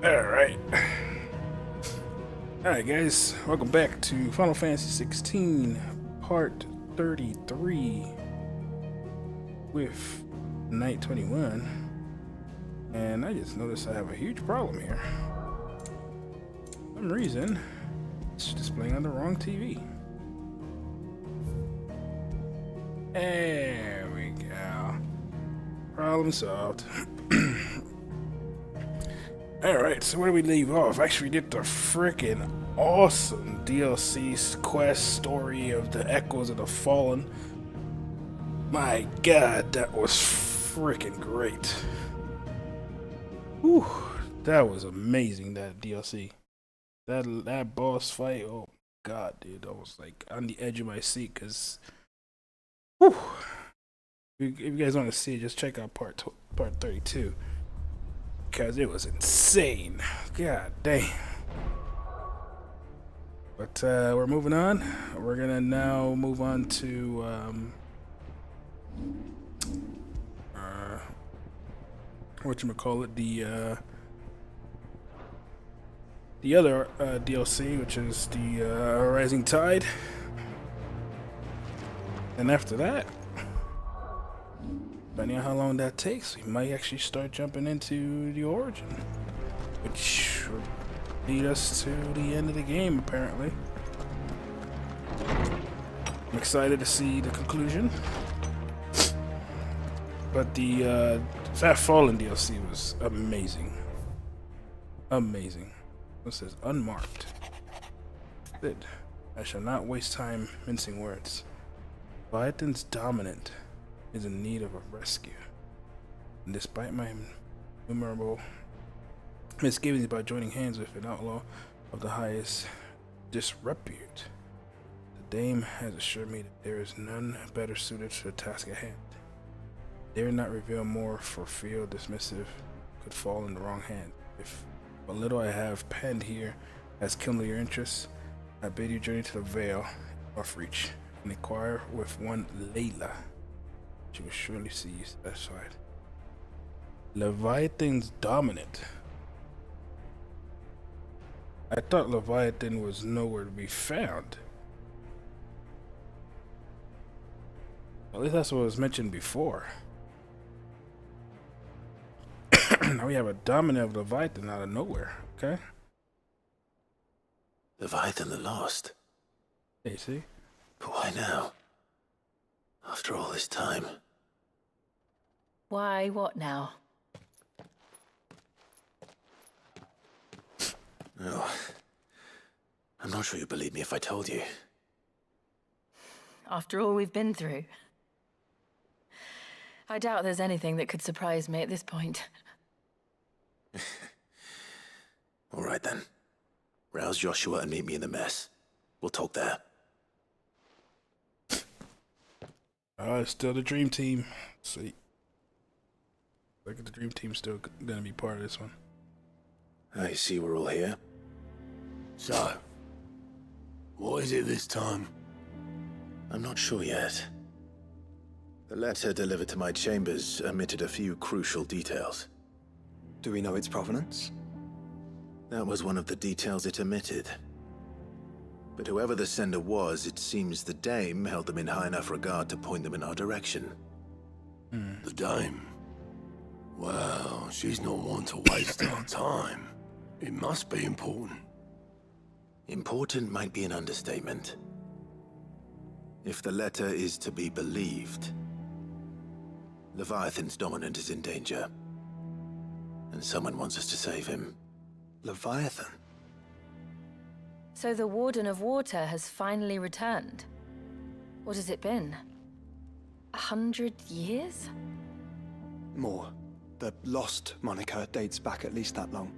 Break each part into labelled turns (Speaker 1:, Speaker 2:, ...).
Speaker 1: Alright. Alright guys, welcome back to Final Fantasy 16 Part 33 with Knyte21. And I just noticed I have a huge problem here. For some reason, it's displaying on the wrong TV. There we go. Problem solved. Alright, so where do we leave off? Actually, we did the freaking awesome DLC quest story of the Echoes of the Fallen. My god, that was freaking great. Whew, that was amazing, that DLC. That boss fight, oh god, dude, I was like on the edge of my seat, because whew. If you guys want to see it, just check out part 32. Because it was insane. God damn. But we're moving on. We're gonna now move on to whatchamacallit, the other DLC, which is the Rising Tide. And after that, depending on how long that takes, we might actually start jumping into the Origin, which would lead us to the end of the game, apparently. I'm excited to see the conclusion. But the Fat Fallen DLC was amazing. Amazing. It says unmarked. Good. I shall not waste time mincing words. Leviathan's dominant is in need of a rescue. And despite my innumerable misgivings about joining hands with an outlaw of the highest disrepute, the dame has assured me that there is none better suited to the task at hand. Dare not reveal more, for fear dismissive could fall in the wrong hand. If what little I have penned here has kindled your interest, I bid you journey to the Vale of Reach and inquire with one Layla. She will surely see you satisfied. Leviathan's dominant. I thought Leviathan was nowhere to be found. At least that's what was mentioned before. Now we have a dominant of Leviathan out of nowhere, okay?
Speaker 2: Leviathan the Lost?
Speaker 1: Hey, see?
Speaker 2: But why now? After all this time.
Speaker 3: Why, what now?
Speaker 2: Oh, I'm not sure you'd believe me if I told you.
Speaker 3: After all we've been through. I doubt there's anything that could surprise me at this point.
Speaker 2: All right then. Rouse Joshua and meet me in the mess. We'll talk there.
Speaker 1: It's still the Dream Team. Sweet. Look at the Dream Team still gonna be part of this one.
Speaker 2: I see we're all here.
Speaker 4: So, what is it this time?
Speaker 2: I'm not sure yet. The letter delivered to my chambers omitted a few crucial details.
Speaker 5: Do we know its provenance?
Speaker 2: That was one of the details it omitted. But whoever the sender was, it seems the dame held them in high enough regard to point them in our direction.
Speaker 4: The dame? Well, she's not one to waste our time. It must be important.
Speaker 2: Important might be an understatement. If the letter is to be believed, Leviathan's dominant is in danger. And someone wants us to save him.
Speaker 5: Leviathan?
Speaker 3: So the Warden of Water has finally returned. What has it been? 100 years?
Speaker 5: More. The Lost moniker dates back at least that long.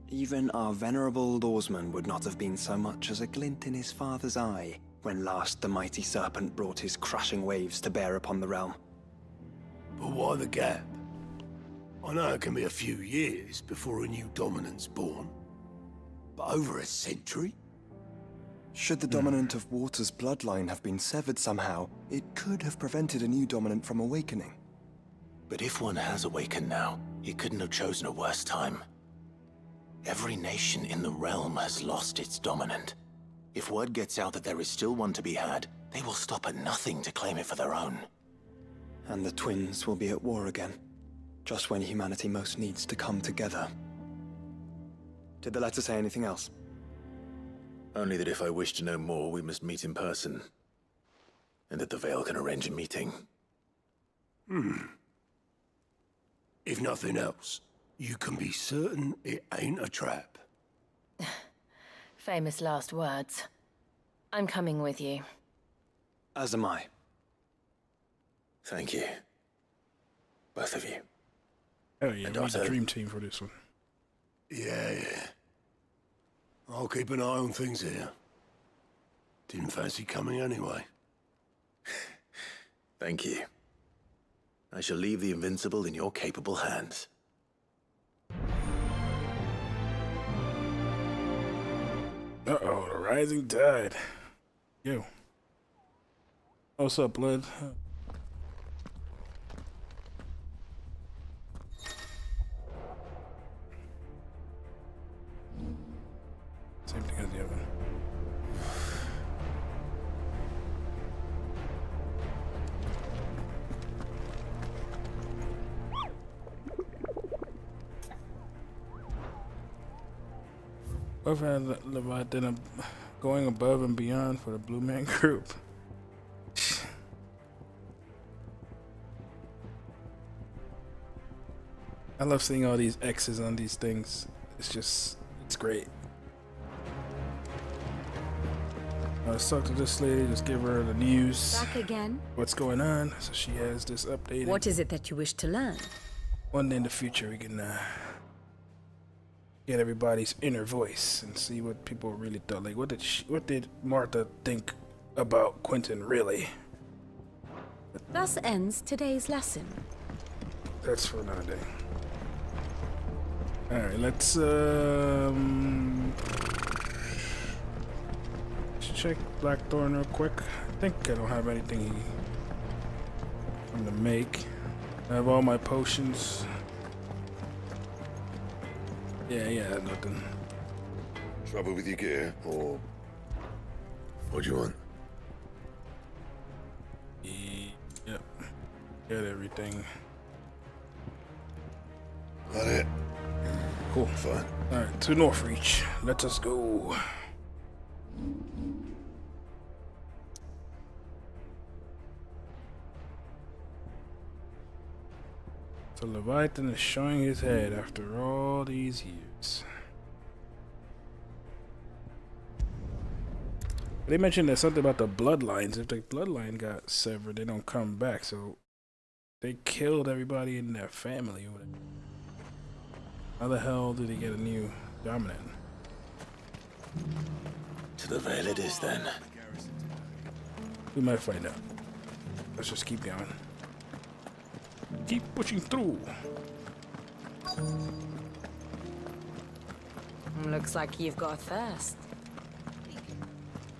Speaker 5: Even our venerable lawsman would not have been so much as a glint in his father's eye when last the mighty serpent brought his crashing waves to bear upon the realm.
Speaker 4: But why the gap? I know it can be a few years before a new dominant's born. But over a century?
Speaker 5: Should the dominant of Water's bloodline have been severed somehow, it could have prevented a new dominant from awakening.
Speaker 2: But if one has awakened now, he couldn't have chosen a worse time. Every nation in the realm has lost its dominant. If word gets out that there is still one to be had, they will stop at nothing to claim it for their own.
Speaker 5: And the twins will be at war again, just when humanity most needs to come together. Did the letter say anything else?
Speaker 2: Only that if I wish to know more, we must meet in person. And that the Veil can arrange a meeting.
Speaker 4: If nothing else, you can be certain it ain't a trap.
Speaker 3: Famous last words. I'm coming with you.
Speaker 5: As am I.
Speaker 2: Thank you. Both of you.
Speaker 1: Oh yeah,
Speaker 2: And
Speaker 1: we need the
Speaker 2: Otto.
Speaker 1: dream team for this one.
Speaker 4: Yeah. I'll keep an eye on things here. Didn't fancy coming anyway.
Speaker 2: Thank you. I shall leave the Invincible in your capable hands.
Speaker 1: Uh-oh, the rising tide. Yo. What's up, blood? Same thing as the other one. What if I had Leviathan going above and beyond for the Blue Man Group? I love seeing all these X's on these things. It's great. Let's talk to this lady, just give her the news.
Speaker 6: Back again?
Speaker 1: What's going on? So she has this update.
Speaker 6: What is it that you wish to learn?
Speaker 1: One day in the future we can get everybody's inner voice and see what people really thought. Like, what did Martha think about Quentin really?
Speaker 6: Thus ends today's lesson.
Speaker 1: That's for another day. All right, let's check Blackthorn real quick. I think I don't have anything I'm gonna make. I have all my potions. Yeah, nothing.
Speaker 4: Trouble with your gear, or what do you want?
Speaker 1: Yep. Got everything.
Speaker 4: That it?
Speaker 1: Cool.
Speaker 4: Fine.
Speaker 1: Alright, to Northreach. Let us go. So Leviathan is showing his head after all these years. They mentioned there's something about the bloodlines. If the bloodline got severed, they don't come back. So they killed everybody in their family. How the hell did he get a new dominant?
Speaker 2: To the Veil it is then.
Speaker 1: We might find out. Let's just keep going. Keep pushing through.
Speaker 6: Looks like you've got a thirst.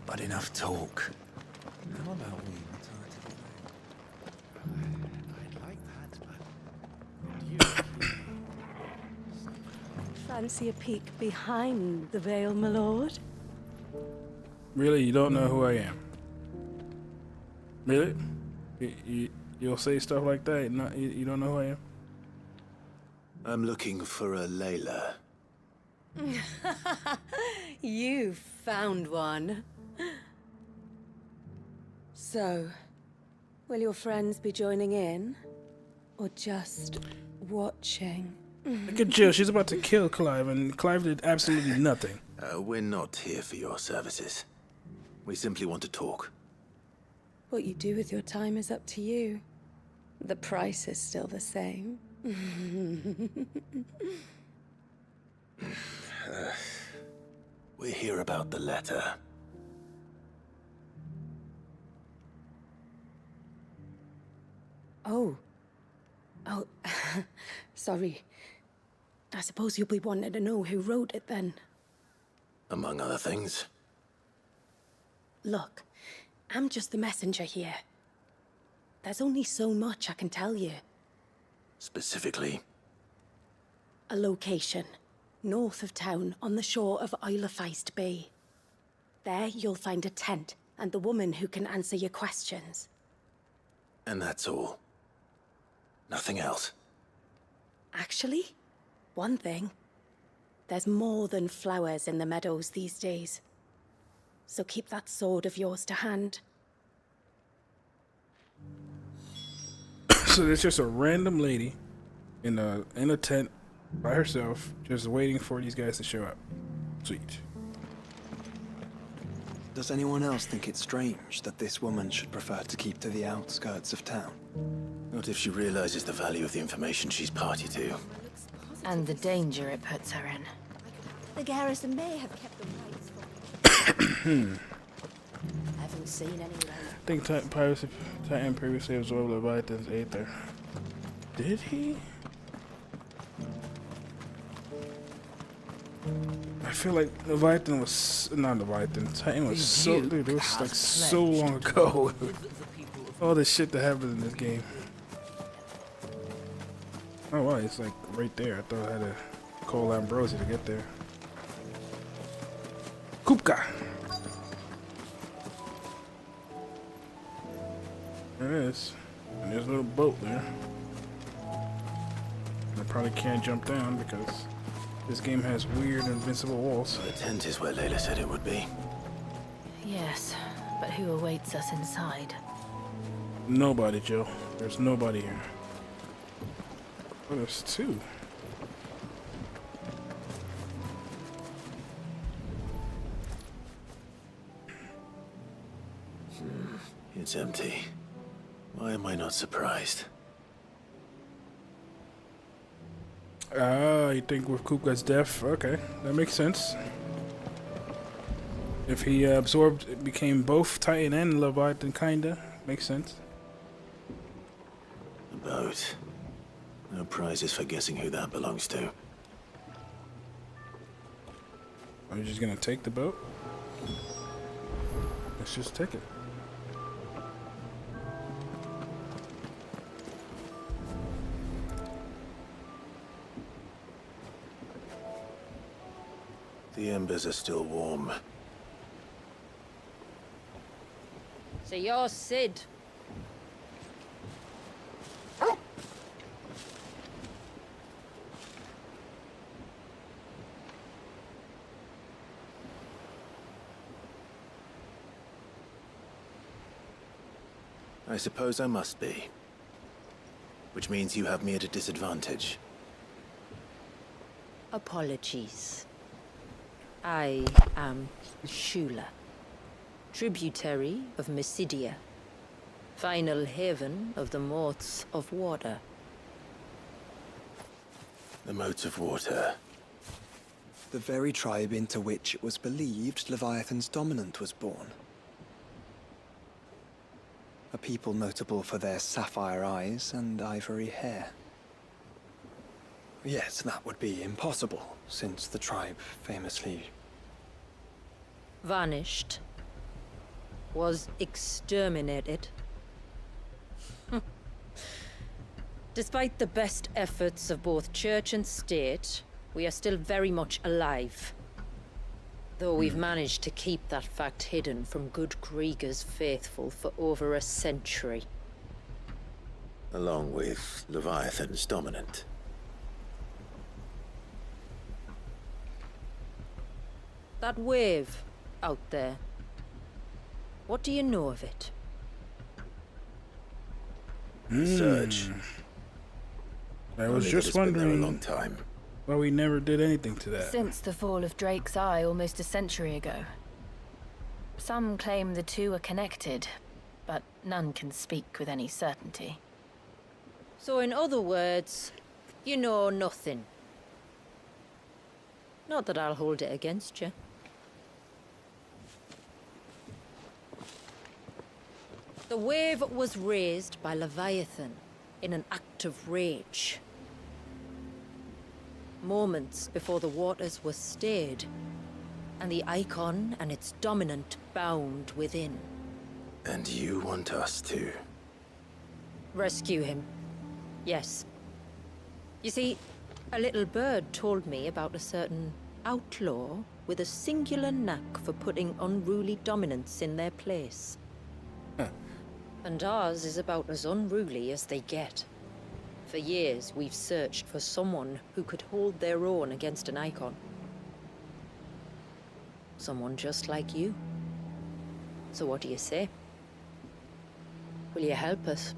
Speaker 2: But enough talk.
Speaker 7: How about we retire to the I'd like that, but
Speaker 8: Fancy a peek behind the veil, my lord?
Speaker 1: Really? You don't know who I am? Really? You'll say stuff like that? You don't know who I am?
Speaker 2: I'm looking for a Layla.
Speaker 8: You found one. So, will your friends be joining in? Or just watching?
Speaker 1: Look at Jill. She's about to kill Clive, and Clive did absolutely nothing.
Speaker 2: We're not here for your services. We simply want to talk.
Speaker 8: What you do with your time is up to you. The price is still the same.
Speaker 2: We're here about the letter.
Speaker 8: Oh. Sorry. I suppose you'll be wanting to know who wrote it then.
Speaker 2: Among other things.
Speaker 8: Look, I'm just the messenger here. There's only so much I can tell you.
Speaker 2: Specifically,
Speaker 8: A location. north of town on the shore of Isle of Feist Bay. There you'll find a tent and the woman who can answer your questions.
Speaker 2: And that's all. Nothing else.
Speaker 8: Actually, one thing. There's more than flowers in the meadows these days. So keep that sword of yours to hand.
Speaker 1: So there's just a random lady in a tent by herself, just waiting for these guys to show up. Sweet.
Speaker 5: Does anyone else think it's strange that this woman should prefer to keep to the outskirts of town?
Speaker 2: Not if she realizes the value of the information she's party to.
Speaker 3: And the danger it puts her in.
Speaker 9: The garrison may have kept the rights for haven't seen any
Speaker 1: I think Titan previously absorbed Leviathan's aether. Did he? I feel like Leviathan was not Leviathan. Titan was so dude. It was like so long ago. All this shit that happened in this game. Oh wow, it's like right there. I thought I had to call Ambrosia to get there. Kupka. There it is. And there's a little boat there. I probably can't jump down because this game has weird invincible walls.
Speaker 2: The tent is where Layla said it would be.
Speaker 3: Yes, but who awaits us inside?
Speaker 1: Nobody, Joe. There's nobody here. Oh, there's two.
Speaker 2: It's empty. Why am I not surprised?
Speaker 1: Ah, you think with Kupka's death? Okay, that makes sense. If he absorbed, it became both Titan and Leviathan, kinda. Makes sense.
Speaker 2: A boat. No prizes for guessing who that belongs to.
Speaker 1: Are you just gonna take the boat? Let's just take it.
Speaker 2: The embers are still warm.
Speaker 6: So you're Sid.
Speaker 2: I suppose I must be. Which means you have me at a disadvantage.
Speaker 6: Apologies. I am Shula, tributary of Mysidia, final haven of the Moths of Water.
Speaker 2: The Motes of Water.
Speaker 5: The very tribe into which it was believed Leviathan's dominant was born. A people notable for their sapphire eyes and ivory hair. Yet that would be impossible, since the tribe famously
Speaker 6: Vanished. Was exterminated. Despite the best efforts of both church and state, we are still very much alive. Though we've managed to keep that fact hidden from good Krieger's faithful for over a century.
Speaker 2: Along with Leviathan's dominant.
Speaker 6: That wave out there. What do you know of it?
Speaker 2: Surge.
Speaker 1: I was
Speaker 2: Only that
Speaker 1: just
Speaker 2: it's been there a
Speaker 1: wondering
Speaker 2: long time.
Speaker 1: why we never did anything to that.
Speaker 3: Since the fall of Drake's Eye almost a century ago. Some claim the two are connected, but none can speak with any certainty.
Speaker 6: So in other words, you know nothing. Not that I'll hold it against you. The wave was raised by Leviathan in an act of rage. Moments before the waters were stayed, and the icon and its dominant bound within.
Speaker 2: And you want us to?
Speaker 6: Rescue him. Yes. You see, A little bird told me about a certain outlaw with a singular knack for putting unruly dominants in their place.
Speaker 1: Huh.
Speaker 6: And ours is about as unruly as they get. For years, we've searched for someone who could hold their own against an icon. Someone just like you. So what do you say? Will you help us?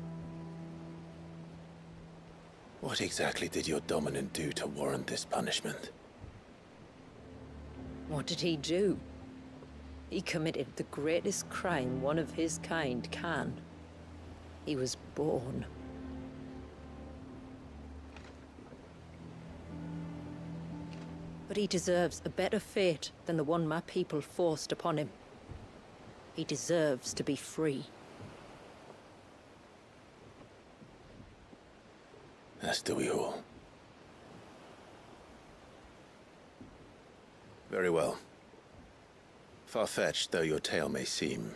Speaker 2: What exactly did your dominant do to warrant this punishment?
Speaker 6: What did he do? He committed the greatest crime one of his kind can. He was born. But he deserves a better fate than the one my people forced upon him. He deserves to be free.
Speaker 2: As do we all. Very well. Far-fetched though your tale may seem,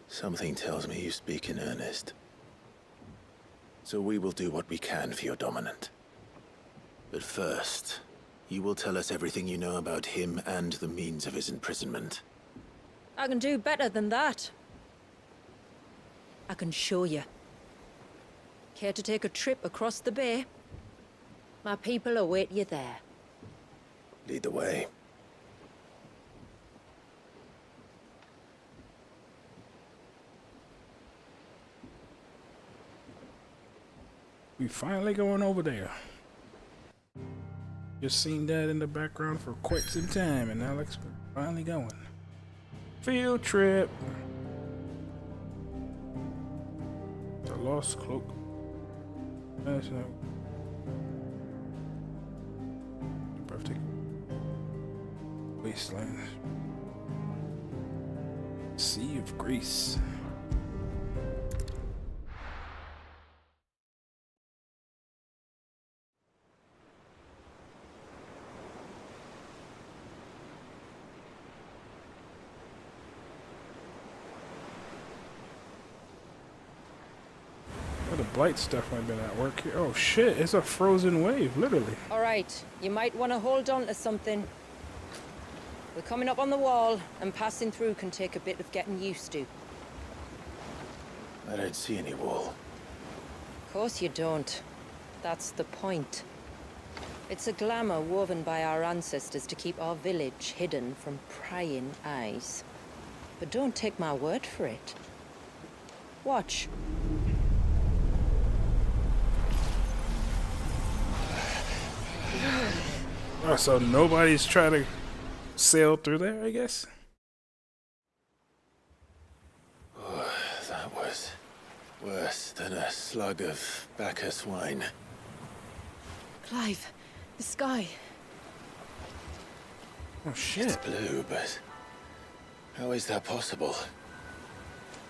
Speaker 2: something tells me you speak in earnest. So we will do what we can for your dominant. But first, you will tell us everything you know about him and the means of his imprisonment.
Speaker 6: I can do better than that. I can show you. Care to take a trip across the bay? My people await you there.
Speaker 2: Lead the way.
Speaker 1: We finally going over there. Just seen that in the background for quite some time, and now we're finally going. Field trip. The lost cloak. That's not breathtaking. Wasteland. Sea of Grace. Oh, the blight stuff might have been at work here. Oh shit, it's a frozen wave, literally.
Speaker 6: All right, you might want to hold on to something. We're coming up on the wall, and passing through can take a bit of getting used to.
Speaker 2: I don't see any wall.
Speaker 6: Of course you don't. That's the point. It's a glamour woven by our ancestors to keep our village hidden from prying eyes. But don't take my word for it. Watch.
Speaker 1: Oh, so nobody's trying to sail through there, I guess?
Speaker 2: Oh, that was worse than a slug of Bacchus wine.
Speaker 8: Clive, the sky.
Speaker 1: Oh shit.
Speaker 2: It's blue, but how is that possible?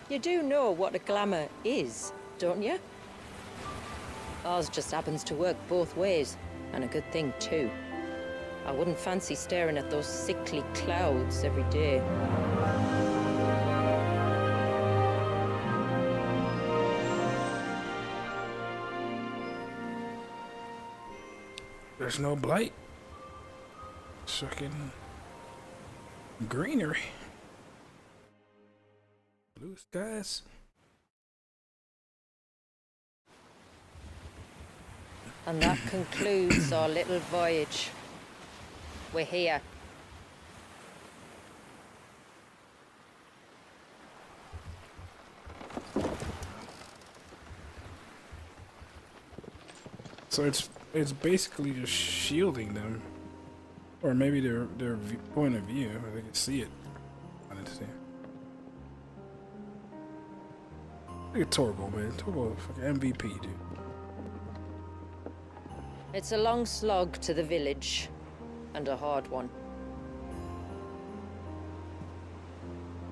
Speaker 6: You do know what a glamour is, don't you? Ours just happens to work both ways, and a good thing too. I wouldn't fancy staring at those sickly clouds every day.
Speaker 1: There's no blight. Fucking greenery. Blue skies.
Speaker 6: And that concludes our little voyage. We're here.
Speaker 1: So it's basically just shielding them, or maybe their point of view, where they can see it. I wanted to see. Look at Torgo, man. Torgo, fucking MVP, dude.
Speaker 6: It's a long slog to the village, and a hard one.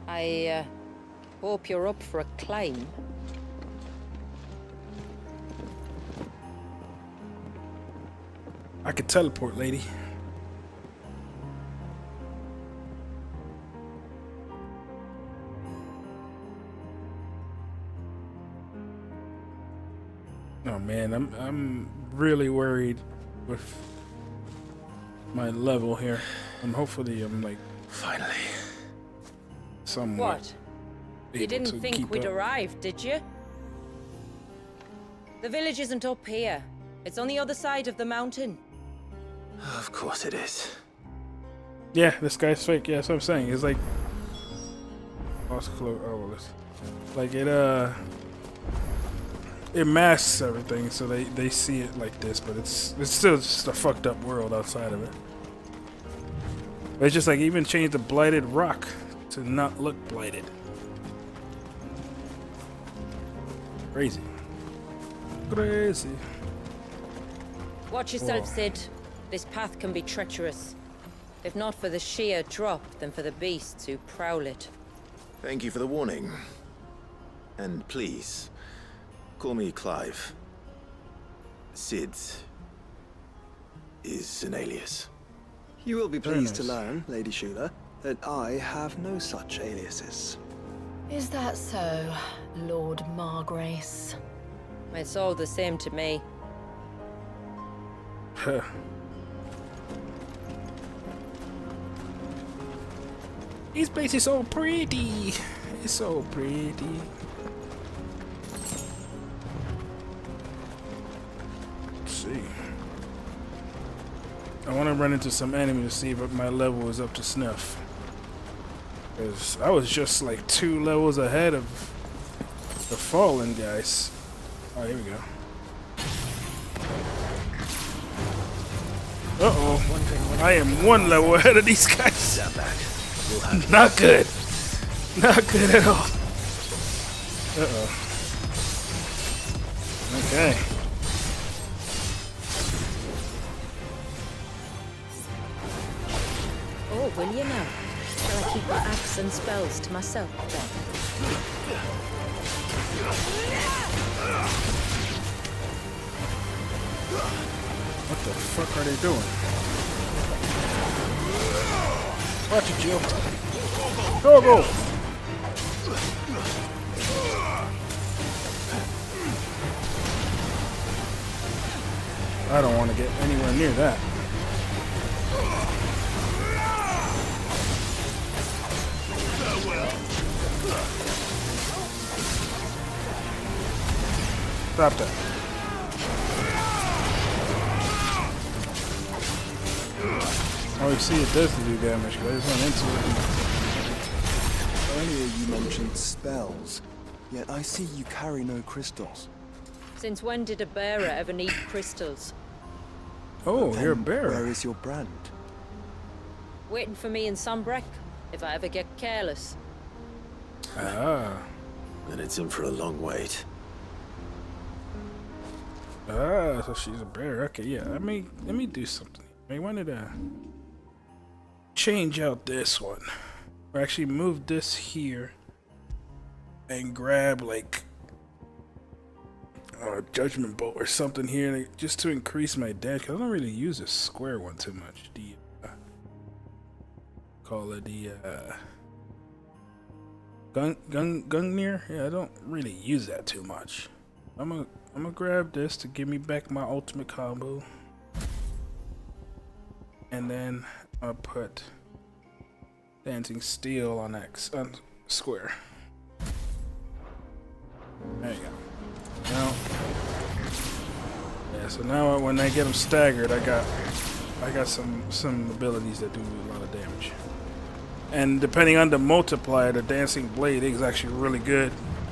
Speaker 6: I hope you're up for a climb.
Speaker 1: I could teleport, lady. Oh man, I'm really worried with my level here. And hopefully I'm like
Speaker 2: Finally.
Speaker 1: somewhat.
Speaker 6: What?
Speaker 1: able
Speaker 6: You
Speaker 1: to
Speaker 6: didn't think
Speaker 1: keep
Speaker 6: we'd
Speaker 1: up.
Speaker 6: arrived, did you? The village isn't up here. It's on the other side of the mountain.
Speaker 2: Of course it is.
Speaker 1: Yeah, this guy's fake. Yeah, that's what I'm saying. It's like lost close. Oh, well, like it masks everything, so they see it like this, but it's still just a fucked up world outside of it. But it's just like even changed the blighted rock to not look blighted. Crazy. Crazy.
Speaker 6: Watch yourself,
Speaker 1: Whoa.
Speaker 6: Sid. This path can be treacherous. If not for the sheer drop, then for the beasts who prowl it.
Speaker 2: Thank you for the warning. And please, call me Clive. Sid is an alias.
Speaker 5: You will be
Speaker 1: Very
Speaker 5: pleased to
Speaker 1: nice.
Speaker 5: learn, Lady Shula, that I have no such aliases.
Speaker 3: Is that so, Lord Margrace?
Speaker 6: It's all the same to me.
Speaker 1: Huh. His place is so pretty. It's so pretty. Let's see. I want to run into some enemies to see if my level is up to snuff. Because I was just like 2 levels ahead of the fallen guys. Oh, here we go. Uh-oh. I am 1 level ahead of these guys.
Speaker 2: Stand back. We'll have
Speaker 1: Not good. Not good at all. Uh-oh. Okay.
Speaker 6: Oh, will you now? Shall I keep my axe and spells to myself then?
Speaker 1: What the fuck are they doing? Watch it, Jill. Go, go! I don't want to get anywhere near that. Stop that. Oh, you see, it does do damage, because I just went into it.
Speaker 7: Earlier you mentioned spells, yet I see you carry no crystals.
Speaker 6: Since when did a bearer ever need crystals?
Speaker 1: Oh,
Speaker 7: Then
Speaker 1: you're a bear.
Speaker 7: Where is your brand?
Speaker 6: Waiting for me in Sunbreck, if I ever get careless.
Speaker 1: Ah.
Speaker 2: Then it's in for a long wait.
Speaker 1: Ah, so she's a bear. Okay, yeah. Let me do something. I wanted to change out this one. Or actually move this here and grab like a judgment bolt or something here like, just to increase my damage. 'Cause I don't really use a square one too much. The call it the Gungnir. Yeah, I don't really use that too much. I'm gonna grab this to give me back my ultimate combo. And then I'll put Dancing Steel on X on square. There you go. Now, yeah. So now when I get them staggered, I got some abilities that do a lot of damage. And depending on the multiplier, the Dancing Blade is actually really good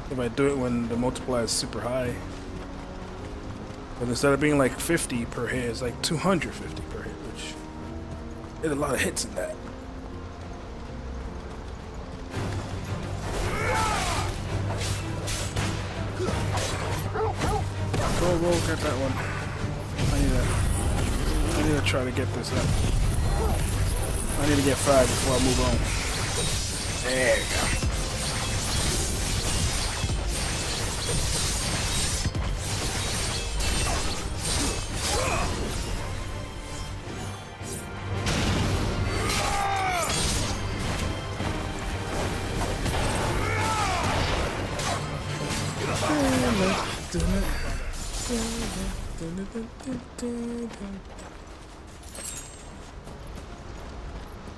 Speaker 1: if I do it when the multiplier is super high. But instead of being like 50 per hit, it's like 250 per hit, which there's a lot of hits in that. Go, get that one. I need to try to get this up. I need to get 5 before I move on. There you go.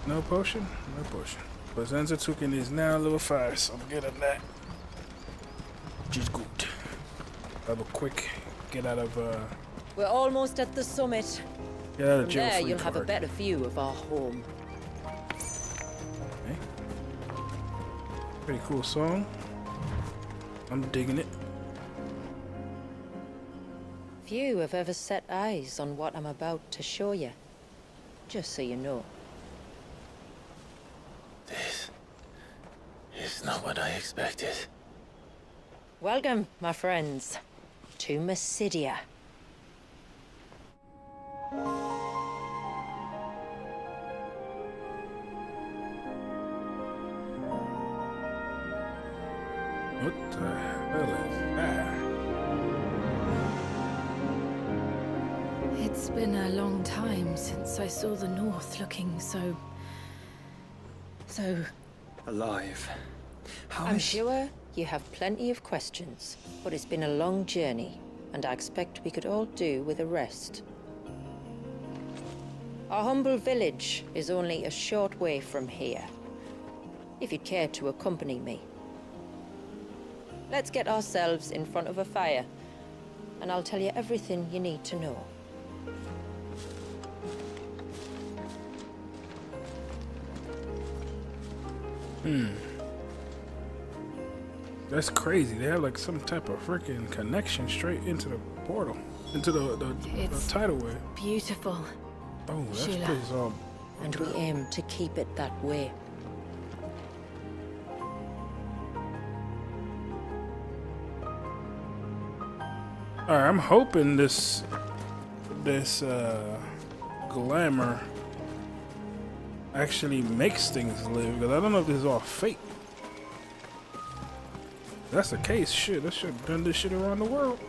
Speaker 1: No potion? No potion. But Zanzatukin is now level 5, so I'm good on that. Which is good. Have a quick get out of
Speaker 6: We're almost at the summit.
Speaker 1: get out of
Speaker 6: From
Speaker 1: jail
Speaker 6: there,
Speaker 1: free
Speaker 6: you'll have a
Speaker 1: card.
Speaker 6: better view of our home.
Speaker 1: Okay. Pretty cool song. I'm digging it.
Speaker 6: Few have ever set eyes on what I'm about to show you. Just so you know.
Speaker 2: This is not what I expected.
Speaker 6: Welcome, my friends, to Mysidia.
Speaker 1: What the hell is that?
Speaker 3: It's been a long time since I saw the North looking so
Speaker 5: Alive. How
Speaker 6: I'm
Speaker 5: is-
Speaker 6: sure you have plenty of questions, but it's been a long journey, and I expect we could all do with a rest. Our humble village is only a short way from here, if you'd care to accompany me. Let's get ourselves in front of a fire, and I'll tell you everything you need to know.
Speaker 1: That's crazy. They have like some type of freaking connection straight into the portal, into the
Speaker 3: It's-
Speaker 1: tidal way.
Speaker 3: beautiful.
Speaker 1: Oh, that's
Speaker 3: Sheila.
Speaker 1: place all.
Speaker 6: And we aim to keep it that way.
Speaker 1: Alright, I'm hoping this glamour actually makes things live, because I don't know if this is all fake. If that's the case, shit, I should have done this shit around the world.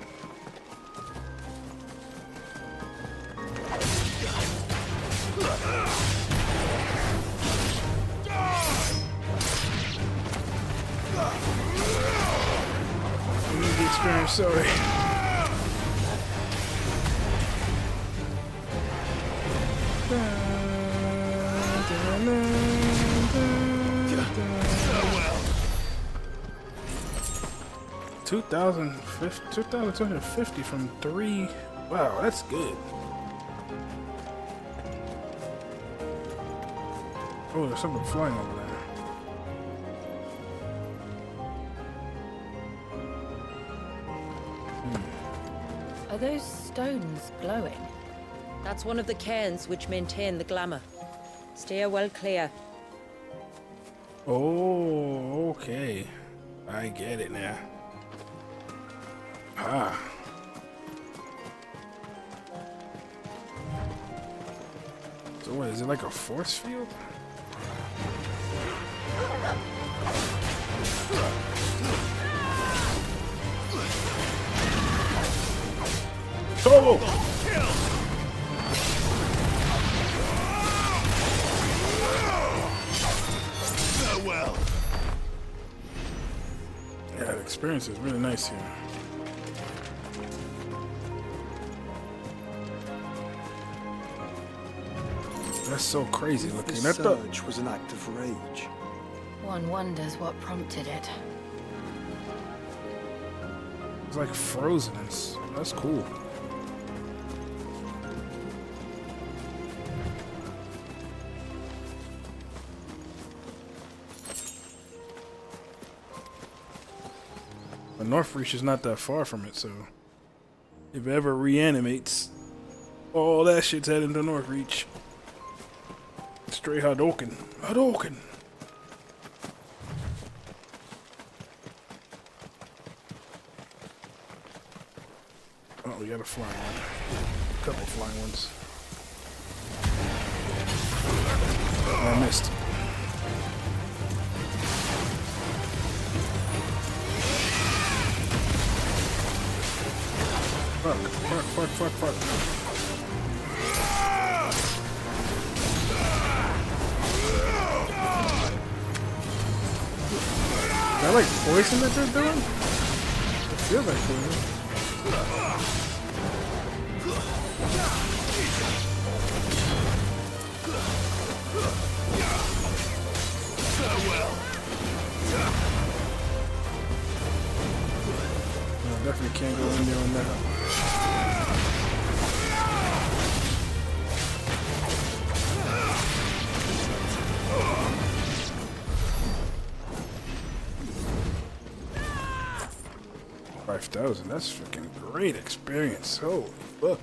Speaker 1: I need the experience, sorry.
Speaker 4: Farewell.
Speaker 1: 2,250 from 3. Wow, that's good. Oh, there's something flying over there.
Speaker 3: Are those stones glowing?
Speaker 6: That's one of the cairns which maintain the glamour. Steer well clear.
Speaker 1: Oh, okay. I get it now. Ah. So what, is it like a force field? Oh!
Speaker 4: Farewell.
Speaker 1: Yeah, the experience is really nice here. That's so crazy looking.
Speaker 7: This
Speaker 1: That the
Speaker 7: surge was an act of rage.
Speaker 3: One wonders what prompted it.
Speaker 1: it's like frozen. That's cool. The North Reach is not that far from it, so if it ever reanimates, all that shit's heading to North Reach. Straight Hadouken. Hadouken! Oh, we got a flying one. A couple flying ones. I missed. Fuck. Is that like poison that they're doing? It feels like poison. No, definitely can't go in there on that. $5,000. That's freaking great experience. Holy fuck.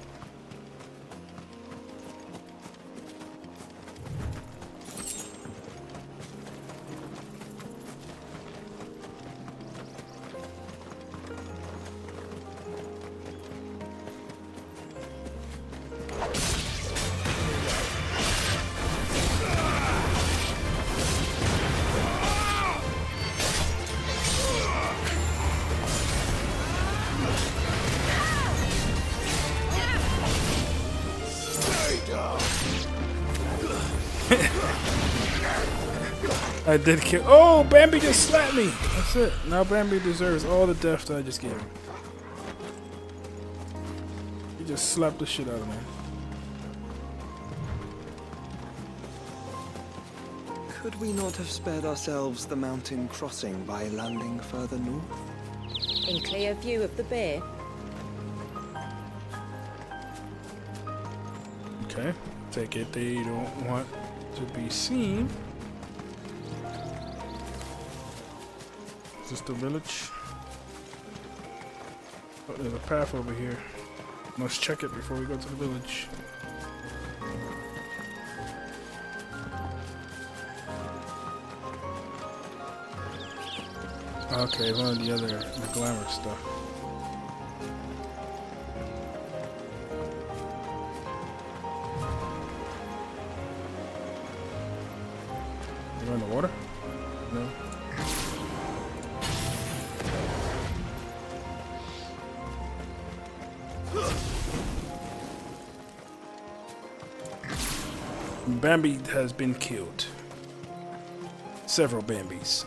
Speaker 1: I did kill. Oh, Bambi just slapped me. That's it. Now Bambi deserves all the death that I just gave him. He just slapped the shit out of me.
Speaker 5: Could we not have spared ourselves the mountain crossing by landing further north?
Speaker 6: In clear view of the bay.
Speaker 1: Okay. Take it they don't want to be seen. Is this the village? Oh, there's a path over here. Must check it before we go to the village. Okay, one of the other glamorous stuff. You go in the water? No. Bambi has been killed. Several Bambis.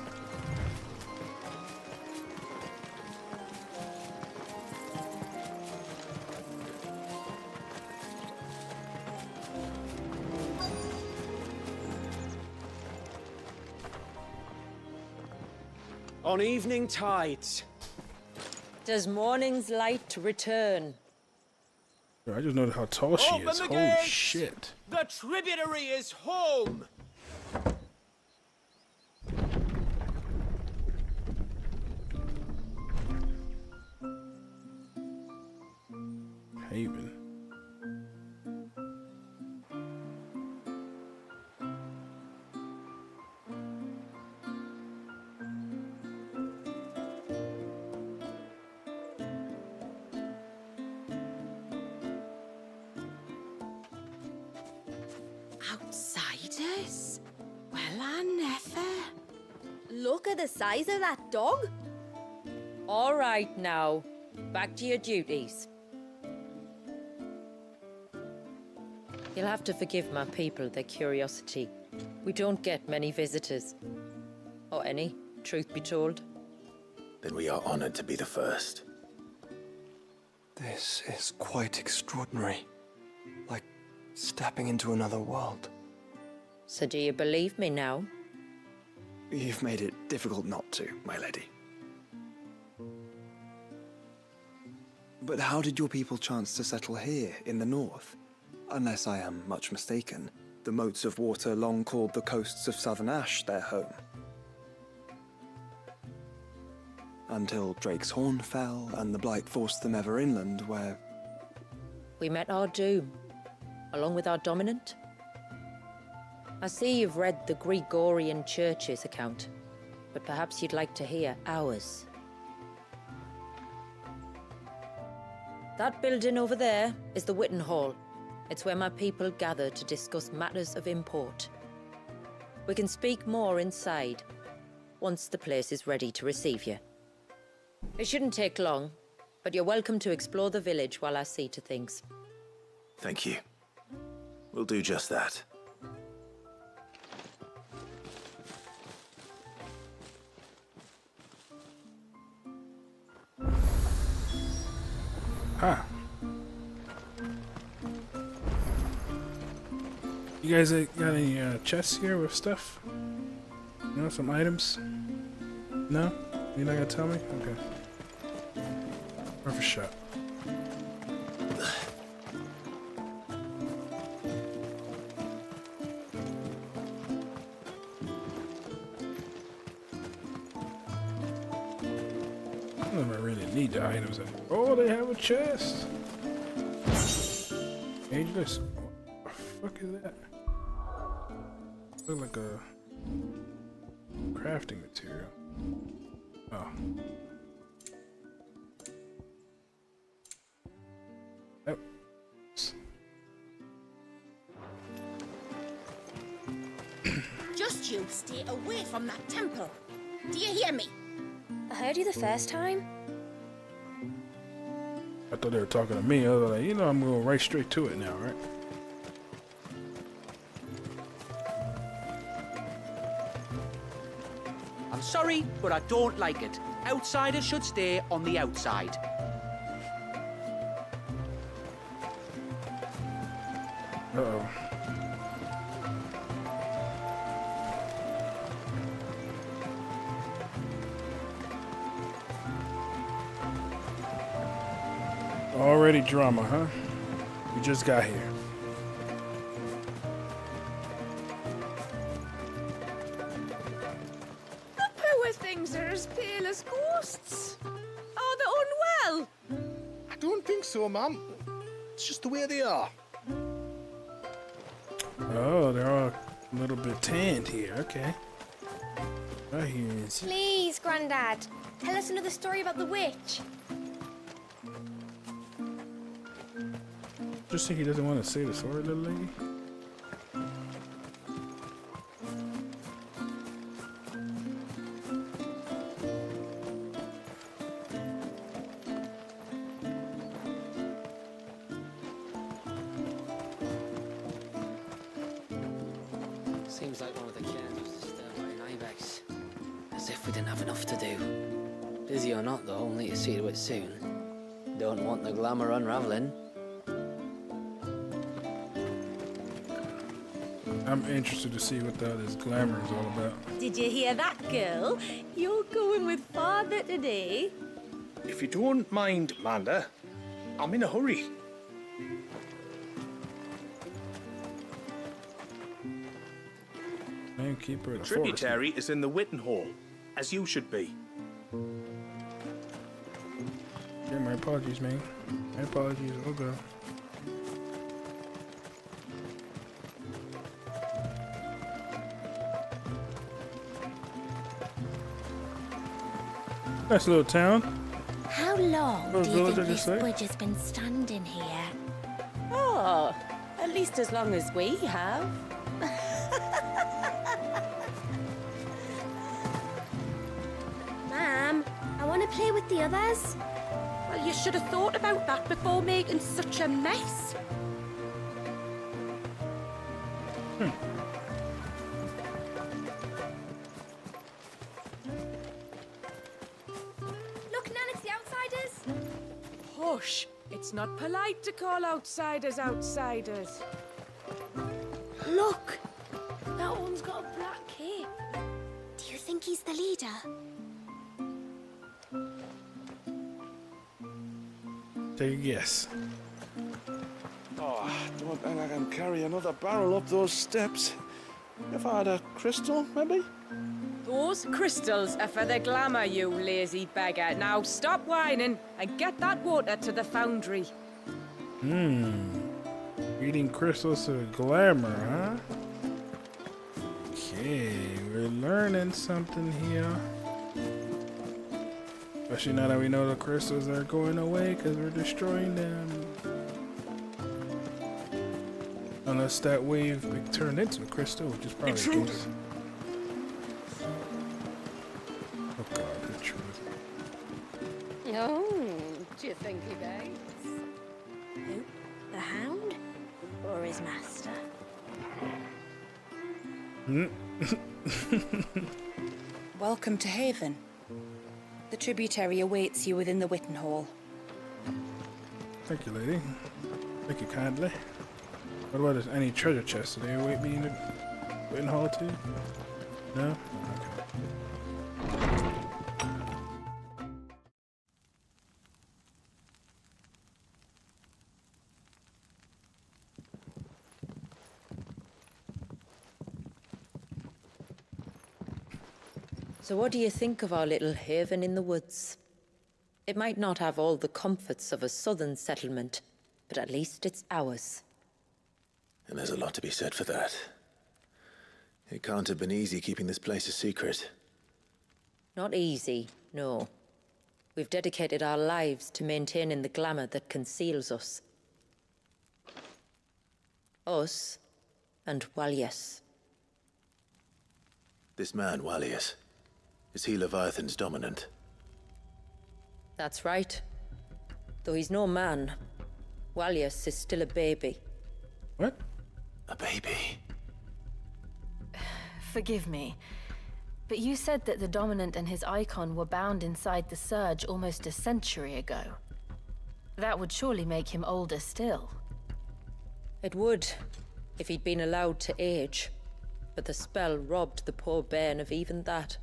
Speaker 10: On evening tides.
Speaker 6: Does morning's light return?
Speaker 1: I just noticed how tall she
Speaker 10: Open
Speaker 1: is.
Speaker 10: the
Speaker 1: Holy
Speaker 10: gates!
Speaker 1: shit.
Speaker 10: The tributary is home!
Speaker 1: Haven.
Speaker 9: Outsiders? Well, I never. Look at the size of that dog.
Speaker 6: All right now, back to your duties. You'll have to forgive my people their curiosity. We don't get many visitors. Or any, truth be told.
Speaker 2: Then we are honored to be the first.
Speaker 5: This is quite extraordinary. Like stepping into another world.
Speaker 6: So do you believe me now?
Speaker 5: You've made it difficult not to, my lady. But how did your people chance to settle here in the north? Unless I am much mistaken, the moats of water long called the coasts of southern Ash their home. Until Drake's Horn fell and the Blight forced them ever inland, where...
Speaker 6: We met our doom, along with our dominant. I see you've read the Gregorian Church's account, but perhaps you'd like to hear ours. That building over there is the Witten Hall. It's where my people gather to discuss matters of import. We can speak more inside, once the place is ready to receive you. It shouldn't take long, but you're welcome to explore the village while I see to things.
Speaker 2: Thank you. We'll do just that.
Speaker 1: Huh. You guys got any chests here with stuff? You know, some items? No? You're not gonna tell me? Okay. Worth a shot. I don't ever really need the items. Oh, they have a chest. Ageless. What the fuck is that? Looks like a crafting material. Oh. Yep.
Speaker 9: Just you stay away from that temple. Do you hear me?
Speaker 8: I heard you the first time.
Speaker 1: I thought they were talking to me. I was like, you know, I'm going right straight to it now, right?
Speaker 10: I'm sorry, but I don't like it. Outsiders should stay on the outside.
Speaker 1: Uh-oh. Already drama, huh? We just got here.
Speaker 11: The poor things are as pale as ghosts. Are they unwell?
Speaker 12: I don't think so, ma'am. It's just the way they are.
Speaker 1: Oh, they're all a little bit tanned here. Okay. I hear you.
Speaker 8: Please, Grandad, tell us another story about the witch.
Speaker 1: Just think he doesn't want to say the story, little lady.
Speaker 13: Seems like one of the cairns was disturbed by an ibex. As if we didn't have enough to do. Busy or not, though, only to see to it soon. Don't want the glamour unraveling.
Speaker 1: I'm interested to see what all this glamour is all about.
Speaker 9: Did you hear that, girl? You're going with father today.
Speaker 12: If you don't mind, Manda, I'm in a hurry.
Speaker 1: Keeper of the
Speaker 12: Tributary is in the Witten Hall, as you should be.
Speaker 1: Yeah, my apologies, man. My apologies. Oh, God. Nice little town.
Speaker 8: How long
Speaker 1: What
Speaker 8: do you
Speaker 1: village
Speaker 8: think
Speaker 1: did you
Speaker 8: this
Speaker 1: say?
Speaker 8: bridge has been standing here?
Speaker 9: Oh, at least as long as we have.
Speaker 8: Ma'am, I want to play with the others.
Speaker 9: Well, you should have thought about that before making such a mess.
Speaker 8: Look, Nan, it's the outsiders.
Speaker 11: Hush! It's not polite to call outsiders outsiders.
Speaker 8: Look, that one's got a black cape. Do you think he's the leader?
Speaker 1: Take a guess.
Speaker 12: Oh, I don't think I can carry another barrel up those steps. If I had a crystal, maybe?
Speaker 11: Those crystals are for the glamour, you lazy beggar. Now stop whining and get that water to the foundry.
Speaker 1: Eating crystals to the glamour, huh? Okay, we're learning something here. Especially now that we know the crystals are going away because we're destroying them. Unless that wave turned into a crystal, which is probably the case. Oh God, the truth.
Speaker 6: Oh, do you think he begs?
Speaker 8: Who? The Hound? Or his master?
Speaker 14: Welcome to Haven. The tributary awaits you within the Witten Hall.
Speaker 1: Thank you, lady. Thank you kindly. What about this? Any treasure chests? Do they await me in Hall 2? No? Okay.
Speaker 6: So what do you think of our little haven in the woods? It might not have all the comforts of a southern settlement, but at least it's ours.
Speaker 2: And there's a lot to be said for that. It can't have been easy keeping this place a secret.
Speaker 6: Not easy, no. We've dedicated our lives to maintaining the glamour that conceals us. Us and Walias.
Speaker 2: This man, Walias, is he Leviathan's dominant?
Speaker 6: That's right. Though he's no man, Walias is still a baby.
Speaker 1: What?
Speaker 2: A baby?
Speaker 3: Forgive me, but you said that the Dominant and his icon were bound inside the Surge almost a century ago. That would surely make him older still.
Speaker 6: It would, if he'd been allowed to age. But the spell robbed the poor bairn of even that.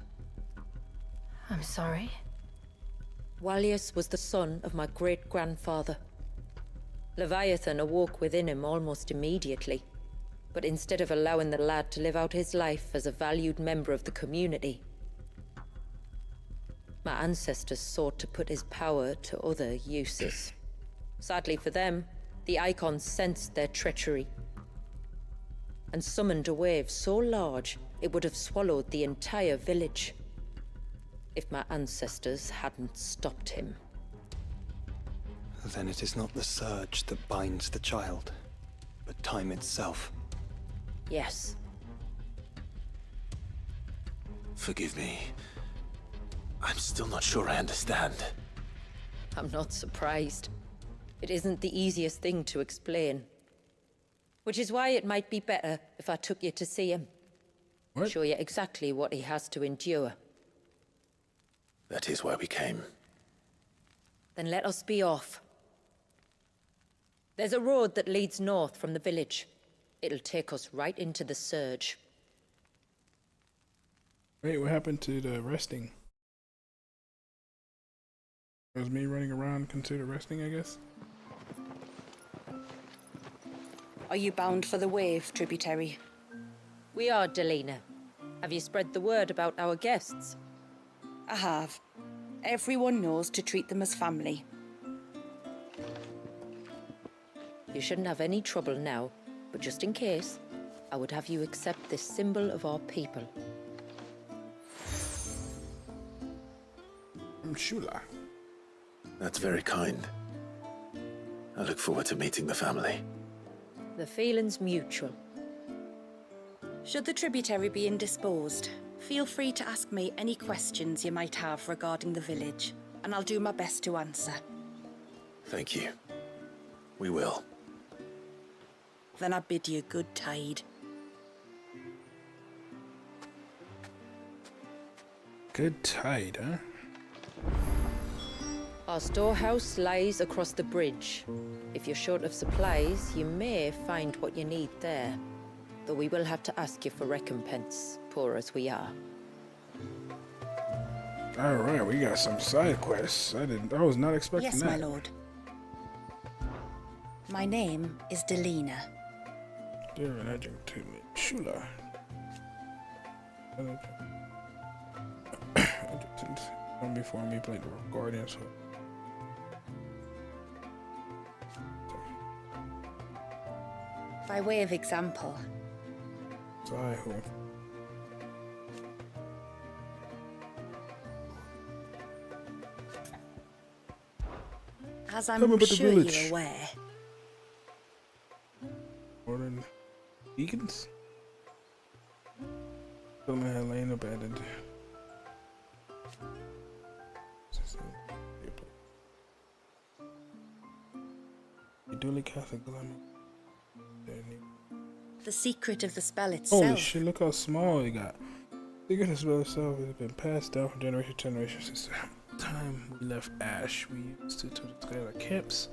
Speaker 3: I'm sorry.
Speaker 6: Walias was the son of my great-grandfather. Leviathan awoke within him almost immediately. But instead of allowing the lad to live out his life as a valued member of the community, my ancestors sought to put his power to other uses. Sadly for them, the icons sensed their treachery and summoned a wave so large it would have swallowed the entire village if my ancestors hadn't stopped him.
Speaker 5: Then it is not the surge that binds the child, but time itself.
Speaker 6: Yes.
Speaker 2: Forgive me. I'm still not sure I understand.
Speaker 6: I'm not surprised. It isn't the easiest thing to explain. Which is why it might be better if I took you to see him.
Speaker 1: What?
Speaker 6: Show you exactly what he has to endure.
Speaker 2: That is why we came.
Speaker 6: Then let us be off. There's a road that leads north from the village. It'll take us right into the Surge.
Speaker 1: Wait, what happened to the resting? Was me running around considered resting, I guess?
Speaker 14: Are you bound for the wave, tributary?
Speaker 6: We are, Delina. Have you spread the word about our guests?
Speaker 14: I have. Everyone knows to treat them as family.
Speaker 6: You shouldn't have any trouble now, but just in case, I would have you accept this symbol of our people.
Speaker 1: Shula.
Speaker 2: That's very kind. I look forward to meeting the family.
Speaker 6: The feeling's mutual.
Speaker 14: Should the tributary be indisposed, feel free to ask me any questions you might have regarding the village, and I'll do my best to answer.
Speaker 2: Thank you. We will.
Speaker 14: Then I bid you good tide.
Speaker 1: Good tide, huh?
Speaker 6: Our storehouse lies across the bridge. If you're short of supplies, you may find what you need there. Though we will have to ask you for recompense, poor as we are.
Speaker 1: Alright, we got some side quests. I was not expecting
Speaker 14: Yes,
Speaker 1: that.
Speaker 14: my lord. My name is Delina.
Speaker 1: Dear an adjunct to me. Shula. Adjutant. Come before me, played the Guardians.
Speaker 14: By way of example,
Speaker 1: So I who.
Speaker 14: as
Speaker 1: Tell me
Speaker 14: I'm
Speaker 1: about the
Speaker 14: sure
Speaker 1: village.
Speaker 14: you're aware,
Speaker 1: Modern Eagans? Settlement had lain abandoned. A duly Catholic glamour.
Speaker 14: the secret of the spell itself.
Speaker 1: Holy shit, look how small it got. The secret of the spell itself has been passed down from generation to generation since the time we left Ash. We used to display our camps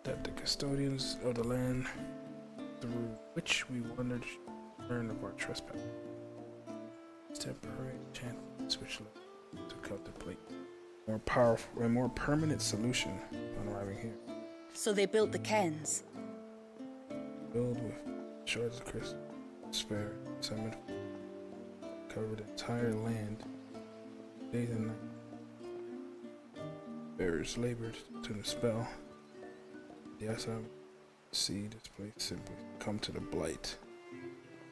Speaker 1: that the custodians of the land through which we wandered learn of our trespass. Temporary enchantments which led to contemplate more powerful and more permanent solution on arriving here.
Speaker 14: So they built the cairns.
Speaker 1: Filled with shards of crystal, spare, summoned, covered the entire land, days and night. Bearers labored to the spell. Yes, I see this place simply come to the blight.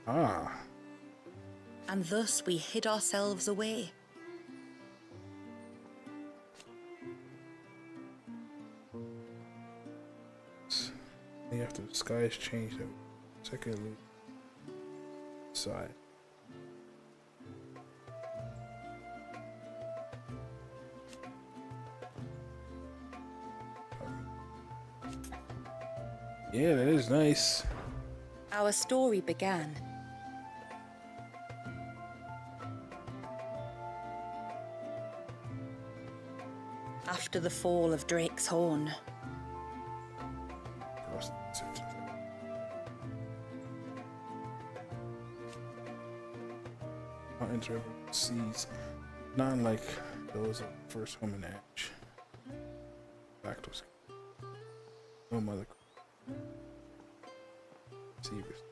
Speaker 1: Ah.
Speaker 14: And thus we hid ourselves away.
Speaker 1: After the skies changed, secondly, side. Yeah, that is nice.
Speaker 14: Our story began. After the fall of Drake's Horn.
Speaker 1: Mountains, rivers, seas, not unlike those of the first home in Ash. Lactose. No mother. Seavers.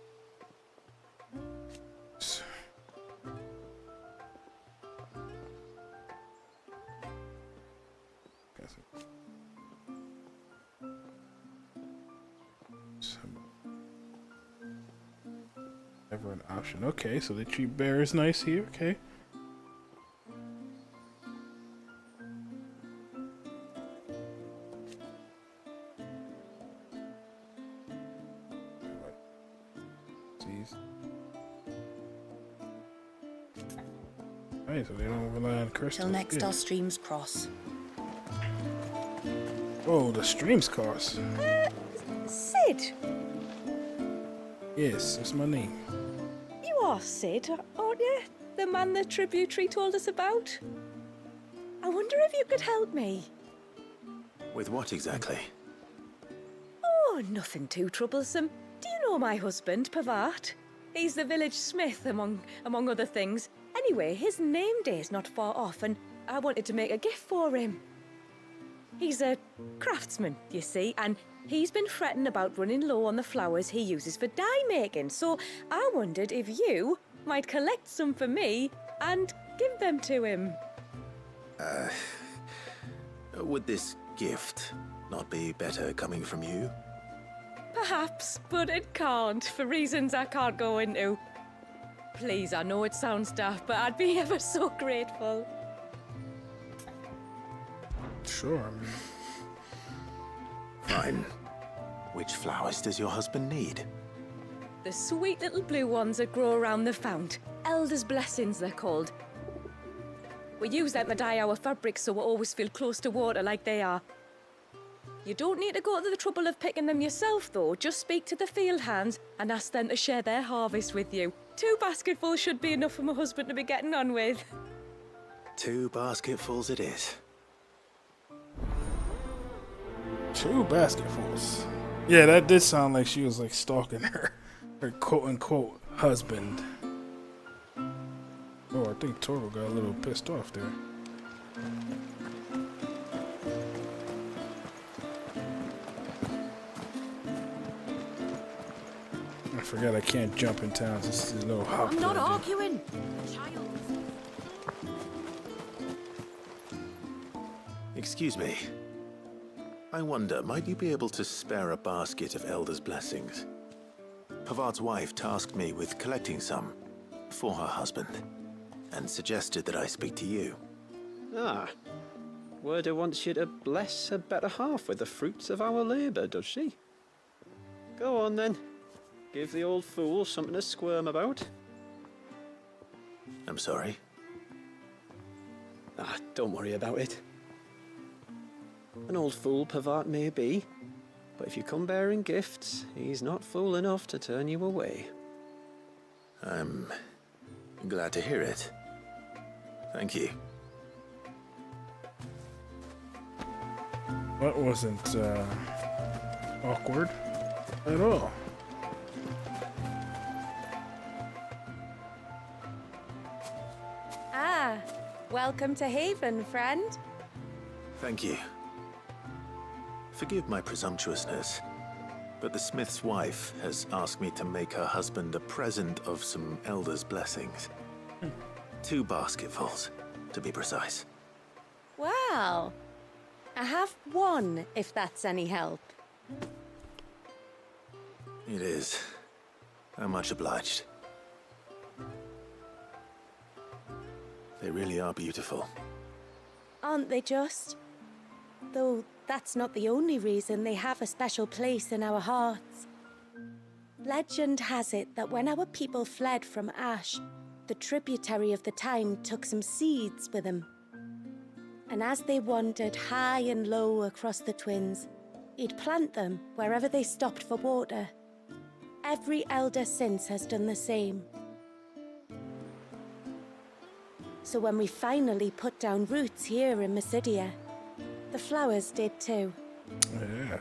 Speaker 1: Never an option. Okay, so they treat bears nice here. Okay. Right, so they don't rely on crystals.
Speaker 14: Till next our streams cross.
Speaker 1: Oh, the streams cross.
Speaker 11: Sid!
Speaker 1: Yes, that's my name.
Speaker 11: You are Sid, aren't you? The man the tributary told us about? I wonder if you could help me.
Speaker 2: With what exactly?
Speaker 11: Oh, nothing too troublesome. Do you know my husband, Pavat? He's the village smith, among other things. Anyway, his name day's not far off, and I wanted to make a gift for him. He's a craftsman, you see, and he's been fretting about running low on the flowers he uses for dye making, so I wondered if you might collect some for me and give them to him.
Speaker 2: Would this gift not be better coming from you?
Speaker 11: Perhaps, but it can't, for reasons I can't go into. Please, I know it sounds daft, but I'd be ever so grateful.
Speaker 1: Sure, I mean...
Speaker 2: Fine. Which flowers does your husband need?
Speaker 11: The sweet little blue ones that grow around the fount. Elder's blessings, they're called. We use them to dye our fabrics so we always feel close to water like they are. You don't need to go to the trouble of picking them yourself, though. Just speak to the field hands and ask them to share their harvest with you. 2 basketfuls should be enough for my husband to be getting on with.
Speaker 2: 2 basketfuls it is.
Speaker 1: 2 basketfuls. Yeah, that did sound like she was like stalking her quote-unquote husband. Oh, I think Torval got a little pissed off there. I forgot I can't jump in towns. This is a little hop.
Speaker 9: I'm not arguing. Child.
Speaker 2: Excuse me. I wonder, might you be able to spare a basket of Elder's blessings? Pavart's wife tasked me with collecting some for her husband, and suggested that I speak to you.
Speaker 5: Ah. Werda wants you to bless her better half with the fruits of our labour, does she? Go on then. Give the old fool something to squirm about.
Speaker 2: I'm sorry.
Speaker 5: Ah, don't worry about it. An old fool Pavart may be, but if you come bearing gifts, he's not fool enough to turn you away.
Speaker 2: I'm glad to hear it. Thank you.
Speaker 1: That wasn't awkward at all.
Speaker 11: Welcome to Haven, friend.
Speaker 2: Thank you. Forgive my presumptuousness, but the smith's wife has asked me to make her husband a present of some elder's blessings. 2 basketfuls, to be precise.
Speaker 11: Well, I have one, if that's any help.
Speaker 2: It is. I'm much obliged. They really are beautiful.
Speaker 8: Aren't they just? Though that's not the only reason they have a special place in our hearts. Legend has it that when our people fled from Ash, the tributary of the Tyne took some seeds with them. And as they wandered high and low across the Twins, he'd plant them wherever they stopped for water. Every elder since has done the same. So when we finally put down roots here in Mysidia, the flowers did too.
Speaker 1: Yeah.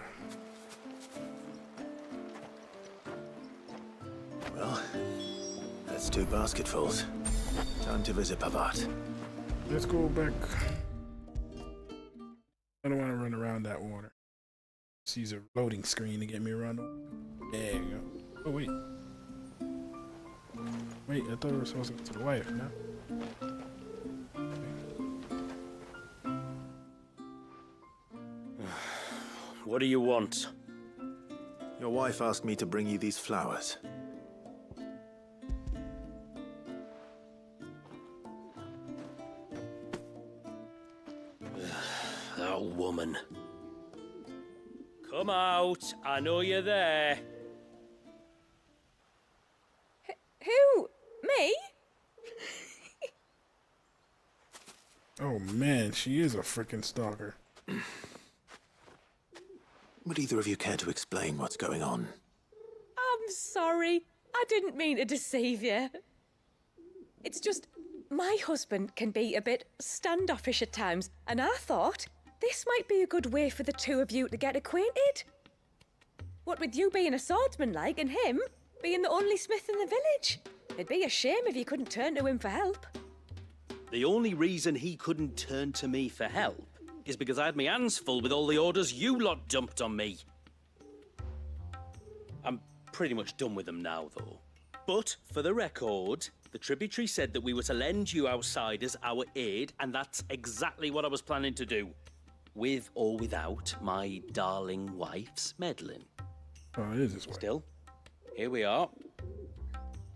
Speaker 2: Well, that's 2 basketfuls. Time to visit Pavat.
Speaker 1: Let's go back. I don't want to run around that water. Sees a loading screen to get me around. There you go. Oh, wait. Wait, I thought we were supposed to go to the wife, no?
Speaker 15: What do you want?
Speaker 2: Your wife asked me to bring you these flowers.
Speaker 15: That woman. Come out. I know you're there.
Speaker 11: Who? Me?
Speaker 1: Oh man, she is a freaking stalker.
Speaker 2: Would either of you care to explain what's going on?
Speaker 11: I'm sorry. I didn't mean to deceive you. It's just, my husband can be a bit standoffish at times, and I thought this might be a good way for the 2 of you to get acquainted. What with you being a swordsman like, and him being the only smith in the village. It'd be a shame if you couldn't turn to him for help.
Speaker 15: The only reason he couldn't turn to me for help is because I had my hands full with all the orders you lot dumped on me. I'm pretty much done with them now, though. But, for the record, the tributary said that we were to lend you outsiders our aid, and that's exactly what I was planning to do. With or without my darling wife's meddling.
Speaker 1: Oh, it is this way.
Speaker 15: Still, here we are.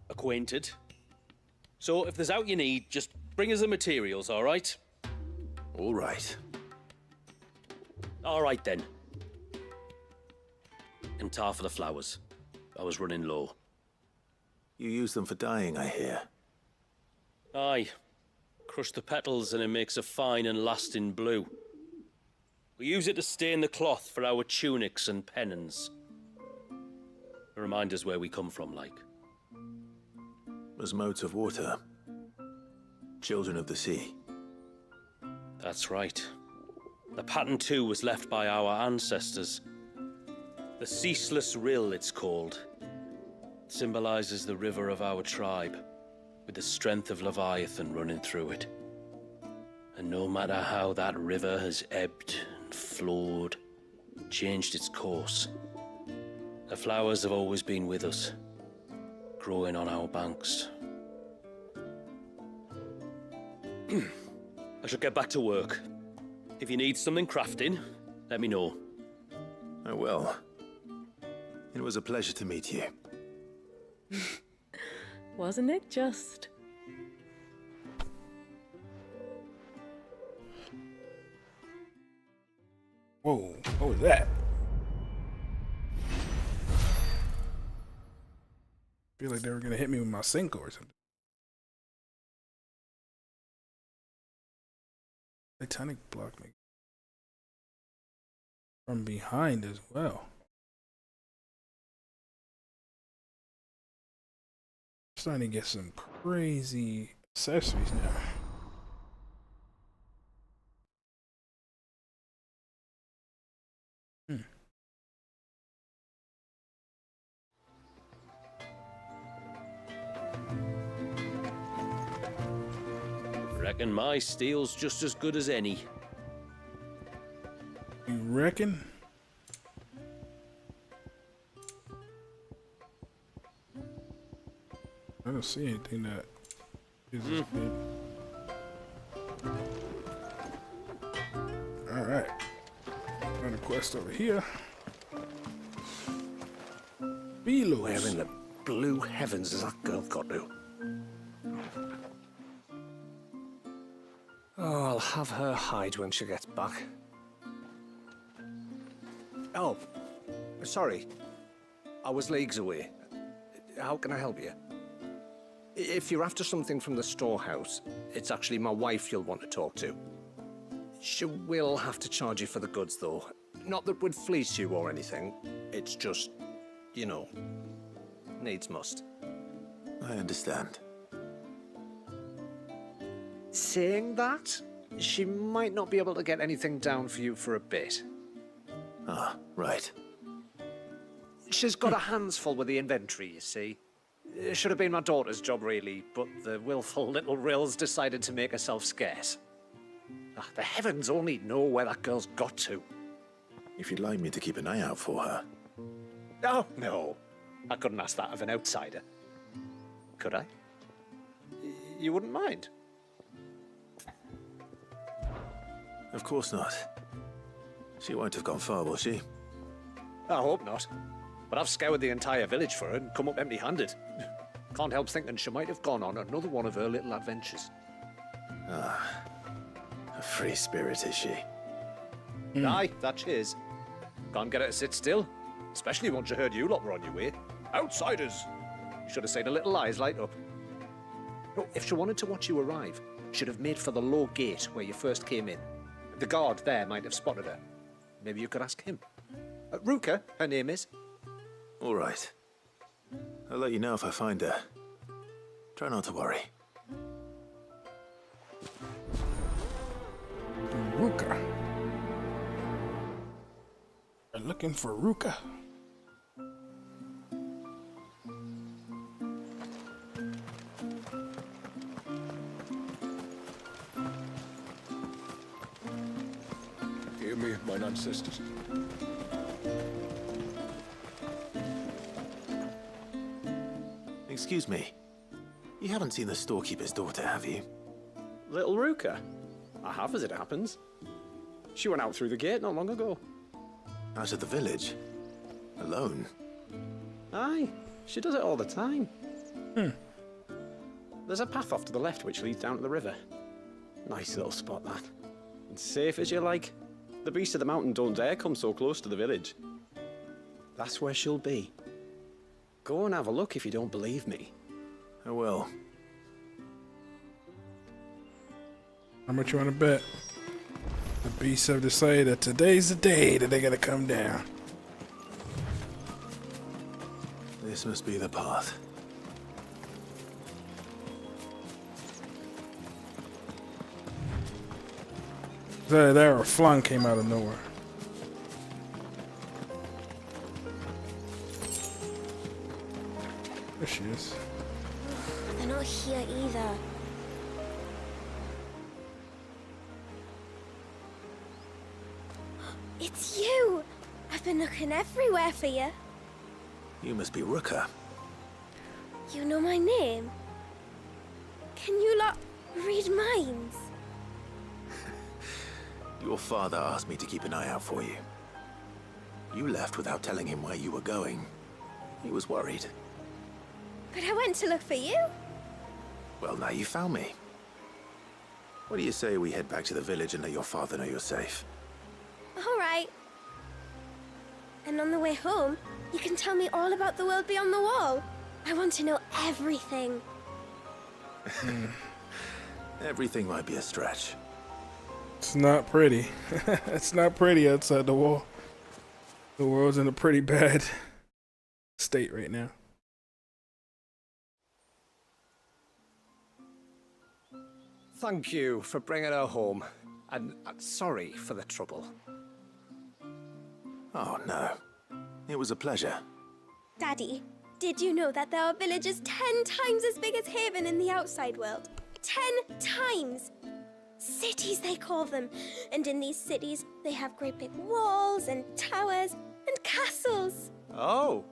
Speaker 15: Acquainted. So, if there's out you need, just bring us the materials, all right?
Speaker 2: All right.
Speaker 15: All right, then. And tar for the flowers. I was running low.
Speaker 2: You use them for dyeing, I hear.
Speaker 15: Aye. Crush the petals and it makes a fine and lasting blue. We use it to stain the cloth for our tunics and pennons. To remind us where we come from, like.
Speaker 2: As modes of water. Children of the sea.
Speaker 15: That's right. The pattern too was left by our ancestors. The Ceaseless Rill, it's called. It symbolizes the river of our tribe, with the strength of Leviathan running through it. And no matter how that river has ebbed and flowed, changed its course, the flowers have always been with us, growing on our banks. I shall get back to work. If you need something crafting, let me know.
Speaker 2: I will. It was a pleasure to meet you.
Speaker 11: Wasn't it just?
Speaker 1: Whoa, what was that? I feel like they were gonna hit me with my Cinco or something. Titanic block me from behind as well. Starting to get some crazy accessories now.
Speaker 15: reckon my steel's just as good as any.
Speaker 1: You reckon? I don't see anything that is as good. Alright. Another quest over here. Belos.
Speaker 16: Where in the blue heavens has that girl got to? Oh, I'll have her hide when she gets back. Oh, sorry. I was leagues away. How can I help you? If you're after something from the storehouse, it's actually my wife you'll want to talk to. She will have to charge you for the goods, though. Not that we'd fleece you or anything. It's just, you know, needs must.
Speaker 2: I understand.
Speaker 16: Saying that, she might not be able to get anything down for you for a bit.
Speaker 2: Ah, right.
Speaker 16: She's got her hands full with the inventory, you see. It should have been my daughter's job, really, but the willful little Rills decided to make herself scarce. The heavens only know where that girl's got to.
Speaker 2: If you'd like me to keep an eye out for her.
Speaker 16: Oh, no. I couldn't ask that of an outsider. Could I? You wouldn't mind?
Speaker 2: Of course not. She won't have gone far, will she?
Speaker 16: I hope not. But I've scoured the entire village for her and come up empty-handed. Can't help thinking she might have gone on another one of her little adventures.
Speaker 2: Ah, a free spirit is she?
Speaker 16: Aye, that she is. Can't get her to sit still, especially once you heard you lot were on your way. Outsiders! Should have seen her little eyes light up. No, if she wanted to watch you arrive, she'd have made for the low gate where you first came in. The guard there might have spotted her. Maybe you could ask him. Ruka, her name is.
Speaker 2: All right. I'll let you know if I find her. Try not to worry.
Speaker 1: Ruka. I'm looking for Ruka.
Speaker 12: Hear me, mine ancestors.
Speaker 2: Excuse me. You haven't seen the storekeeper's daughter, have you?
Speaker 17: Little Ruka? I have, as it happens. She went out through the gate not long ago.
Speaker 2: Out of the village? Alone?
Speaker 17: Aye, she does it all the time. There's a path off to the left which leads down to the river. Nice little spot, that. And safe as you like. The beasts of the mountain don't dare come so close to the village. That's where she'll be. Go and have a look if you don't believe me.
Speaker 2: I will.
Speaker 1: How much you want to bet? The beasts have decided that today's the day that they gotta come down.
Speaker 2: This must be the path.
Speaker 1: There, a flung came out of nowhere. There she is.
Speaker 8: They're not here either. It's you! I've been looking everywhere for you.
Speaker 2: You must be Ruka.
Speaker 8: You know my name? Can you lot read minds?
Speaker 2: Your father asked me to keep an eye out for you. You left without telling him where you were going. He was worried.
Speaker 8: But I went to look for you.
Speaker 2: Well, now you found me. What do you say we head back to the village and let your father know you're safe?
Speaker 8: All right. And on the way home, you can tell me all about the world beyond the wall. I want to know everything.
Speaker 2: Everything might be a stretch.
Speaker 1: It's not pretty. It's not pretty outside the wall. The world's in a pretty bad state right now.
Speaker 16: Thank you for bringing her home. And sorry for the trouble.
Speaker 2: Oh, no. It was a pleasure.
Speaker 8: Daddy, did you know that there are villages 10 times as big as Haven in the outside world? 10 times. Cities, they call them. And in these cities, they have great big walls and towers and castles.
Speaker 16: Oh,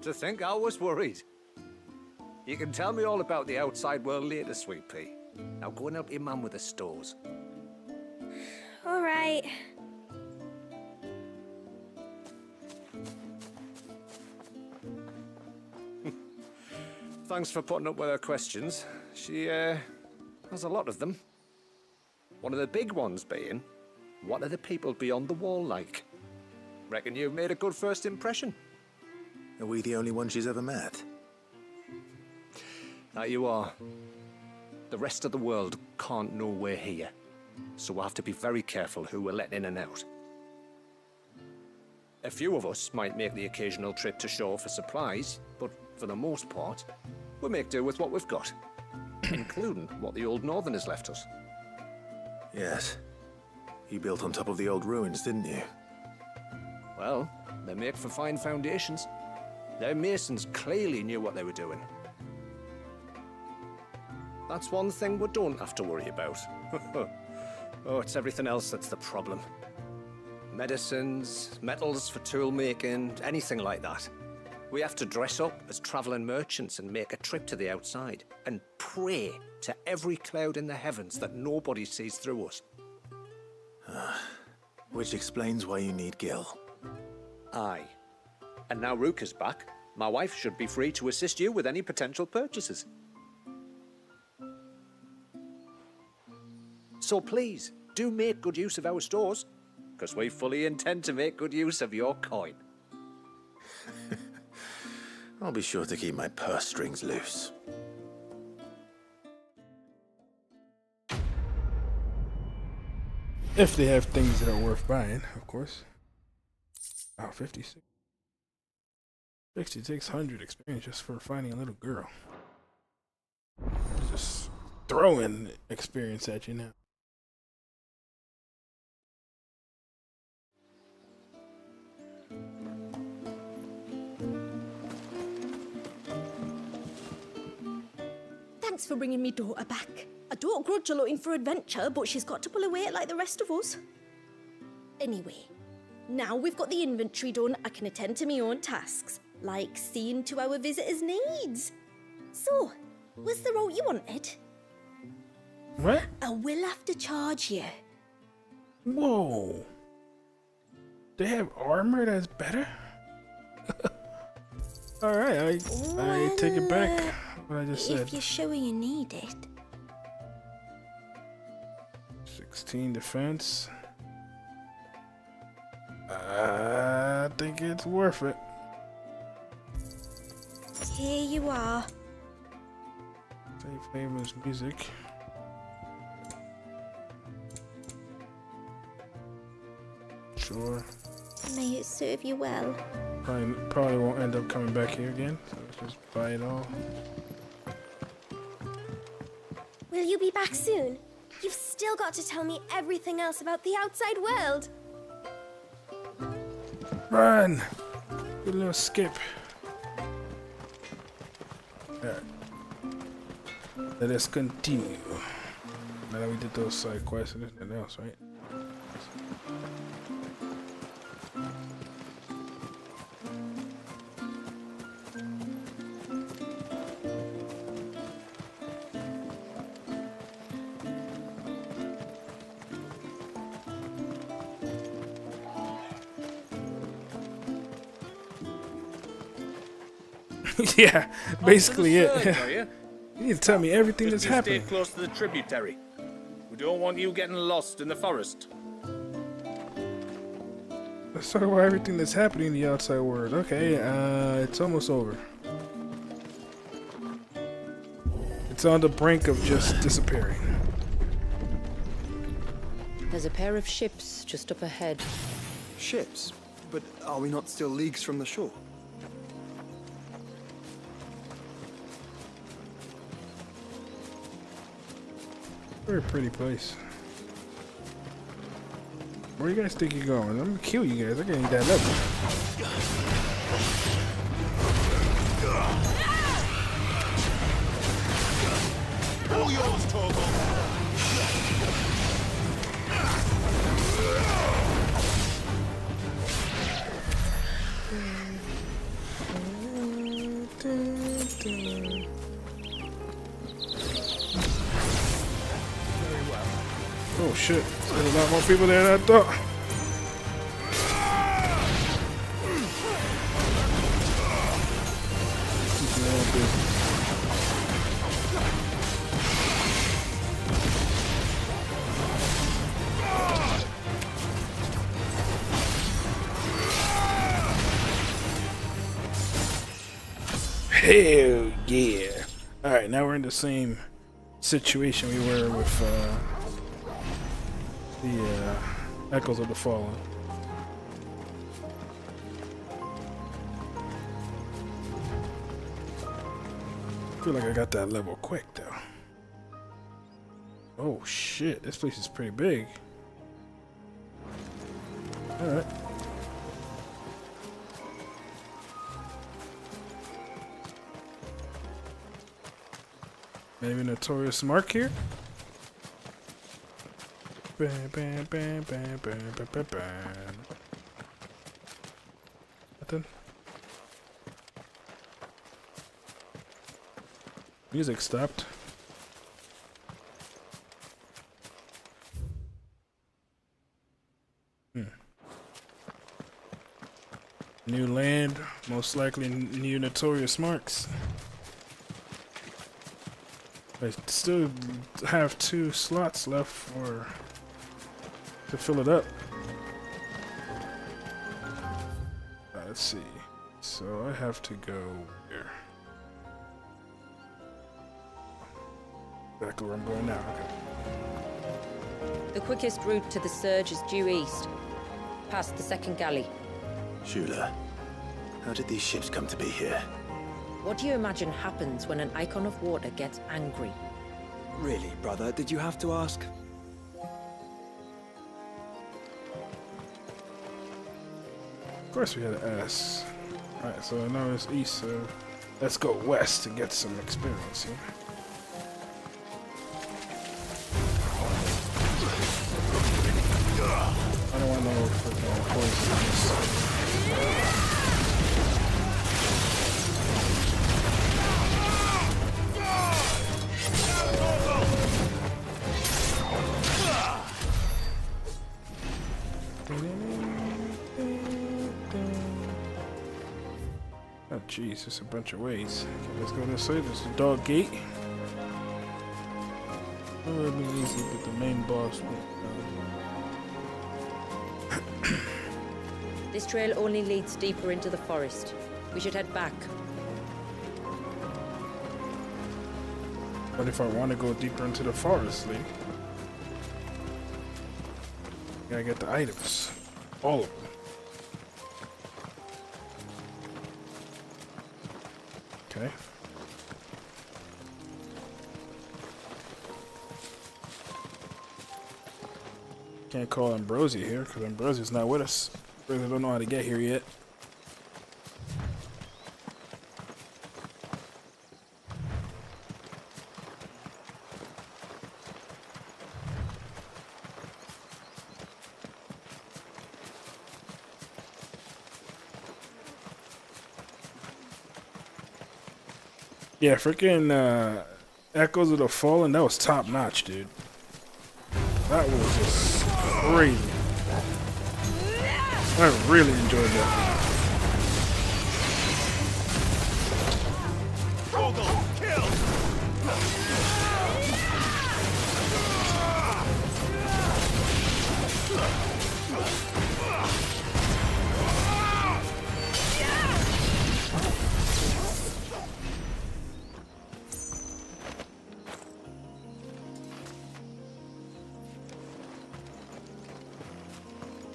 Speaker 16: to think I was worried. You can tell me all about the outside world later, Sweet Pea. Now go and help your mum with the stores.
Speaker 8: All right.
Speaker 16: Thanks for putting up with her questions. She, has a lot of them. One of the big ones being, what are the people beyond the wall like? Reckon you've made a good first impression.
Speaker 2: Are we the only ones she's ever met?
Speaker 16: That you are. The rest of the world can't know we're here, so we'll have to be very careful who we're letting in and out. A few of us might make the occasional trip to shore for supplies, but for the most part, we'll make do with what we've got, including what the old Northerners left us.
Speaker 2: Yes. You built on top of the old ruins, didn't you?
Speaker 16: Well, they make for fine foundations. Their masons clearly knew what they were doing. That's one thing we don't have to worry about. Oh, it's everything else that's the problem. Medicines, metals for tool making, anything like that. We have to dress up as traveling merchants and make a trip to the outside and pray to every cloud in the heavens that nobody sees through us.
Speaker 2: Which explains why you need Gil.
Speaker 16: Aye. And now Ruka's back, my wife should be free to assist you with any potential purchases. So please, do make good use of our stores, because we fully intend to make good use of your coin.
Speaker 2: I'll be sure to keep my purse strings loose.
Speaker 1: If they have things that are worth buying, of course. Oh, 56. 6600 experience just for finding a little girl. Just throwing experience at you now.
Speaker 9: Thanks for bringing me daughter back. I don't grudge her looking for adventure, but she's got to pull her weight like the rest of us. Anyway, now we've got the inventory done, I can attend to my own tasks, like seeing to our visitors' needs. So, was the route you wanted?
Speaker 1: What?
Speaker 9: I will have to charge you.
Speaker 1: Whoa. They have armor that's better? Alright, I take it back. What I just said.
Speaker 9: If you're sure you need it.
Speaker 1: 16 defense. I think it's worth it.
Speaker 9: Here you are.
Speaker 1: Save famous music. Sure.
Speaker 9: May it serve you well.
Speaker 1: Probably won't end up coming back here again, so let's just buy it all.
Speaker 8: Will you be back soon? You've still got to tell me everything else about the outside world.
Speaker 1: Run! Good little skip. Alright. Let us continue. Now that we did those side quests, there's nothing else, right? Yeah, basically it. You need to tell me everything that's happening.
Speaker 15: Stay close to the tributary. We don't want you getting lost in the forest.
Speaker 1: Let's talk about everything that's happening in the outside world. Okay, it's almost over. It's on the brink of just disappearing.
Speaker 6: There's a pair of ships just up ahead.
Speaker 5: Ships? But are we not still leagues from the shore?
Speaker 1: Very pretty place. Where do you guys think you're going? I'm gonna kill you guys. I can't eat that level.
Speaker 4: All yours, Torgal.
Speaker 1: Oh shit, there's a lot more people there than I thought. Keep your own business. Hell yeah. Alright, now we're in the same situation we were with the Echoes of the Fallen. I feel like I got that level quick though. Oh shit, this place is pretty big. Alright. Maybe Notorious Mark here? Bam, bam, bam, bam, bam, bam, bam, bam. Nothing? Music stopped. New land, most likely new Notorious Marks. I still have 2 slots left to fill it up. Let's see. So I have to go here. Exactly where I'm going now. Okay.
Speaker 6: The quickest route to the surge is due east, past the second galley.
Speaker 2: Shula, how did these ships come to be here?
Speaker 6: What do you imagine happens when an icon of water gets angry?
Speaker 5: Really, brother? Did you have to ask?
Speaker 1: Of course we had to ask. Alright, so now it's east, so let's go west to get some experience here. I don't want no freaking poisons. Oh jeez, there's a bunch of ways. Okay, let's go this way. There's the dog gate. Oh, it'll be easy, but the main boss won't.
Speaker 6: This trail only leads deeper into the forest. We should head back.
Speaker 1: But if I want to go deeper into the forest, Lee, gotta get the items. All of them. Okay. Can't call Ambrosia here because Ambrosia's not with us. Ambrosia don't know how to get here yet. Yeah, freaking Echoes of the Fallen, that was top notch, dude. That was just crazy. I really enjoyed that.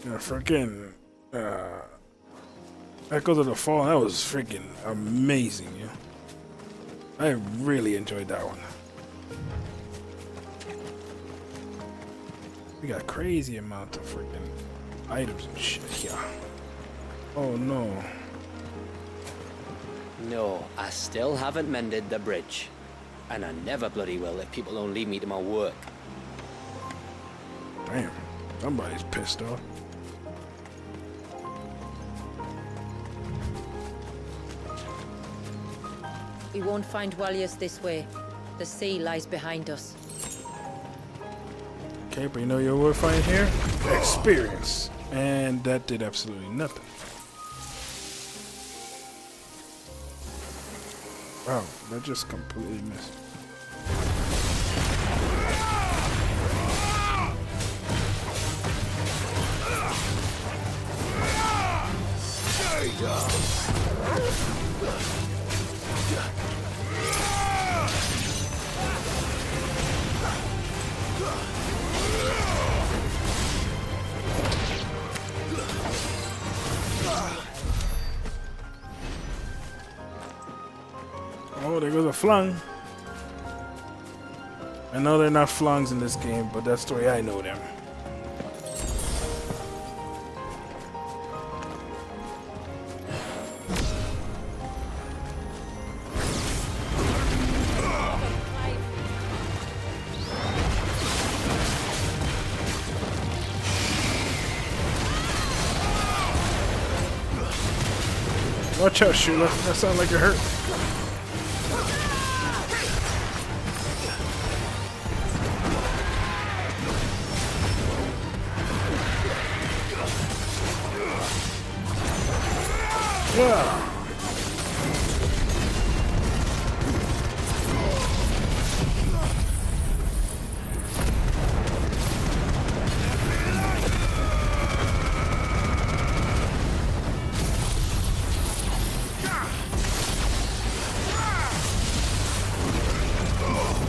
Speaker 1: Yeah, freaking Echoes of the Fallen, that was freaking amazing, yeah. I really enjoyed that one. We got crazy amount of freaking items and shit here. Oh no.
Speaker 13: No, I still haven't mended the bridge. And I never bloody will if people don't leave me to my work.
Speaker 1: Damn, somebody's pissed off.
Speaker 6: We won't find Walius this way. The sea lies behind us.
Speaker 1: Okay, but you know what we'll find here? Experience. And that did absolutely nothing. Wow, that just completely missed. Oh, there goes a flung. I know they're not flungs in this game, but that's the way I know them. Watch out, Sheila. That sounds like it hurt. Yeah.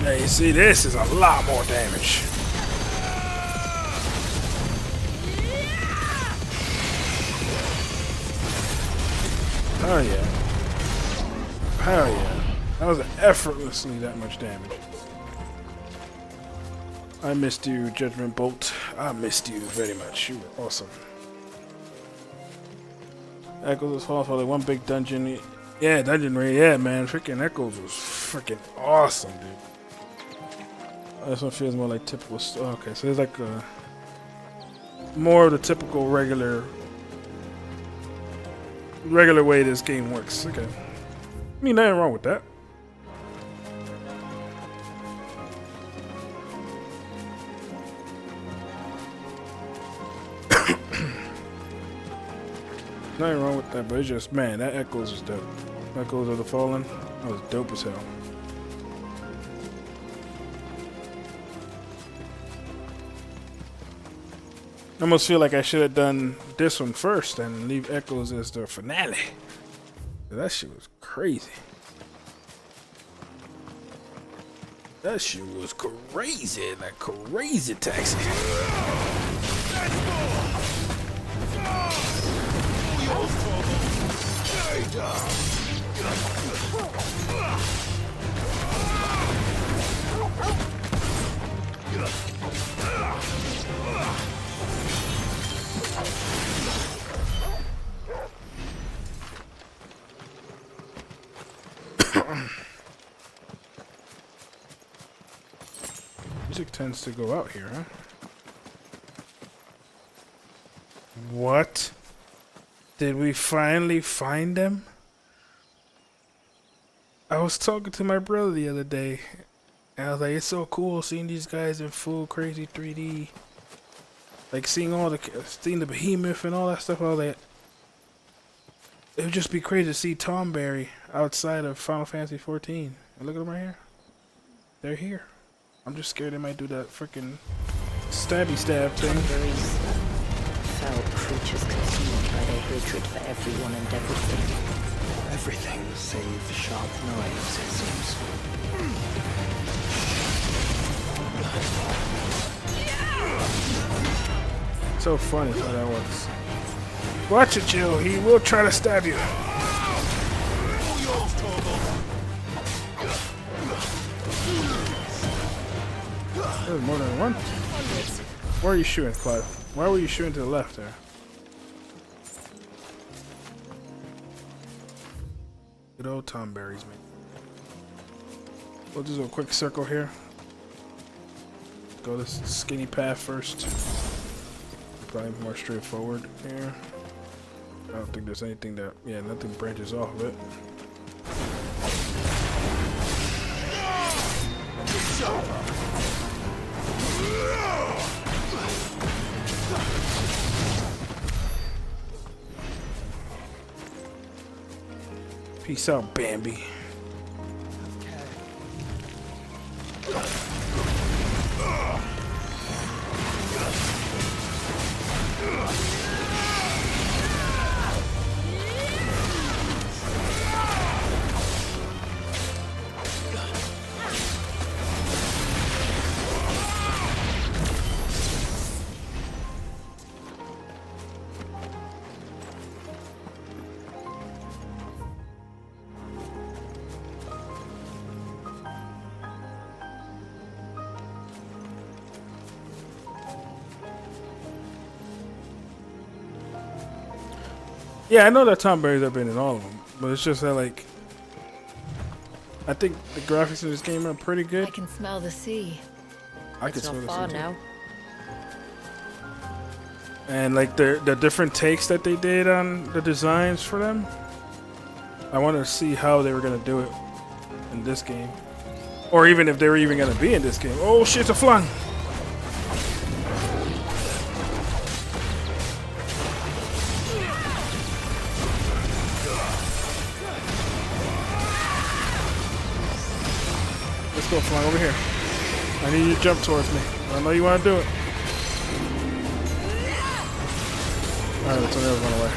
Speaker 1: Now you see, this is a lot more damage. Hell yeah. Hell yeah. That was effortlessly that much damage. I missed you, Judgment Bolt. I missed you very much. You were awesome. Echoes is also like one big dungeon. Yeah, dungeon raid. Yeah, man. Freaking Echoes was freaking awesome, dude. This one feels more like typical. Okay, so there's like a more of the typical regular way this game works. Okay. I mean, nothing wrong with that. Nothing wrong with that, but it's just, man, that Echoes is dope. Echoes of the Fallen, that was dope as hell. I almost feel like I should have done this one first and leave Echoes as the finale. That shit was crazy. That shit was crazy, like crazy taxi. Music tends to go out here, huh? What? Did we finally find them? I was talking to my brother the other day, and I was like, it's so cool seeing these guys in full crazy 3D. Like seeing the behemoth and all that stuff. I was like, it would just be crazy to see Tomberry outside of Final Fantasy 14. And look at them right here. They're here. I'm just scared they might do that freaking stabby stab thing.
Speaker 6: Tomberries, foul creatures consumed by their hatred for everyone and everything.
Speaker 5: Everything save sharp knives, it seems.
Speaker 1: So funny how that was. Watch it, Jill. He will try to stab you. There's more than one. Where are you shooting, Clive? Why were you shooting to the left there? Good old Tomberries, man. We'll just do a quick circle here. Go this skinny path first. Probably more straightforward here. I don't think there's anything that, yeah, nothing branches off of it. Peace out, Bambi. Yeah, I know that Tom Berry's have been in all of them, but it's just that, like, I think the graphics in this game are pretty good.
Speaker 3: I can smell the sea.
Speaker 1: I can
Speaker 3: It's
Speaker 1: smell
Speaker 3: not
Speaker 1: the
Speaker 3: far
Speaker 1: sea too.
Speaker 3: now.
Speaker 1: And like the different takes that they did on the designs for them, I want to see how they were gonna do it in this game, or even if they were even gonna be in this game. Oh shit! A flying. Let's go, flying over here. I need you to jump towards me. I know you want to do it. Alright, let's never run away.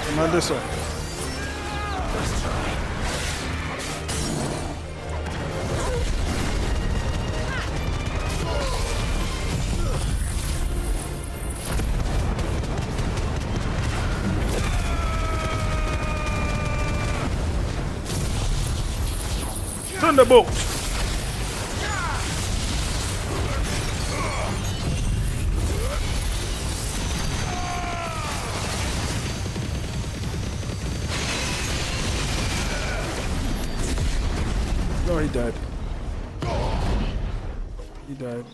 Speaker 1: Come on this way. Thunderbolt! No, he died. He died.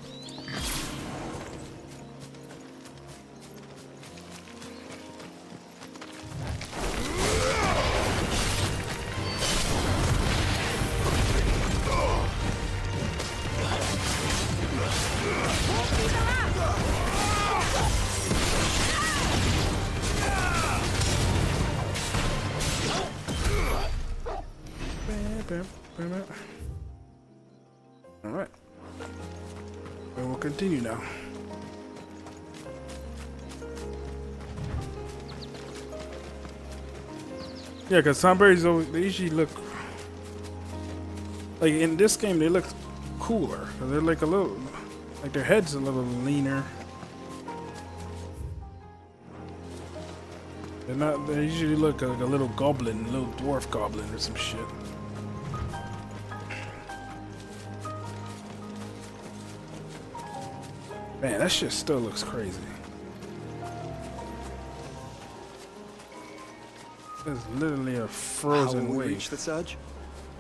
Speaker 1: Alright. And we'll continue now. Yeah, because Tomberries always, they usually look like in this game they look cooler. They're like a little, like their head's a little leaner. They're not. They usually look like a little goblin, a little dwarf goblin or some shit. Man, that shit still looks crazy. There's literally a frozen
Speaker 5: How will we
Speaker 1: wave.
Speaker 5: reach the surge?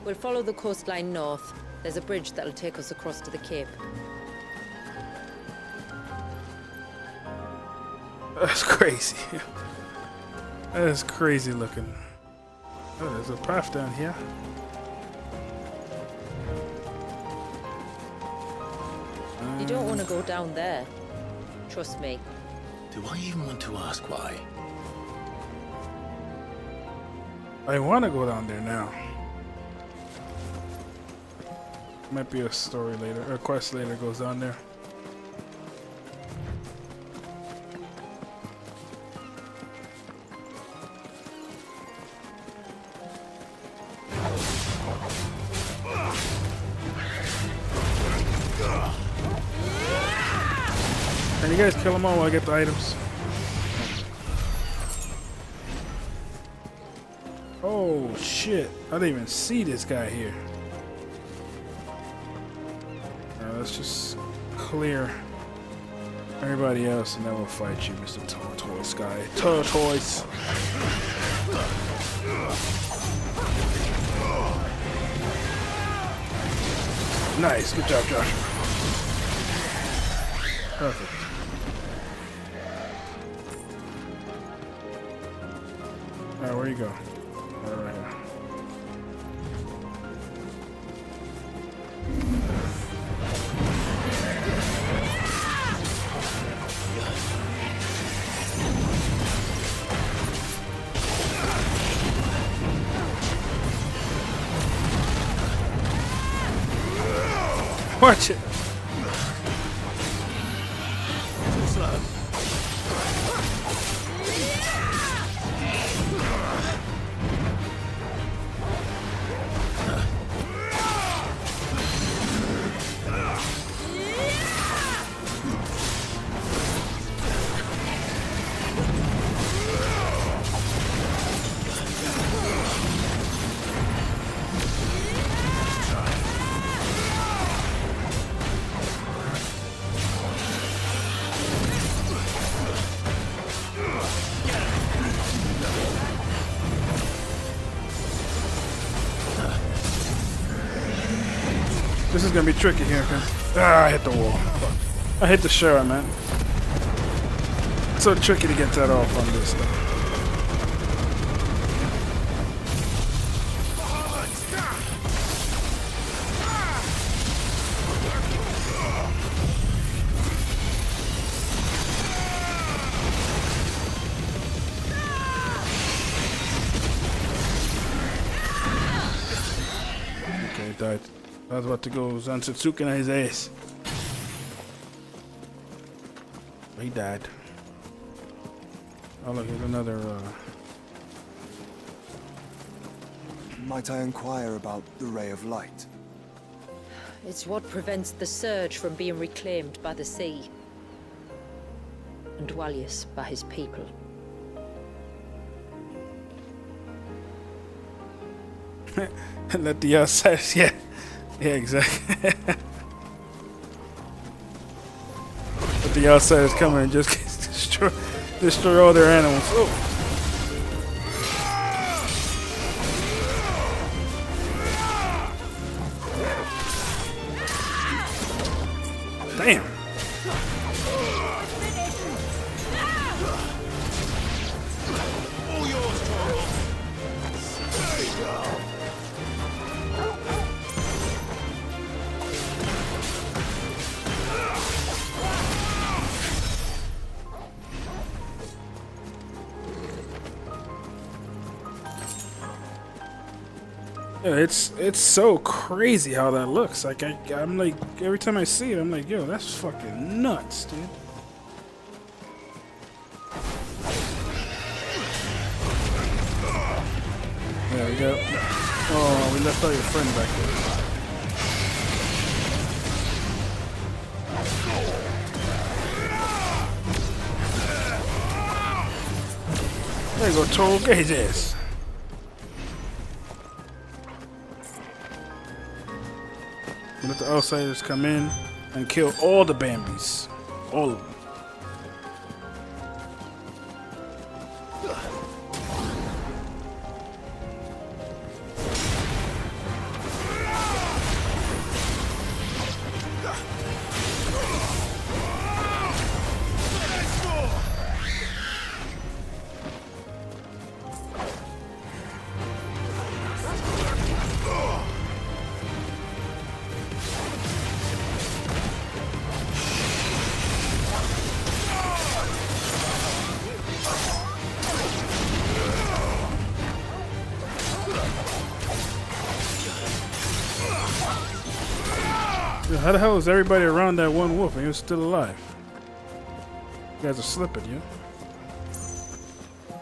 Speaker 6: We'll follow the coastline north. There's a bridge that'll take us across to the cape.
Speaker 1: That's crazy. That is crazy looking. Oh, there's a path down here.
Speaker 6: You don't want to go down there. Trust me.
Speaker 2: Do I even want to ask why?
Speaker 1: I want to go down there now. Might be a story later, or a quest later goes down there. Can you guys kill them all while I get the items? Oh shit! I didn't even see this guy here. Alright, let's just clear everybody else, and then we'll fight you, Mr. Tortoise guy. Tortoise. Nice, good job, Joshua. Perfect. Alright, where you go? Right here. Watch it. This is gonna be tricky here, cause I hit the wall. I hit the shower, man. It's so tricky to get that off on this stuff. Okay, died. I was about to go Zansutsuki on his ass. He died. Oh look, here's another
Speaker 7: Might I inquire about the ray of light?
Speaker 6: It's what prevents the surge from being reclaimed by the sea. And Dwalius by his people.
Speaker 1: let the outsiders, yeah. Yeah, exactly. But the outsiders come in and just destroy all their animals. Oh. Damn. Yeah, it's so crazy how that looks. Like I'm like every time I see it, I'm like, yo, that's fucking nuts, dude. There we go. Oh, we left out your friend back there. There you go, Toro. Get his ass. Let the outsiders come in and kill all the Bambis. All of them. How the hell is everybody around that one wolf and he was still alive? You guys are slipping, yeah?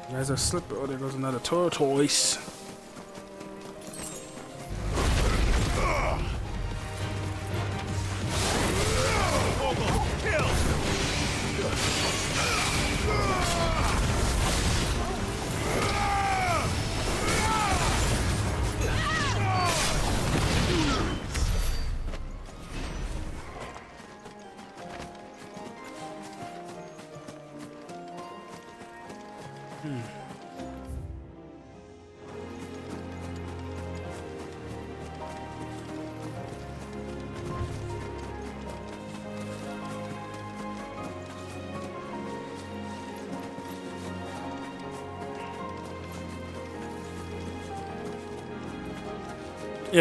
Speaker 1: You guys are slipping. Oh, there goes another tortoise. Yeah,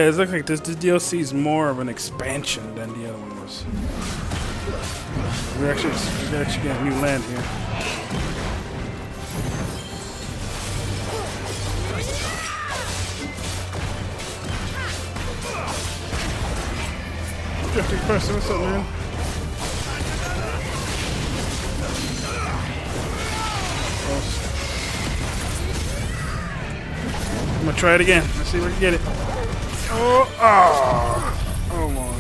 Speaker 1: it looks like this DLC is more of an expansion than the other one was. We actually got new land here. Drifting person, what's up, man? I'm gonna try it again. Let's see if I can get it. Oh my.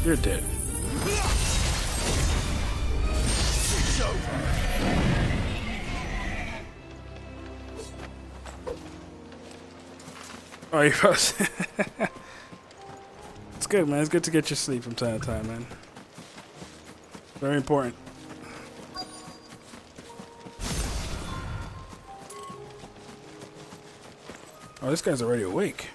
Speaker 1: You're dead. Oh, you froze. It's good, man. It's good to get your sleep from time to time, man. Very important. Oh, this guy's already awake.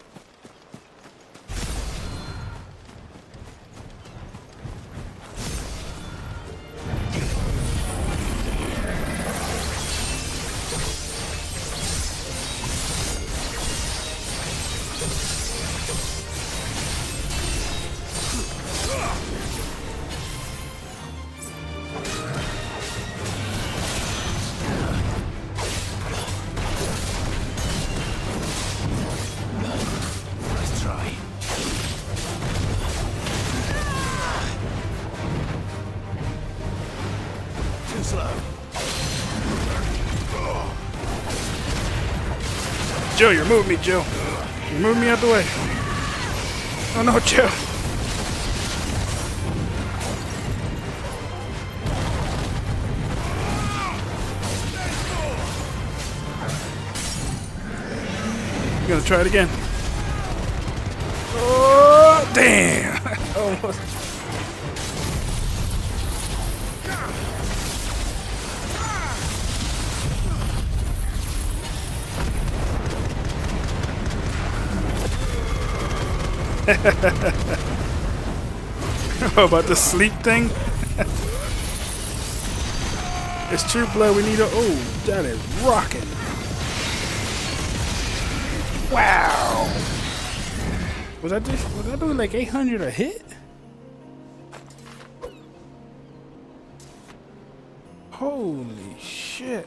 Speaker 1: Joe, you're moving me, Joe. You're moving me out the way. Oh no, Joe. I'm gonna try it again. Oh, damn. Almost. How about the sleep thing? It's true blood. We need a. Oh, that is rocking. Wow. Was I doing like 800 a hit? Holy shit.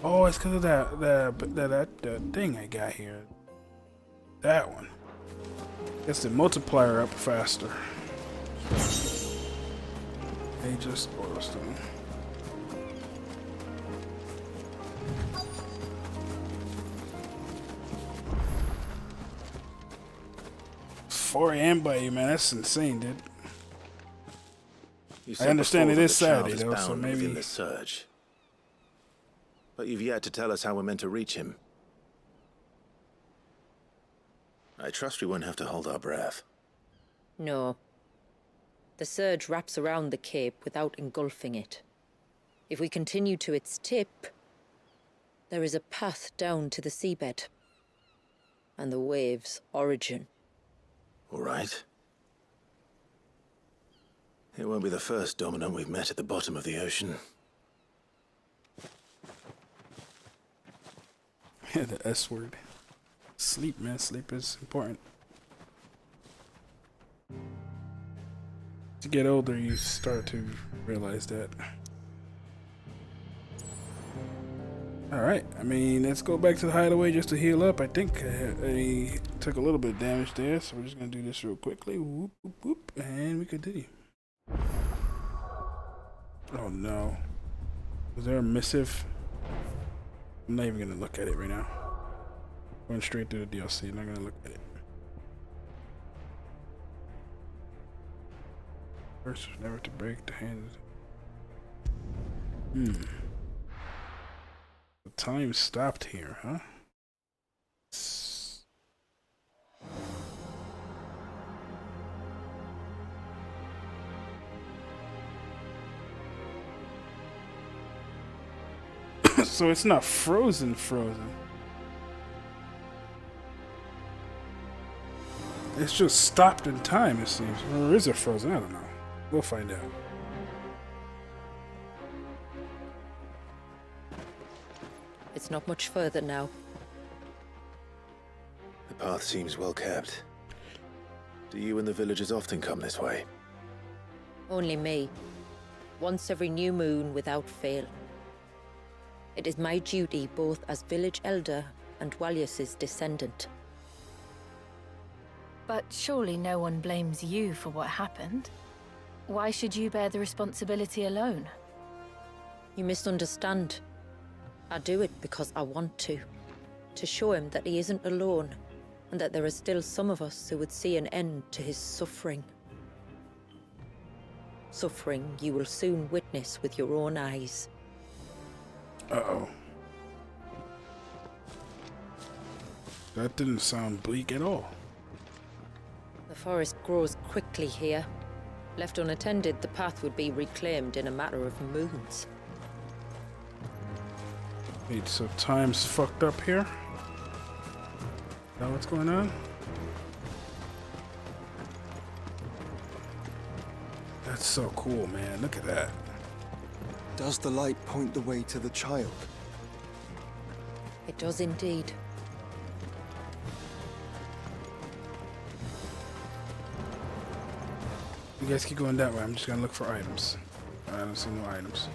Speaker 1: Oh, it's because of that thing I got here. That one. Gets the multiplier up faster. Aegis Oilstone. It's 4 a.m. by you, man. That's insane, dude. I understand it is Saturday, though, so maybe
Speaker 2: within the surge. But you've yet to tell us how we're meant to reach him. I trust we won't have to hold our breath.
Speaker 6: No. The surge wraps around the cape without engulfing it. If we continue to its tip, there is a path down to the seabed. And the wave's origin.
Speaker 2: All right. It won't be the first dominant we've met at the bottom of the ocean.
Speaker 1: Yeah, the S word. Sleep, man. Sleep is important. As you get older, you start to realize that. Alright, I mean, let's go back to the hideaway just to heal up. I think I took a little bit of damage there, so we're just going to do this real quickly. Whoop, whoop, whoop, and we continue. Oh no. Was there a missive? I'm not even gonna look at it right now. Going straight through the DLC, not gonna look at it. First, never to break the hands. The time stopped here, huh? So it's not frozen. It's just stopped in time, it seems. Or is it frozen? I don't know. We'll find out.
Speaker 6: It's not much further now.
Speaker 2: The path seems well kept. Do you and the villagers often come this way?
Speaker 6: Only me. Once every new moon without fail. It is my duty both as village elder and Walyus's descendant.
Speaker 3: But surely no one blames you for what happened. Why should you bear the responsibility alone?
Speaker 6: You misunderstand. I do it because I want to. To show him that he isn't alone, and that there are still some of us who would see an end to his suffering. Suffering you will soon witness with your own eyes.
Speaker 1: Uh-oh. That didn't sound bleak at all.
Speaker 6: The forest grows quickly here. Left unattended, the path would be reclaimed in a matter of moons.
Speaker 1: Wait, so time's fucked up here? Is that what's going on? That's so cool, man. Look at that.
Speaker 7: Does the light point the way to the child?
Speaker 6: It does indeed.
Speaker 1: You guys keep going that way. I'm just gonna look for items. I don't see no items.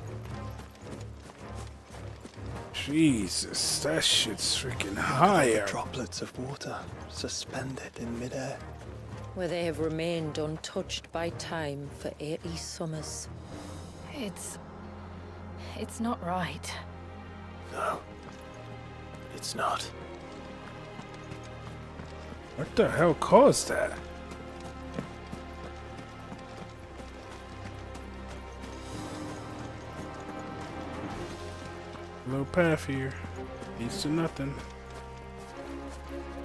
Speaker 1: Jesus, that shit's freaking higher.
Speaker 5: Droplets of water suspended in midair.
Speaker 6: Where they have remained untouched by time for 80 summers.
Speaker 3: It's not right.
Speaker 2: No. It's not.
Speaker 1: What the hell caused that? Little path here. Leads to nothing.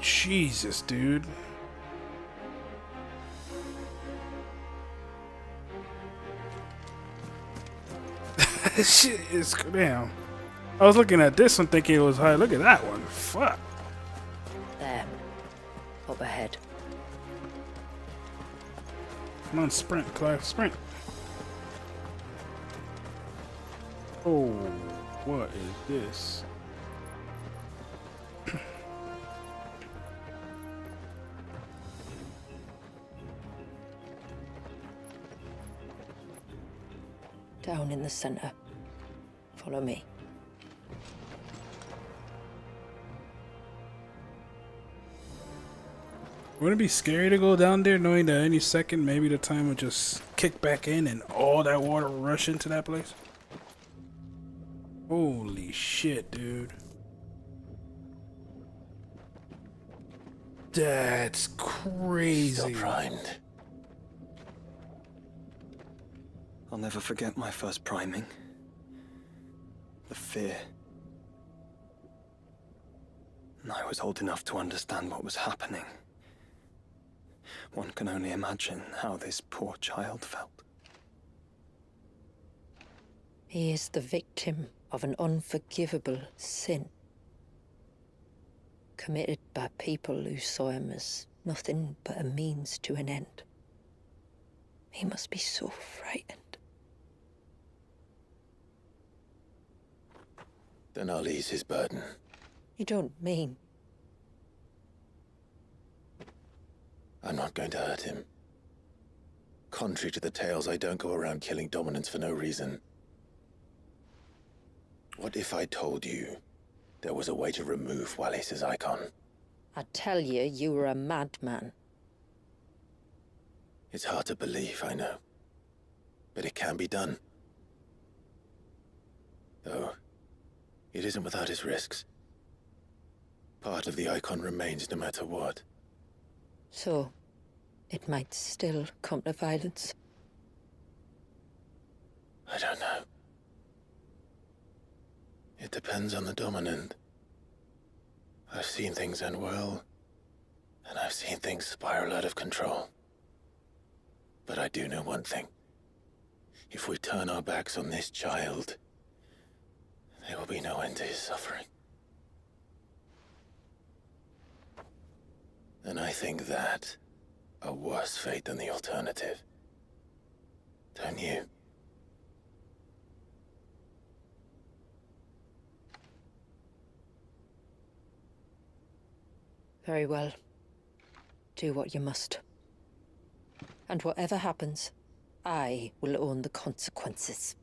Speaker 1: Jesus, dude. This shit is damn. I was looking at this one thinking it was high. Look at that one. Fuck.
Speaker 6: There. Up ahead.
Speaker 1: Come on, sprint, Clive, sprint. Oh, what is this?
Speaker 6: Down in the center. Follow me.
Speaker 1: Wouldn't it be scary to go down there knowing that any second maybe the time would just kick back in and all that water will rush into that place? Holy shit, dude. That's crazy.
Speaker 2: Still primed.
Speaker 5: I'll never forget my first priming. The fear. And I was old enough to understand what was happening. One can only imagine how this poor child felt.
Speaker 6: He is the victim of an unforgivable sin. Committed by people who saw him as nothing but a means to an end. He must be so frightened.
Speaker 2: Then I'll ease his burden.
Speaker 6: You don't mean?
Speaker 2: I'm not going to hurt him. Contrary to the tales, I don't go around killing dominants for no reason. What if I told you there was a way to remove Wallace's icon?
Speaker 6: I tell you, you were a madman.
Speaker 2: It's hard to believe, I know. But it can be done. Though, it isn't without its risks. Part of the Icon remains no matter what.
Speaker 6: So, it might still come to violence.
Speaker 2: I don't know. It depends on the Dominant. I've seen things end well, and I've seen things spiral out of control. But I do know one thing. If we turn our backs on this child, there will be no end to his suffering. And I think that a worse fate than the alternative. Don't you?
Speaker 6: Very well. Do what you must. And whatever happens, I will own the consequences.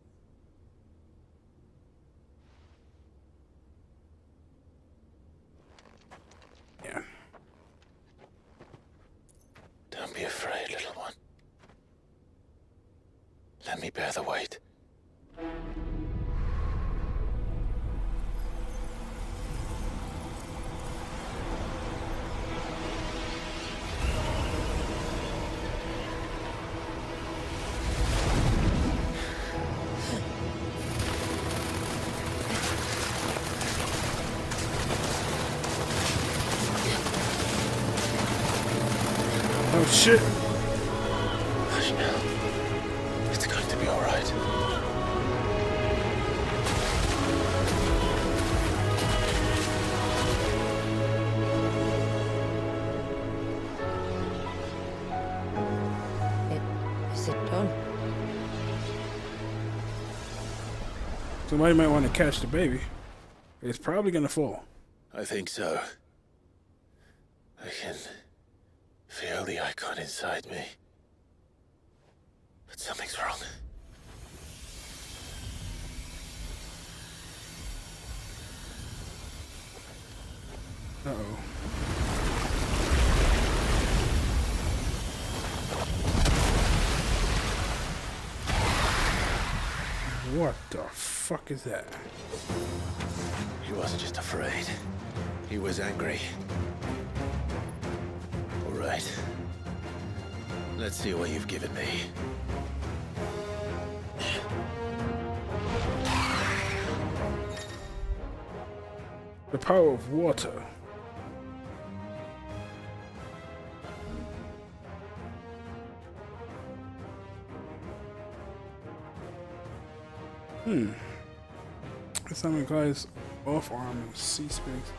Speaker 1: Yeah.
Speaker 2: Don't be afraid, little one. Let me bear the weight.
Speaker 1: Oh shit.
Speaker 2: Hush now. It's going to be all right.
Speaker 6: Is it done?
Speaker 1: Somebody might want to catch the baby. It's probably gonna fall.
Speaker 2: I think so. I can feel the Icon inside me. But something's wrong.
Speaker 1: Uh-oh. What the fuck is that?
Speaker 2: He wasn't just afraid. He was angry. All right. Let's see what you've given me.
Speaker 1: The power of water. Something guys off arm and C space.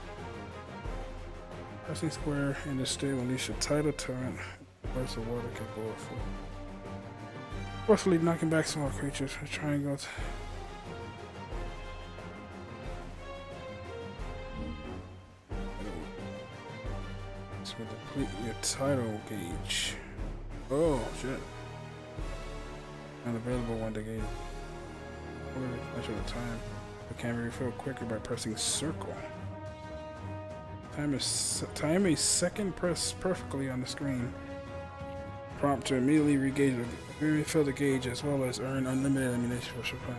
Speaker 1: Pressing square in the state will unleash a tidal torrent. Bursts of water can go full. Forcefully knocking back small creatures with triangles. This will deplete your tidal gauge. Oh shit. Unavailable one to gauge. Measure the time. It can be refilled quicker by pressing circle. Time a second press perfectly on the screen. Prompt to immediately refill the gauge as well as earn unlimited ammunition for supply.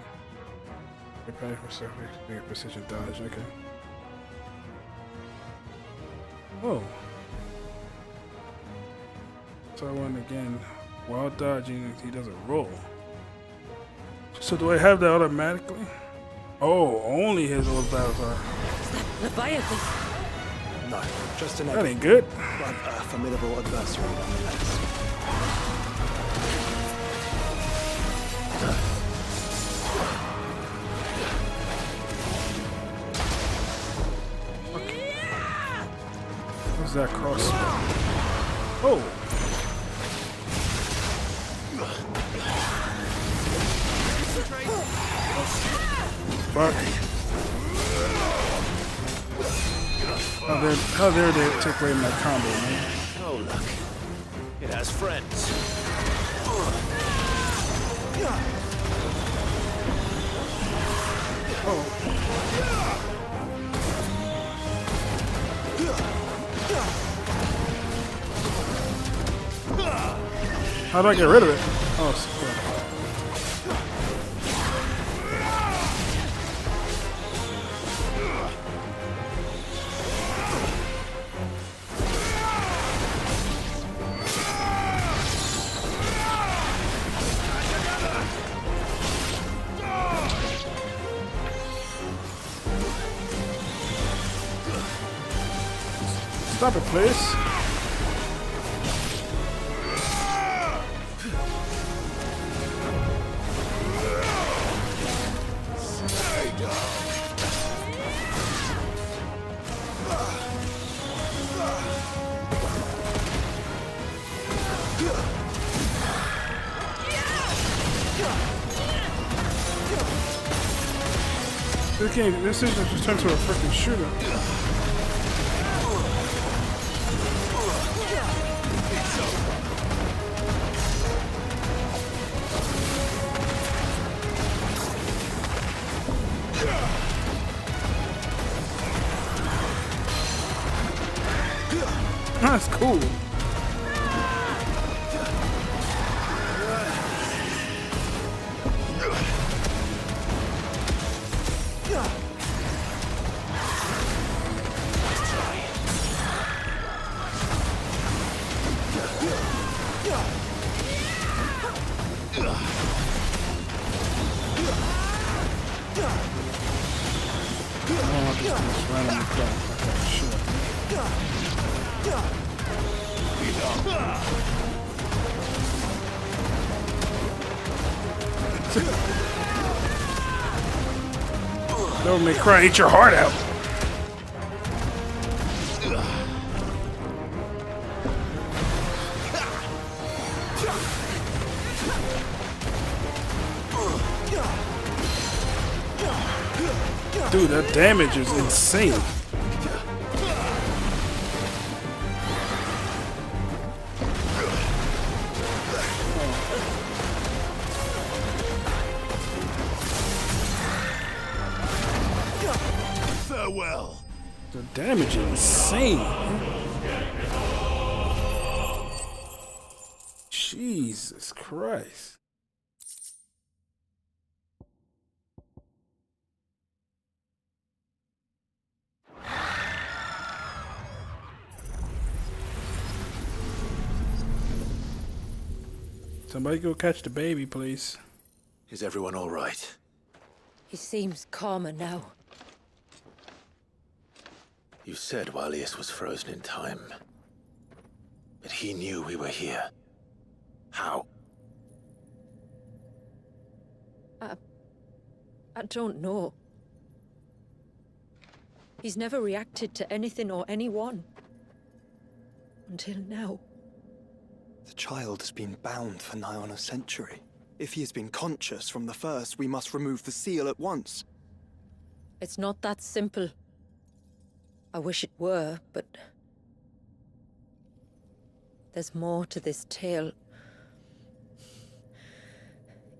Speaker 1: Prepare for surface precision dodge. Okay. Oh. So I went again. While dodging, he doesn't roll. So do I have that automatically? Oh, only his old battles are.
Speaker 6: Leviathan!
Speaker 5: No, just an
Speaker 1: That ain't good.
Speaker 5: But a formidable adversary nonetheless.
Speaker 1: What's that cross? Oh! Fuck. How dare they take away my combo, man?
Speaker 4: Oh, look. It has friends.
Speaker 1: How do I get rid of it? Oh, support. Stop it, please. This isn't just turned to a freaking shooter. That's cool. Don't make cry, eat your heart out. Dude, that damage is insane.
Speaker 4: Farewell.
Speaker 1: The damage is insane. Jesus Christ. Somebody go catch the baby, please.
Speaker 2: Is everyone all right?
Speaker 6: He seems calmer now.
Speaker 2: You said Walius was frozen in time. But he knew we were here. How?
Speaker 6: I don't know. He's never reacted to anything or anyone. Until now.
Speaker 5: The child has been bound for nigh on a century. If he has been conscious from the first, we must remove the seal at once.
Speaker 6: It's not that simple. I wish it were, but... there's more to this tale.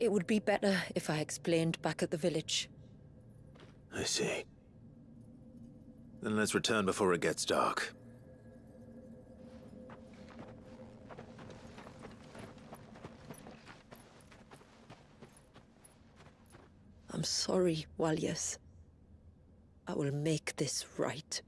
Speaker 6: It would be better if I explained back at the village.
Speaker 2: I see. Then let's return before it gets dark.
Speaker 6: I'm sorry, Walius. I will make this right.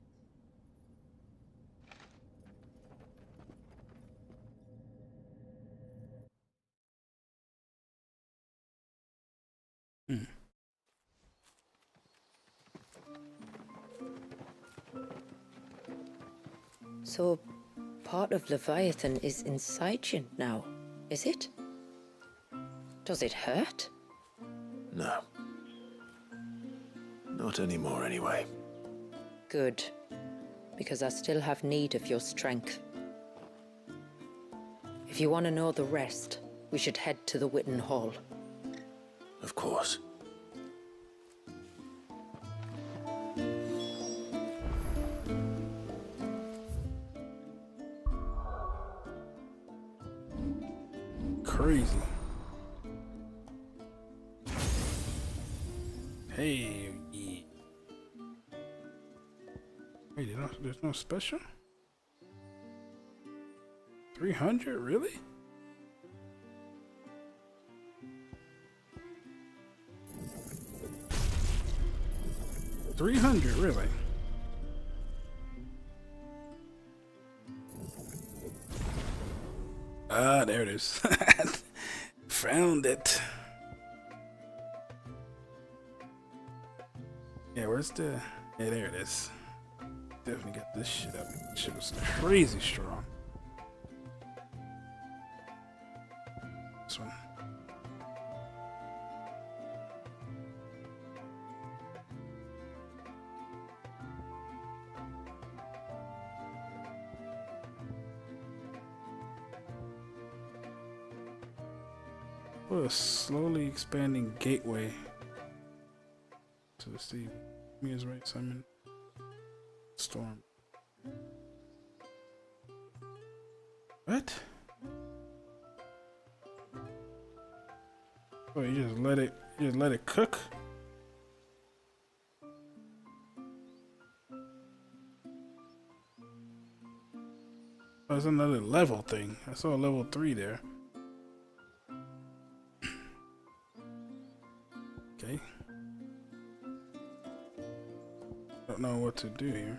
Speaker 6: So, part of Leviathan is inside you now, is it? Does it hurt?
Speaker 2: No. Not anymore, anyway.
Speaker 6: Good. Because I still have need of your strength. If you want to know the rest, we should head to the Witten Hall.
Speaker 2: Of course.
Speaker 1: Crazy. Hey. Wait, there's no special? 300? Really? $300, really? Ah, there it is. Found it. Yeah, where's the... Yeah, there it is. Definitely got this shit up. This shit was crazy strong. This one. What a slowly expanding gateway to the sea. Me is right, Simon. Storm. What? Oh, you just let it cook? Oh, it's another level thing. I saw a level 3 there. Okay. Don't know what to do here.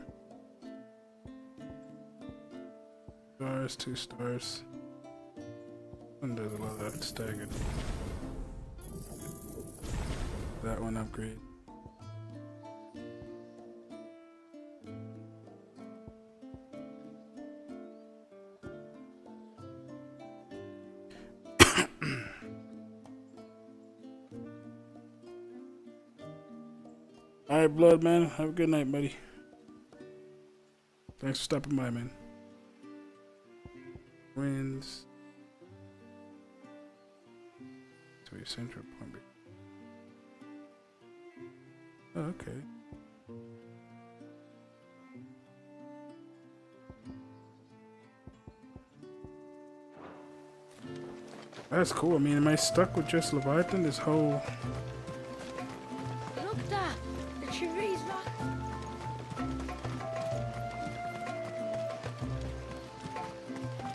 Speaker 1: Stars, 2 stars. One does a lot of staggered. That one upgrade. Alright, Blood Man. Have a good night, buddy. Thanks for stopping by, man. Winds. To a central point. Oh, okay. That's cool. I mean, am I stuck with just Leviathan this whole...
Speaker 9: Look, Dad. The tree's back.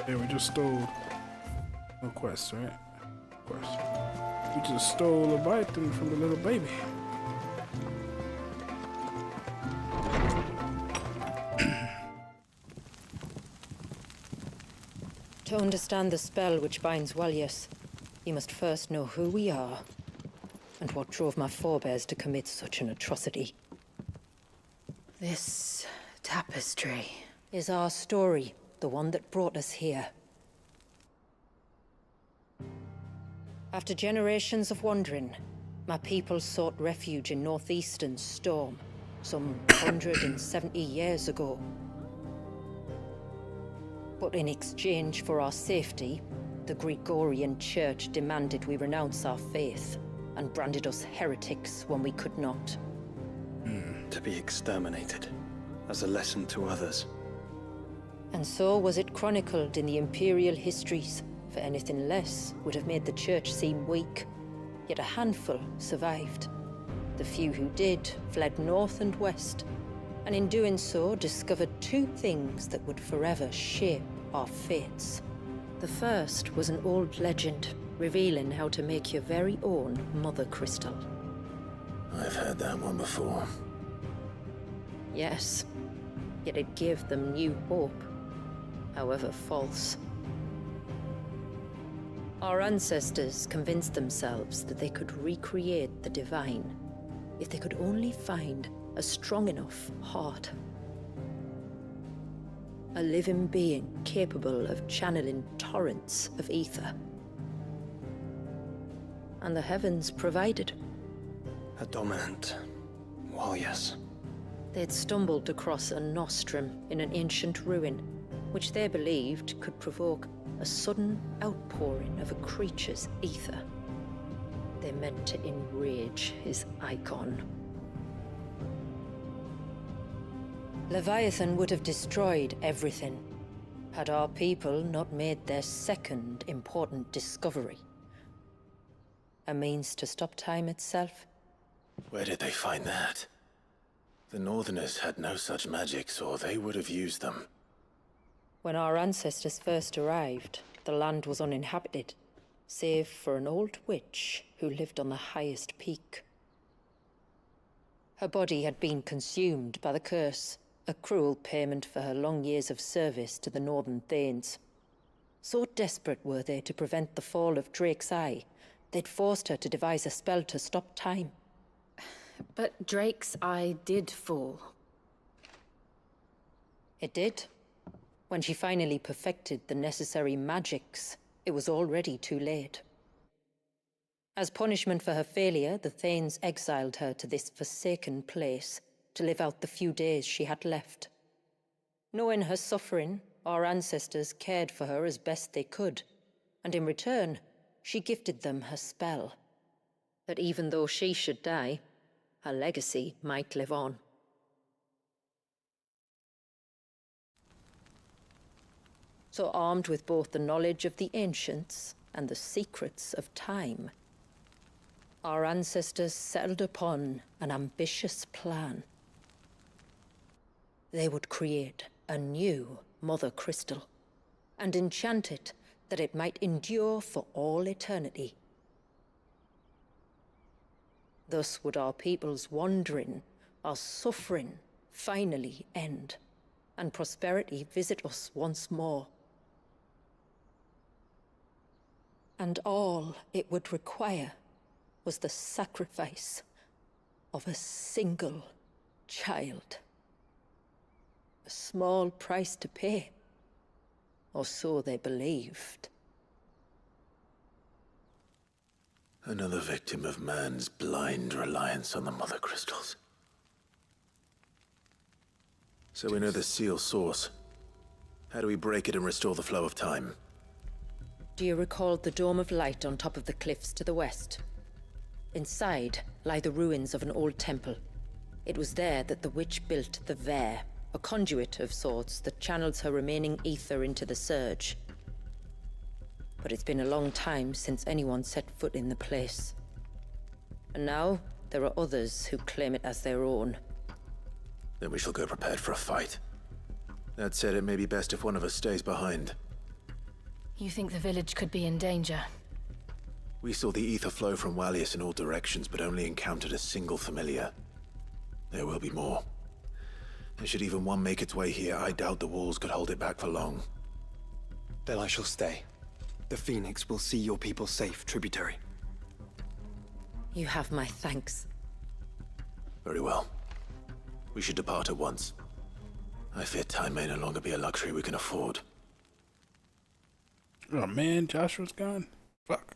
Speaker 1: Yeah, we just stole... No quest, right? Quest. We just stole Leviathan from the little baby.
Speaker 6: To understand the spell which binds Walyas, you must first know who we are, and what drove my forebears to commit such an atrocity. This tapestry is our story, the one that brought us here. After generations of wandering, my people sought refuge in northeastern Storm, some 170 years ago. But in exchange for our safety, the Gregorian Church demanded we renounce our faith, and branded us heretics when we could not.
Speaker 5: To be exterminated, as a lesson to others.
Speaker 6: And so was it chronicled in the Imperial histories, for anything less would have made the Church seem weak. Yet a handful survived. The few who did fled north and west, and in doing so discovered 2 things that would forever shape our fates. The first was an old legend, revealing how to make your very own Mother Crystal.
Speaker 2: I've heard that one before.
Speaker 6: Yes, yet it gave them new hope, however false. Our ancestors convinced themselves that they could recreate the divine if they could only find a strong enough heart. A living being capable of channeling torrents of ether. And the heavens provided.
Speaker 5: A dominant. Walyas.
Speaker 6: They'd stumbled across a nostrum in an ancient ruin, which they believed could provoke a sudden outpouring of a creature's ether. They meant to enrage his icon. Leviathan would have destroyed everything, had our people not made their second important discovery. A means to stop time itself.
Speaker 2: Where did they find that? The Northerners had no such magics, or they would have used them.
Speaker 6: When our ancestors first arrived, the land was uninhabited, save for an old witch who lived on the highest peak. Her body had been consumed by the curse, a cruel payment for her long years of service to the Northern Thanes. So desperate were they to prevent the fall of Drake's Eye, they'd forced her to devise a spell to stop time.
Speaker 3: But Drake's Eye did fall.
Speaker 6: It did. When she finally perfected the necessary magics, it was already too late. As punishment for her failure, the Thanes exiled her to this forsaken place to live out the few days she had left. Knowing her suffering, our ancestors cared for her as best they could, and in return, she gifted them her spell. That even though she should die, her legacy might live on. So armed with both the knowledge of the ancients and the secrets of time, our ancestors settled upon an ambitious plan. They would create a new Mother Crystal, and enchant it that it might endure for all eternity. Thus would our people's wandering, our suffering, finally end, and prosperity visit us once more. And all it would require was the sacrifice of a single child. A small price to pay, or so they believed.
Speaker 2: Another victim of man's blind reliance on the Mother Crystals. So we know the seal's source. How do we break it and restore the flow of time?
Speaker 6: Do you recall the dome of light on top of the cliffs to the west? Inside lie the ruins of an old temple. It was there that the witch built the Vare, a conduit of sorts that channels her remaining ether into the Surge. But it's been a long time since anyone set foot in the place. And now, there are others who claim it as their own.
Speaker 2: Then we shall go prepared for a fight. That said, it may be best if one of us stays behind.
Speaker 3: You think the village could be in danger?
Speaker 2: We saw the ether flow from Wallius in all directions, but only encountered a single familiar. There will be more. And should even one make its way here, I doubt the walls could hold it back for long.
Speaker 5: Then I shall stay. The Phoenix will see your people safe, tributary.
Speaker 6: You have my thanks.
Speaker 2: Very well. We should depart at once. I fear time may no longer be a luxury we can afford.
Speaker 1: Oh man, Joshua's gone? Fuck.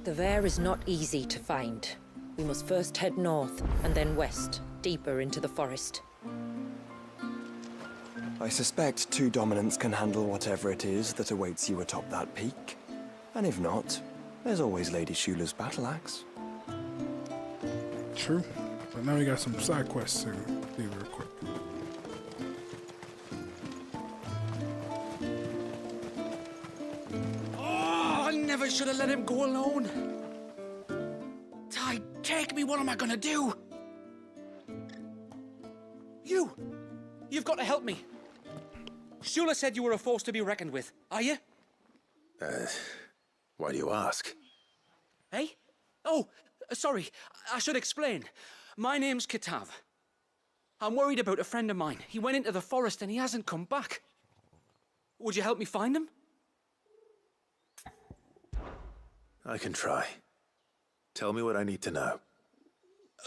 Speaker 6: The Vare is not easy to find. We must first head north, and then west, deeper into the forest.
Speaker 5: I suspect two dominants can handle whatever it is that awaits you atop that peak. And if not, there's always Lady Shula's battle axe.
Speaker 1: True. But now we got some side quests to do real quick.
Speaker 10: Oh, I never should have let him go alone. Ty, take me. What am I gonna do? You've got to help me. Shula said you were a force to be reckoned with. Are you?
Speaker 2: Why do you ask?
Speaker 10: Hey? Oh, sorry. I should explain. My name's Kitav. I'm worried about a friend of mine. He went into the forest and he hasn't come back. Would you help me find him?
Speaker 2: I can try. Tell me what I need to know.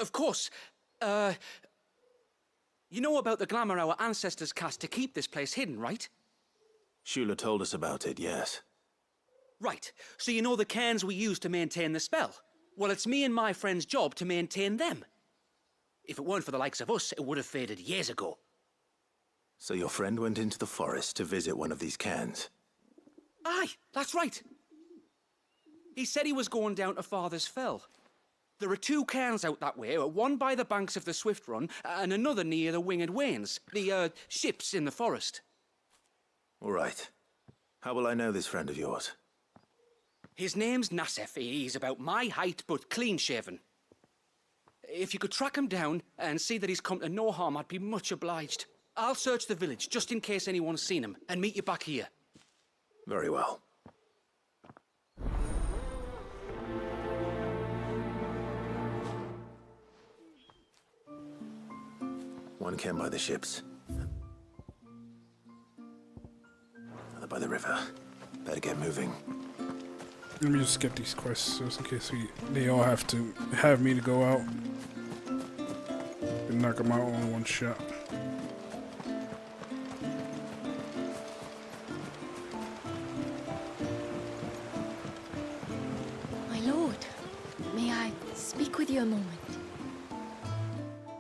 Speaker 10: Of course. You know about the glamour our ancestors cast to keep this place hidden, right?
Speaker 2: Shula told us about it, yes.
Speaker 10: Right. So you know the cairns we use to maintain the spell? Well, it's me and my friend's job to maintain them. If it weren't for the likes of us, it would have faded years ago.
Speaker 2: So your friend went into the forest to visit one of these cairns?
Speaker 10: Aye, that's right. He said he was going down to Father's Fell. There are two cairns out that way, one by the banks of the Swift Run, and another near the Winged Wains, the, ships in the forest.
Speaker 2: All right. How will I know this friend of yours?
Speaker 10: His name's Nassef. He's about my height, but clean-shaven. If you could track him down and see that he's come to no harm, I'd be much obliged. I'll search the village, just in case anyone's seen him, and meet you back here.
Speaker 2: Very well. One cairn by the ships. Another by the river. Better get moving.
Speaker 1: Let me just skip these quests just in case they all have to have me to go out and knock them out in one shot.
Speaker 18: My lord, may I speak with you a moment?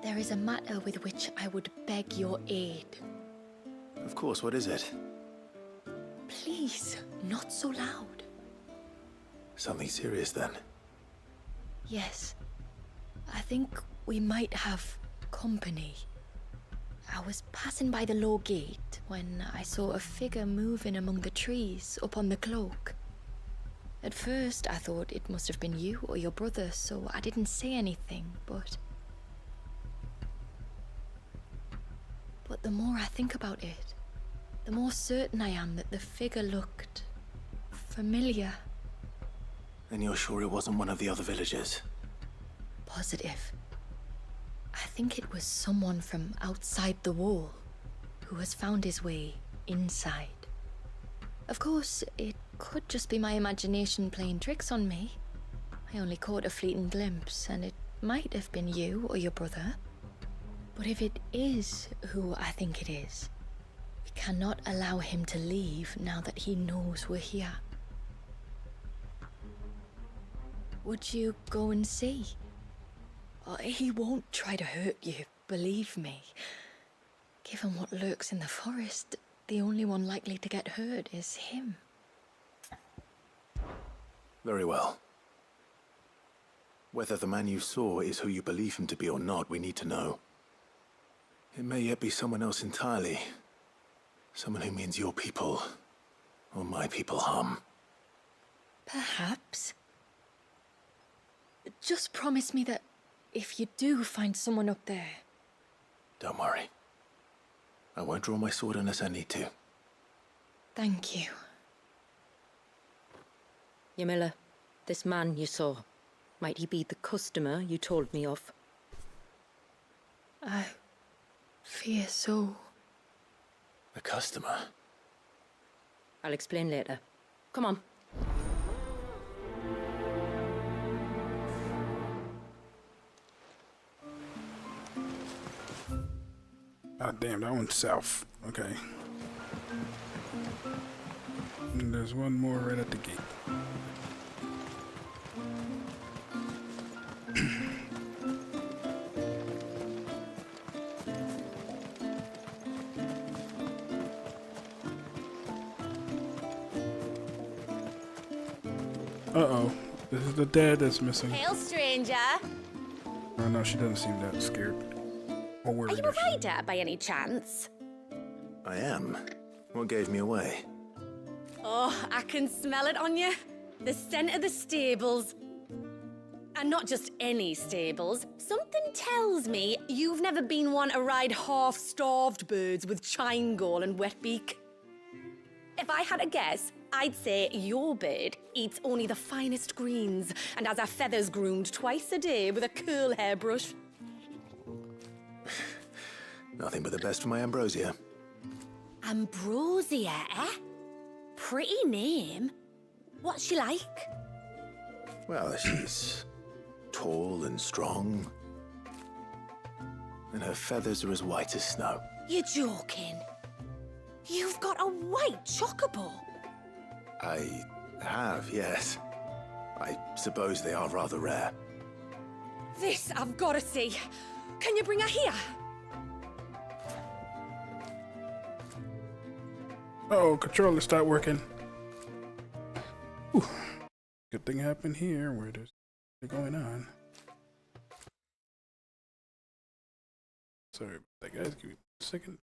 Speaker 18: There is a matter with which I would beg your aid.
Speaker 2: Of course, what is it?
Speaker 18: Please, not so loud.
Speaker 2: Something serious then?
Speaker 18: Yes. I think we might have company. I was passing by the low gate when I saw a figure moving among the trees up on the cloak. At first, I thought it must have been you or your brother, so I didn't say anything, but the more I think about it, the more certain I am that the figure looked familiar.
Speaker 2: And you're sure it wasn't one of the other villagers?
Speaker 18: Positive. I think it was someone from outside the wall who has found his way inside. Of course, it could just be my imagination playing tricks on me. I only caught a fleeting glimpse, and it might have been you or your brother. But if it is who I think it is, we cannot allow him to leave now that he knows we're here. Would you go and see? He won't try to hurt you, believe me. Given what lurks in the forest, the only one likely to get hurt is him.
Speaker 2: Very well. Whether the man you saw is who you believe him to be or not, we need to know. It may yet be someone else entirely. Someone who means your people, or my people, harm.
Speaker 18: Perhaps. Just promise me that if you do find someone up there...
Speaker 2: Don't worry. I won't draw my sword unless I need to.
Speaker 18: Thank you.
Speaker 6: Ymilla, this man you saw, might he be the customer you told me of?
Speaker 18: I fear so.
Speaker 2: The customer?
Speaker 6: I'll explain later. Come on.
Speaker 1: Ah, damn, that one's south. Okay. And there's one more right at the gate. Uh-oh. This is the dad that's missing.
Speaker 8: Hail, stranger.
Speaker 1: Oh, no, she doesn't seem that scared. Or worried.
Speaker 8: Are you a rider by any chance?
Speaker 2: I am. What gave me away?
Speaker 8: Oh, I can smell it on you. The scent of the stables. And not just any stables. Something tells me you've never been one to ride half-starved birds with chine gall and wet beak. If I had a guess, I'd say your bird eats only the finest greens and has her feathers groomed twice a day with a curl hairbrush.
Speaker 2: Nothing but the best for my ambrosia.
Speaker 8: Ambrosia, eh? Pretty name. What's she like?
Speaker 2: Well, she's tall and strong. And her feathers are as white as snow.
Speaker 8: You're joking. You've got a white chocobo.
Speaker 2: I have, yes. I suppose they are rather rare.
Speaker 8: This I've got to see. Can you bring her here?
Speaker 1: Uh-oh, controller stopped working. Whew. Good thing happened here where there's going on. Sorry about that, guys. Give me a second.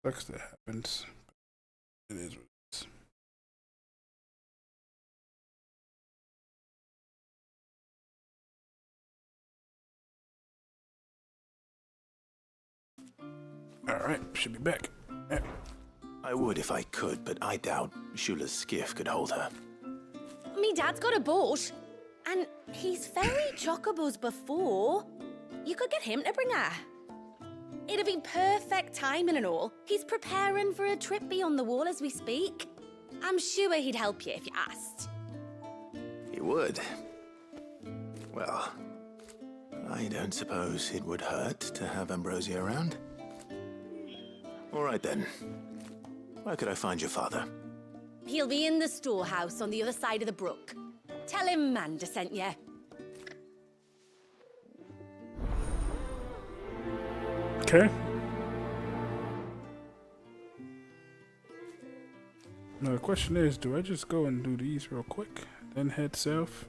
Speaker 1: Sucks that happens. It is what it is. Alright, should be back. Yeah.
Speaker 2: I would if I could, but I doubt Shula's skiff could hold her.
Speaker 8: Me dad's got a boat. And he's ferried chocobos before. You could get him to bring her. It'd be perfect timing and all. He's preparing for a trip beyond the wall as we speak. I'm sure he'd help you if you asked.
Speaker 2: He would. Well, I don't suppose it would hurt to have Ambrosia around. All right then. Where could I find your father?
Speaker 8: He'll be in the storehouse on the other side of the brook. Tell him Manda sent you.
Speaker 1: Okay. Now the question is, do I just go and do these real quick, then head south?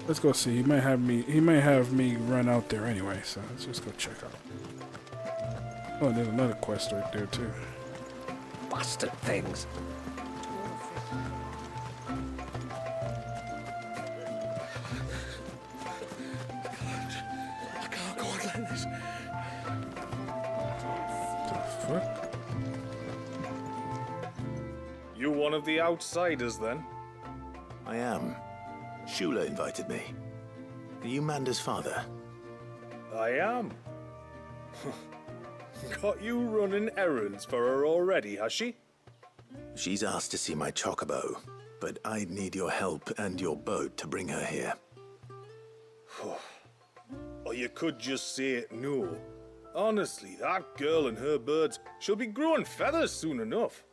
Speaker 1: Let's go see. He might have me run out there anyway, so let's just go check out. Oh, there's another quest right there too.
Speaker 16: Bastard things.
Speaker 12: I can't go on like this.
Speaker 1: The fuck?
Speaker 12: You one of the outsiders then?
Speaker 2: I am. Shula invited me. Are you Manda's father?
Speaker 12: I am. Got you running errands for her already, has she?
Speaker 2: She's asked to see my chocobo, but I'd need your help and your boat to bring her here.
Speaker 12: Or you could just say no. Honestly, that girl and her birds, she'll be growing feathers soon enough.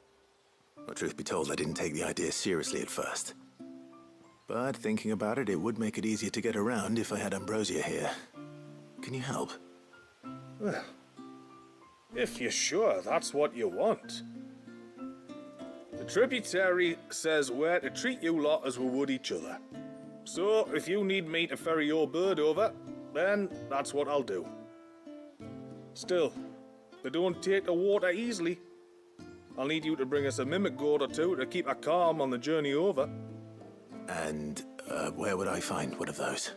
Speaker 2: Well, truth be told, I didn't take the idea seriously at first. But thinking about it, it would make it easier to get around if I had Ambrosia here. Can you help?
Speaker 12: Well, if you're sure that's what you want. The tributary says we're to treat you lot as we would each other. So, if you need me to ferry your bird over, then that's what I'll do. Still, they don't take the water easily. I'll need you to bring us a mimic gourd or two to keep her calm on the journey over.
Speaker 2: And where would I find one of those?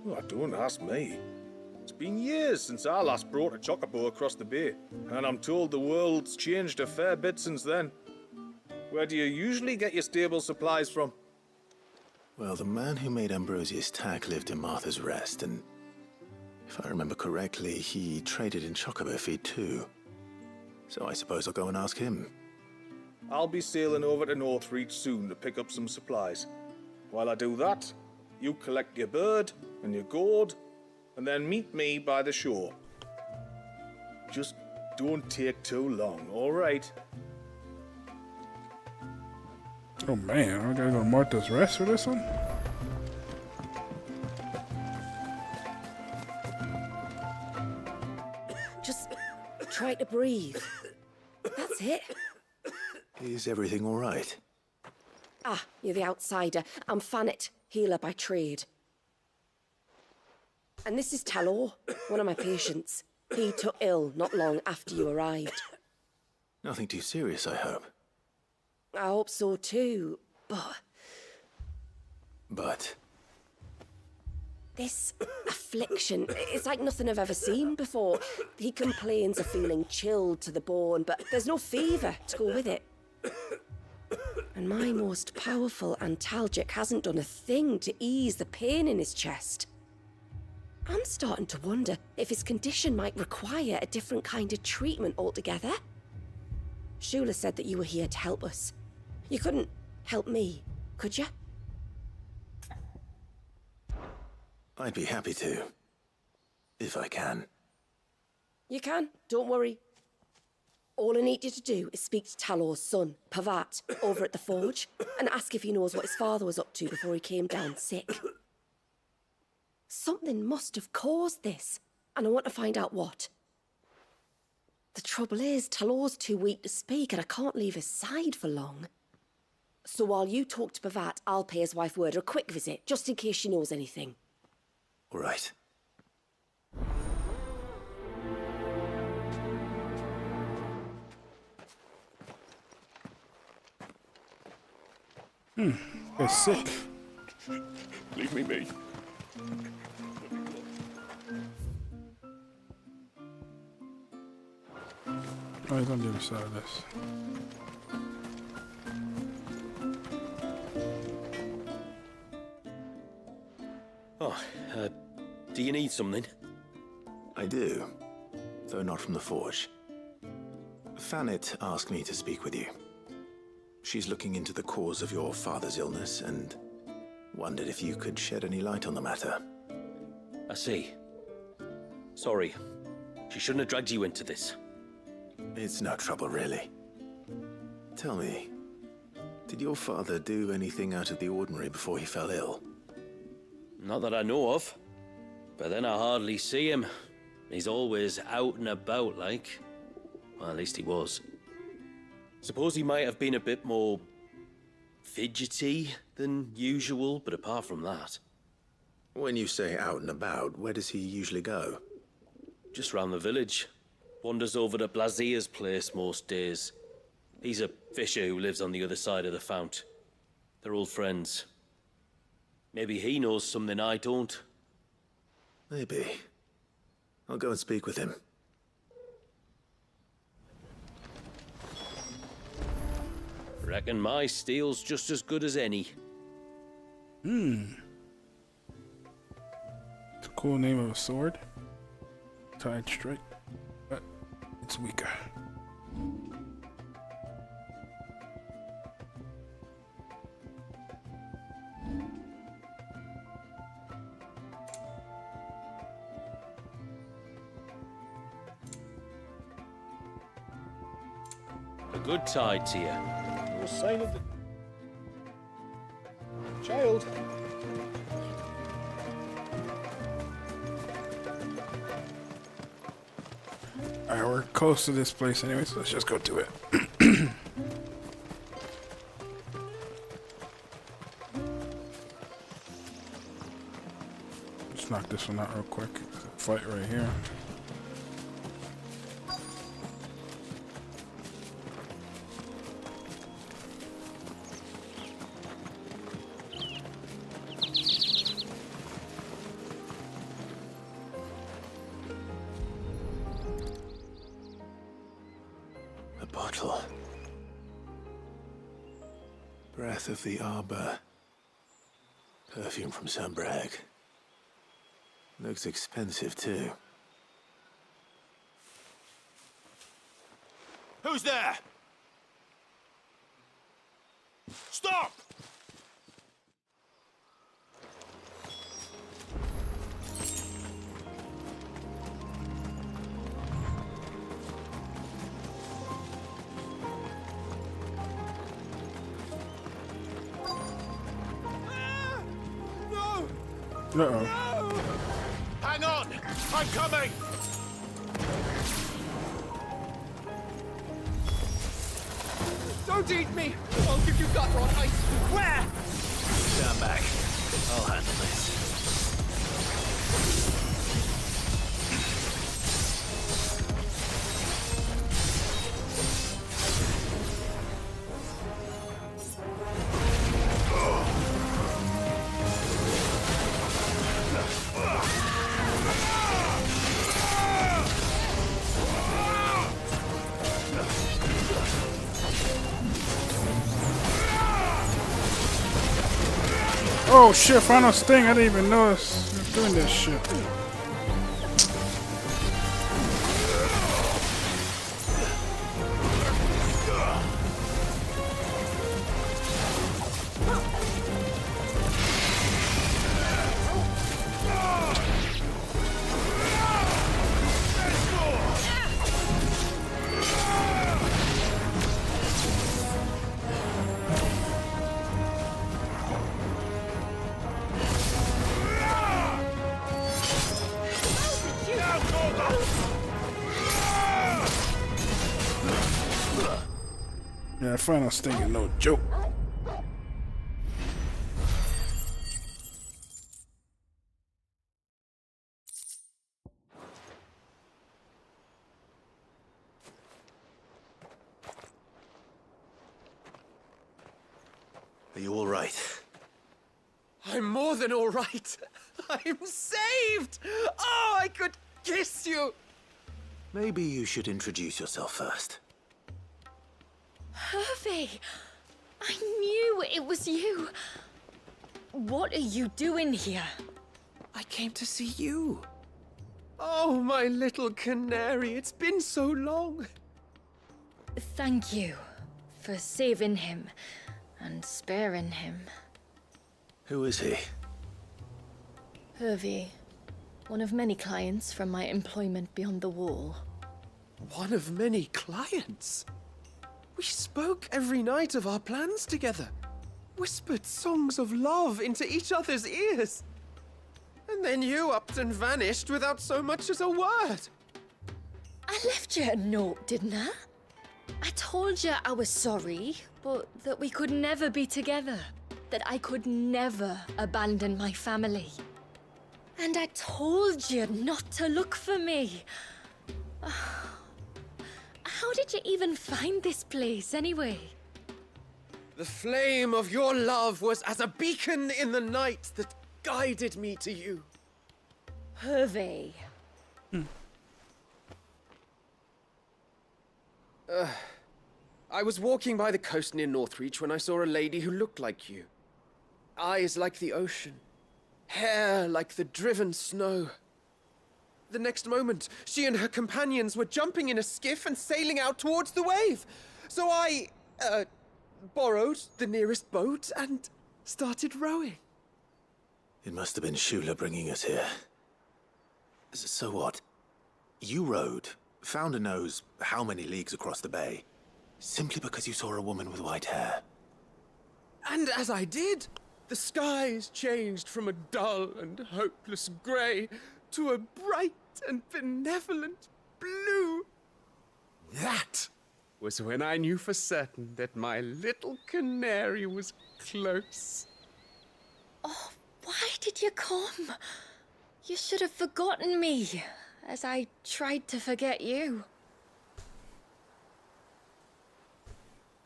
Speaker 12: Oh, don't ask me. It's been years since I last brought a chocobo across the bay, and I'm told the world's changed a fair bit since then. Where do you usually get your stable supplies from?
Speaker 2: Well, the man who made Ambrosia's tack lived in Martha's Rest, and if I remember correctly, he traded in chocobo feed too. So I suppose I'll go and ask him.
Speaker 12: I'll be sailing over to Northreach soon to pick up some supplies. While I do that, you collect your bird and your gourd, and then meet me by the shore. Just don't take too long, all right?
Speaker 1: Oh man, I gotta go to Martha's Rest for this one?
Speaker 8: Just try to breathe. That's it.
Speaker 2: Is everything all right?
Speaker 8: Ah, you're the outsider. I'm Fannet, healer by trade. And this is Talor, one of my patients. He took ill not long after you arrived.
Speaker 2: Nothing too serious, I hope.
Speaker 8: I hope so too, but...
Speaker 2: But?
Speaker 8: This affliction, it's like nothing I've ever seen before. He complains of feeling chilled to the bone, but there's no fever to go with it. And my most powerful antalgic hasn't done a thing to ease the pain in his chest. I'm starting to wonder if his condition might require a different kind of treatment altogether. Shula said that you were here to help us. You couldn't help me, could you?
Speaker 2: I'd be happy to. If I can.
Speaker 8: You can, don't worry. All I need you to do is speak to Talor's son, Pavat, over at the forge, and ask if he knows what his father was up to before he came down sick. Something must have caused this, and I want to find out what. The trouble is, Talor's too weak to speak, and I can't leave his side for long. So while you talk to Pavat, I'll pay his wife word a quick visit, just in case she knows anything.
Speaker 2: All right.
Speaker 1: They're sick.
Speaker 12: Leave me be.
Speaker 1: Oh, he's on the other side of this.
Speaker 15: Oh, do you need something?
Speaker 2: I do, though not from the Forge. Fanit asked me to speak with you. She's looking into the cause of your father's illness and wondered if you could shed any light on the matter.
Speaker 15: I see. Sorry. She shouldn't have dragged you into this.
Speaker 2: It's no trouble, really. Tell me, did your father do anything out of the ordinary before he fell ill?
Speaker 15: Not that I know of. But then I hardly see him. He's always out and about, like. Well, at least he was. Suppose he might have been a bit more fidgety than usual, but apart from that...
Speaker 2: When you say out and about, where does he usually go?
Speaker 15: Just round the village. Wanders over to Blazier's place most days. He's a fisher who lives on the other side of the fount. They're old friends. Maybe he knows something I don't.
Speaker 2: Maybe. I'll go and speak with him.
Speaker 15: Reckon my steel's just as good as any.
Speaker 1: It's a cool name of a sword. Tied straight, but it's weaker.
Speaker 15: A good tide to you.
Speaker 12: No sign of the child.
Speaker 1: Alright, we're close to this place anyway, so let's just go to it. Let's knock this one out real quick. There's a fight right here.
Speaker 2: Bottle. Breath of the Arbor. Perfume from Sunbrag. Looks expensive, too.
Speaker 4: Who's there? Stop!
Speaker 1: Uh-oh.
Speaker 4: Hang on! I'm coming!
Speaker 10: Don't eat me! I'll give you gutter on ice. Where?
Speaker 2: Stand back. I'll handle this.
Speaker 1: Oh shit, final sting. I didn't even notice you're doing this shit. Yeah, final sting is no joke.
Speaker 2: Are you all right?
Speaker 10: I'm more than all right. I'm saved! Oh, I could kiss you!
Speaker 2: Maybe you should introduce yourself first.
Speaker 18: Hervey! I knew it was you. What are you doing here?
Speaker 19: I came to see you. Oh, my little canary, it's been so long.
Speaker 18: Thank you for saving him and sparing him.
Speaker 2: Who is he?
Speaker 18: Hervey, one of many clients from my employment beyond the wall.
Speaker 19: One of many clients? We spoke every night of our plans together. Whispered songs of love into each other's ears. And then you upped and vanished without so much as a word.
Speaker 18: I left you a note, didn't I? I told you I was sorry, but that we could never be together. That I could never abandon my family. And I told you not to look for me. How did you even find this place, anyway?
Speaker 19: The flame of your love was as a beacon in the night that guided me to you.
Speaker 18: Hervey.
Speaker 19: I was walking by the coast near Northreach when I saw a lady who looked like you. Eyes like the ocean. Hair like the driven snow. The next moment, she and her companions were jumping in a skiff and sailing out towards the wave. So I, borrowed the nearest boat and started rowing.
Speaker 2: It must have been Shula bringing us here. So what? You rowed, found a nose how many leagues across the bay, simply because you saw a woman with white hair.
Speaker 19: And as I did, the skies changed from a dull and hopeless grey to a bright and benevolent blue. That was when I knew for certain that my little canary was close.
Speaker 18: Oh, why did you come? You should have forgotten me, as I tried to forget you.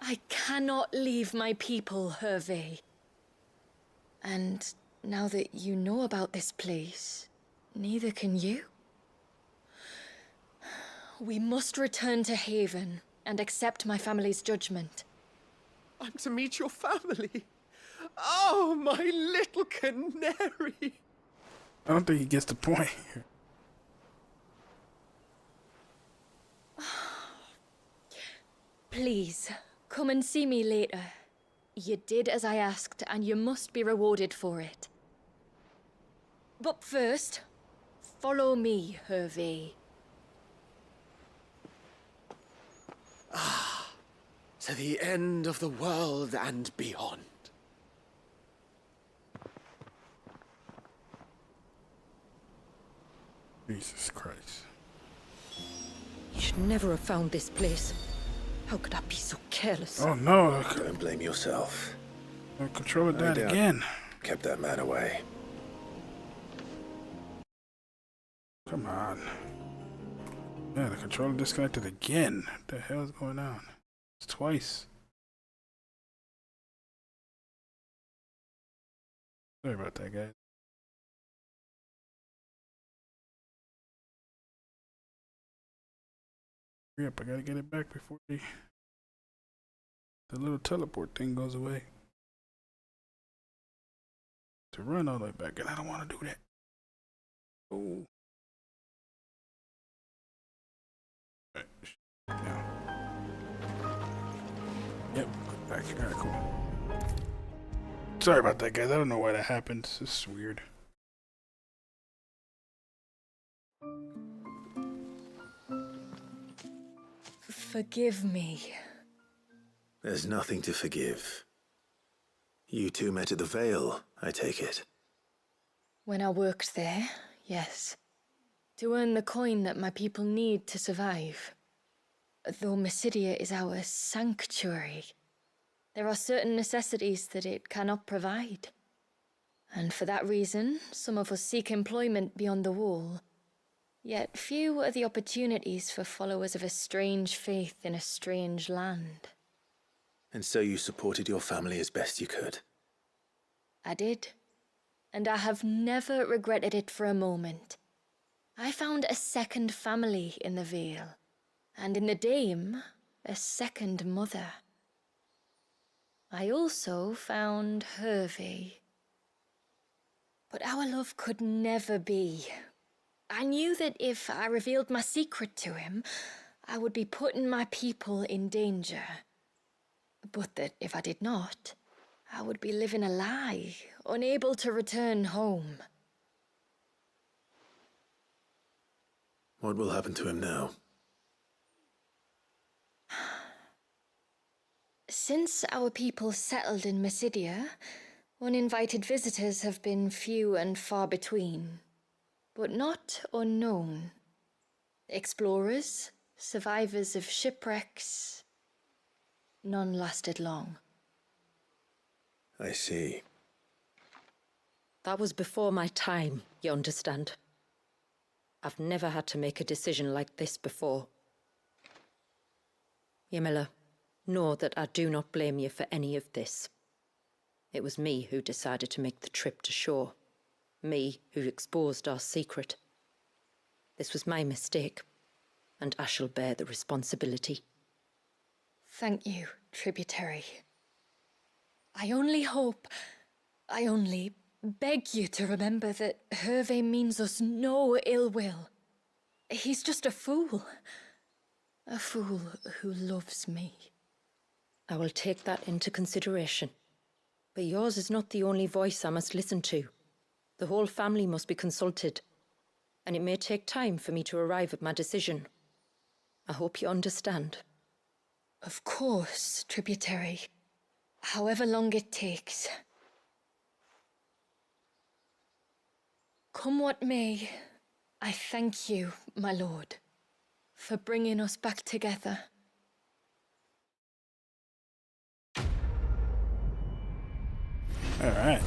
Speaker 18: I cannot leave my people, Hervey. And now that you know about this place, neither can you. We must return to Haven and accept my family's judgment.
Speaker 19: I'm to meet your family. Oh, my little canary.
Speaker 1: I don't think he gets the point.
Speaker 18: Please, come and see me later. You did as I asked, and you must be rewarded for it. But first, follow me, Hervey.
Speaker 19: To the end of the world and beyond.
Speaker 1: Jesus Christ.
Speaker 6: You should never have found this place. How could I be so careless?
Speaker 1: Oh no.
Speaker 2: Don't blame yourself.
Speaker 1: The controller died
Speaker 2: I doubt
Speaker 1: again.
Speaker 2: Kept that man away.
Speaker 1: Come on. Yeah, the controller disconnected again. What the hell is going on? It's twice. Sorry about that, guys. Hurry up, I gotta get it back before the little teleport thing goes away. To run all the way back, and I don't want to do that. Oh. Right. Now. Yep, back. Alright, cool. Sorry about that, guys. I don't know why that happened. It's just weird.
Speaker 18: Forgive me.
Speaker 2: There's nothing to forgive. You two met at the Vale, I take it.
Speaker 18: When I worked there, yes. To earn the coin that my people need to survive. Though Mysidia is our sanctuary, there are certain necessities that it cannot provide. And for that reason, some of us seek employment beyond the wall. Yet few are the opportunities for followers of a strange faith in a strange land.
Speaker 2: And so you supported your family as best you could?
Speaker 18: I did. And I have never regretted it for a moment. I found a second family in the Vale. And in the Dame, a second mother. I also found Hervey. But our love could never be. I knew that if I revealed my secret to him, I would be putting my people in danger. But that if I did not, I would be living a lie, unable to return home.
Speaker 2: What will happen to him now?
Speaker 18: Since our people settled in Mysidia, uninvited visitors have been few and far between, but not unknown. Explorers, survivors of shipwrecks, none lasted long.
Speaker 2: I see.
Speaker 6: That was before my time, you understand? I've never had to make a decision like this before. Ymilla, know that I do not blame you for any of this. It was me who decided to make the trip to shore. Me who exposed our secret. This was my mistake, and I shall bear the responsibility.
Speaker 18: Thank you, tributary. I only beg you to remember that Hervé means us no ill will. He's just a fool. A fool who loves me.
Speaker 6: I will take that into consideration. But yours is not the only voice I must listen to. The whole family must be consulted, and it may take time for me to arrive at my decision. I hope you understand.
Speaker 18: Of course, tributary. However long it takes. Come what may, I thank you, my lord, for bringing us back together.
Speaker 1: All right.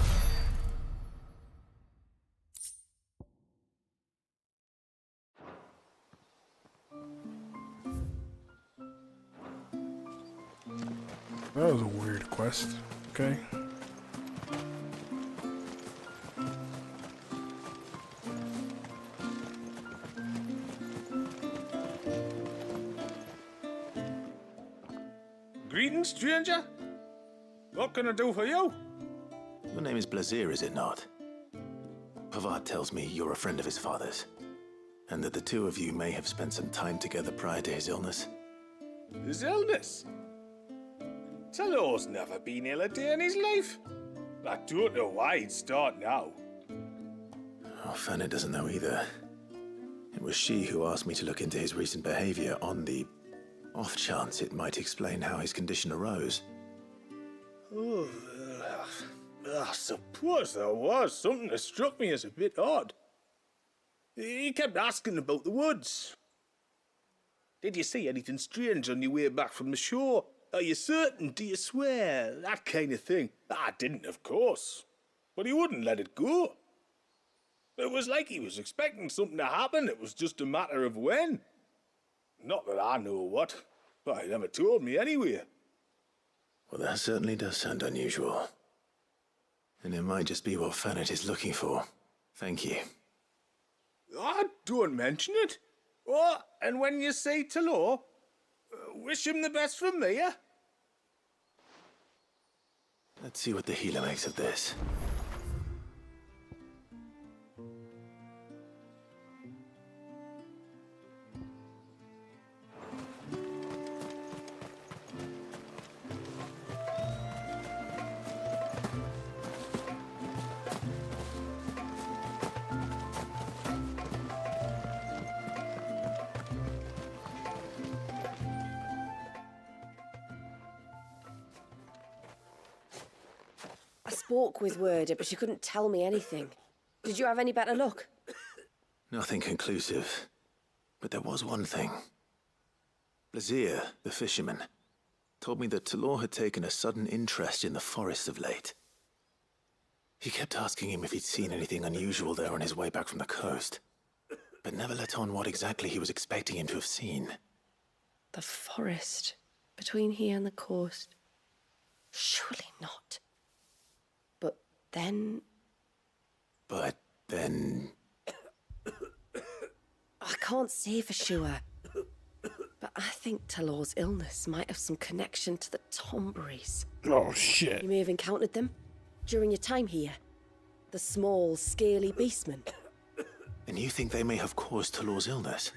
Speaker 1: That was a weird quest. Okay.
Speaker 12: Greetings, stranger. What can I do for you?
Speaker 2: Your name is Blazir, is it not? Pavard tells me you're a friend of his father's, and that the two of you may have spent some time together prior to his illness.
Speaker 12: His illness? Talor's never been ill a day in his life. I don't know why he'd start now.
Speaker 2: Oh, Fanny doesn't know either. It was she who asked me to look into his recent behavior on the off chance it might explain how his condition arose.
Speaker 12: Oh, I suppose there was something that struck me as a bit odd. He kept asking about the woods. Did you see anything strange on your way back from the shore? Are you certain? Do you swear? That kind of thing. I didn't, of course. But he wouldn't let it go. It was like he was expecting something to happen. It was just a matter of when. Not that I know what. But he never told me anyway.
Speaker 2: Well, that certainly does sound unusual. And it might just be what Fanet is looking for. Thank you.
Speaker 12: Don't mention it. Oh, and when you say Talor, wish him the best from me, eh?
Speaker 2: Let's see what the healer makes of this.
Speaker 20: I spoke with Werder, but she couldn't tell me anything. Did you have any better luck?
Speaker 2: Nothing conclusive. But there was one thing. Blazir, the fisherman, told me that Talor had taken a sudden interest in the forest of late. He kept asking him if he'd seen anything unusual there on his way back from the coast, but never let on what exactly he was expecting him to have seen.
Speaker 20: The forest between here and the coast. Surely not. But then... I can't say for sure. But I think Talor's illness might have some connection to the Tomberries.
Speaker 1: Oh, shit.
Speaker 20: You may have encountered them during your time here. The small, scaly beastmen.
Speaker 2: And you think they may have caused Talor's illness?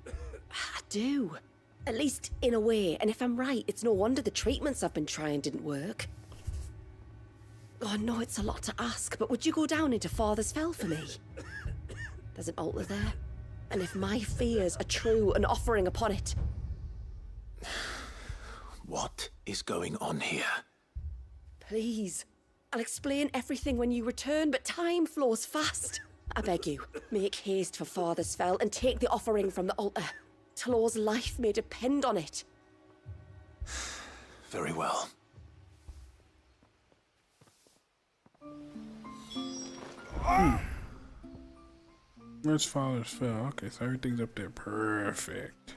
Speaker 20: I do. At least in a way, and if I'm right, it's no wonder the treatments I've been trying didn't work. Oh, I know it's a lot to ask, but would you go down into Father's Fell for me? There's an altar there, and if my fears are true, an offering upon it.
Speaker 2: What is going on here?
Speaker 20: Please. I'll explain everything when you return, but time flows fast. I beg you, make haste for Father's Fell and take the offering from the altar. Talor's life may depend on it.
Speaker 2: Very well.
Speaker 1: Where's Father's Fell? Okay, so everything's up there. Perfect.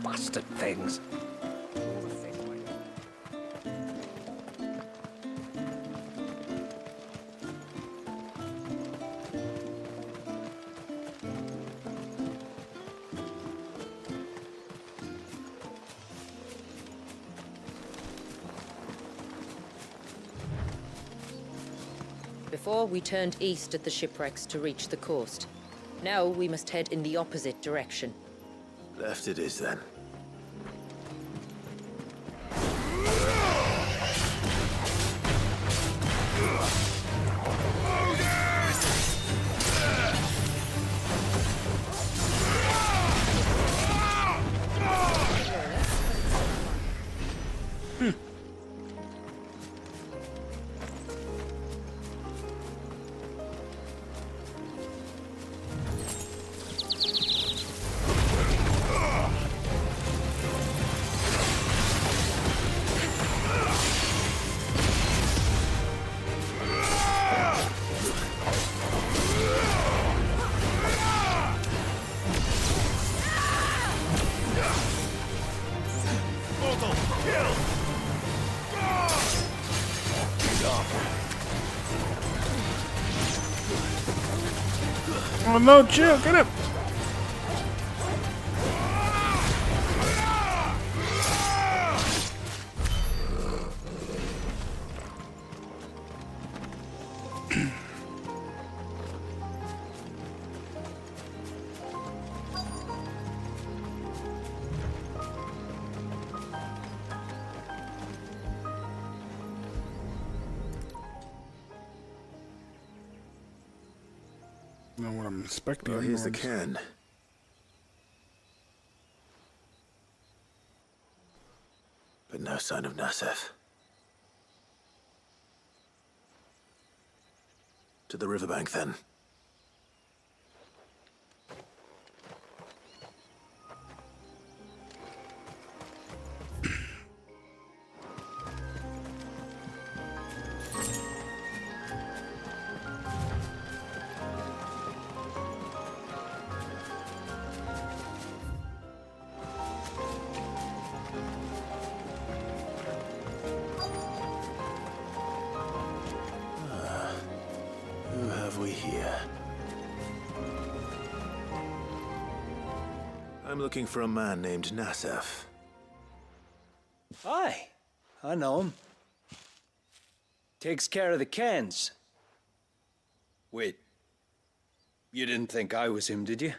Speaker 16: Bastard things.
Speaker 6: Before, we turned east at the shipwrecks to reach the coast. Now we must head in the opposite direction.
Speaker 2: Left it is then.
Speaker 1: Oh no, chill, get up! Know what I'm expecting.
Speaker 2: Well, here's the can. But no sign of Nasef. To the riverbank, then. Who have we here? I'm looking for a man named Nasef.
Speaker 21: Aye, I know him. Takes care of the cans. Wait, you didn't think I was him, did you?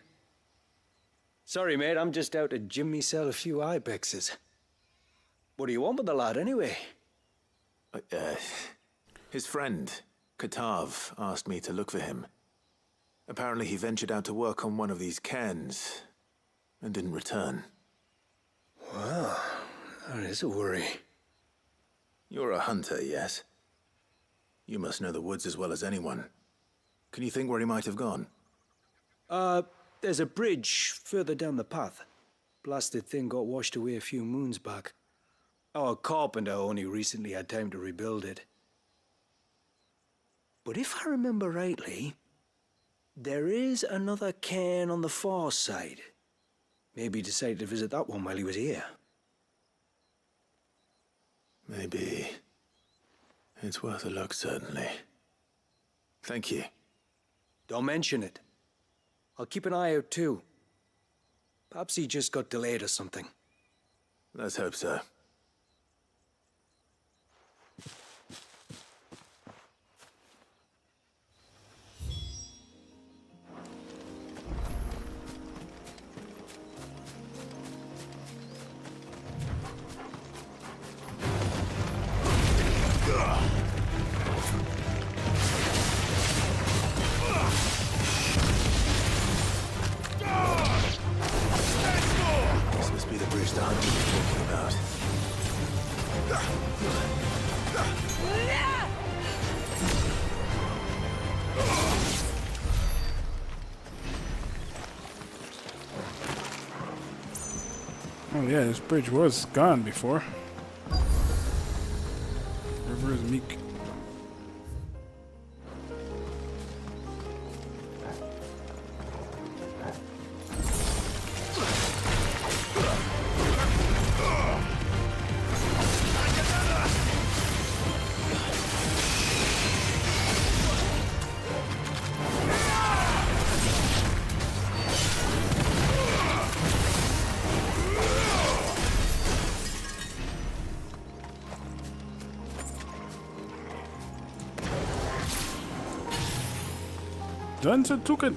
Speaker 21: Sorry, mate, I'm just out to gym myself a few ibexes. What do you want with the lad, anyway?
Speaker 2: His friend, Katav, asked me to look for him. Apparently he ventured out to work on one of these cans and didn't return.
Speaker 21: Well, that is a worry.
Speaker 2: You're a hunter, yes? You must know the woods as well as anyone. Can you think where he might have gone?
Speaker 21: There's a bridge further down the path. Blasted thing got washed away a few moons back. Our carpenter only recently had time to rebuild it. But if I remember rightly, there is another cairn on the far side. Maybe he decided to visit that one while he was here.
Speaker 2: Maybe. It's worth a look, certainly. Thank you.
Speaker 21: Don't mention it. I'll keep an eye out too. Perhaps he just got delayed or something.
Speaker 2: Let's hope so.
Speaker 1: Oh yeah, this bridge was gone before. River is meek. Johnson took it.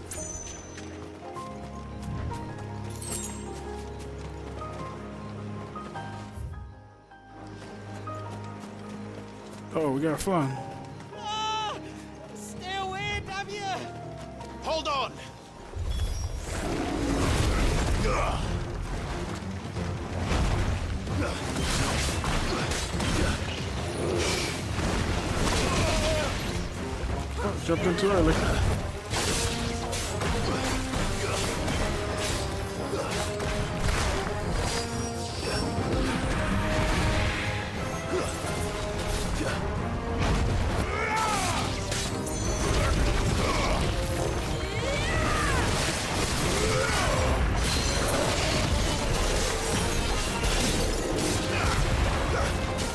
Speaker 1: Oh, we got fun.
Speaker 14: Stay away, damn you! Hold on!
Speaker 1: Oh, jumped in too early.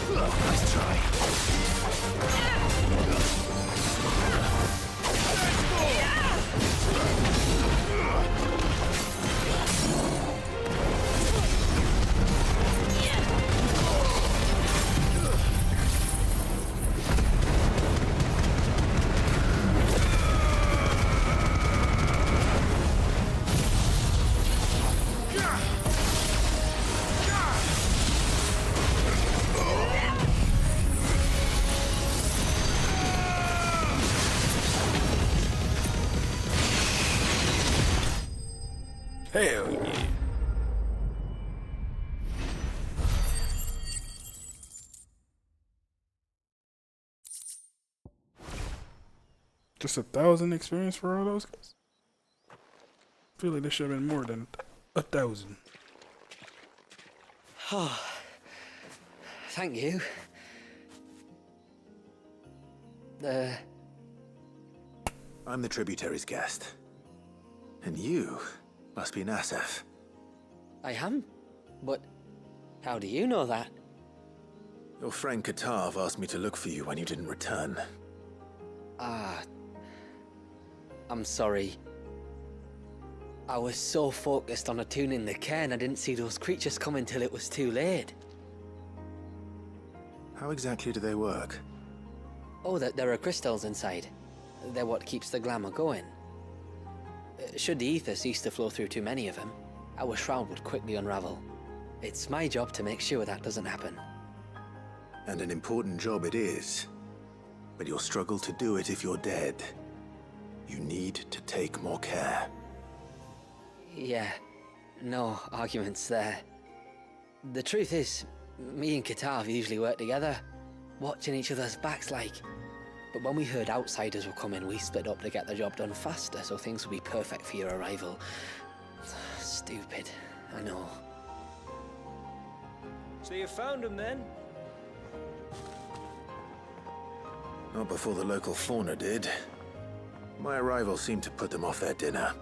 Speaker 14: Nice try.
Speaker 1: Hell yeah. Just 1,000 experience for all those guys? I feel like there should have been more than 1,000.
Speaker 13: Oh, thank you.
Speaker 2: I'm the tributary's guest. And you must be Nassef.
Speaker 13: I am? But how do you know that?
Speaker 2: Your friend Katav asked me to look for you when you didn't return.
Speaker 13: Ah, I'm sorry. I was so focused on attuning the cairn, I didn't see those creatures come until it was too late.
Speaker 2: How exactly do they work?
Speaker 13: Oh, there are crystals inside. They're what keeps the glamour going. Should the ether cease to flow through too many of them, our shroud would quickly unravel. It's my job to make sure that doesn't happen.
Speaker 2: And an important job it is. But you'll struggle to do it if you're dead. You need to take more care.
Speaker 13: Yeah, no arguments there. The truth is, me and Katav usually work together, watching each other's backs like. But when we heard outsiders were coming, we split up to get the job done faster so things would be perfect for your arrival. Stupid, I know.
Speaker 21: So you found him then?
Speaker 2: Not before the local fauna did. My arrival seemed to put them off their dinner.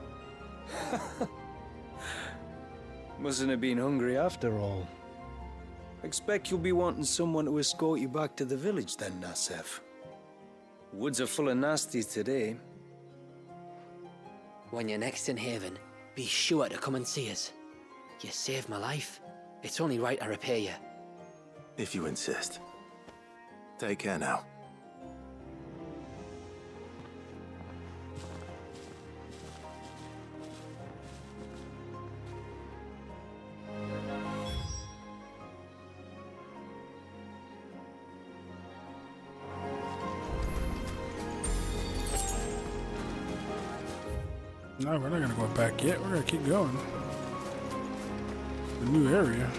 Speaker 21: Mustn't have been hungry after all. Expect you'll be wanting someone to escort you back to the village then, Nassef. Woods are full of nasties today.
Speaker 13: When you're next in Haven, be sure to come and see us. You saved my life. It's only right I repay you.
Speaker 2: If you insist. Take care now.
Speaker 1: No, we're not gonna go back yet. We're gonna keep going. The new area.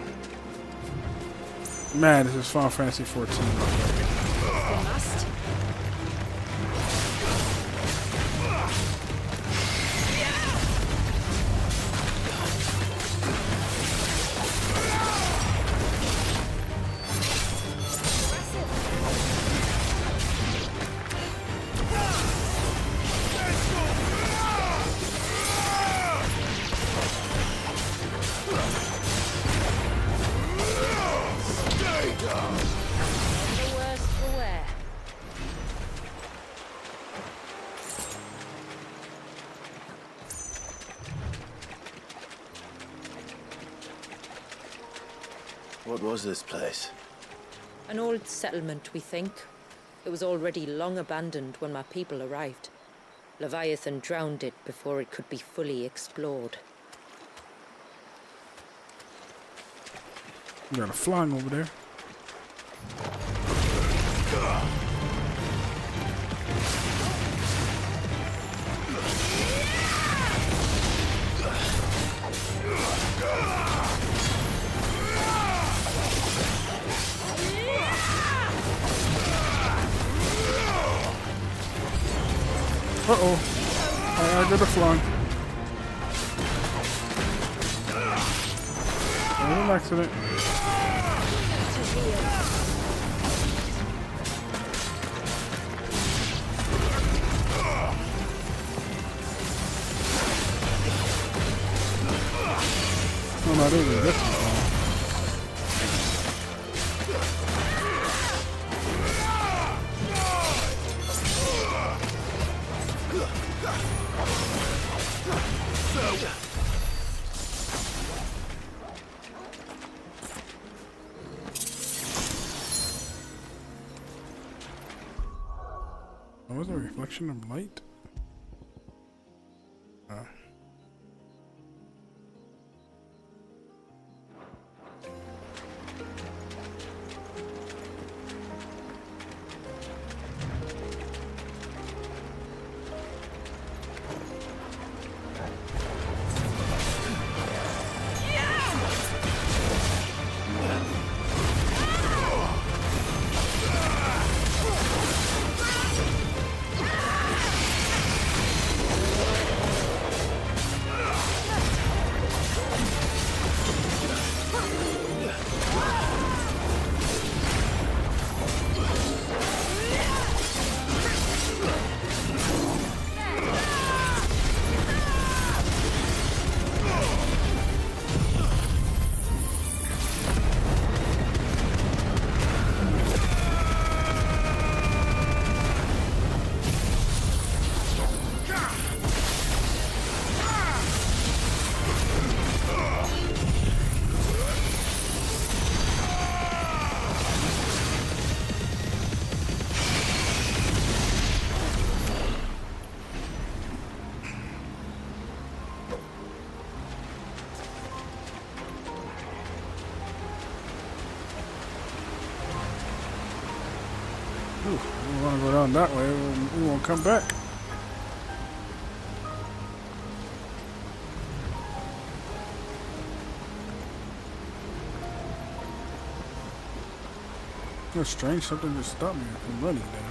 Speaker 1: Man, this is Final Fantasy 14.
Speaker 9: We must.
Speaker 2: What was this place?
Speaker 6: An old settlement, we think. It was already long abandoned when my people arrived. Leviathan drowned it before it could be fully explored.
Speaker 1: You got a flying over there. Uh-oh. I got a flying. That was an accident. Oh no, they didn't get to me. Was a reflection of light? Ooh, we want to go down that way. We won't come back. That's strange. Something just stopped me from running there.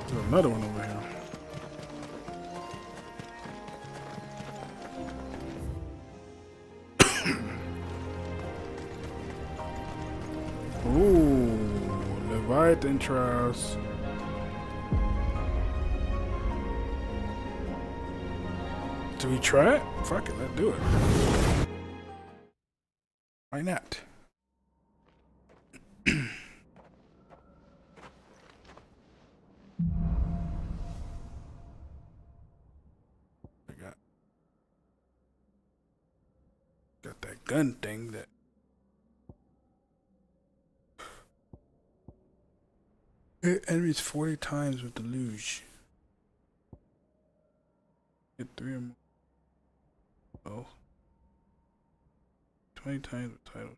Speaker 1: There's another one over here. Ooh, Leviathan trials. Do we try it? Fuck it, let's do it. Why not? gun thing that. Hit enemies 40 times with the luge. Hit 3 or more. Oh. 20 times with title.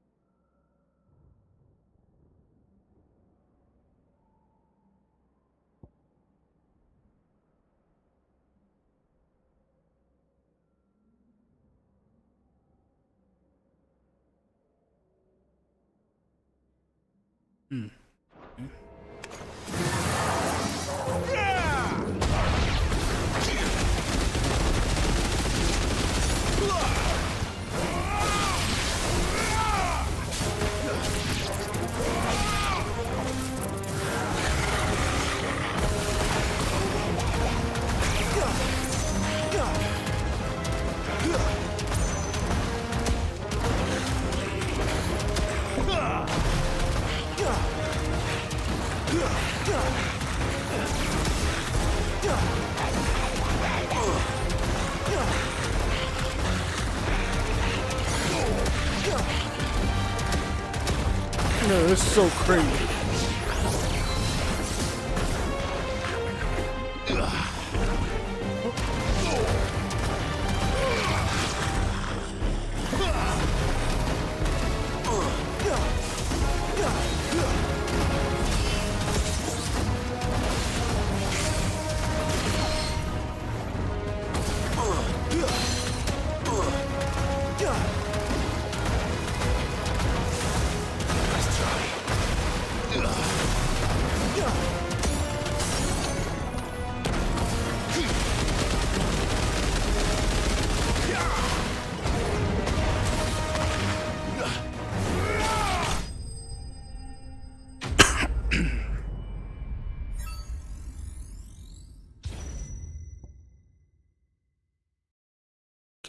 Speaker 1: No, this is so crazy.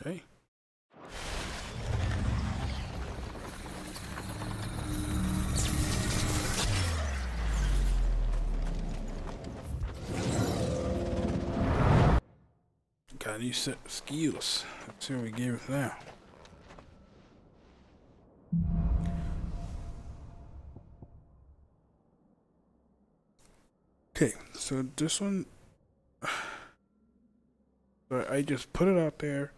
Speaker 1: Okay. Got new set of skills. Let's see what we gave us now. Okay, so this one, so I just put it out there,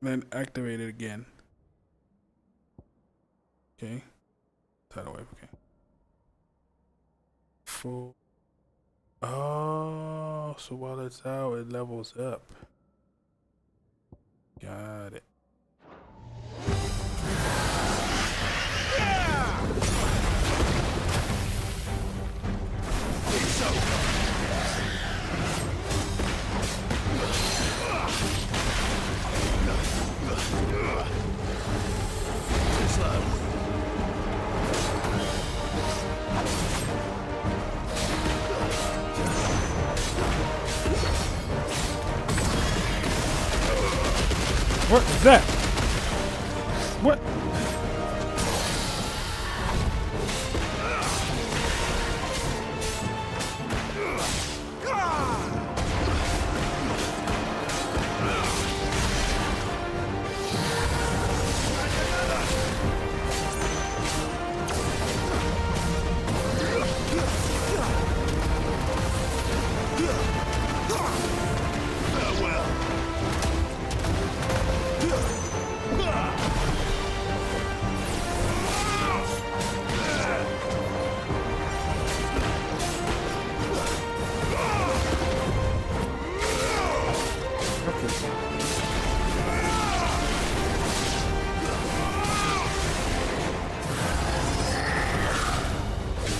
Speaker 1: then activate it again. Okay, tidal wave. Okay. Full. Oh, so while it's out, it levels up. Got it. What is that? What?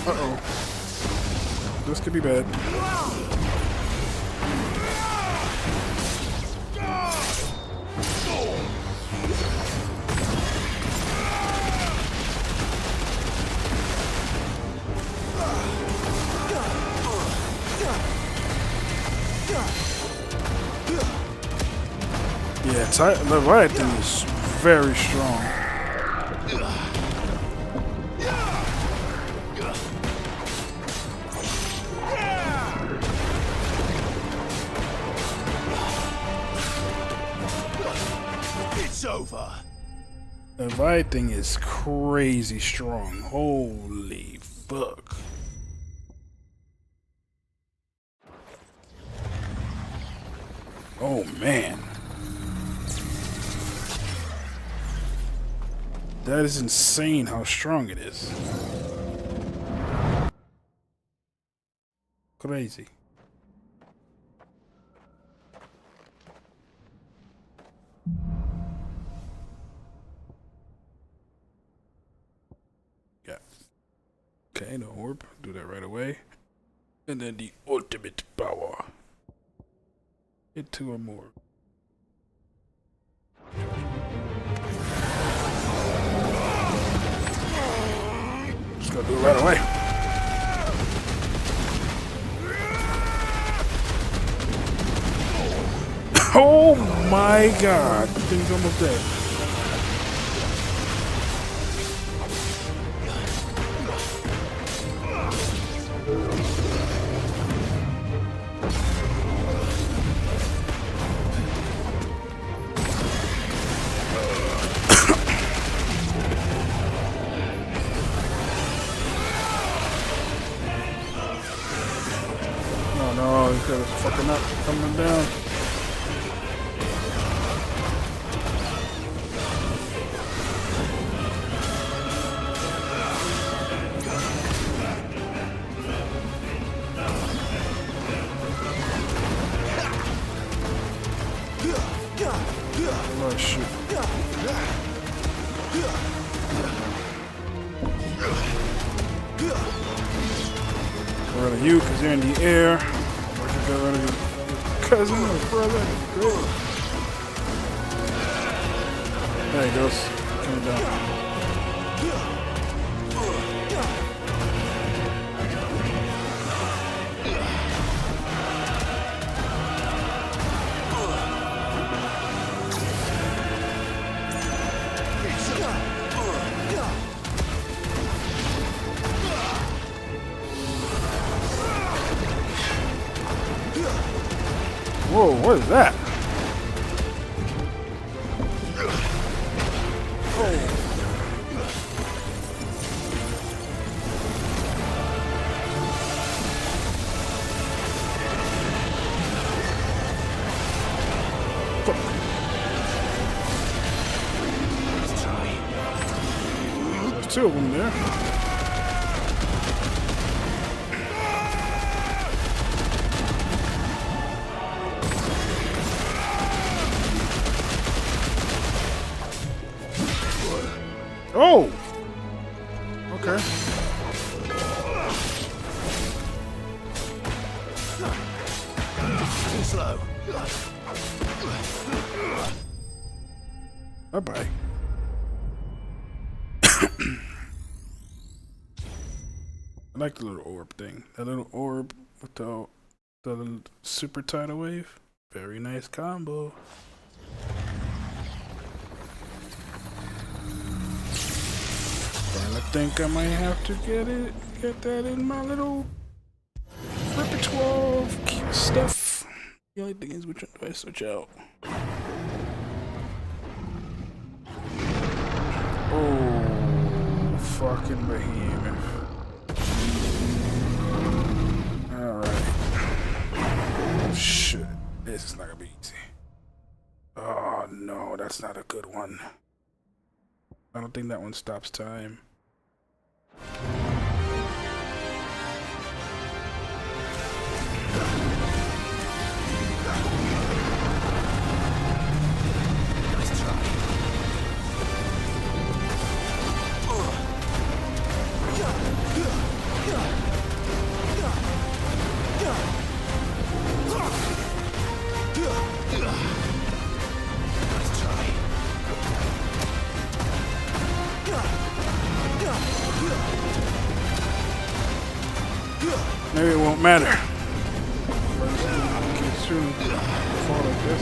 Speaker 1: Uh-oh. This could be bad. Yeah, the Leviathan is very strong.
Speaker 4: It's over.
Speaker 1: The Vite thing is crazy strong. Holy fuck. Oh man. That is insane how strong it is. Crazy. Yeah. Okay, the orb. Do that right away. And then the ultimate power. Hit 2 or more. Just gotta do it right away. Oh my god. The thing's almost dead. Oh no, he's got us fucking up, coming down. Oh shit. Get rid of you because you're in the air. Or you get rid of your cousin or brother. Great. There he goes. Coming down. Whoa, what is that? There's 2 of them there. Oh! Okay.
Speaker 4: Too slow.
Speaker 1: Bye-bye. I like the little orb thing. That little orb with the little super tidal wave. Very nice combo. I think I might have to get that in my little repertoire of stuff. The only thing is, which one do I switch out? Oh, fucking behemoth. Alright. Oh, shit. This is not gonna be easy. Oh, no, that's not a good one. I don't think that one stops time. Maybe it won't matter. Keep shooting, fall like this.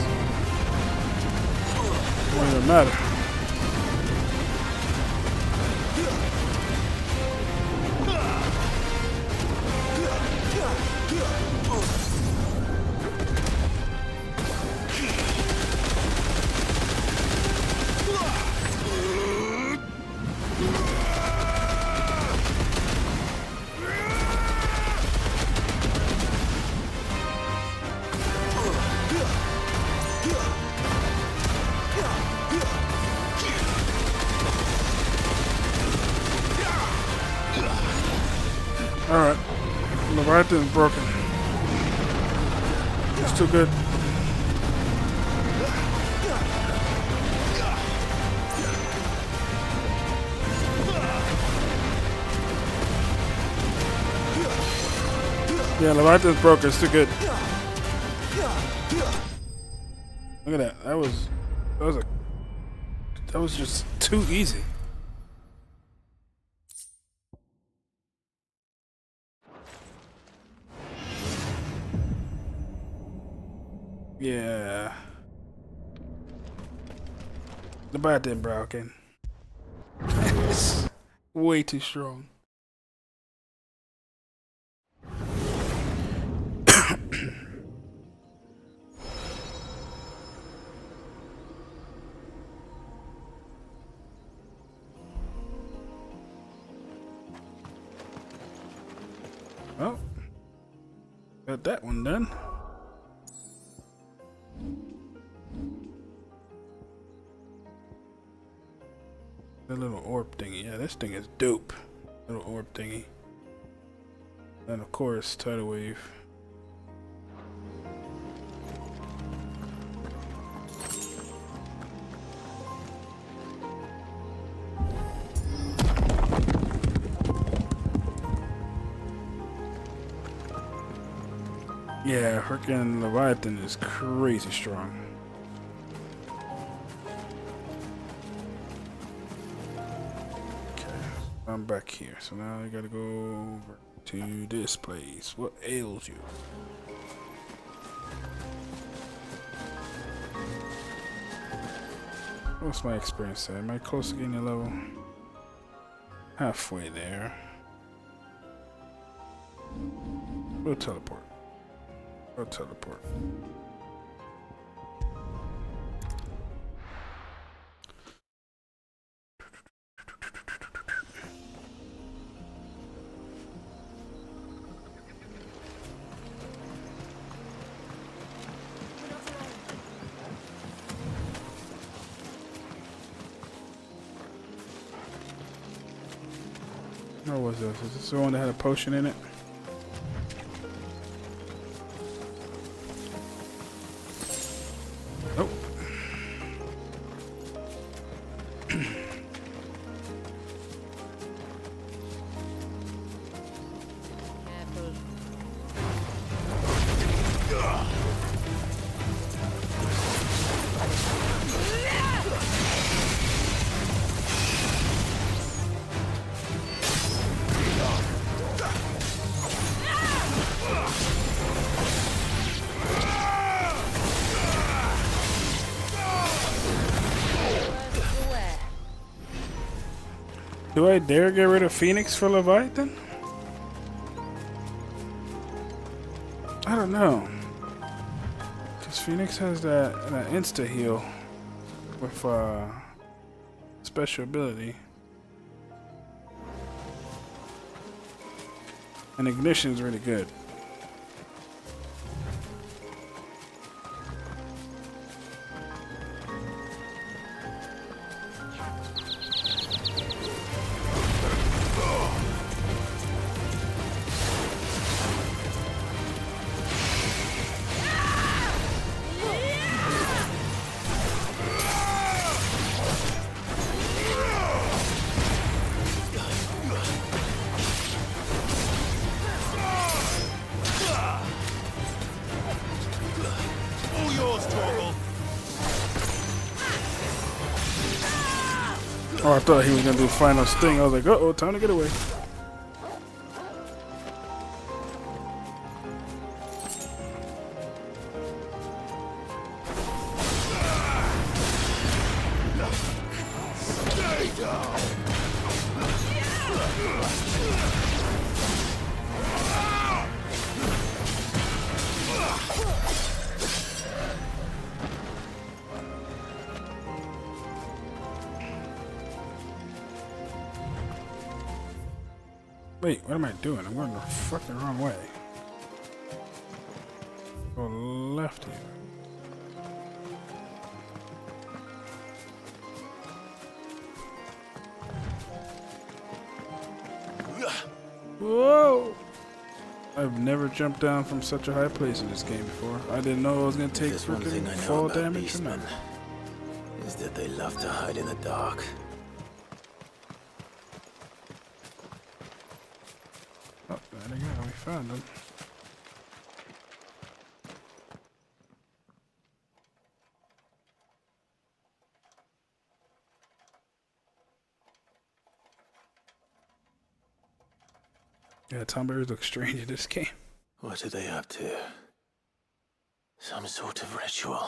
Speaker 1: It won't even matter. Leviathan's broken. It's too good. Yeah, Leviathan's broken. It's too good. Look at that. That was just too easy. Yeah. Leviathan broken. It's way too strong. Oh, got that one done. The little orb thingy. Yeah, this thing is dope. Little orb thingy. And of course, tidal wave. Yeah, freaking Leviathan is crazy strong. Okay, I'm back here. So now I gotta go over to this place. What ails you? What's my experience at? Am I close to getting a level? Halfway there. We'll teleport. We'll teleport. What was this? Is this the one that had a potion in it? Nope. Do I dare get rid of Phoenix for Leviathan? I don't know. Because Phoenix has that insta heal with special ability. And Ignition is really good. Oh, I thought he was gonna do final sting. I was like, uh-oh, time to get away.
Speaker 4: Stay down.
Speaker 1: Wait, what am I doing? I'm going the fucking wrong way. Go left here. Whoa! I've never jumped down from such a high place in this game before. I didn't know I was gonna take
Speaker 2: There's one thing
Speaker 1: freaking
Speaker 2: I know
Speaker 1: fall
Speaker 2: about
Speaker 1: damage or
Speaker 2: beastmen,
Speaker 1: nothing.
Speaker 2: is that they love to hide in the dark.
Speaker 1: Oh, there they go. We found them. Yeah, Tomberries look strange in this game.
Speaker 2: What are they up to? Some sort of ritual.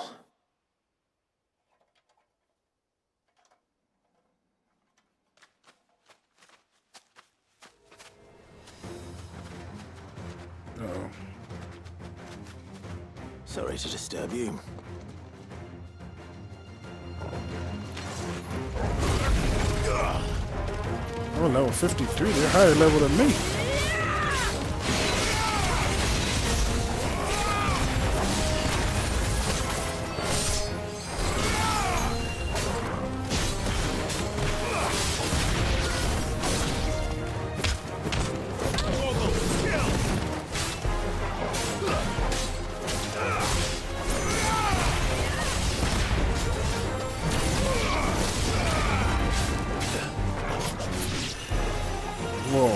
Speaker 1: Uh-oh.
Speaker 2: Sorry to disturb you.
Speaker 1: Oh, level 53. They're higher level than me. Whoa.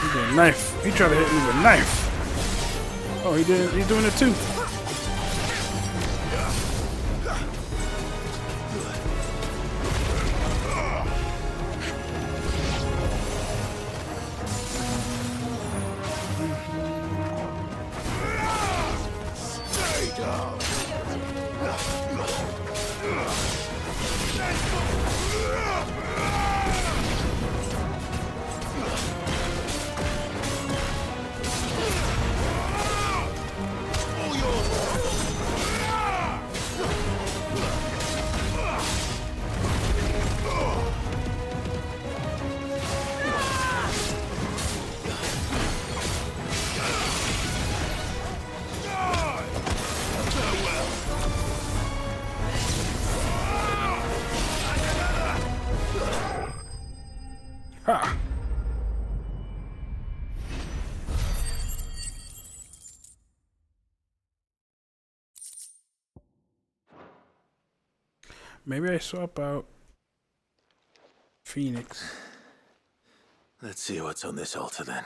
Speaker 1: He did a knife. He tried to hit me with a knife. Oh, he did. He's doing it too. Ha! Maybe I swap out Phoenix
Speaker 2: Let's see what's on this altar then.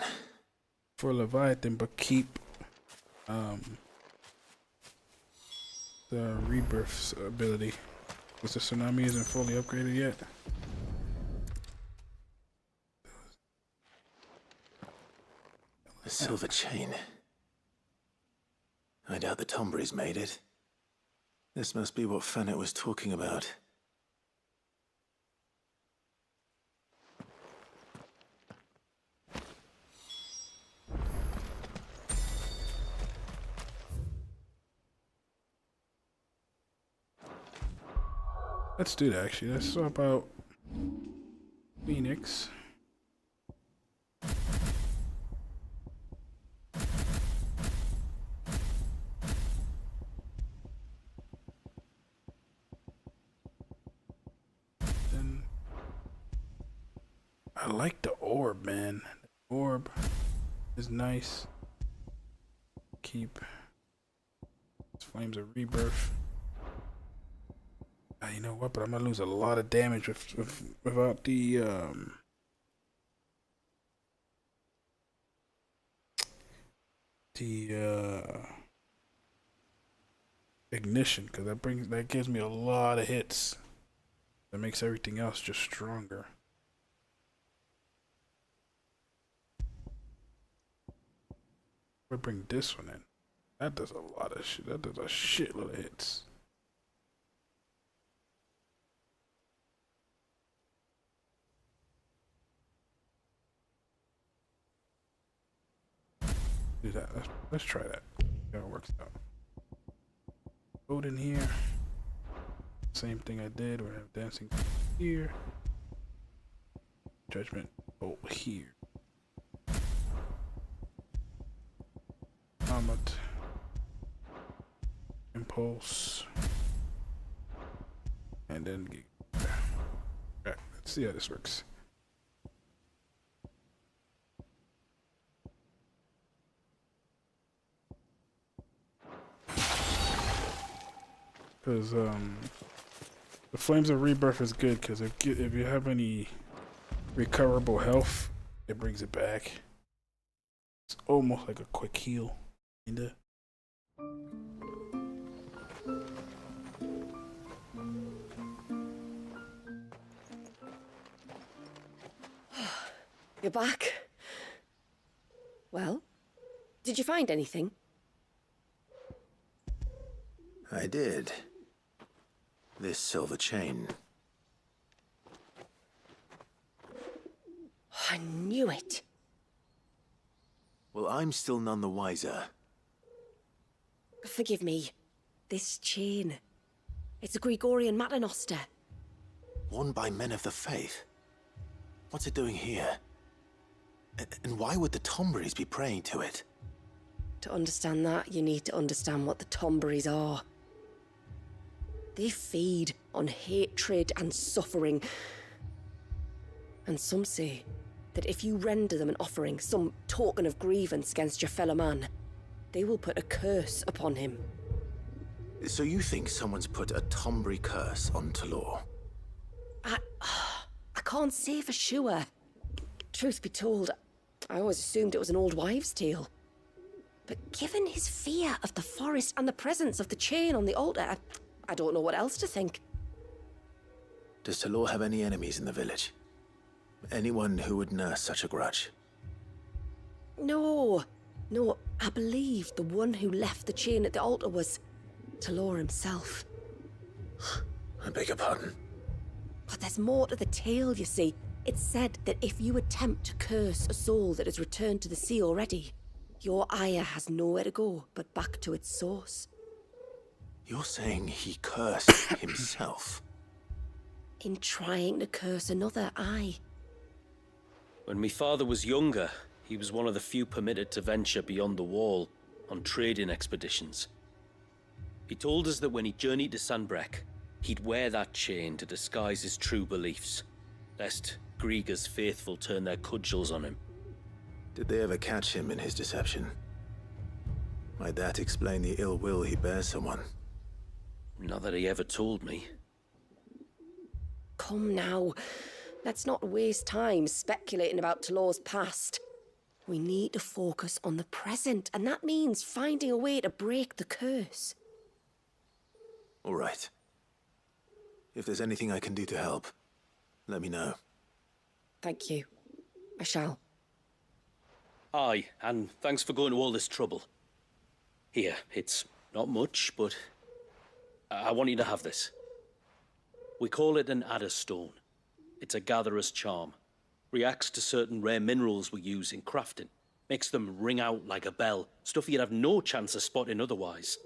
Speaker 1: for Leviathan, but keep the rebirth ability. Because the tsunami isn't fully upgraded yet.
Speaker 2: A silver chain. I doubt the Tomberries made it. This must be what Knyte was talking about.
Speaker 1: Let's do that actually. Let's swap out Phoenix. Then I like the orb, man. The orb is nice. Keep Flames of Rebirth. You know what? But I'm gonna lose a lot of damage without the ignition, because that gives me a lot of hits. That makes everything else just stronger. We bring this one in. That does a lot of shit. That does a shitload of hits. Do that. Let's try that. See how it works out. Code in here. Same thing I did. We have dancing here. Judgment bolt here. Comet. Impulse. And then alright, let's see how this works. Because the Flames of Rebirth is good because if you have any recoverable health, it brings it back. It's almost like a quick heal, kinda.
Speaker 20: You're back. Well, did you find anything?
Speaker 2: I did. This silver chain.
Speaker 20: I knew it.
Speaker 2: Well, I'm still none the wiser.
Speaker 20: Forgive me. This chain. It's a Gregorian Maternoster.
Speaker 2: Worn by men of the faith. What's it doing here? And why would the Tomberries be praying to it?
Speaker 20: To understand that, you need to understand what the Tomberries are. They feed on hatred and suffering. And some say that if you render them an offering, some token of grievance against your fellow man, they will put a curse upon him.
Speaker 2: So you think someone's put a Tomberry curse on Talor?
Speaker 20: I can't say for sure. Truth be told, I always assumed it was an old wives' tale. But given his fear of the forest and the presence of the chain on the altar, I don't know what else to think.
Speaker 2: Does Talor have any enemies in the village? Anyone who would nurse such a grudge?
Speaker 20: No, I believe the one who left the chain at the altar was Talor himself.
Speaker 2: I beg your pardon?
Speaker 20: But there's more to the tale, you see. It's said that if you attempt to curse a soul that has returned to the sea already, your ire has nowhere to go but back to its source.
Speaker 2: You're saying he cursed himself?
Speaker 20: In trying to curse another, aye.
Speaker 15: When my father was younger, he was one of the few permitted to venture beyond the wall on trading expeditions. He told us that when he journeyed to Sanbreque, he'd wear that chain to disguise his true beliefs, lest Grieger's faithful turn their cudgels on him.
Speaker 2: Did they ever catch him in his deception? Might that explain the ill will he bears someone?
Speaker 15: Not that he ever told me.
Speaker 20: Come now. Let's not waste time speculating about Talor's past. We need to focus on the present, and that means finding a way to break the curse.
Speaker 2: All right. If there's anything I can do to help, let me know.
Speaker 20: Thank you. I shall.
Speaker 15: Aye, and thanks for going to all this trouble. Here, it's not much, but I want you to have this. We call it an adder stone. It's a gatherer's charm. Reacts to certain rare minerals we use in crafting. Makes them ring out like a bell. Stuff you'd have no chance of spotting otherwise.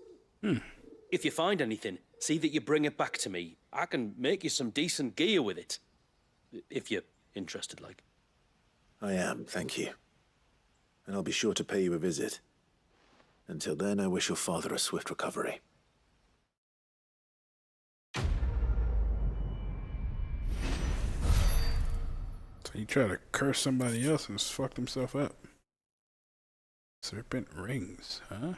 Speaker 15: If you find anything, see that you bring it back to me. I can make you some decent gear with it. If you're interested, like.
Speaker 2: I am, thank you. And I'll be sure to pay you a visit. Until then, I wish your father a swift recovery.
Speaker 1: So he tried to curse somebody else and fucked himself up. Serpent rings, huh?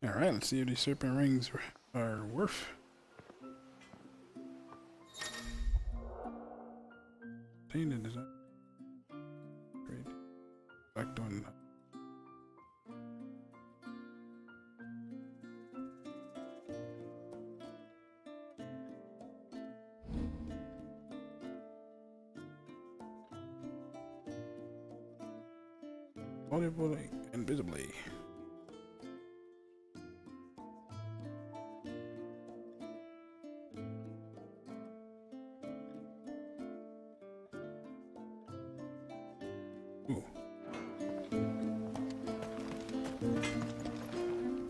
Speaker 1: Alright, let's see if these serpent rings are worth. Painted design. Great. Back on. Audibly and visibly.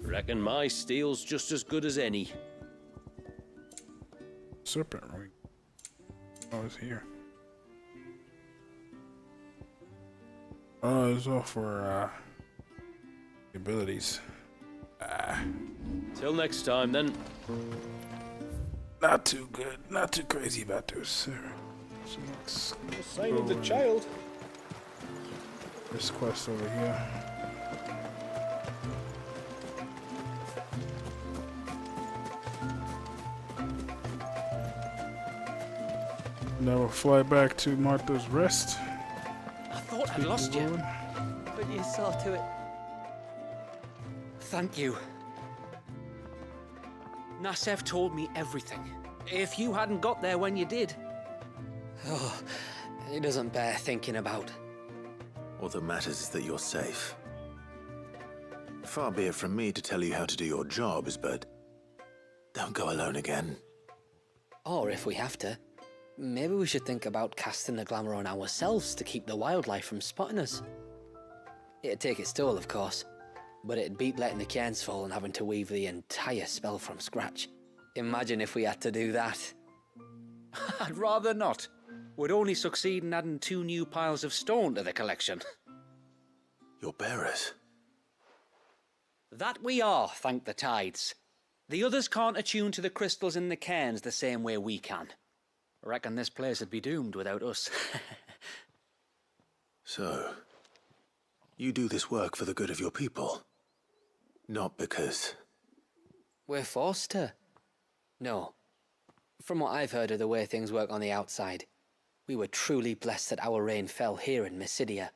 Speaker 15: Reckon my steel's just as good as any.
Speaker 1: Serpent ring. Oh, it's here. Oh, it's all for abilities.
Speaker 15: Till next time, then.
Speaker 1: Not too good. Not too crazy about this, sir. So let's
Speaker 12: Sign of the child.
Speaker 1: This quest over here. Now we'll fly back to Martha's Rest.
Speaker 10: I thought I'd lost you, but you saw to it. Thank you. Nasef told me everything. If you hadn't got there when you did.
Speaker 13: Oh, it doesn't bear thinking about.
Speaker 2: All that matters is that you're safe. Far be it from me to tell you how to do your jobs, but don't go alone again.
Speaker 13: Or if we have to, maybe we should think about casting the glamour on ourselves to keep the wildlife from spotting us. It'd take its toll, of course, but it'd beat letting the cairns fall and having to weave the entire spell from scratch. Imagine if we had to do that.
Speaker 10: I'd rather not. Would only succeed in adding 2 new piles of stone to the collection.
Speaker 2: Your bearers?
Speaker 10: That we are, thank the tides. The others can't attune to the crystals in the cairns the same way we can. I reckon this place would be doomed without us.
Speaker 2: So, you do this work for the good of your people? Not because...
Speaker 13: We're forced to. No. From what I've heard of the way things work on the outside, we were truly blessed that our rain fell here in Mysidia.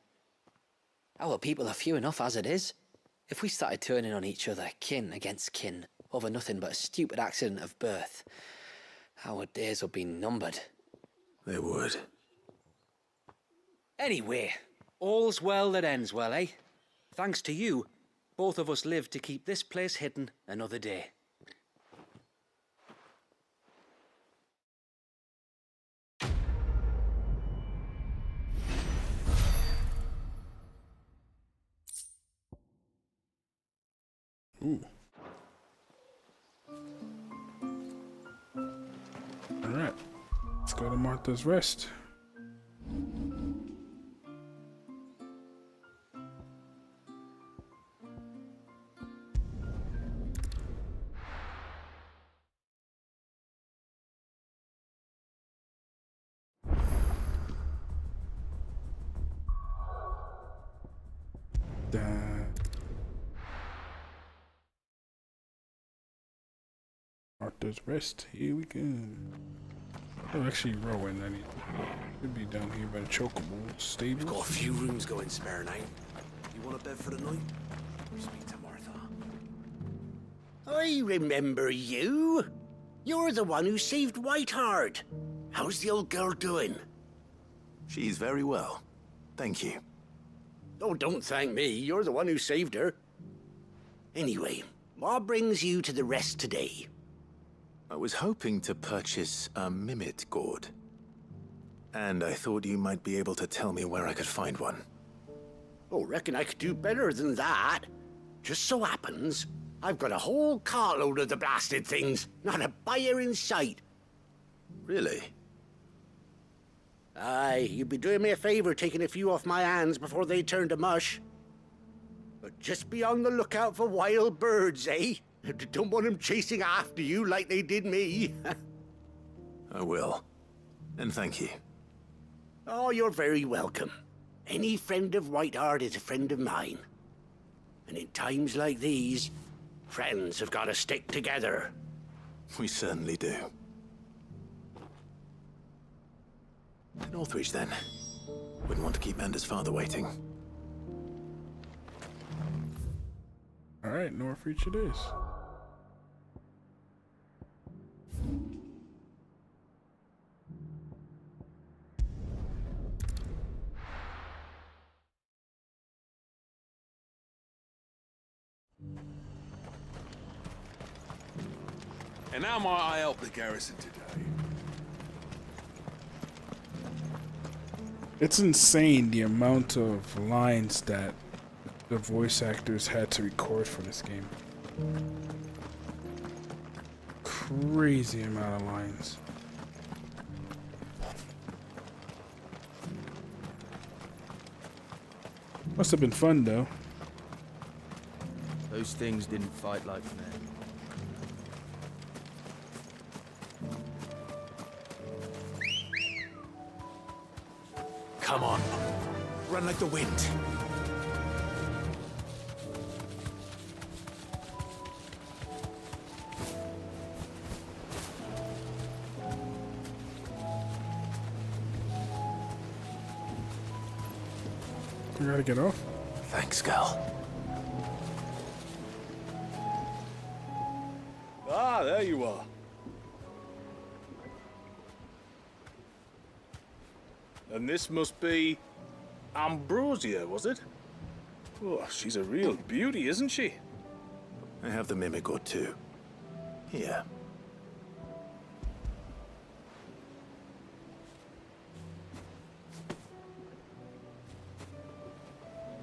Speaker 13: Our people are few enough as it is. If we started turning on each other, kin against kin, over nothing but a stupid accident of birth, our days would be numbered.
Speaker 2: They would.
Speaker 10: Anyway, all's well that ends well, eh? Thanks to you, both of us lived to keep this place hidden another day.
Speaker 1: Ooh. Alright. Let's go to Martha's Rest. Martha's Rest. Here we go. Oh, actually, Rowan. I need. Should be down here by the chocobo stables.
Speaker 4: We've got a few rooms going spare now. You want a bed for the night? Speak to Martha.
Speaker 11: I remember you. You're the one who saved Whiteheart. How's the old girl doing?
Speaker 2: She's very well. Thank you.
Speaker 11: Oh, don't thank me. You're the one who saved her. Anyway, what brings you to the Rest today?
Speaker 2: I was hoping to purchase a Mimit gourd. And I thought you might be able to tell me where I could find one.
Speaker 11: Oh, reckon I could do better than that. Just so happens, I've got a whole cartload of the blasted things. Not a buyer in sight.
Speaker 2: Really?
Speaker 11: Aye, you'd be doing me a favor taking a few off my hands before they turn to mush. But just be on the lookout for wild birds, eh? Don't want them chasing after you like they did me.
Speaker 2: I will. And thank you.
Speaker 11: Oh, you're very welcome. Any friend of Whiteheart is a friend of mine. And in times like these, friends have got to stick together.
Speaker 2: We certainly do. Northreach, then. Wouldn't want to keep Anders' father waiting.
Speaker 1: Alright, Northreach it is.
Speaker 22: And how might I help the garrison today?
Speaker 1: It's insane the amount of lines that the voice actors had to record for this game. Crazy amount of lines. Must have been fun though.
Speaker 23: Those things didn't fight like men.
Speaker 2: Come on. Run like the wind.
Speaker 1: You gotta get off.
Speaker 2: Thanks, Gal.
Speaker 12: Ah, there you are. And this must be Ambrosia, was it? Oh, she's a real beauty, isn't she?
Speaker 2: I have the mimic or two. Here.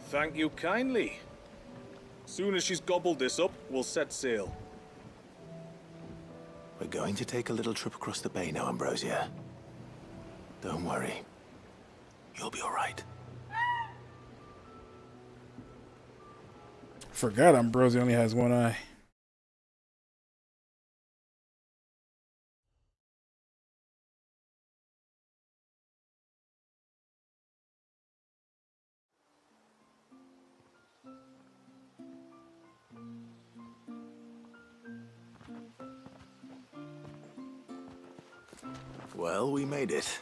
Speaker 12: Thank you kindly. Soon as she's gobbled this up, we'll set sail.
Speaker 2: We're going to take a little trip across the bay now, Ambrosia. Don't worry. You'll be all right.
Speaker 1: Forgot Ambrosia only has one eye.
Speaker 2: Well, we made it.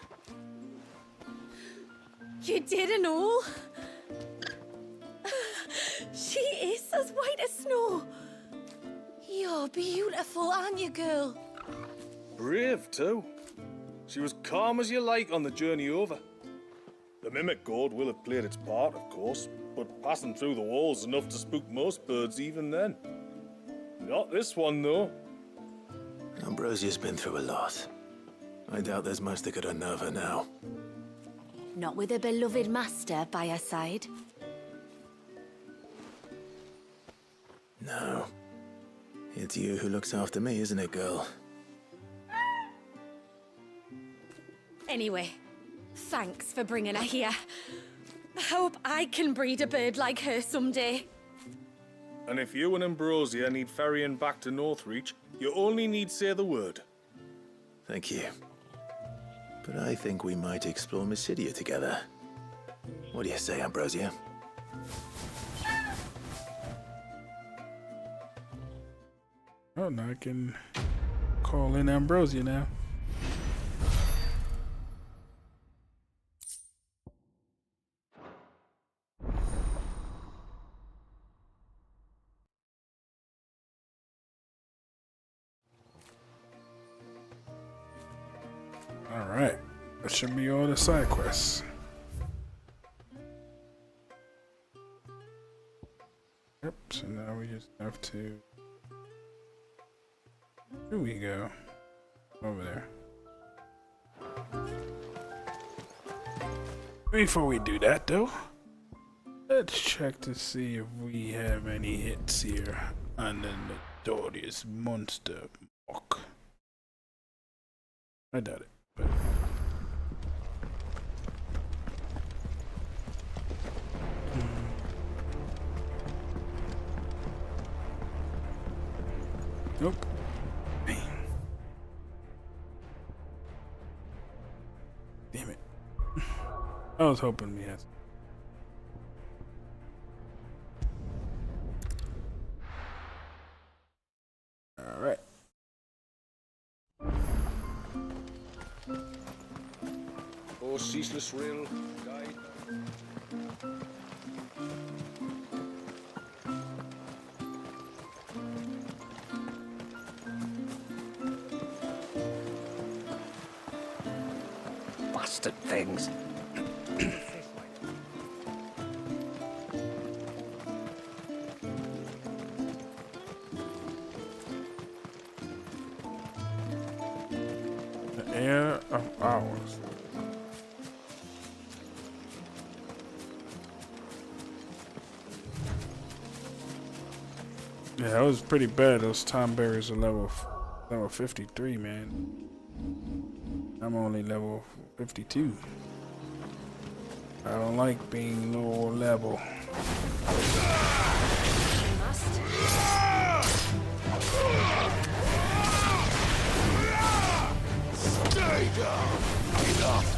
Speaker 8: You didn't all? She is as white as snow. You're beautiful, aren't you, girl?
Speaker 12: Brave, too. She was calm as you like on the journey over. The mimic gourd will have played its part, of course, but passing through the walls enough to spook most birds even then. Not this one, though.
Speaker 2: Ambrosia's been through a lot. I doubt there's much that could unnerve her now.
Speaker 8: Not with a beloved master by her side.
Speaker 2: No. It's you who looks after me, isn't it, girl?
Speaker 8: Anyway, thanks for bringing her here. I hope I can breed a bird like her someday.
Speaker 12: And if you and Ambrosia need ferrying back to Northreach, you only need say the word.
Speaker 2: Thank you. But I think we might explore Mysidia together. What do you say, Ambrosia?
Speaker 1: Oh, now I can call in Ambrosia now. Alright, that should be all the side quests. Yep, so now we just have to... Here we go. Over there. Before we do that though, let's check to see if we have any hits here on the notorious monster mock. I doubt it, but... Nope. Damn it. I was hoping we had. Alright.
Speaker 12: Oh, ceaseless rail guide.
Speaker 16: Bastard things.
Speaker 1: The air of hours. Yeah, that was pretty bad. Those Tom Berries are level 53, man. I'm only level 52. I don't like being low level.
Speaker 14: Stay down! Enough!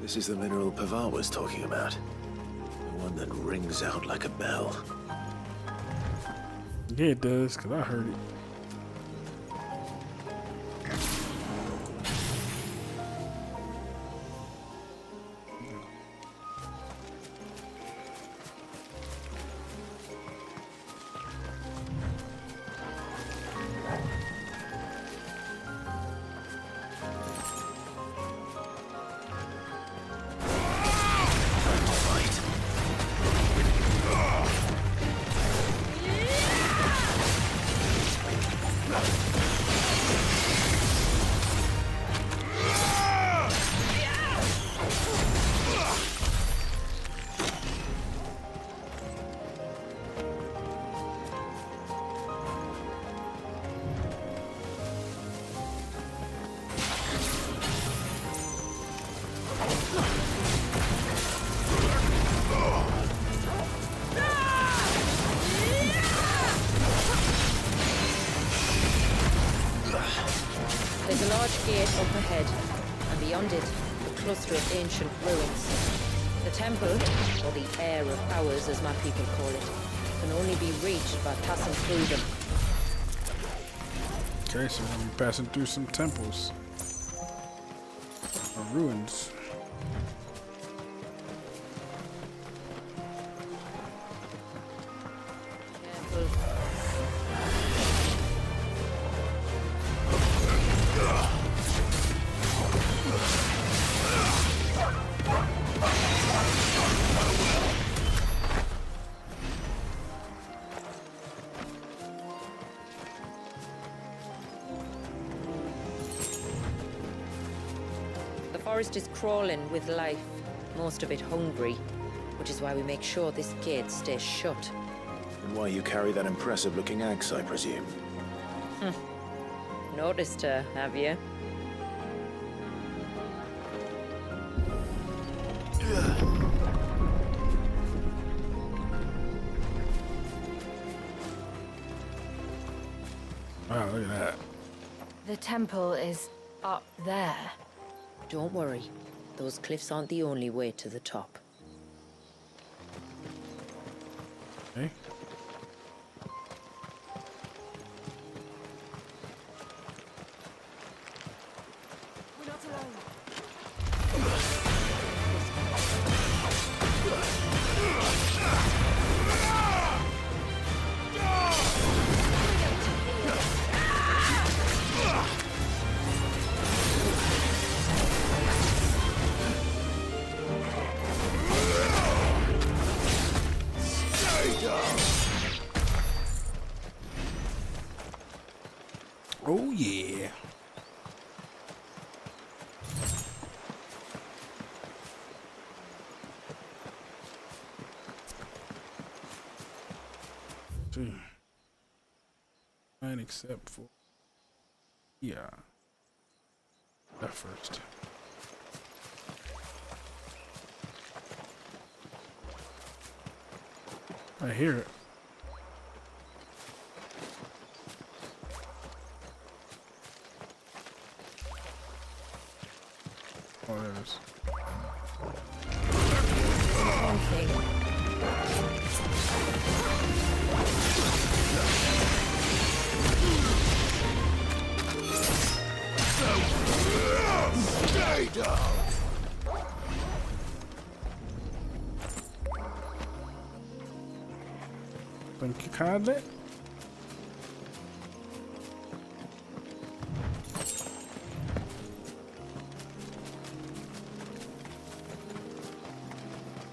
Speaker 2: This is the mineral Pavar was talking about. The one that rings out like a bell.
Speaker 1: Yeah, it does, because I heard it.
Speaker 6: There's a large gate up ahead, and beyond it, a cluster of ancient ruins. The temple, or the Heir of Powers as my people call it, can only be reached by passing through them.
Speaker 1: Okay, so we'll be passing through some temples. Or ruins.
Speaker 6: The forest is crawling with life, most of it hungry, which is why we make sure this gate stays shut.
Speaker 2: And why you carry that impressive-looking axe, I presume.
Speaker 6: Noticed her, have you?
Speaker 1: Wow, look at that.
Speaker 3: The temple is up there.
Speaker 6: Don't worry. Those cliffs aren't the only way to the top.
Speaker 1: Okay.
Speaker 9: We're not alone.
Speaker 1: Oh yeah. See. Fine except for that first. I hear it. Oh, there it is.
Speaker 4: Stay down!
Speaker 1: Thank you kindly.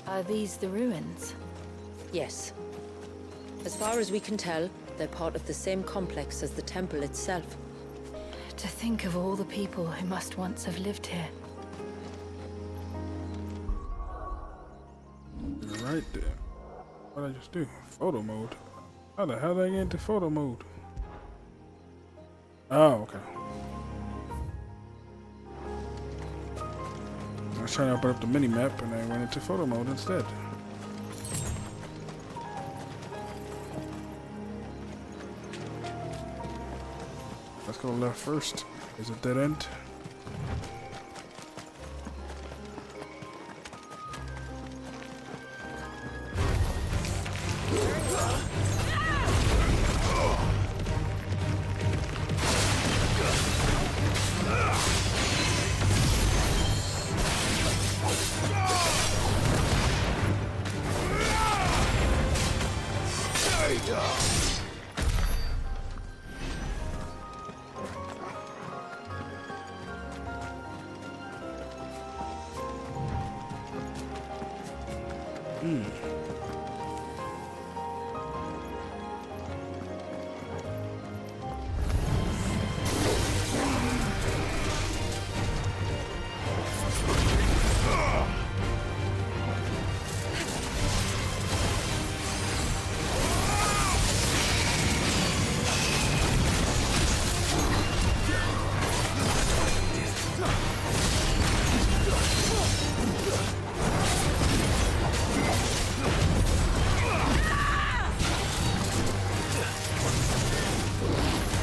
Speaker 3: Are these the ruins?
Speaker 6: Yes. As far as we can tell, they're part of the same complex as the temple itself.
Speaker 3: To think of all the people who must once have lived here.
Speaker 1: Right there. What did I just do? Photo mode. How the hell did I get into photo mode? Oh, okay. I was trying to open up the mini map and I went into photo mode instead. Let's go left first. Is it dead end?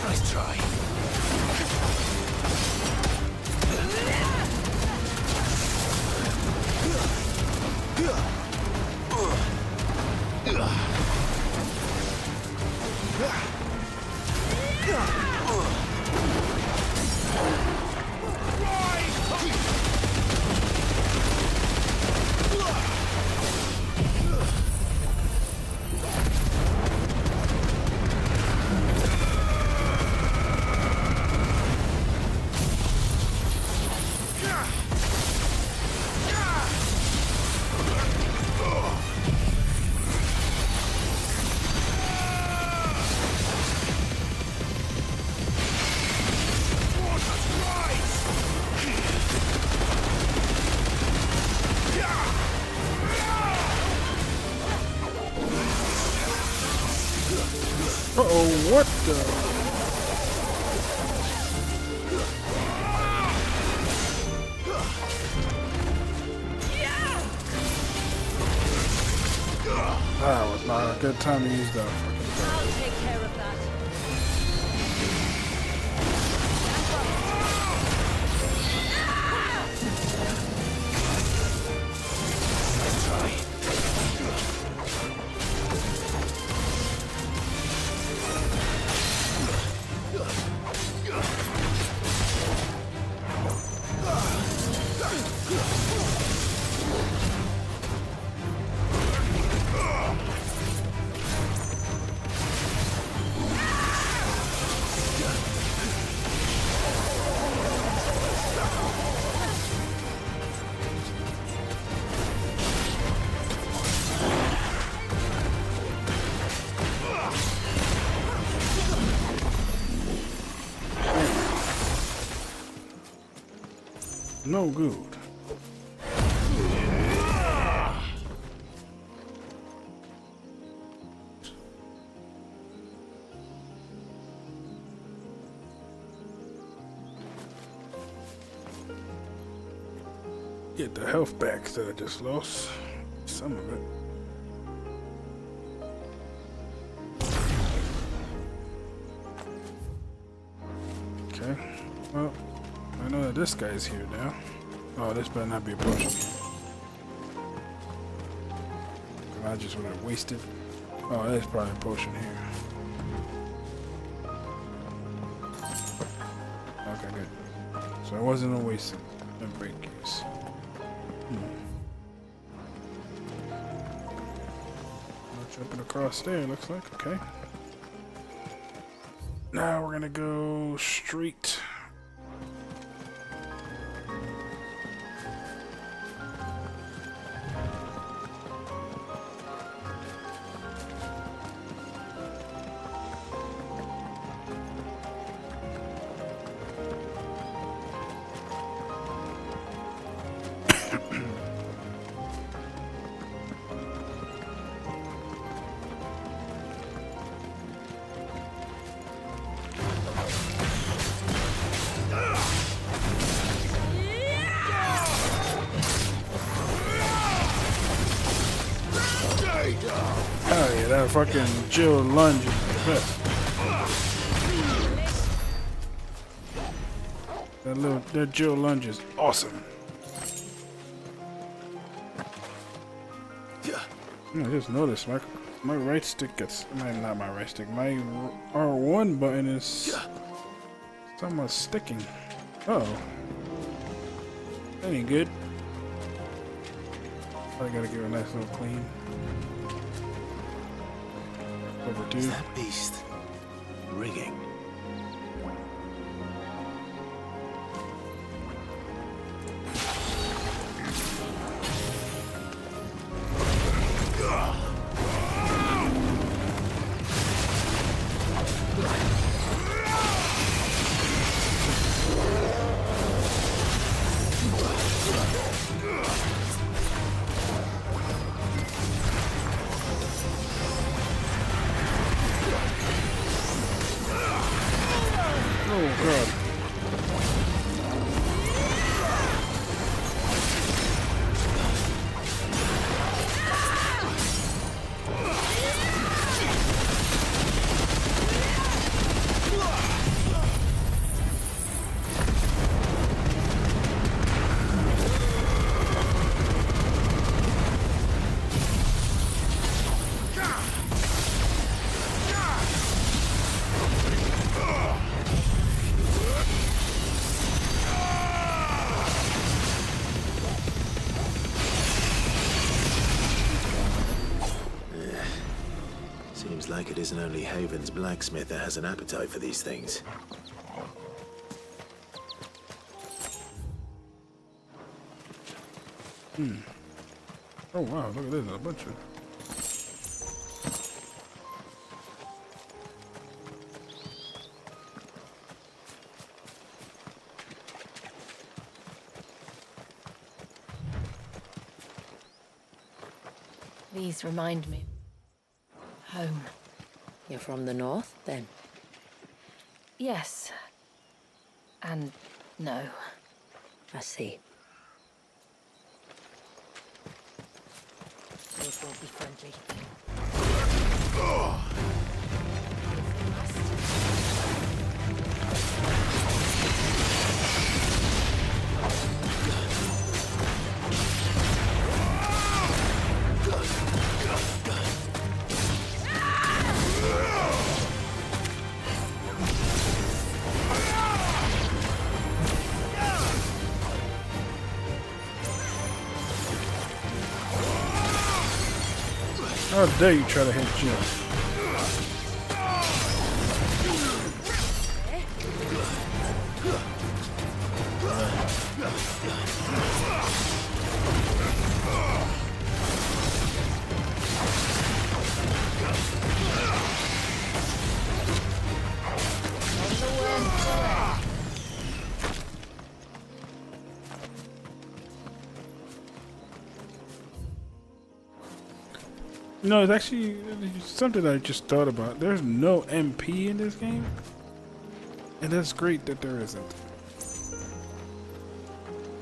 Speaker 14: Nice try.
Speaker 1: Uh-oh, what the? That was not a good time to use that fucking
Speaker 6: I'll take care of that.
Speaker 1: No good. Get the health back that I just lost. Some of it. Okay. Well, I know that this guy's here now. Oh, this better not be a potion. I just would have wasted. Oh, there's probably a potion here. Okay, good. So it wasn't a wasted break case. Jumping across there, looks like. Okay. Now we're gonna go straight. Oh yeah, that fucking Jill lunge is the best. That Jill lunge is awesome. I just noticed my right stick gets not my right stick. My R1 button is somewhat sticking. Oh, that ain't good. I gotta give it a nice little clean. Overdue.
Speaker 2: That beast ringing.
Speaker 1: Oh, God.
Speaker 2: Seems like it isn't only Haven's blacksmith that has an appetite for these things.
Speaker 1: Oh wow, look at this, a bunch of...
Speaker 3: These remind me. Home.
Speaker 6: You're from the north, then?
Speaker 3: Yes. And no.
Speaker 6: I see. Those won't be friendly.
Speaker 1: How dare you try to hit Jim? No, it's actually something I just thought about. There's no MP in this game, and that's great that there isn't.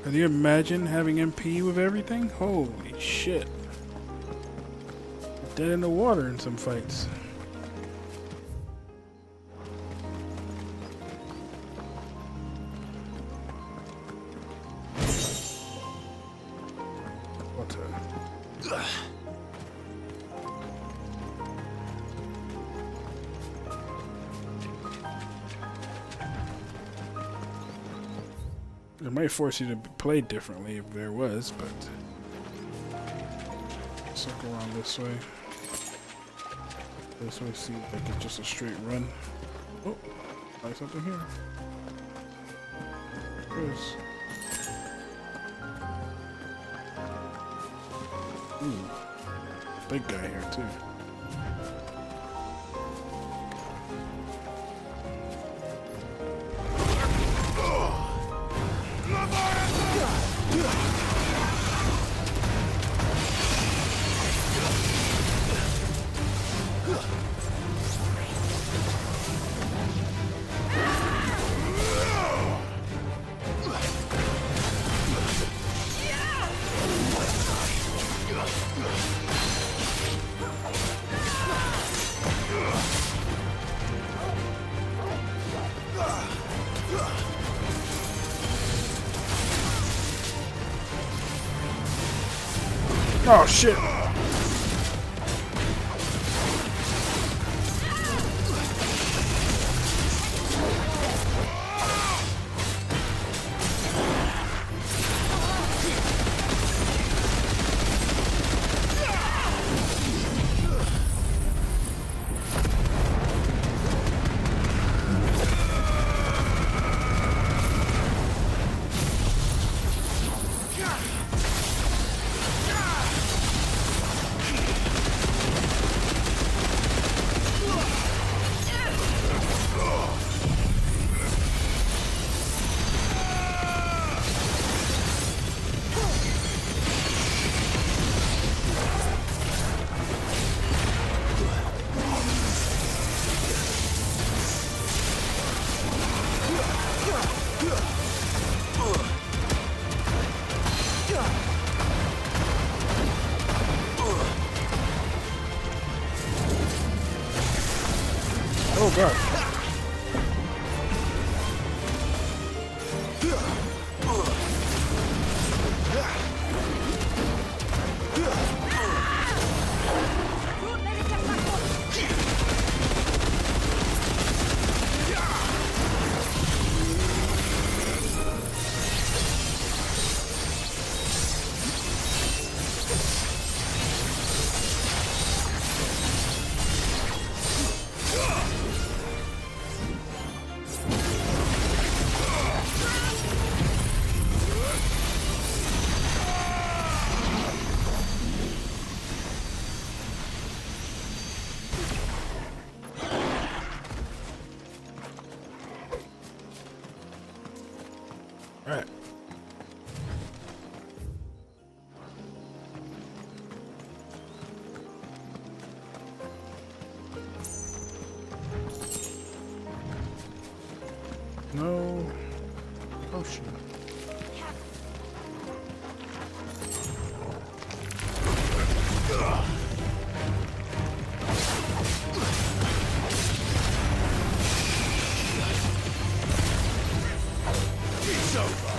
Speaker 1: Can you imagine having MP with everything? Holy shit. Dead in the water in some fights. What a... It might force you to play differently if there was, but let's look around this way. This way seems like it's just a straight run. Oh, like something here. There's... Ooh, big guy here too. Oh shit! fuck? Alright. No potion.
Speaker 4: It's over.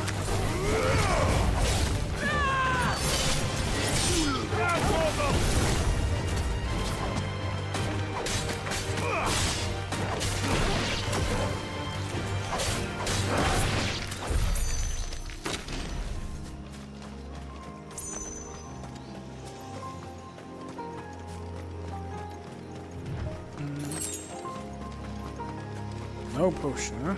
Speaker 1: No potion, huh?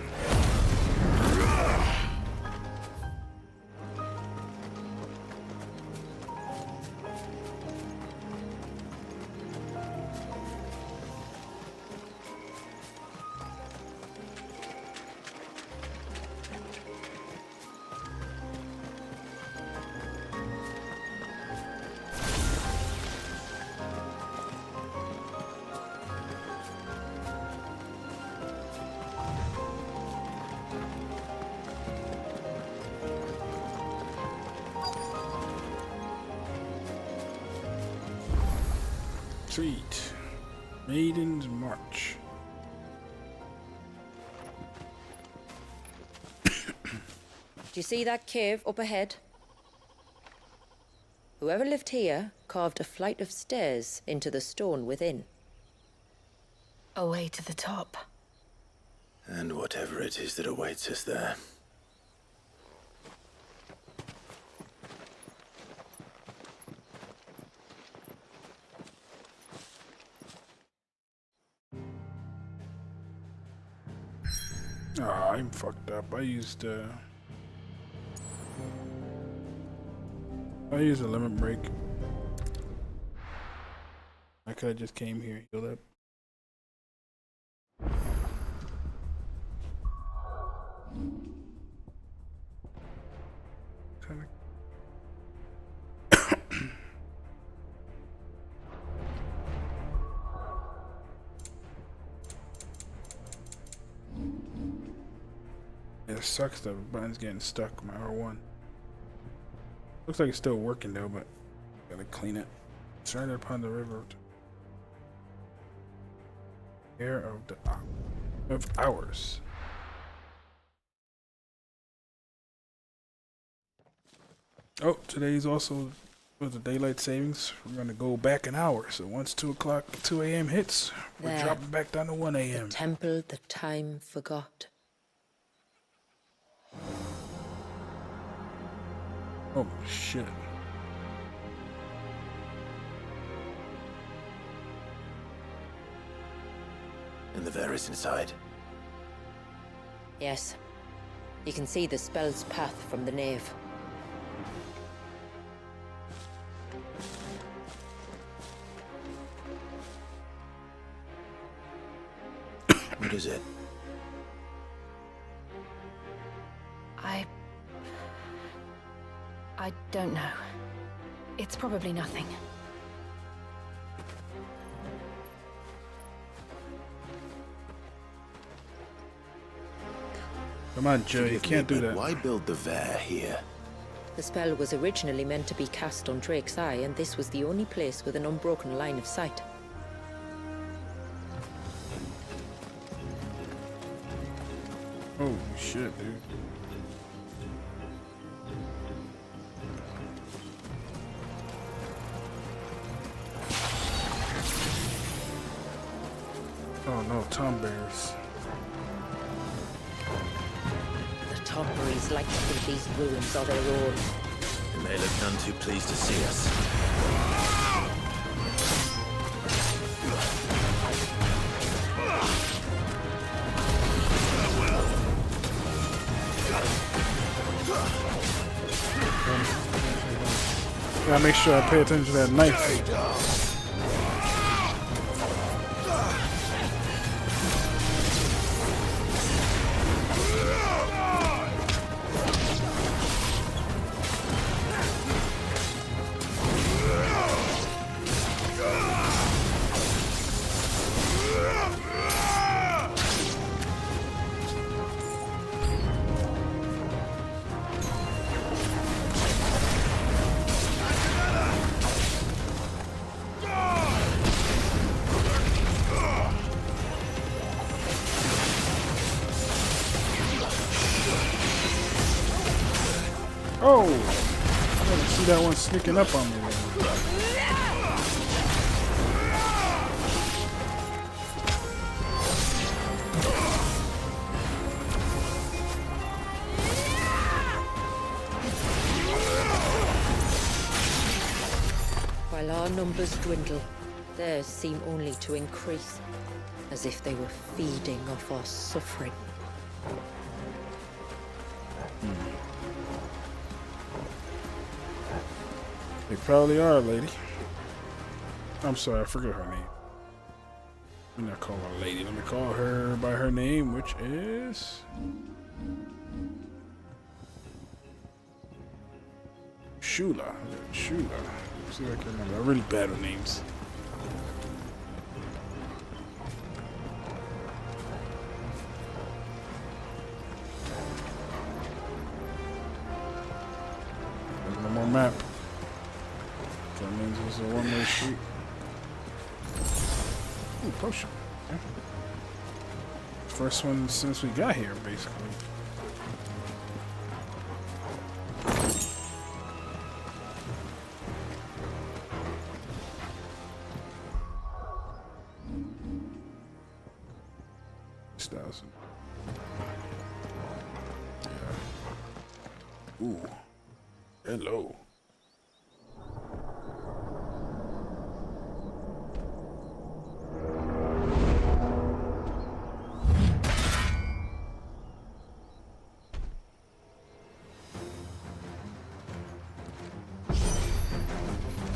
Speaker 1: Treat. Maiden's March.
Speaker 6: Do you see that cave up ahead? Whoever lived here carved a flight of stairs into the stone within.
Speaker 3: A way to the top.
Speaker 2: And whatever it is that awaits us there.
Speaker 1: Oh, I'm fucked up. I used a limit break. I could have just came here, healed up. It sucks the button's getting stuck, my R1. Looks like it's still working though, but gotta clean it. Surrender upon the river. Care of hours. Oh, today's also with the daylight savings. We're gonna go back an hour. So once 2 a.m. hits, we're
Speaker 6: There.
Speaker 1: dropping back down to 1 a.m.
Speaker 6: The temple that time forgot.
Speaker 1: Oh shit.
Speaker 2: And the Varys inside.
Speaker 6: Yes. You can see the spell's path from the nave.
Speaker 2: What is it?
Speaker 3: I don't know. It's probably nothing.
Speaker 1: Come on, Joe, you can't do that.
Speaker 2: Why build the Vare here?
Speaker 6: The spell was originally meant to be cast on Drake's Eye, and this was the only place with an unbroken line of sight.
Speaker 1: Holy shit, dude. Oh no, Tom Bears.
Speaker 6: The Tomberries like to think these ruins are their own.
Speaker 2: And they look none too pleased to see us.
Speaker 1: Gotta make sure I pay attention to that knife. Oh! I didn't see that one sneaking up on me.
Speaker 6: While our numbers dwindle, theirs seem only to increase, as if they were feeding off our suffering.
Speaker 1: They probably are, lady. I'm sorry, I forgot her name. Let me not call her lady. Let me call her by her name, which is... Shula. Shula. See if I can remember. I'm really bad with names. There's no more map. That means it's a one-way street. Ooh, potion. Okay. First one since we got here, basically. Yeah. Ooh. Hello.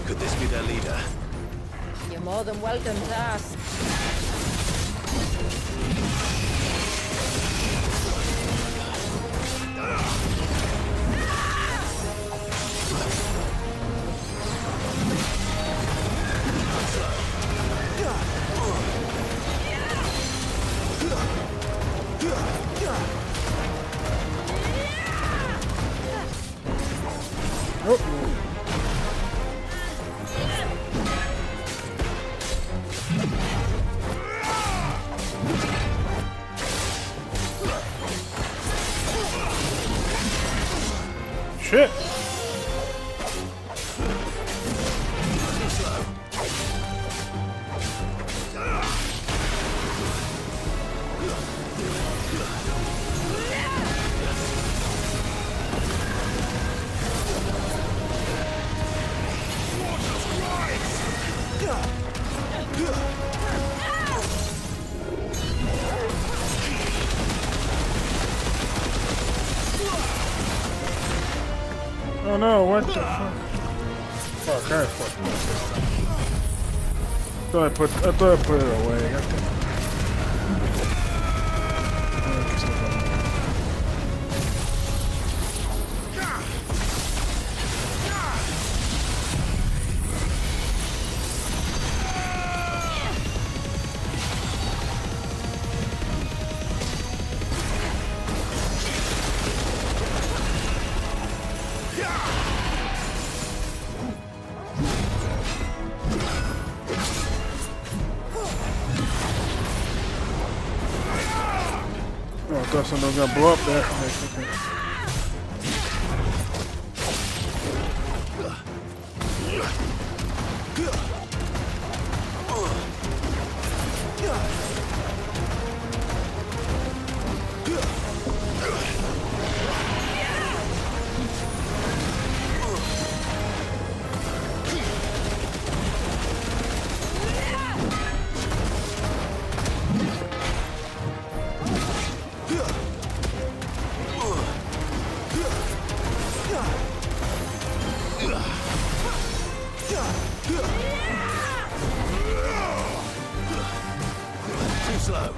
Speaker 2: Could this be their leader?
Speaker 6: You're more than welcome to ask.
Speaker 1: Shit! Oh no, what the fuck? Fuck, I fucked up. I thought I put it away. thought something was gonna blow up there. Okay.
Speaker 4: Too slow.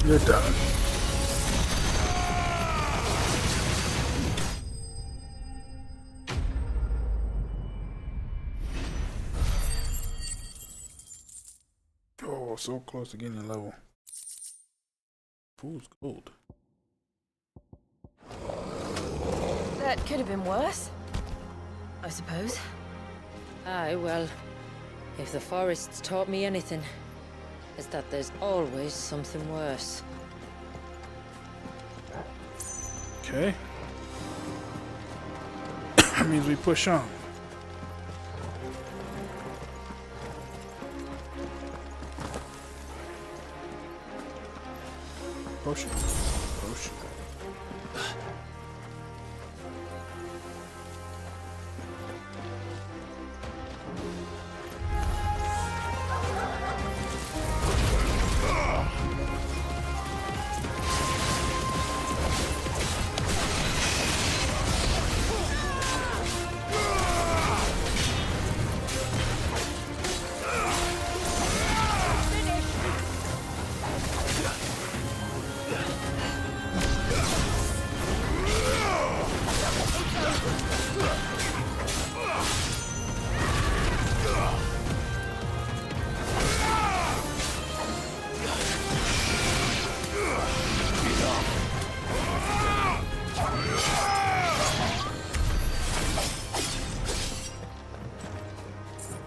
Speaker 1: You're done. Oh, so close to getting a level. Fool's gold.
Speaker 3: That could have been worse, I suppose.
Speaker 6: Aye, well, if the forest's taught me anything, it's that there's always something worse.
Speaker 1: Okay. That means we push on. Potion. Potion.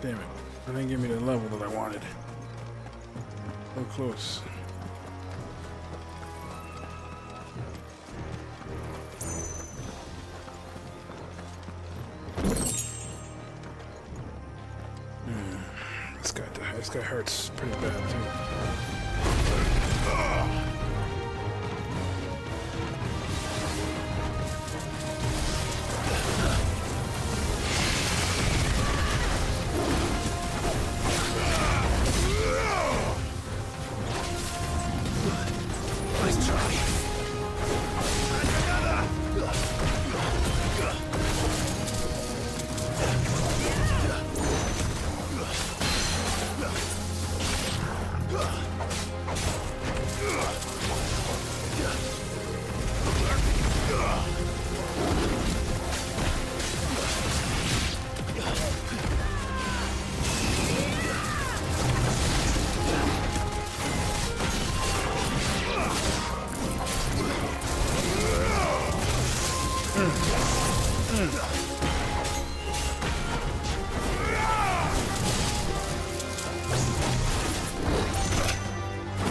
Speaker 1: Damn it. It didn't give me the level that I wanted. So close. This guy hurts pretty bad too.
Speaker 4: Nice try.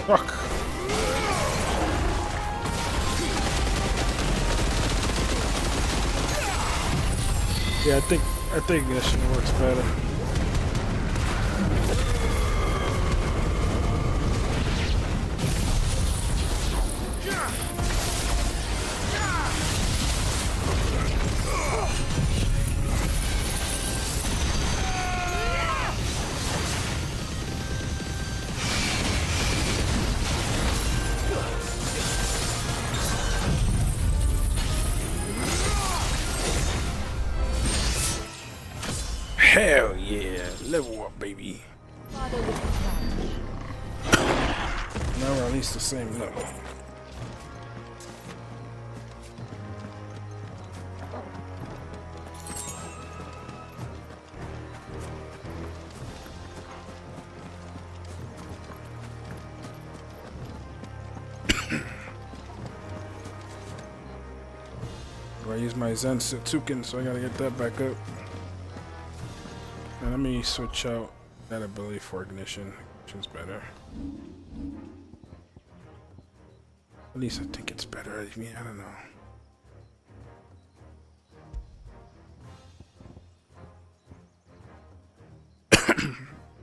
Speaker 1: Fuck. Yeah, I think that shit works better. Hell yeah, level up, baby. Now we're at least the same level. use my Zen Setsuken, so I gotta get that back up. And let me switch out that ability for ignition. Ignition's better. At least I think it's better. I mean, I don't know.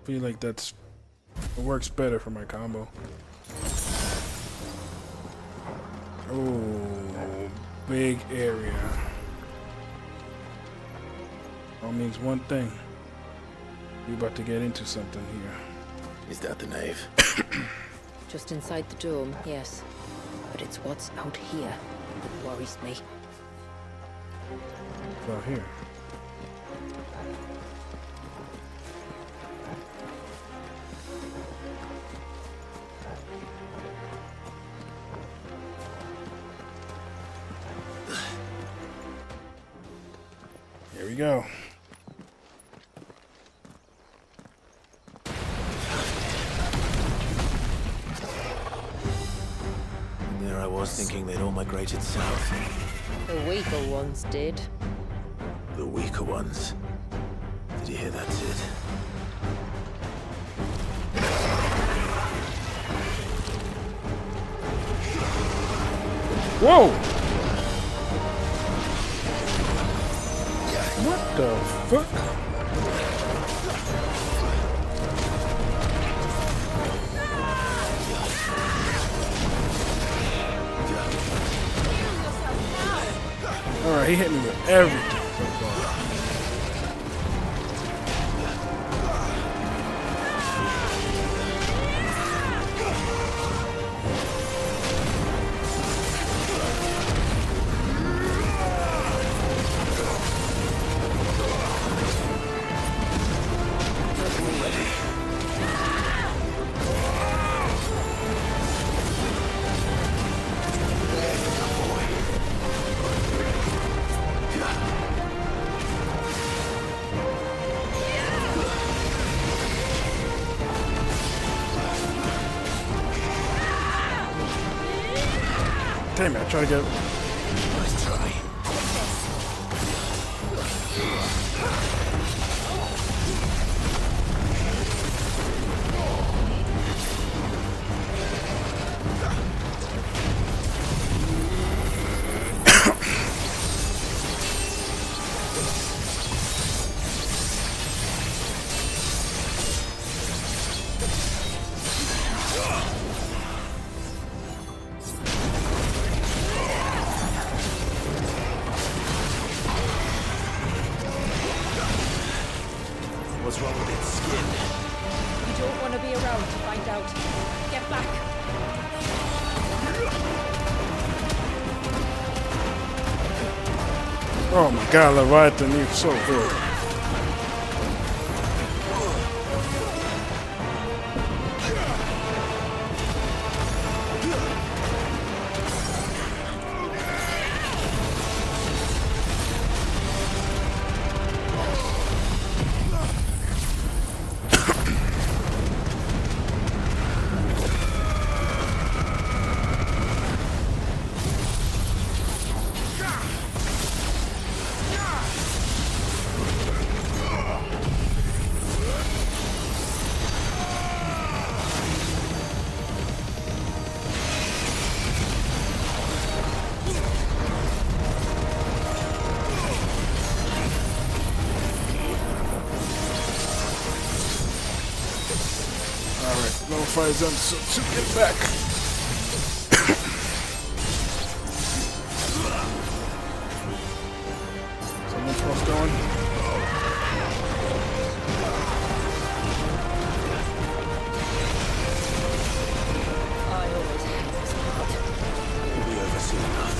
Speaker 1: Feel like it works better for my combo. Oh, big area. All means one thing. We're about to get into something here.
Speaker 2: Is that the nave?
Speaker 6: Just inside the dome, yes. But it's what's out here that worries me.
Speaker 1: Out here. Here we go.
Speaker 2: And there I was thinking they'd all migrated south.
Speaker 6: The weaker ones did.
Speaker 2: The weaker ones. Did you hear that, Sid?
Speaker 1: Whoa! What the fuck? Alright, he hit me with everything so far. Damn it, I try to get...
Speaker 2: Nice try. What's wrong with its skin?
Speaker 6: You don't want to be around to find out. Get back.
Speaker 1: Oh my god, Leviathan, you're so good. Alright, notify them to get back. Someone else going?
Speaker 2: We oversee enough.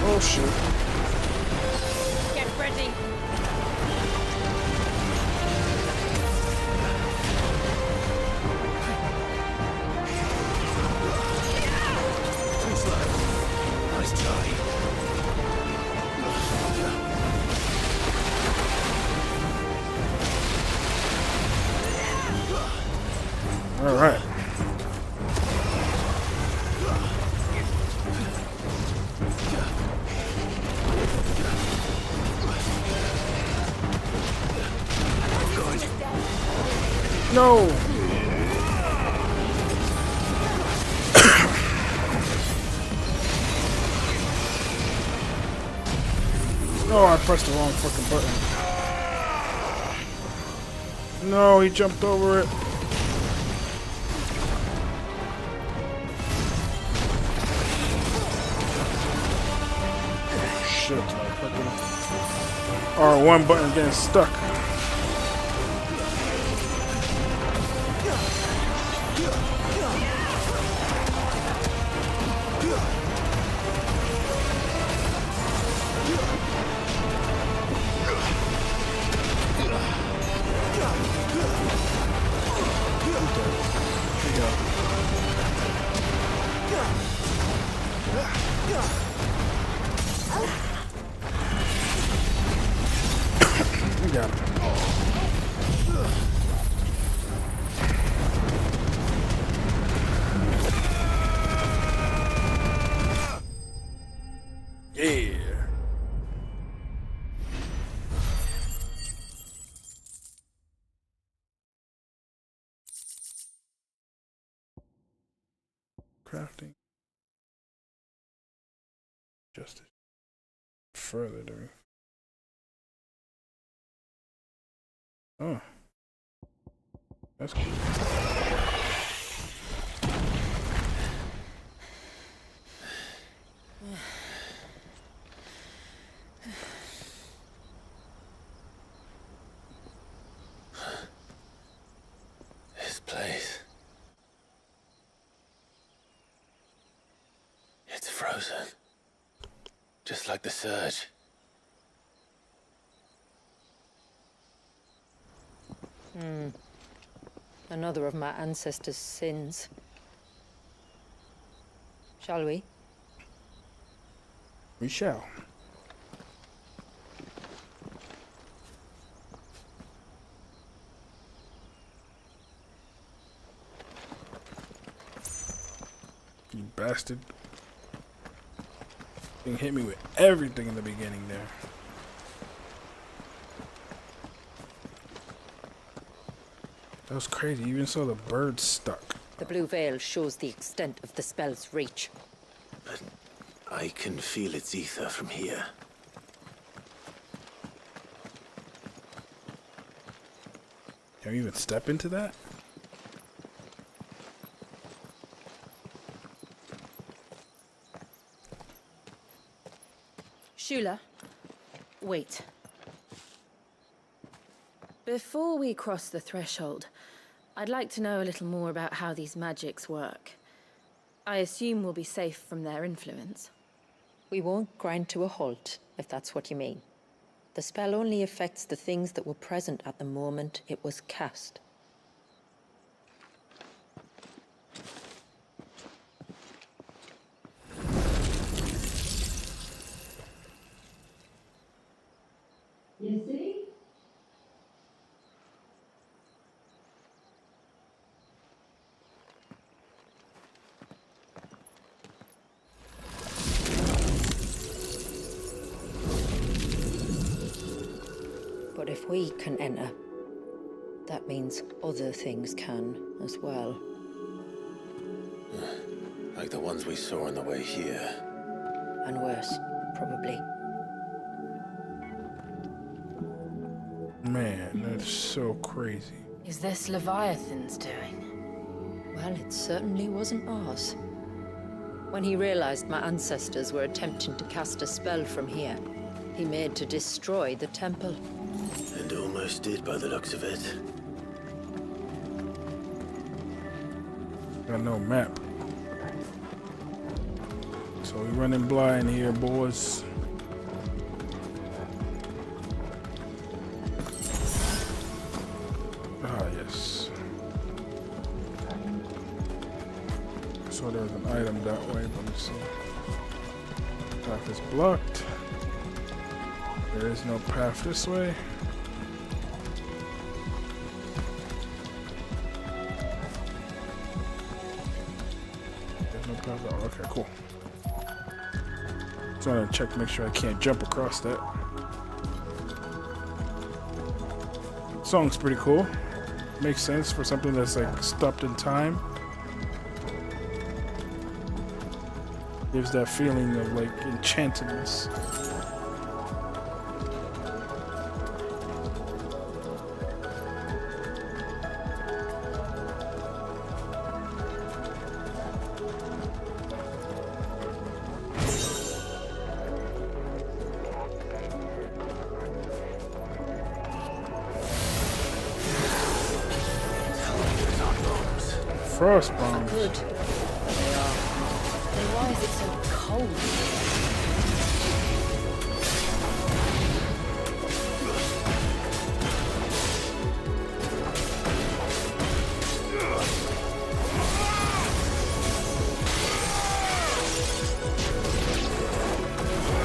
Speaker 1: Oh shit.
Speaker 6: Get ready.
Speaker 2: Nice try.
Speaker 1: All right. No! Oh, I pressed the wrong fucking button. No, he jumped over it. Shit, my fucking R1 button getting stuck. We got him. Yeah. Crafting. Justice. Further doing. Oh. That's cool.
Speaker 2: This place. It's frozen. Just like the surge.
Speaker 6: Another of my ancestors' sins. Shall we?
Speaker 1: We shall. You bastard. You hit me with everything in the beginning there. That was crazy. You even saw the bird stuck.
Speaker 6: The blue veil shows the extent of the spell's reach.
Speaker 2: But I can feel its ether from here.
Speaker 1: Can we even step into that?
Speaker 3: Shula, wait. Before we cross the threshold, I'd like to know a little more about how these magics work. I assume we'll be safe from their influence.
Speaker 6: We won't grind to a halt, if that's what you mean. The spell only affects the things that were present at the moment it was cast.
Speaker 7: You see?
Speaker 6: But if we can enter, that means other things can as well.
Speaker 2: Like the ones we saw on the way here.
Speaker 6: And worse, probably.
Speaker 1: Man, that's so crazy.
Speaker 3: Is this Leviathan's doing?
Speaker 6: Well, it certainly wasn't ours. When he realized my ancestors were attempting to cast a spell from here, he made to destroy the temple.
Speaker 2: And almost did by the looks of it.
Speaker 1: Got no map. So we running blind here, boys. Ah, yes. So there's an item that way, but let's see. Path is blocked. There is no path this way. There's no path. Oh, okay, cool. So I'm gonna check to make sure I can't jump across that. Song's pretty cool. Makes sense for something that's like stopped in time. Gives that feeling of like enchantedness. Frost bombs.
Speaker 3: Good. They are. Then why is it so cold?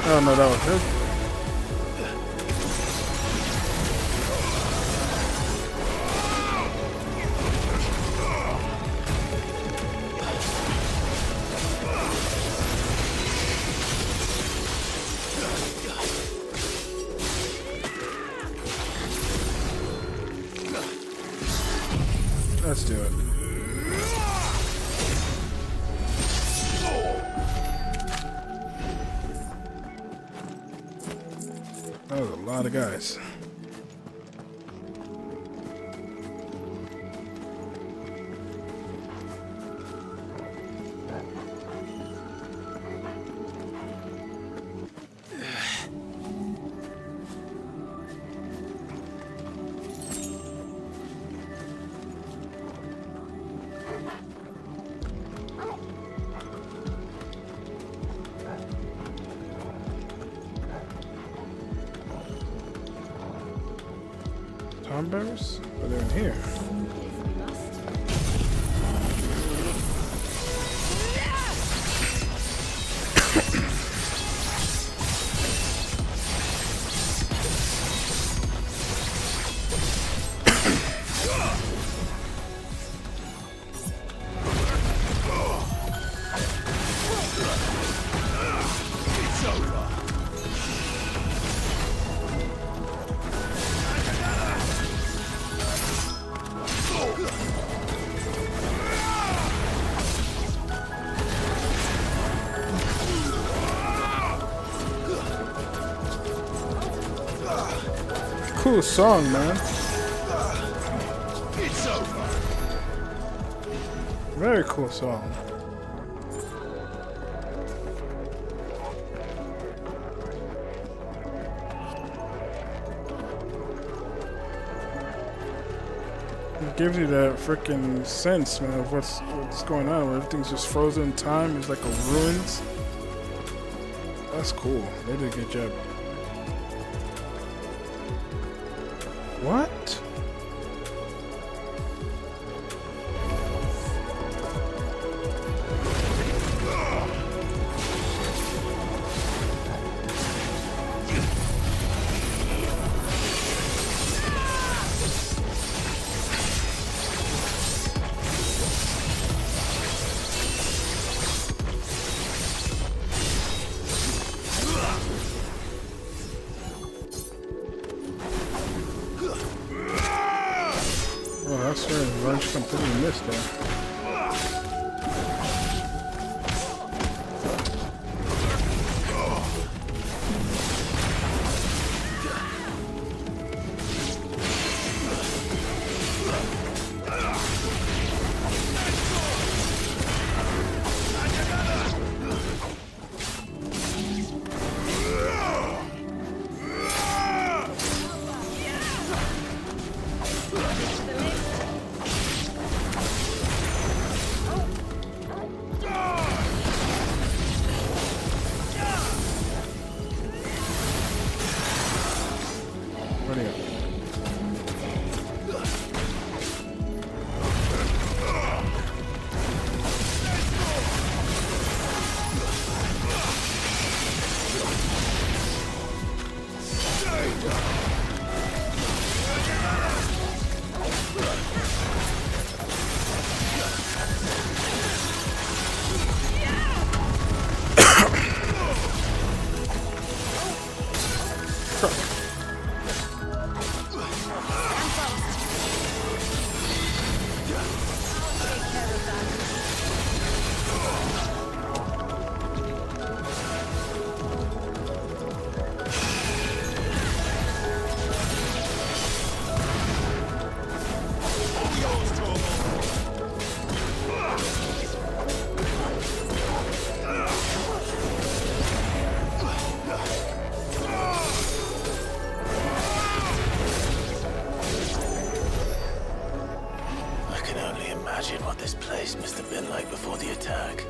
Speaker 1: Oh no, that was good. Let's do it. That was a lot of guys. Tom bears? Oh, they're in here. Cool song, man.
Speaker 4: It's over.
Speaker 1: Very cool song. It gives you that freaking sense, man, of what's going on, where everything's just frozen in time. It's like a ruins. That's cool. They did a good job. What? Oh, that's right. Lunch completely missed that.
Speaker 2: imagine what this place must have been like before the attack.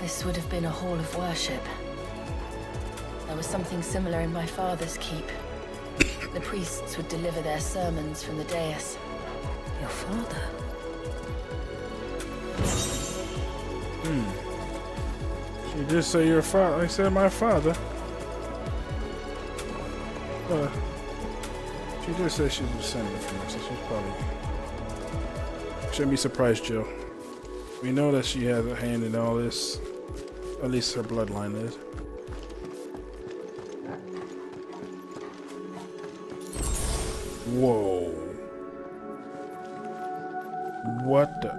Speaker 3: This would have been a hall of worship. There was something similar in my father's keep. The priests would deliver their sermons from the dais.
Speaker 20: Your father?
Speaker 1: She did say your father. I said my father. She did say she was descended from us, so she's probably... Shouldn't be surprised, Joe. We know that she has a hand in all this. At least her bloodline is. Whoa. What the...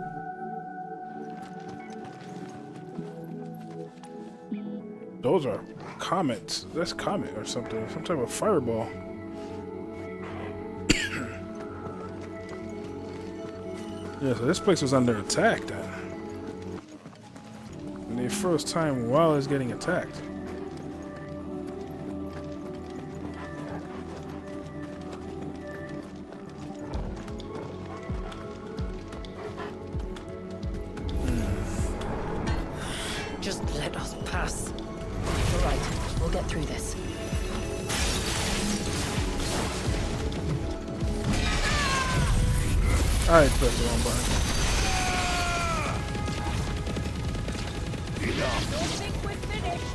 Speaker 1: Those are comets. That's comet or something. Some type of fireball. Yeah, so this place was under attack then. And they froze time while it's getting attacked.
Speaker 3: Just let us pass. All right, we'll get through this.
Speaker 1: I pressed the wrong button.
Speaker 7: Don't think we're finished.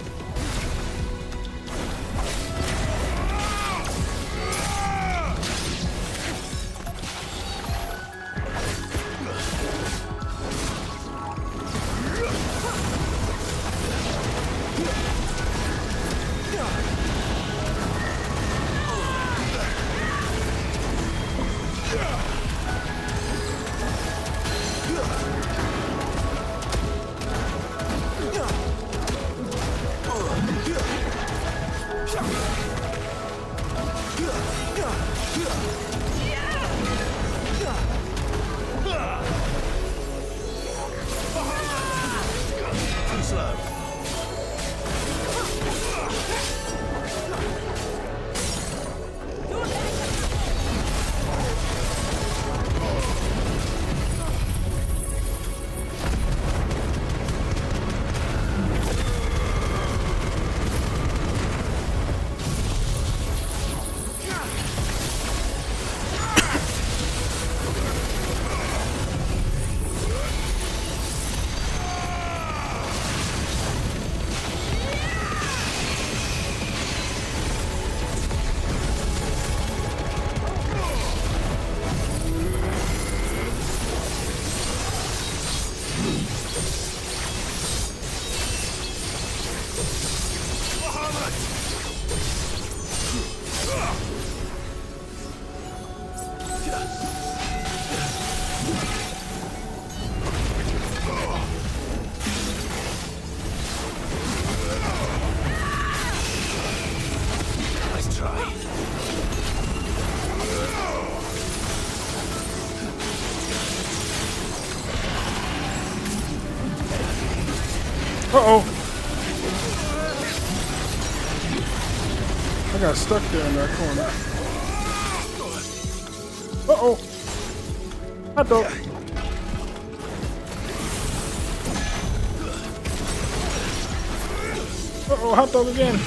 Speaker 1: Uh-oh. I got stuck there in that corner. Uh-oh. Hot dog. Uh-oh, hot dog again.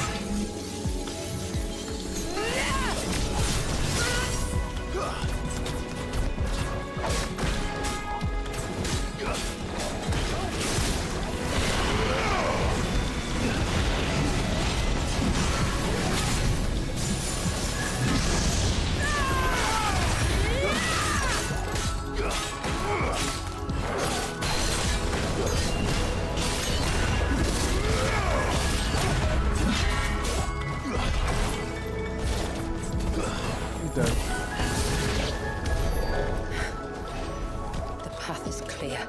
Speaker 3: The path is clear.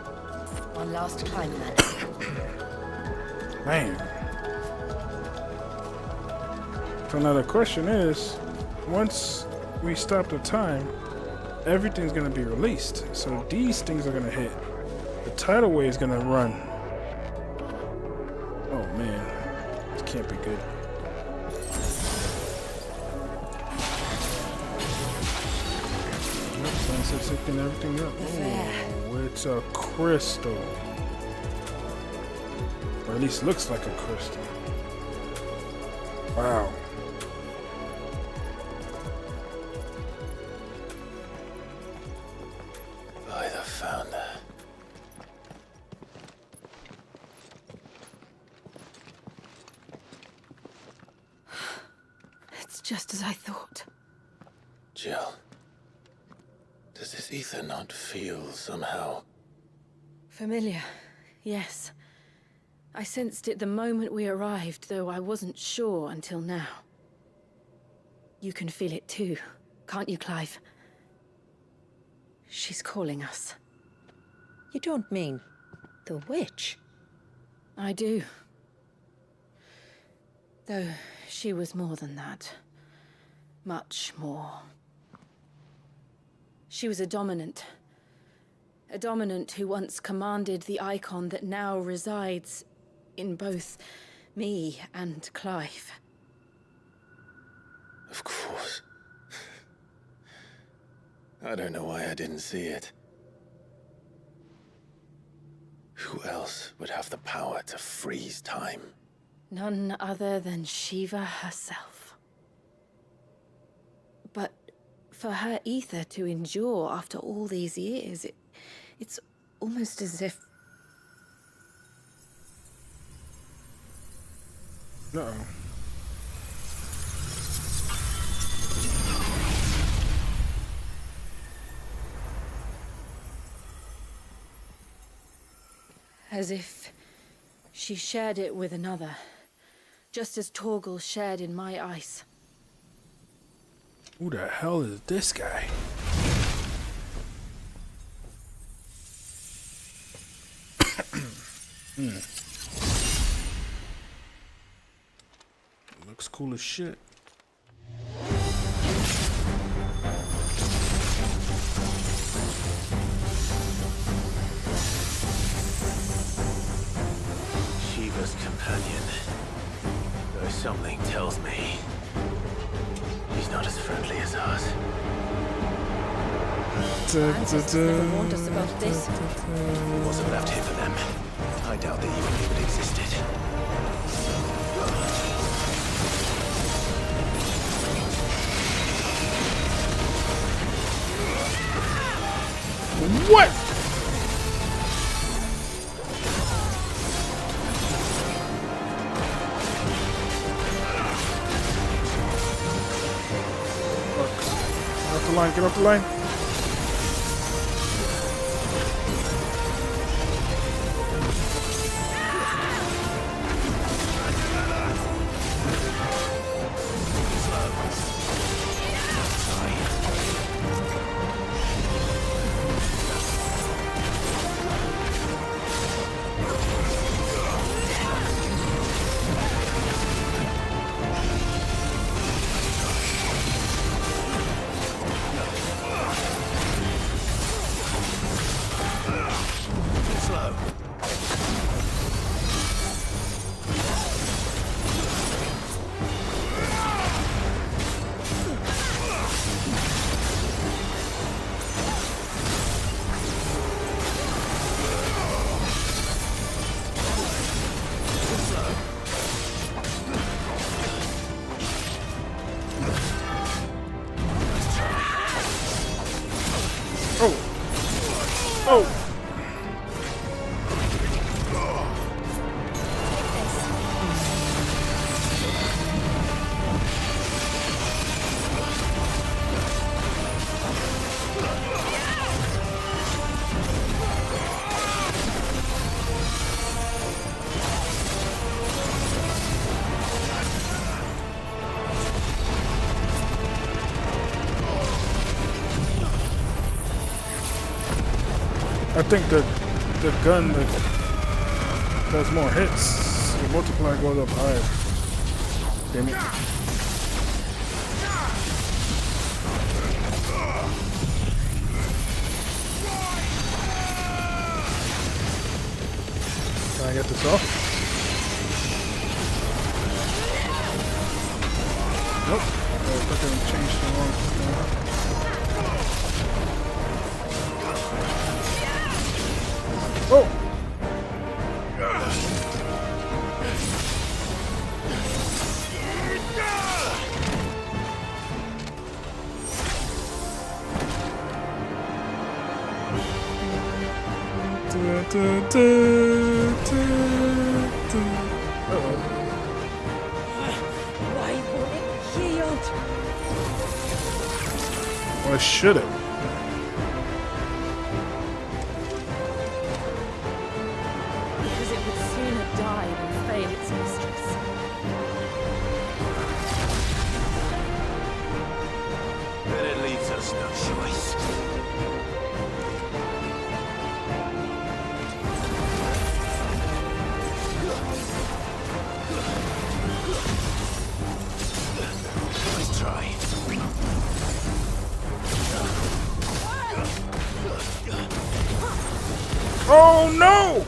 Speaker 3: One last climb then.
Speaker 1: Man. So now the question is, once we stop the time, everything's gonna be released. So these things are gonna hit. The tidal wave is gonna run. Oh man, this can't be good. Nope, It's picking everything up. Oh, it's a crystal. Or at least looks like a crystal. Wow.
Speaker 2: By the founder.
Speaker 20: It's just as I thought.
Speaker 2: Jill, does this ether not feel somehow?
Speaker 3: Familiar, yes. I sensed it the moment we arrived, though I wasn't sure until now. You can feel it too, can't you, Clive? She's calling us.
Speaker 6: You don't mean the witch?
Speaker 3: I do. Though she was more than that. Much more. She was a dominant. A dominant who once commanded the icon that now resides in both me and Clive.
Speaker 2: Of course. I don't know why I didn't see it. Who else would have the power to freeze time?
Speaker 3: None other than Shiva herself. But for her ether to endure after all these years, it's almost as if...
Speaker 1: Uh-oh.
Speaker 3: As if she shared it with another, just as Torgal shared in my ice.
Speaker 1: Who the hell is this guy? Looks cool as shit.
Speaker 2: Shiva's companion. Though something tells me he's not as friendly as us.
Speaker 6: Ancestors never warned us about this.
Speaker 2: It wasn't left here for them. I doubt they even knew it existed.
Speaker 1: What? Get off the line, get off the line. I think the gun that does more hits, the multiplier goes up higher. Damn it. Can I get this off? Nope. I fucking changed the wrong thing.
Speaker 3: Why won't it yield?
Speaker 1: Or should it?
Speaker 3: Because it would sooner die than fail its mistress.
Speaker 2: Then it leaves us no choice. Let's try.
Speaker 1: Oh no!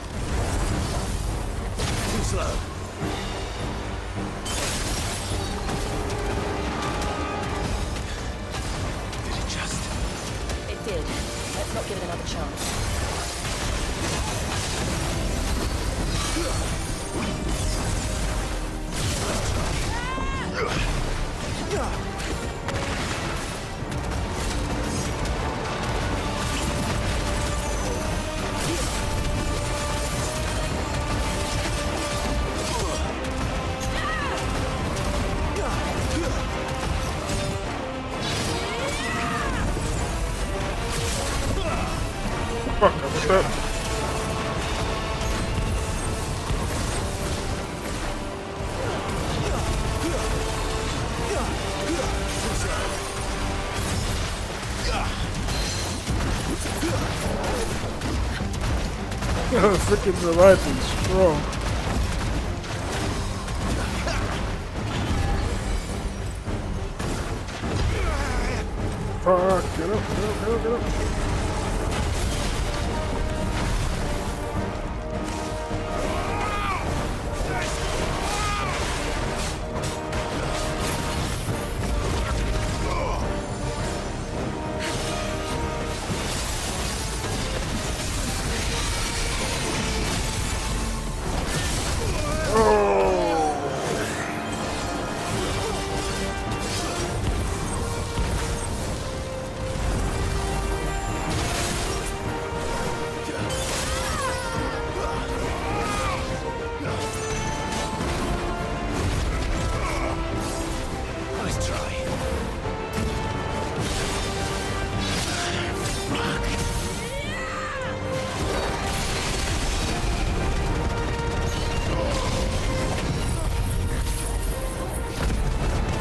Speaker 2: Too slow. Did it just?
Speaker 3: It did. Let's not give it another chance.
Speaker 1: Fuck, what's up? Freaking Leviathan strong. Fuck, get up, get up, get up, get up.
Speaker 2: Nice try.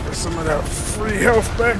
Speaker 1: Get some of that free health back.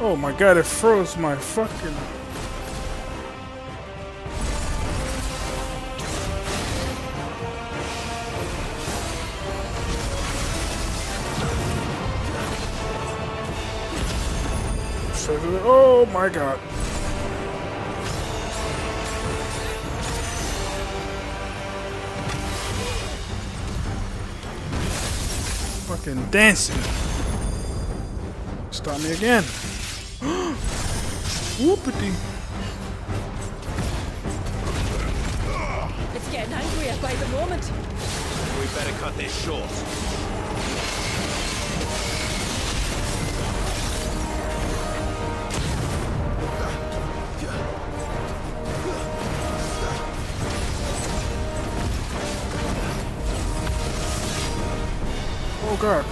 Speaker 1: Oh my god, it froze my fucking... Oh my god. Fucking dancing. Stop me again. Whoopity.
Speaker 3: It's getting angrier by the moment.
Speaker 2: We better cut this short.
Speaker 1: Oh god.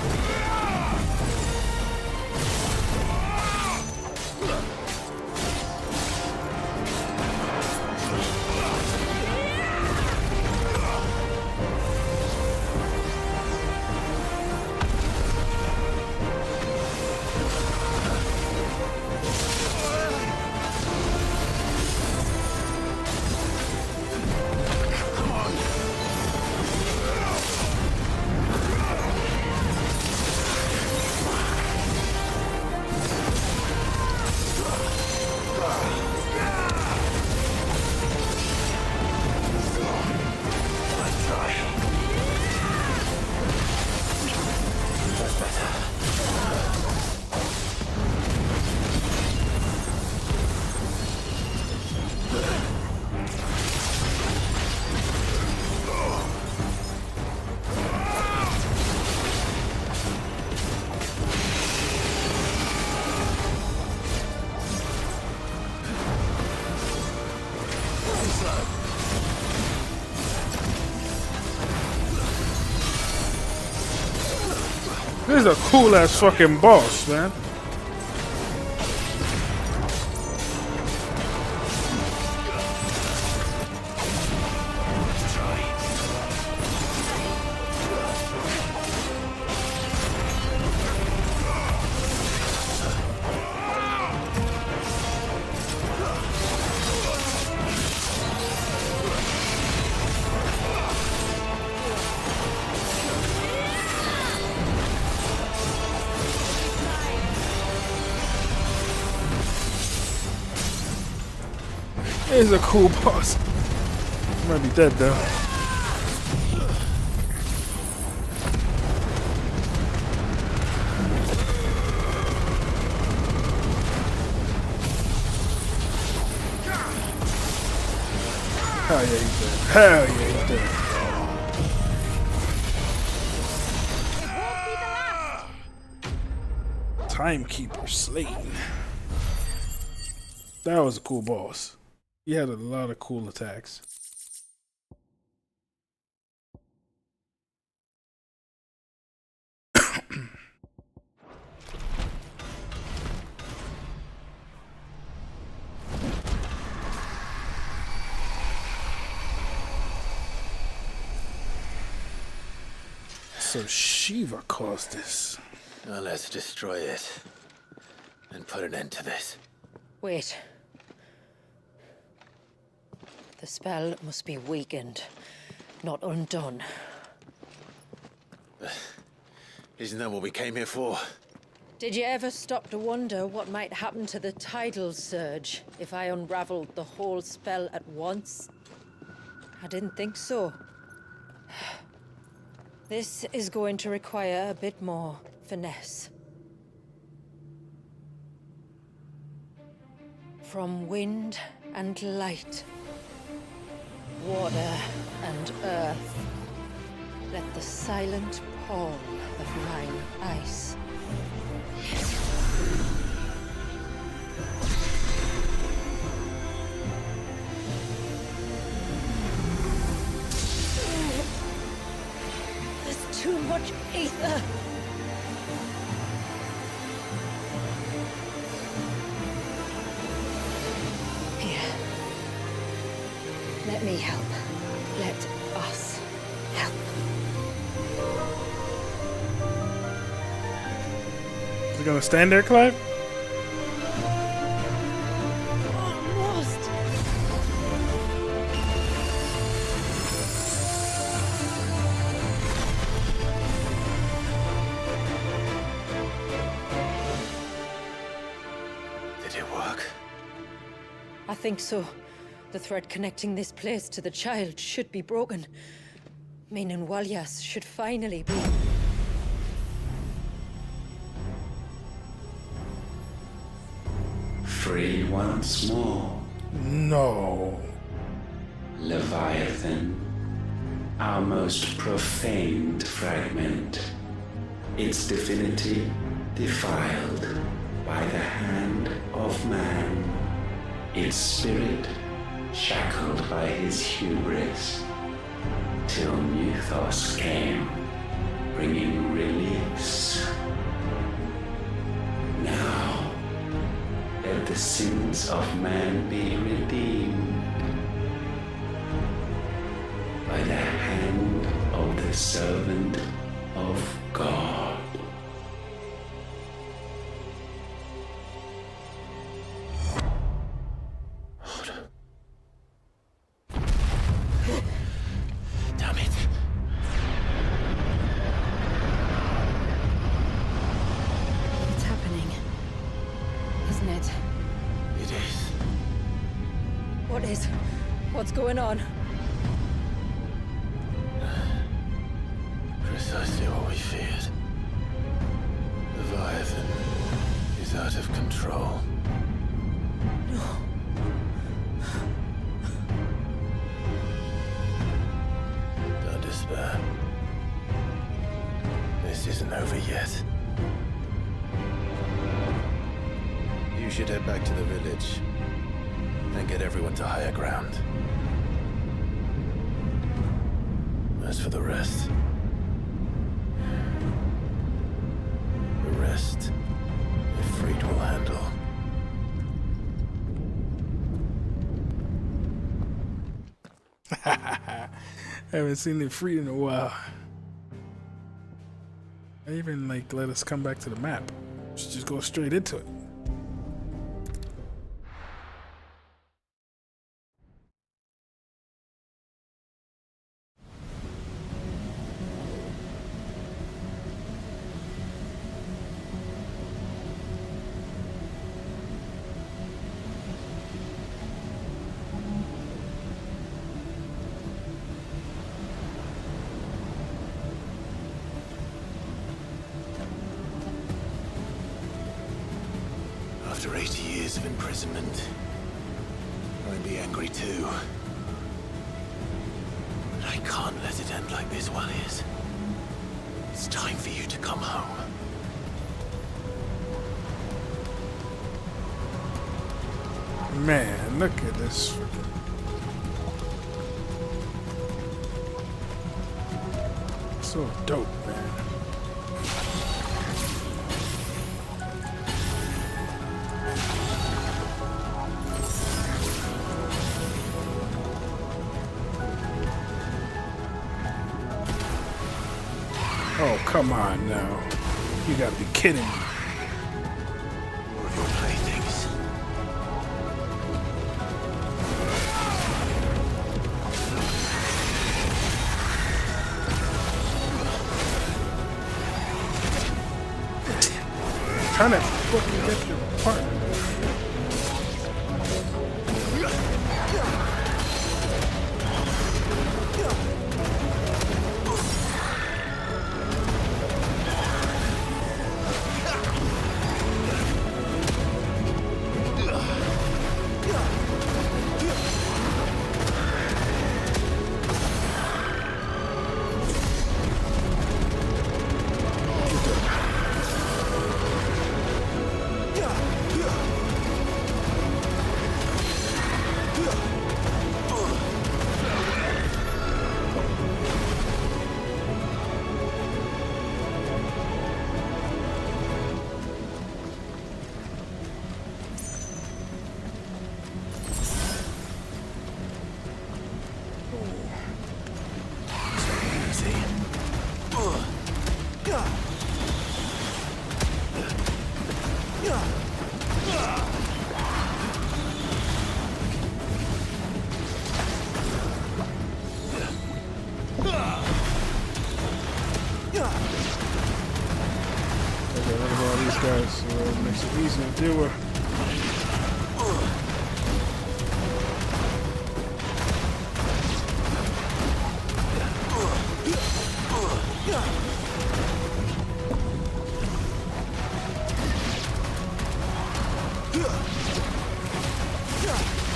Speaker 1: This is a cool ass fucking boss, man. He's a cool boss. He might be dead though. Hell yeah, he's dead. Hell yeah, he's dead. Timekeeper slain. That was a cool boss. He had a lot of cool attacks. So Shiva caused this.
Speaker 2: Now let's destroy it and put an end to this.
Speaker 6: Wait. The spell must be weakened, not undone.
Speaker 2: Isn't that what we came here for?
Speaker 6: Did you ever stop to wonder what might happen to the tidal surge if I unraveled the whole spell at once? I didn't think so. This is going to require a bit more finesse. From wind and light, water and earth, let the silent pall of mine ice.
Speaker 9: There's too much ether.
Speaker 6: Here. Let me help. Let us help.
Speaker 1: Is he gonna stand there, Clive?
Speaker 9: Almost.
Speaker 2: Did it work?
Speaker 6: I think so. The thread connecting this place to the child should be broken. Meaning Walyas should finally be...
Speaker 5: Free once more.
Speaker 1: No.
Speaker 5: Leviathan, our most profaned fragment. Its divinity defiled by the hand of man. Its spirit shackled by his hubris, till Mythos came, bringing release. Now, let the sins of man be redeemed by the hand of the servant of God.
Speaker 2: Damn it.
Speaker 3: It's happening, isn't it?
Speaker 2: It is.
Speaker 6: What is? What's going on?
Speaker 2: Precisely what we feared. Leviathan is out of control.
Speaker 6: No.
Speaker 2: Don't despair. This isn't over yet. You should head back to the village and get everyone to higher ground. As for the rest, Ifrit will handle.
Speaker 1: Haven't seen it free in a while. I even like let us come back to the map. Just go straight into it.
Speaker 2: After 80 years of imprisonment, I'd be angry too. But I can't let it end like this, Walliers. It's time for you to come home.
Speaker 1: Man, look at this freaking... So dope, man. Oh, come on now. You gotta be kidding me.
Speaker 2: More of your playthings.
Speaker 1: Trying to fucking get your partner. Guys, so it makes it easy to deal with.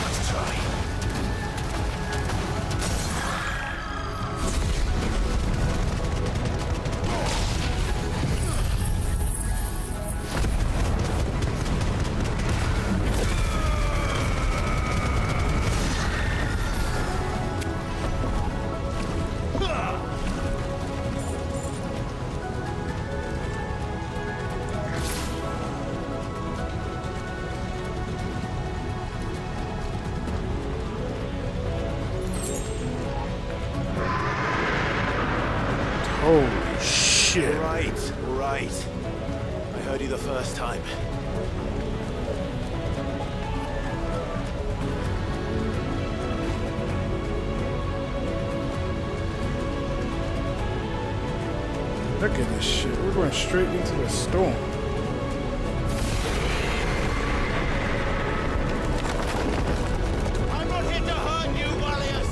Speaker 2: Let's try.
Speaker 1: Holy shit.
Speaker 2: All right. I heard you the first time.
Speaker 1: Look at this shit. We're going straight into the storm.
Speaker 11: I'm not here to hurt you, Walliers!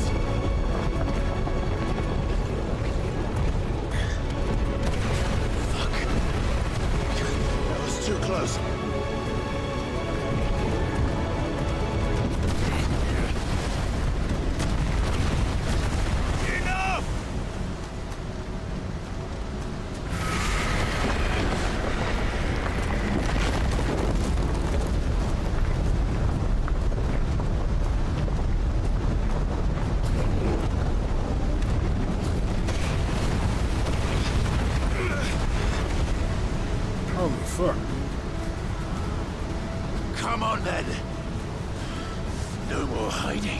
Speaker 2: That was too close.
Speaker 11: Enough! No more hiding.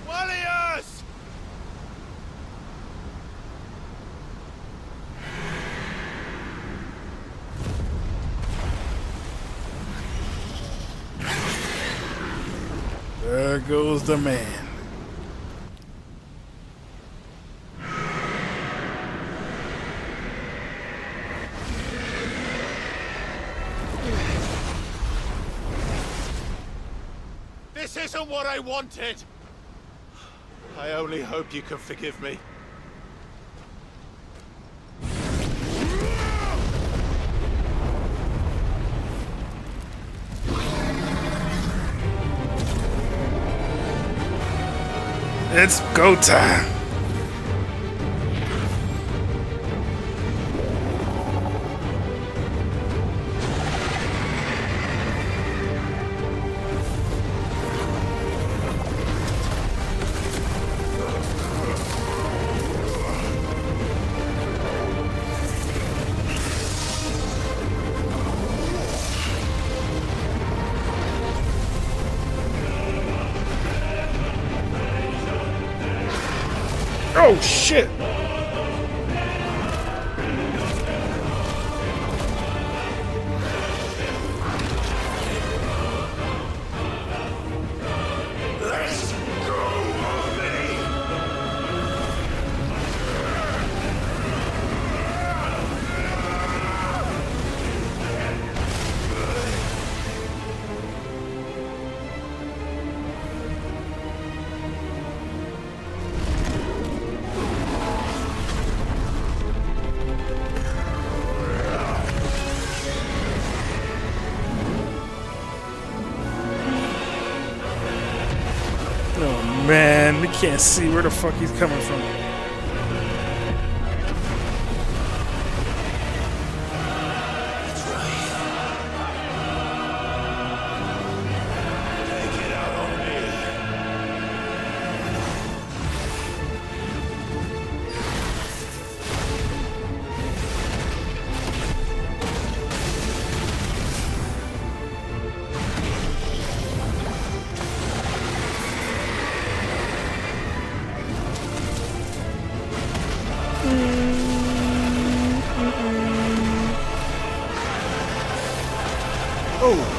Speaker 11: Warriors!
Speaker 1: There goes the man.
Speaker 11: This isn't what I wanted! I only hope you can forgive me.
Speaker 1: It's go time. Oh shit!
Speaker 11: Let's go, Army!
Speaker 1: Oh man, we can't see where the fuck he's coming from.
Speaker 11: That's right. Take it out on me.
Speaker 1: Oh.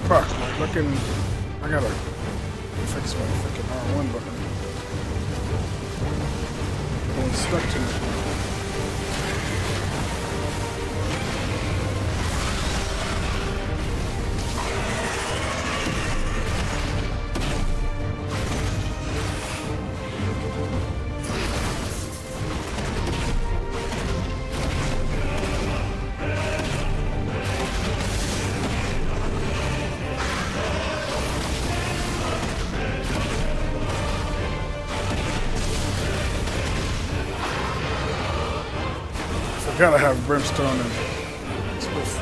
Speaker 1: Fuck, my fucking... I gotta fix my freaking R1 button. Going stuck to me. Gotta have brimstone and stuff.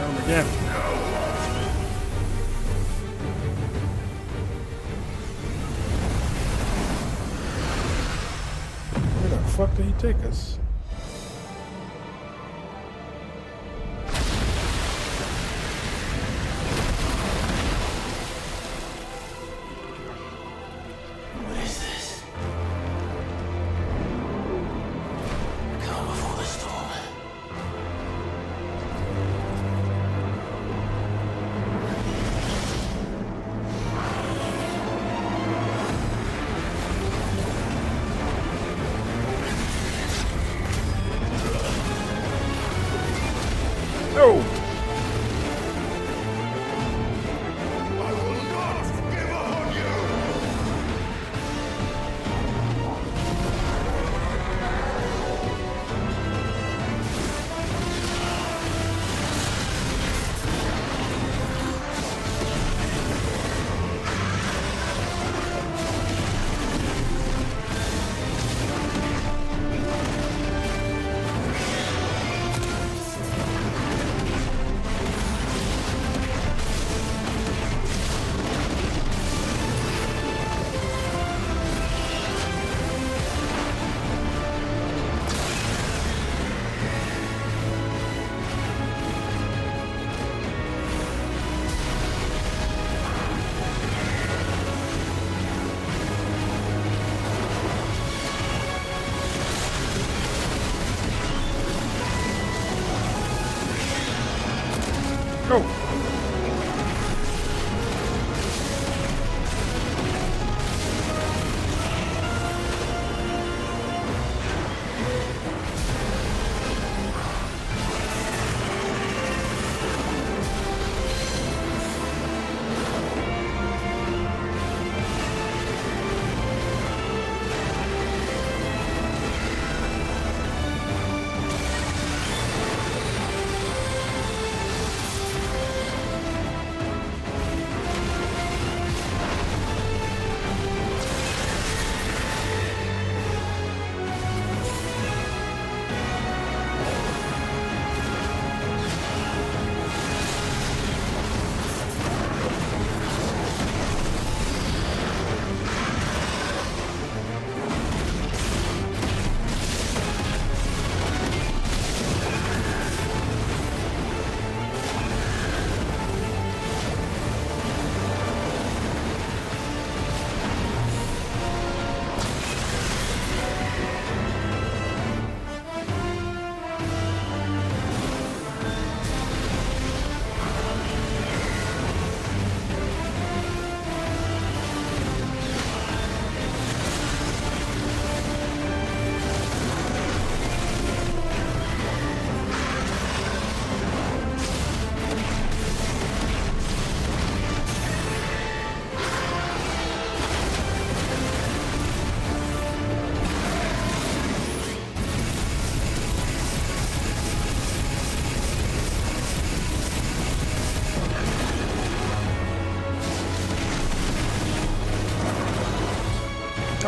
Speaker 1: Down again. Where the fuck did he take us?
Speaker 2: What is this? Calm before the storm.
Speaker 1: No! Go!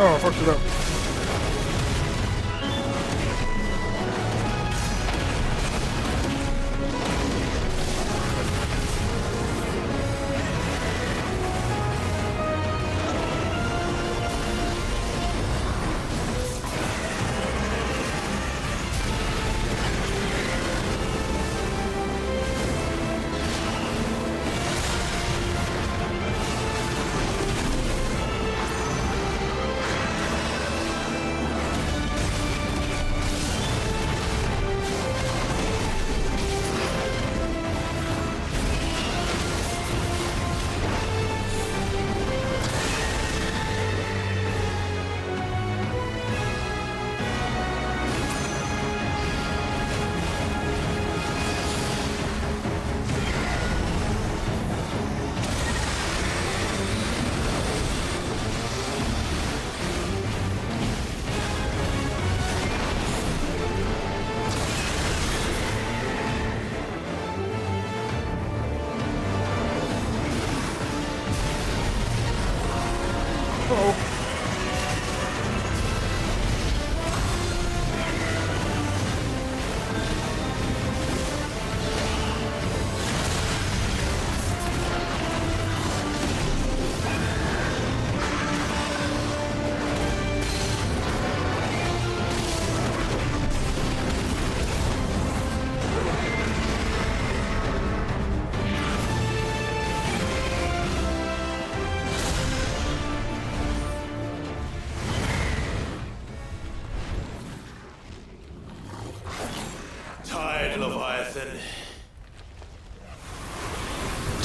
Speaker 1: Oh, I fucked it up.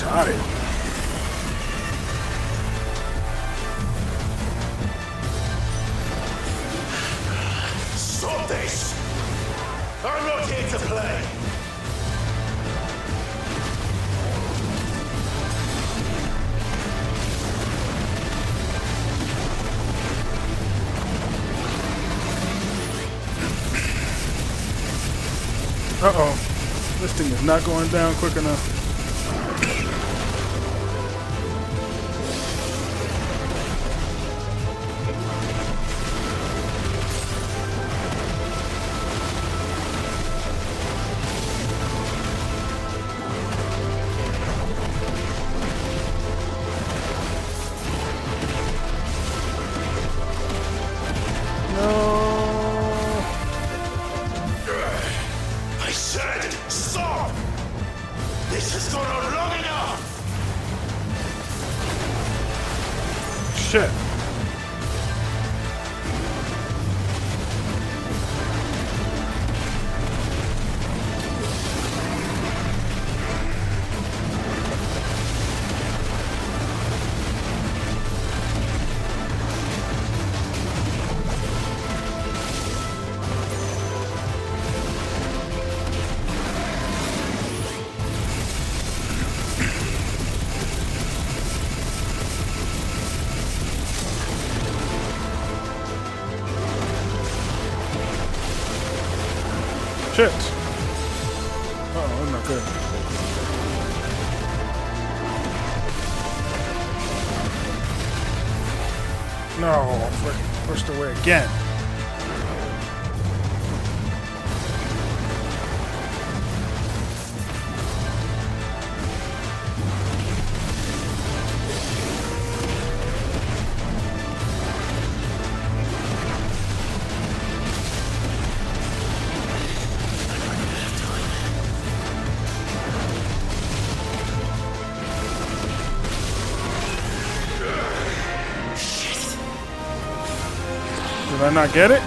Speaker 1: tired.
Speaker 4: Stop this! I'm not here to play!
Speaker 1: Uh-oh. This thing is not going down quick enough.
Speaker 4: I said, stop! This has gone on long enough!
Speaker 1: Shit. Shit. Uh-oh, that's not good. No, freaking pushed away again. Did I not get it?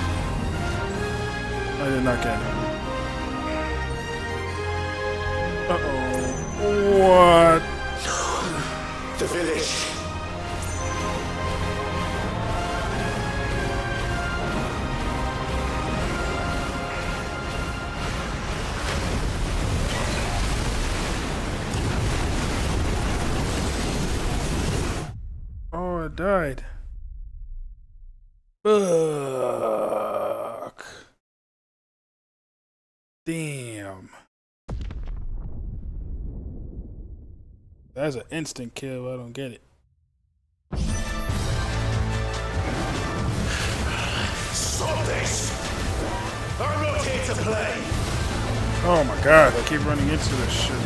Speaker 1: I did not get it. Uh-oh. What?
Speaker 4: The village.
Speaker 1: Oh, I died. Fuck. Damn. That's an instant kill. I don't get it.
Speaker 4: Stop this! I'm not here to play!
Speaker 1: Oh my god, I keep running into this shit.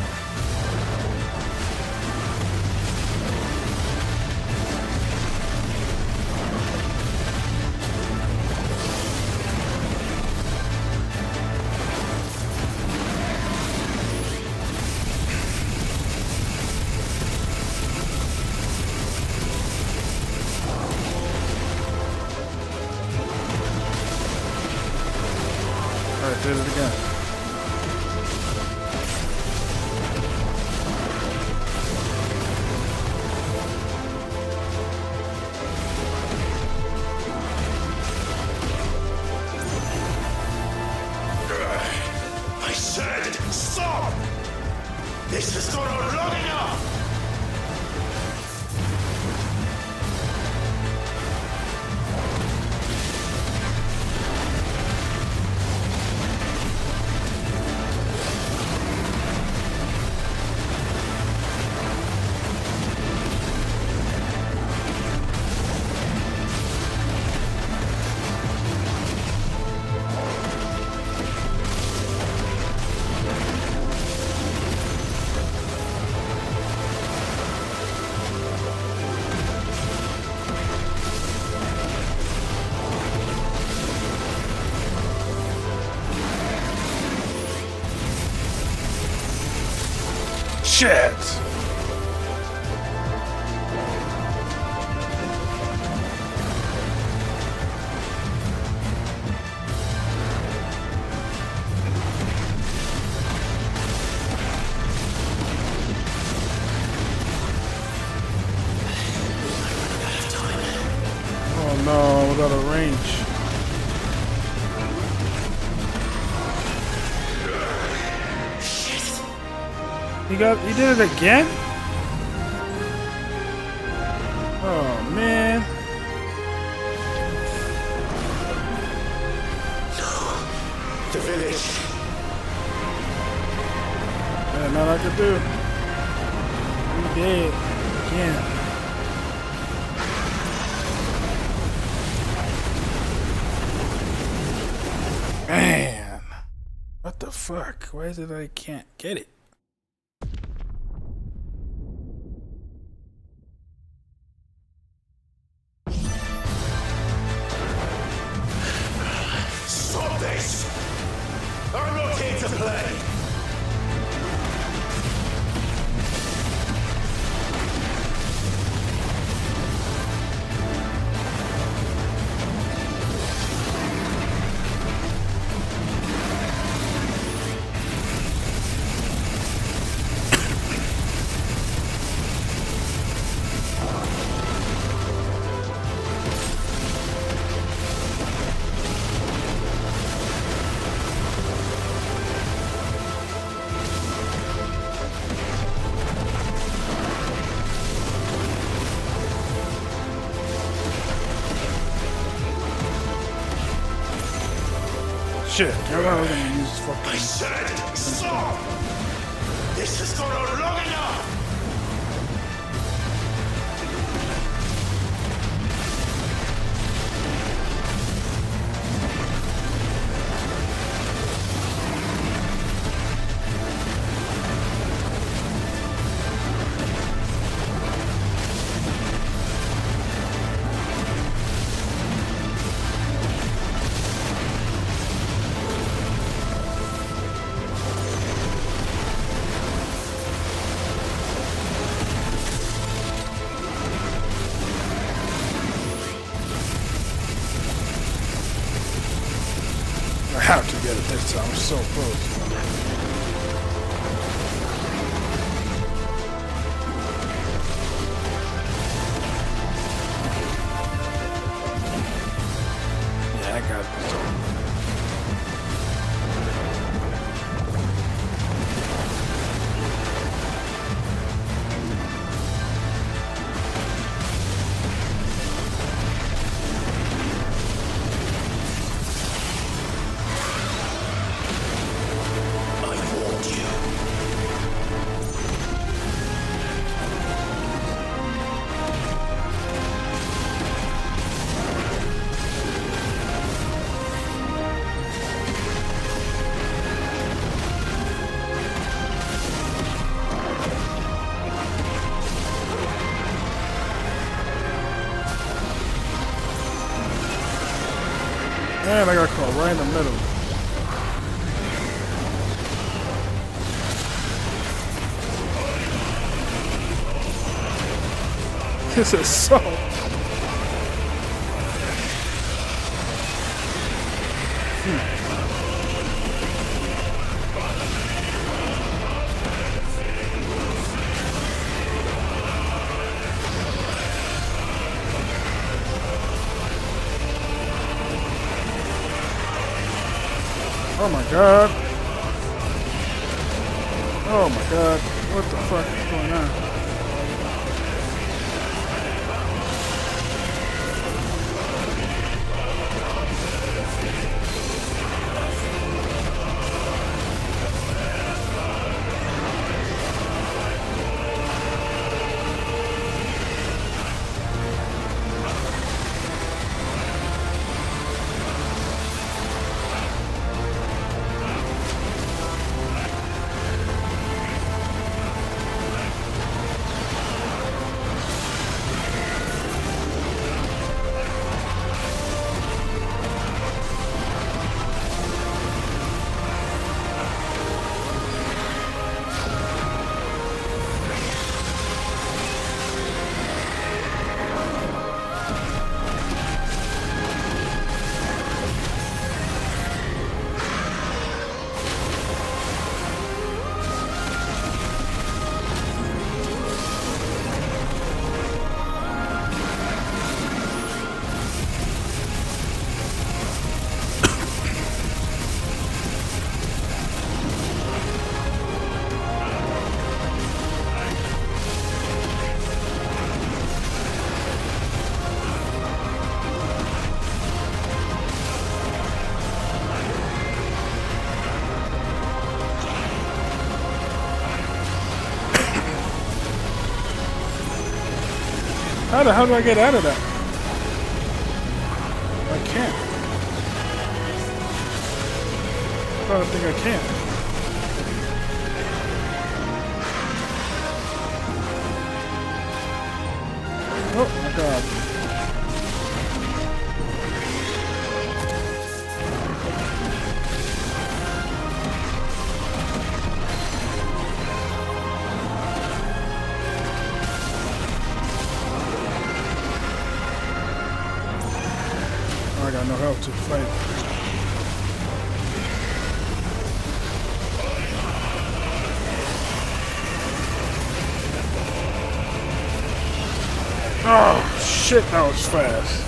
Speaker 1: Alright, did it again.
Speaker 4: I said, stop! This has gone on long enough!
Speaker 1: Shit! out of range. He did it again? Oh man.
Speaker 11: The village.
Speaker 1: Yeah, nothing I could do. He dead again. Man. What the fuck? Why is it I can't get it?
Speaker 11: Stop this! I'm not here to play!
Speaker 1: Shit, I was gonna use fucking.
Speaker 11: I said stop! This has gone on long enough!
Speaker 1: I have to get it this time. I'm so close. Yeah, I got it this time. Man, I got caught right in the middle. This is so... Oh my god. Oh my god. What the fuck is going on? How the hell do I get out of that? I can't. I don't think I can. Oh my god. I got no help to fight. Oh shit, that was fast.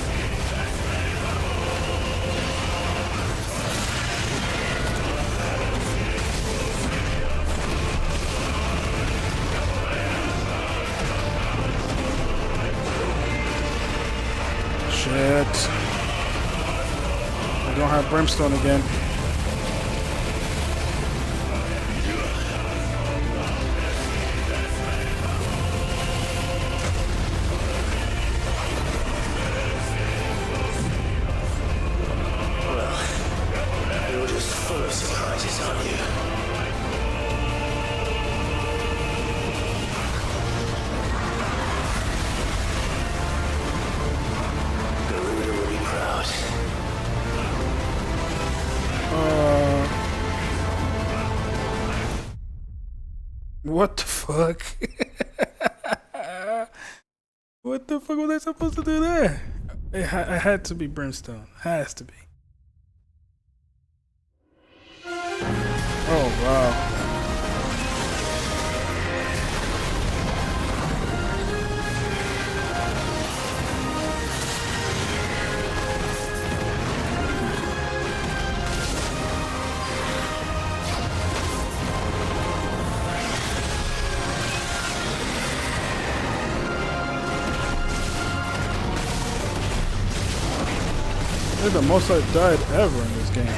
Speaker 1: Shit. I don't have brimstone again.
Speaker 2: You're just full of surprises, aren't you? Garuda will be proud.
Speaker 1: What the fuck? What the fuck was I supposed to do there? It had to be brimstone. Has to be. Oh wow. This is the most I've died ever in this game.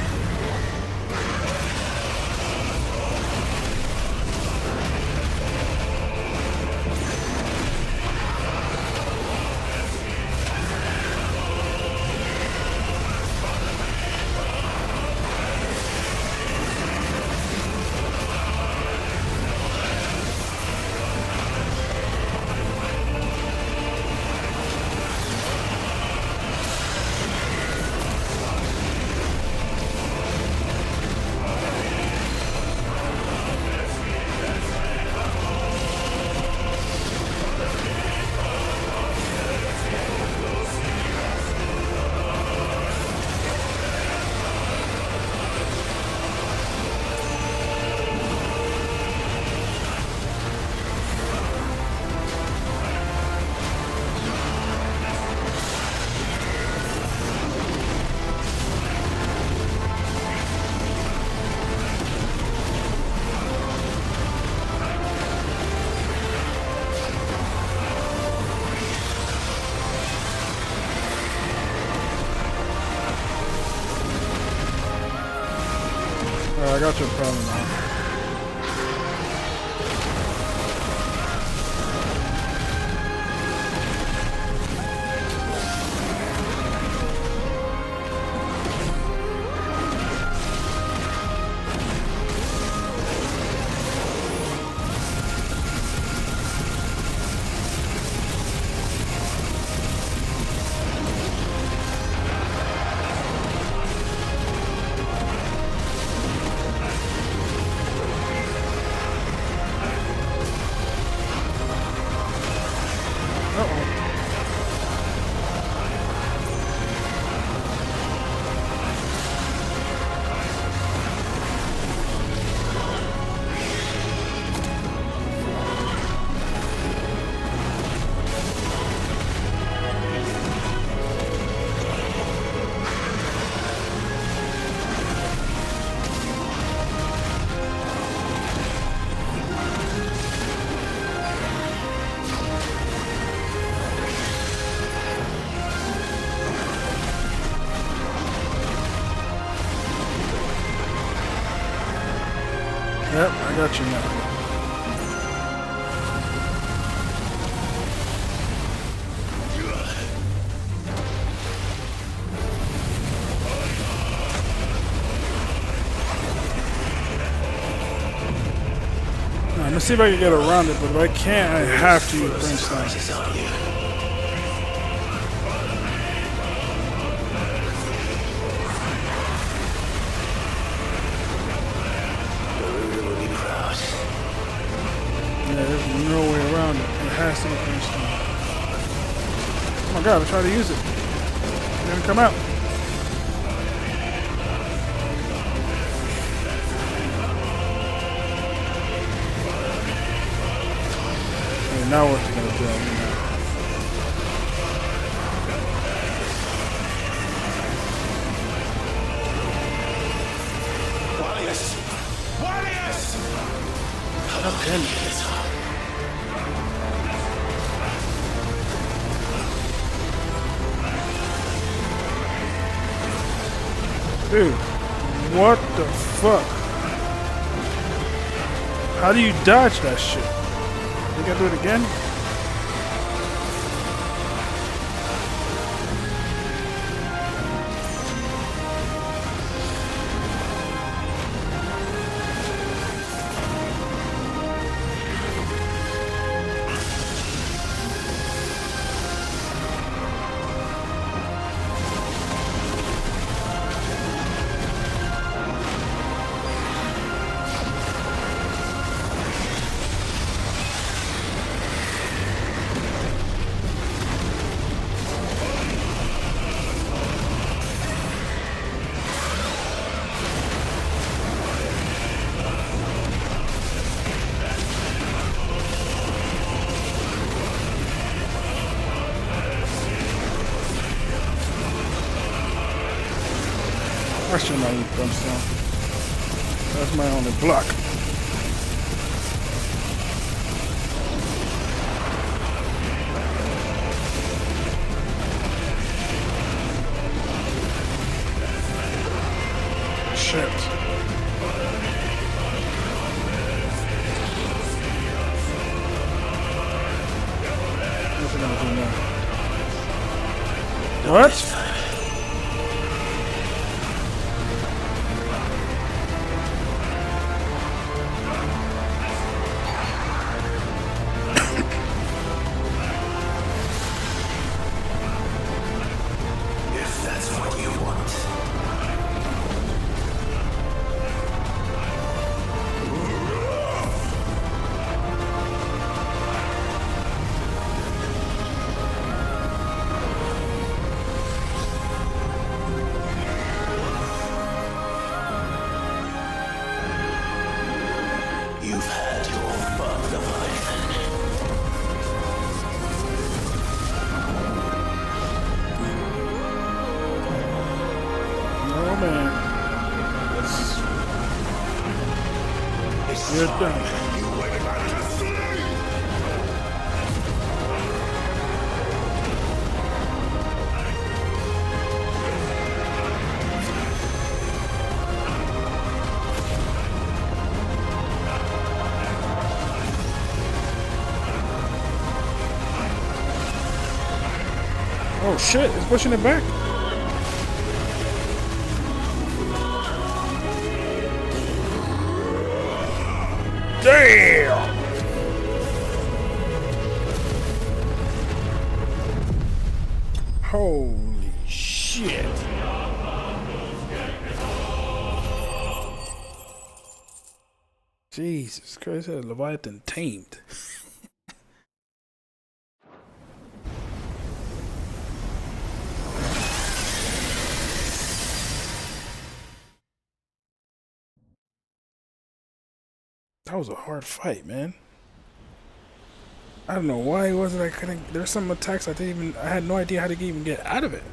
Speaker 1: I got your problem now. Yep, I got you now. see if I can get around it, but if I can't, I have to use brimstone. Yeah, there's no way around it. It has to be brimstone. Oh my god, I tried to use it. It didn't come out. Okay, now what's it gonna do? Dude, what the fuck? How do you dodge that shit? You gotta do it again? I should not eat brimstone. That's my only block. Shit. What's it gonna do now? What? You're done. Oh shit, it's pushing it back. Damn! Holy shit. Jesus Christ, that Leviathan tamed. That was a hard fight, man. I don't know why it wasn't. I couldn't. There's some attacks I had no idea how to even get out of it.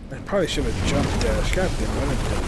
Speaker 1: I probably should have jumped dash. God damn, I didn't jump.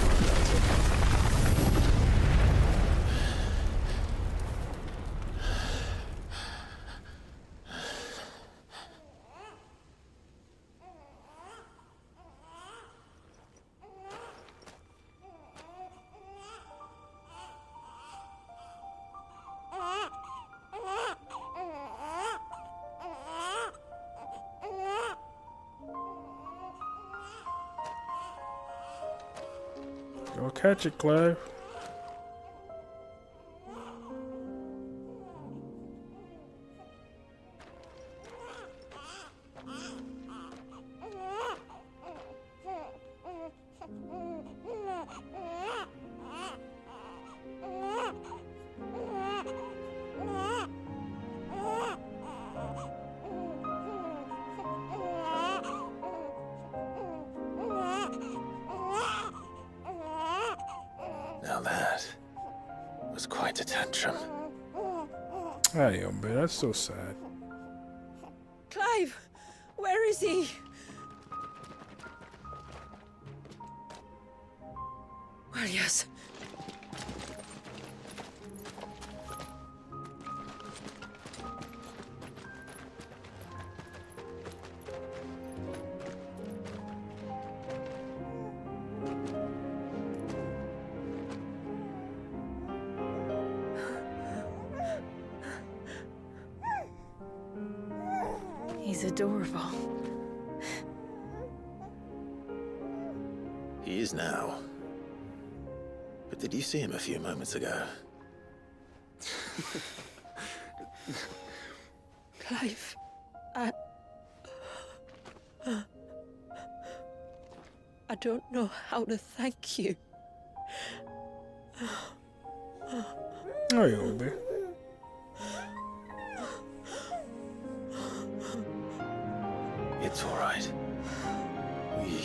Speaker 1: Go catch it, Clive.
Speaker 2: was quite a tantrum.
Speaker 1: Hey, hombre, that's so sad.
Speaker 6: Clive! Where is he? Well, yes.
Speaker 3: He's adorable.
Speaker 2: He is now. But did you see him a few moments ago?
Speaker 6: Clive, I don't know how to thank you.
Speaker 1: Hey, hombre.
Speaker 2: It's all right. We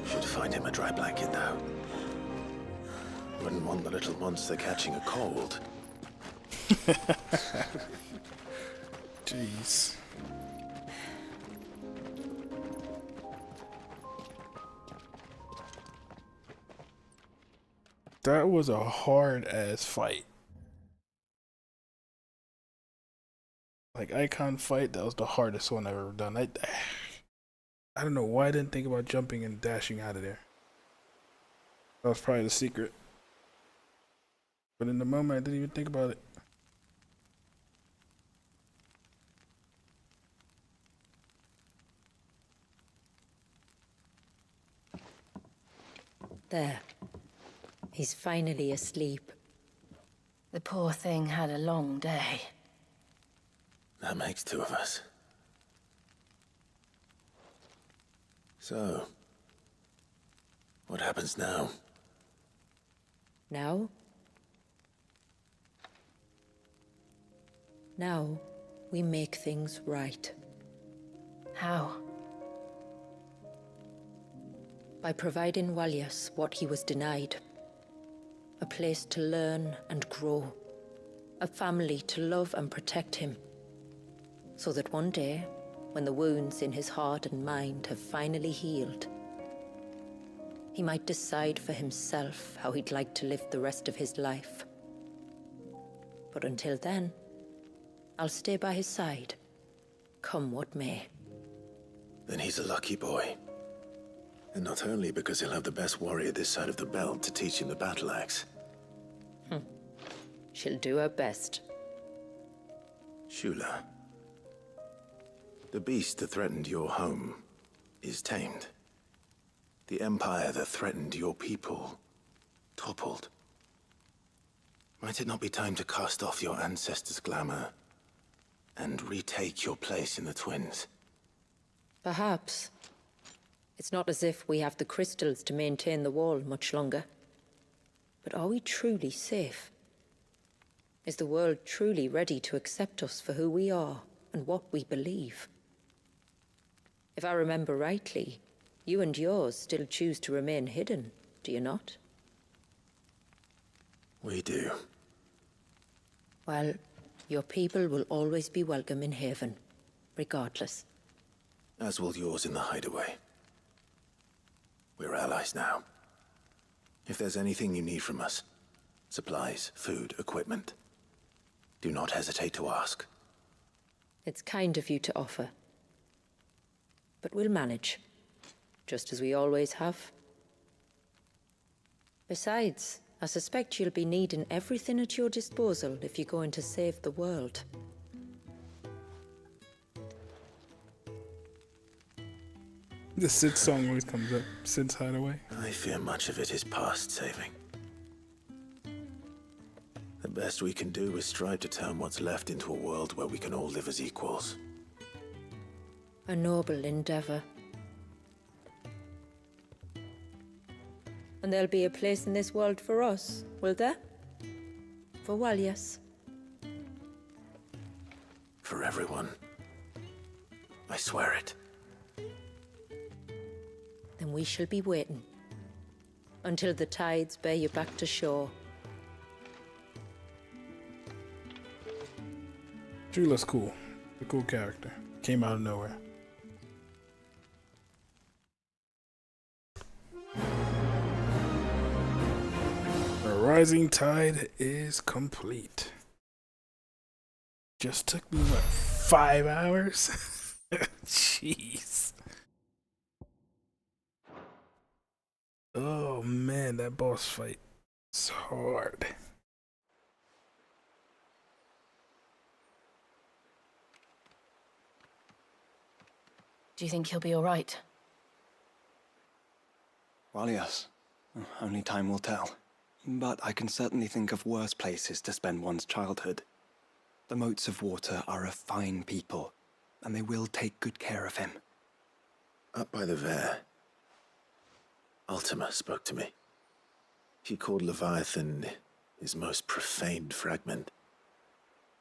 Speaker 2: should find him a dry blanket, though. Wouldn't want the little monster catching a cold.
Speaker 1: Jeez. That was a hard-ass fight. Like, icon fight, that was the hardest one I've ever done. I don't know why I didn't think about jumping and dashing out of there. That was probably the secret. But in the moment, I didn't even think about it.
Speaker 6: There. He's finally asleep.
Speaker 3: The poor thing had a long day.
Speaker 2: That makes two of us. So, what happens now?
Speaker 6: Now? Now, we make things right.
Speaker 3: How?
Speaker 6: By providing Walyas what he was denied. A place to learn and grow. A family to love and protect him. So that one day, when the wounds in his heart and mind have finally healed, he might decide for himself how he'd like to live the rest of his life. But until then, I'll stay by his side, come what may.
Speaker 2: Then he's a lucky boy. And not only because he'll have the best warrior this side of the belt to teach him the battle axe.
Speaker 6: She'll do her best.
Speaker 2: Shula. The beast that threatened your home is tamed. The empire that threatened your people toppled. Might it not be time to cast off your ancestors' glamour and retake your place in the twins?
Speaker 6: Perhaps. It's not as if we have the crystals to maintain the wall much longer. But are we truly safe? Is the world truly ready to accept us for who we are and what we believe? If I remember rightly, you and yours still choose to remain hidden, do you not?
Speaker 2: We do.
Speaker 6: Well, your people will always be welcome in Haven, regardless.
Speaker 2: As will yours in the hideaway. We're allies now. If there's anything you need from us, supplies, food, equipment, do not hesitate to ask.
Speaker 6: It's kind of you to offer. But we'll manage, just as we always have. Besides, I suspect you'll be needing everything at your disposal if you're going to save the world.
Speaker 1: The Sid song always comes up. Sid's Hideaway.
Speaker 2: I fear much of it is past saving. The best we can do is strive to turn what's left into a world where we can all live as equals.
Speaker 6: A noble endeavor. And there'll be a place in this world for us, will there? For Walyas.
Speaker 2: For everyone. I swear it.
Speaker 6: Then we shall be waiting. Until the tides bear you back to shore.
Speaker 1: Jula's cool. A cool character. Came out of nowhere. The rising tide is complete. Just took me, what, 5 hours? Jeez. Oh man, that boss fight is hard.
Speaker 3: Do you think he'll be alright?
Speaker 17: Well, yes. Only time will tell. But I can certainly think of worse places to spend one's childhood. The Moats of Water are a fine people, and they will take good care of him.
Speaker 2: Up by the Vare, Ultima spoke to me. He called Leviathan his most profaned fragment,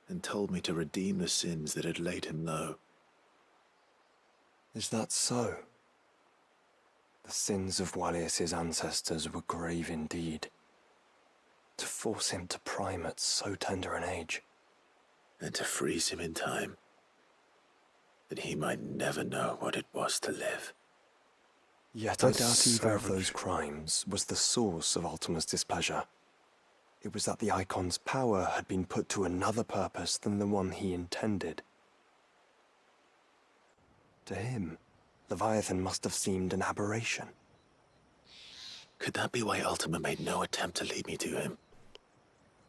Speaker 2: and told me to redeem the sins that had laid him low.
Speaker 17: Is that so? The sins of Wallius's ancestors were grave indeed. To force him to prime at so tender an age.
Speaker 2: And to freeze him in time, that he might never know what it was to live.
Speaker 17: Yet I doubt either of those crimes was the source of Ultima's displeasure. It was that the Icon's power had been put to another purpose than the one he intended. To him, Leviathan must have seemed an aberration.
Speaker 2: Could that be why Ultima made no attempt to lead me to him?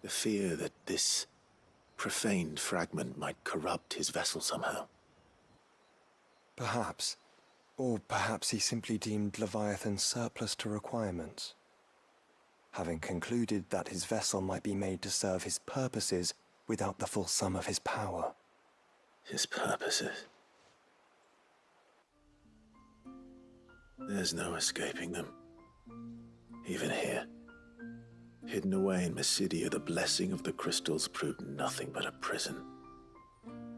Speaker 2: The fear that this profaned fragment might corrupt his vessel somehow.
Speaker 17: Perhaps. Or perhaps he simply deemed Leviathan surplus to requirements. Having concluded that his vessel might be made to serve his purposes without the full sum of his power.
Speaker 2: His purposes? There's no escaping them. Even here. Hidden away in Mysidia, the blessing of the crystals proved nothing but a prison.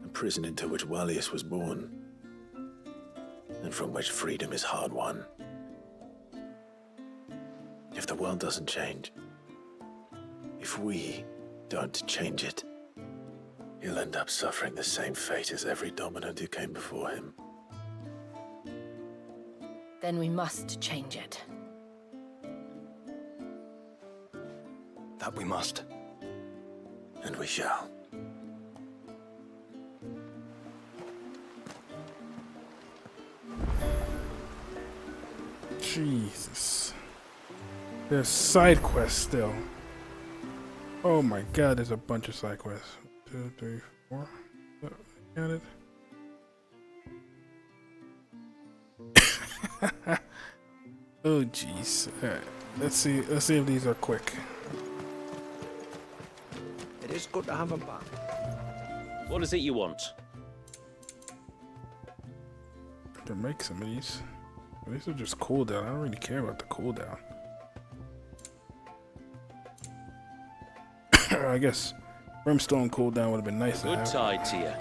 Speaker 2: A prison into which Wallius was born, and from which freedom is hard won. If the world doesn't change, if we don't change it, he'll end up suffering the same fate as every dominant who came before him.
Speaker 3: Then we must change it.
Speaker 17: That we must.
Speaker 2: And we shall.
Speaker 1: Jesus. There's side quests still. Oh my god, there's a bunch of side quests. 2, 3, 4. Got it. Oh jeez. Alright. Let's see if these are quick.
Speaker 16: It is good to have him back.
Speaker 15: What is it you want?
Speaker 1: I can make some of these. These are just cooldown. I don't really care about the cooldown. I guess Brimstone cooldown would have been nice.
Speaker 15: Good tide to you.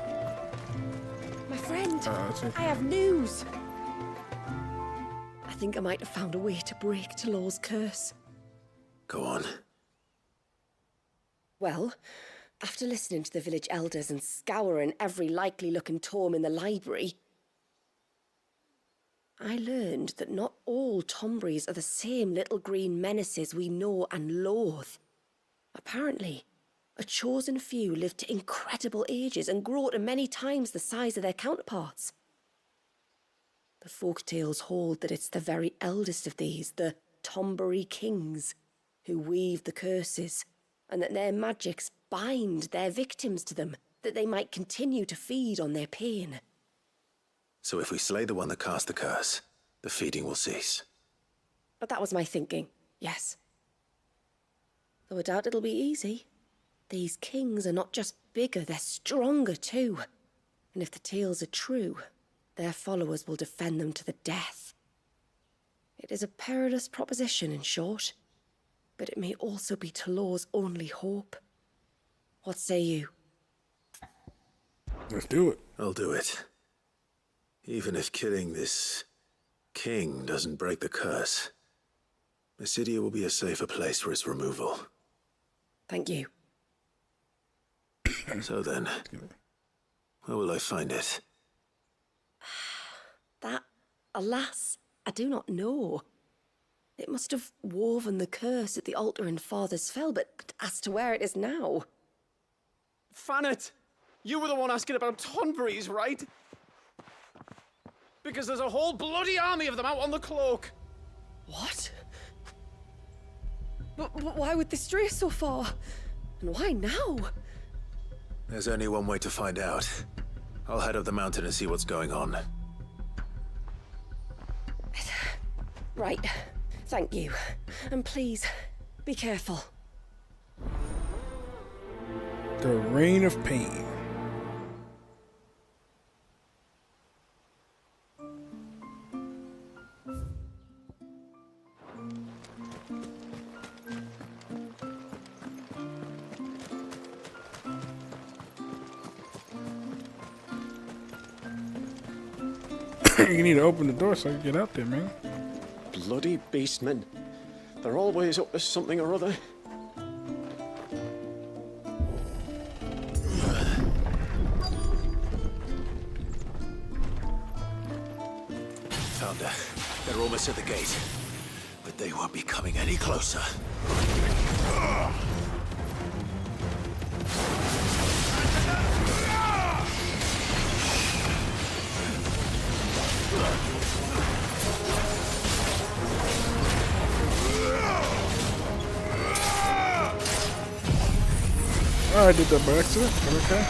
Speaker 20: My friend, I have news. I think I might have found a way to break Talor's curse.
Speaker 2: Go on.
Speaker 20: Well, after listening to the village elders and scouring every likely-looking tome in the library, I learned that not all Tombries are the same little green menaces we know and loathe. Apparently, a chosen few live to incredible ages and grow to many times the size of their counterparts. The folktales hold that it's the very eldest of these, the Tombury kings, who weave the curses, and that their magics bind their victims to them, that they might continue to feed on their pain.
Speaker 2: So if we slay the one that cast the curse, the feeding will cease.
Speaker 20: But that was my thinking, yes. Though I doubt it'll be easy. These kings are not just bigger, they're stronger too. And if the tales are true, their followers will defend them to the death. It is a perilous proposition, in short, but it may also be Talor's only hope. What say you?
Speaker 1: Let's do it.
Speaker 2: I'll do it. Even if killing this king doesn't break the curse, Mysidia will be a safer place for its removal.
Speaker 20: Thank you.
Speaker 2: So then, Where will I find it?
Speaker 20: That, alas, I do not know. It must have woven the curse at the altar in Father's Fell, but as to where it is now...
Speaker 18: Fannet! You were the one asking about Tonberries, right? Because there's a whole bloody army of them out on the cloak!
Speaker 20: What? But why would they stray so far? And why now?
Speaker 2: There's only one way to find out. I'll head up the mountain and see what's going on.
Speaker 20: Right. Thank you. And please, be careful.
Speaker 1: The Reign of Pain. You need to open the door so I can get out there, man.
Speaker 18: Bloody beastmen. They're always up to something or other.
Speaker 2: Found her. They're almost at the gate. But they won't be coming any closer.
Speaker 1: Oh, I did that by accident, but okay.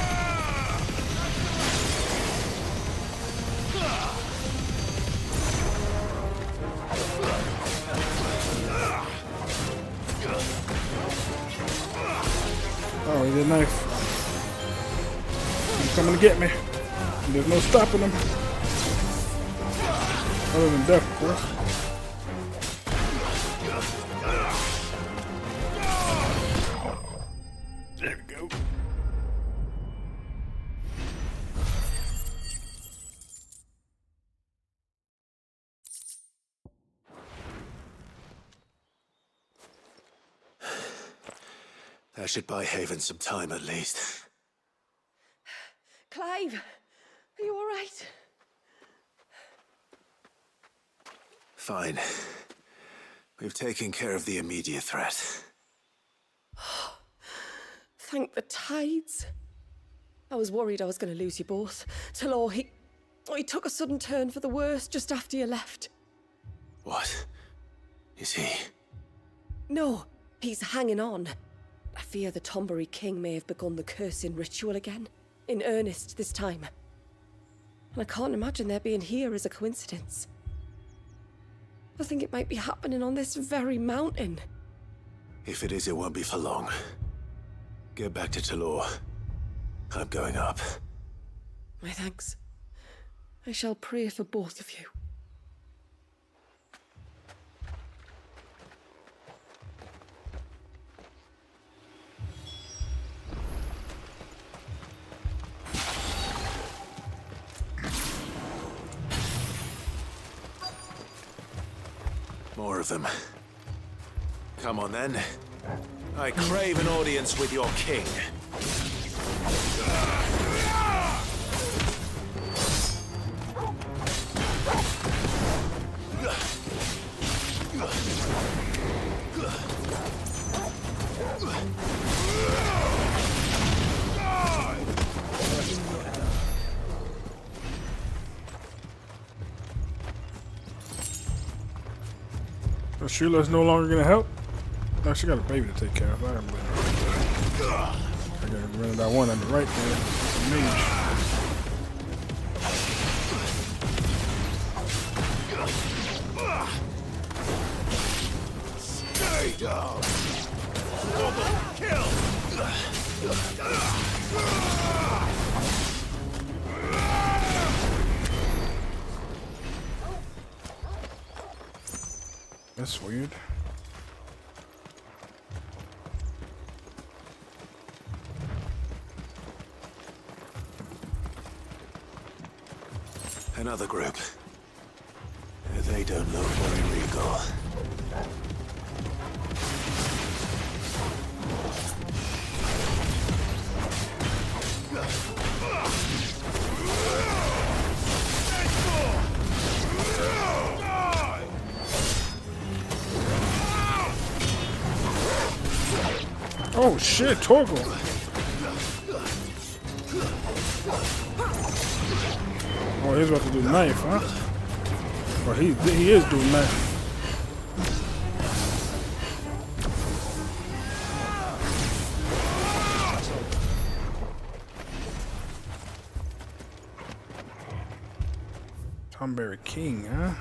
Speaker 1: Oh, he did a knife. He's coming to get me. There's no stopping him. Other than death, of course. There we go.
Speaker 2: That should buy Haven some time at least.
Speaker 20: Clive, are you all right?
Speaker 2: Fine. We've taken care of the immediate threat.
Speaker 20: Thank the tides. I was worried I was going to lose you both. Talor, he took a sudden turn for the worse just after you left.
Speaker 2: What? Is he?
Speaker 20: No, he's hanging on. I fear the Tombury King may have begun the cursing ritual again. In earnest this time. And I can't imagine their being here as a coincidence. I think it might be happening on this very mountain.
Speaker 2: If it is, it won't be for long. Get back to Talor. I'm going up.
Speaker 20: My thanks. I shall pray for both of you.
Speaker 2: More of them. Come on then. I crave an audience with your king.
Speaker 1: Shula's no longer gonna help. No, she got a baby to take care of. I gotta run that one on the right there. It's a mage.
Speaker 4: Stay down. Kill.
Speaker 1: That's weird.
Speaker 2: Another group. They don't look very regal.
Speaker 1: Oh shit, Torgal. Oh, he's about to do knife, huh? Or he is doing knife. Tomberry King, huh?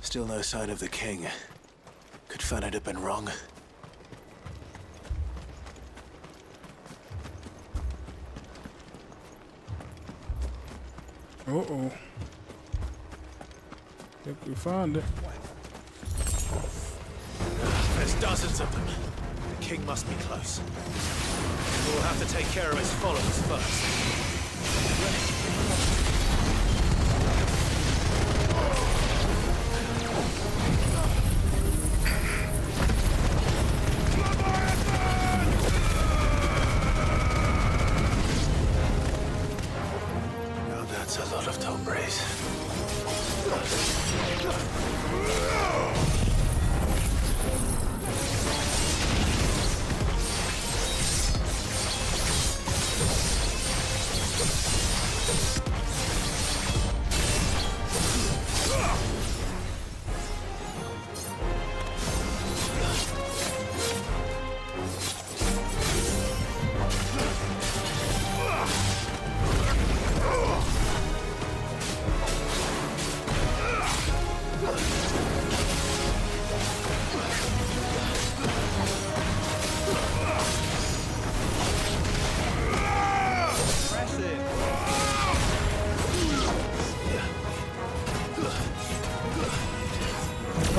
Speaker 2: Still no sign of the king. Could Fanit have been wrong?
Speaker 1: Uh-oh. Think we found it.
Speaker 2: There's dozens of them. The king must be close. We'll have to take care of his followers first. Now that's a lot of Tombres.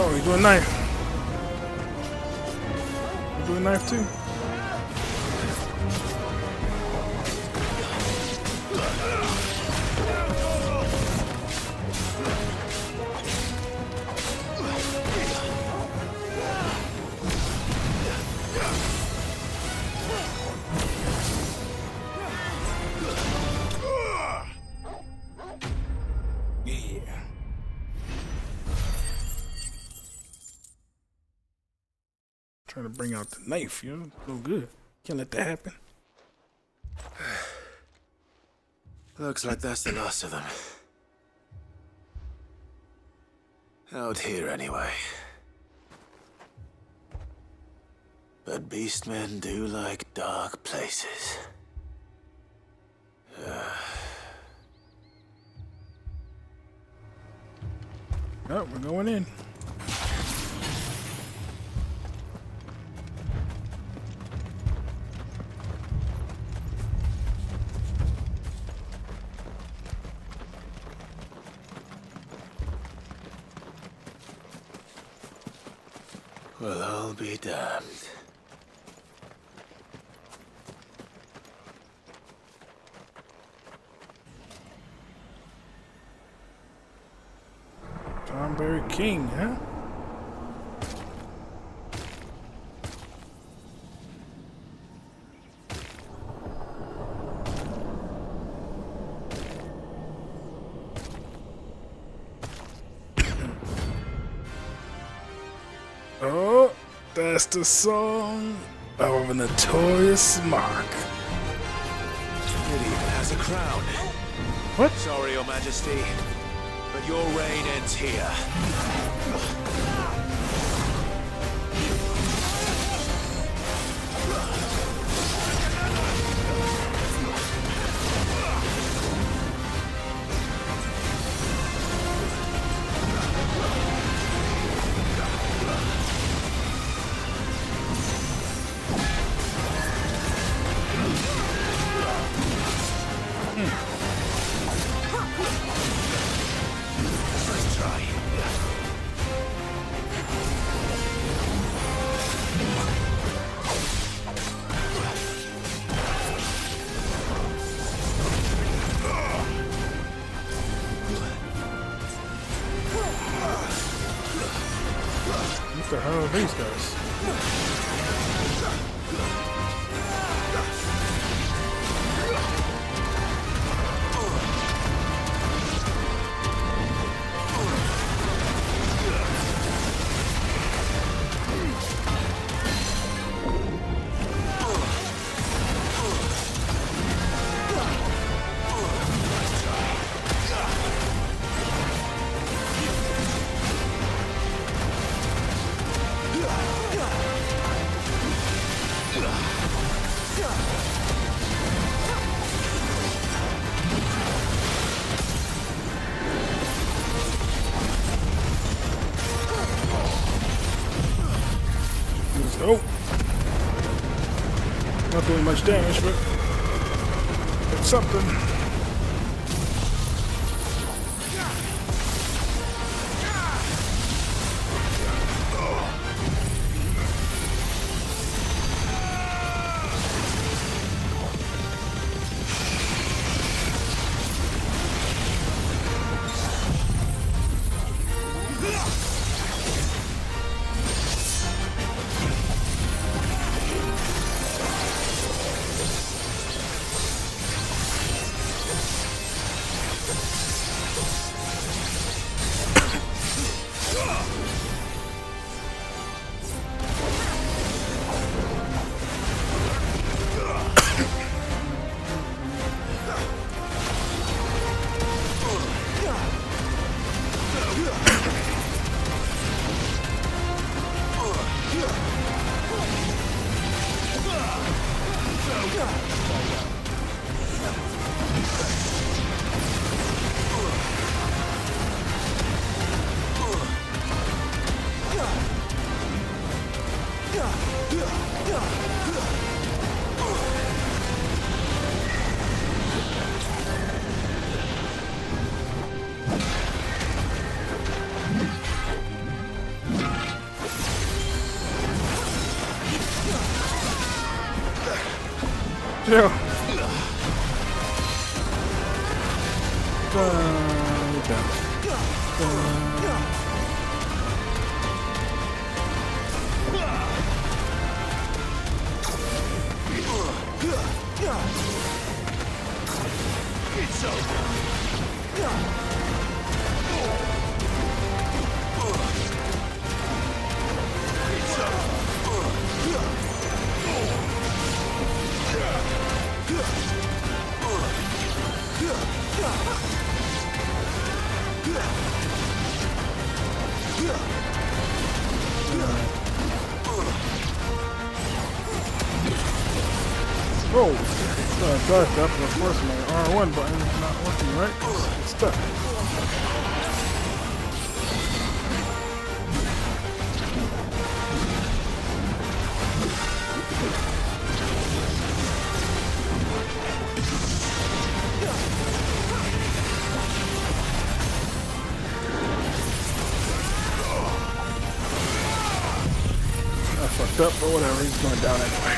Speaker 1: Oh, he's doing knife. He's doing knife too. Trying to bring out the knife, you know? No good. Can't let that happen.
Speaker 2: Looks like that's the last of them. Out here, anyway. But beastmen do like dark places.
Speaker 1: Oh, we're going in.
Speaker 2: Well, I'll be damned.
Speaker 1: Tomberry King, huh? Oh, that's the song of a notorious mark.
Speaker 2: Idiot. the crown.
Speaker 1: What?
Speaker 2: Sorry, Your Majesty, but your reign ends here.
Speaker 4: Let's try.
Speaker 1: What the hell are these guys? Let's go. Not doing much damage, but it's something. Yeah.
Speaker 4: It's over.
Speaker 1: Whoa! Dark up, of course my R1 button is not working right. It's stuck. I fucked up, but whatever, he's going down anyway.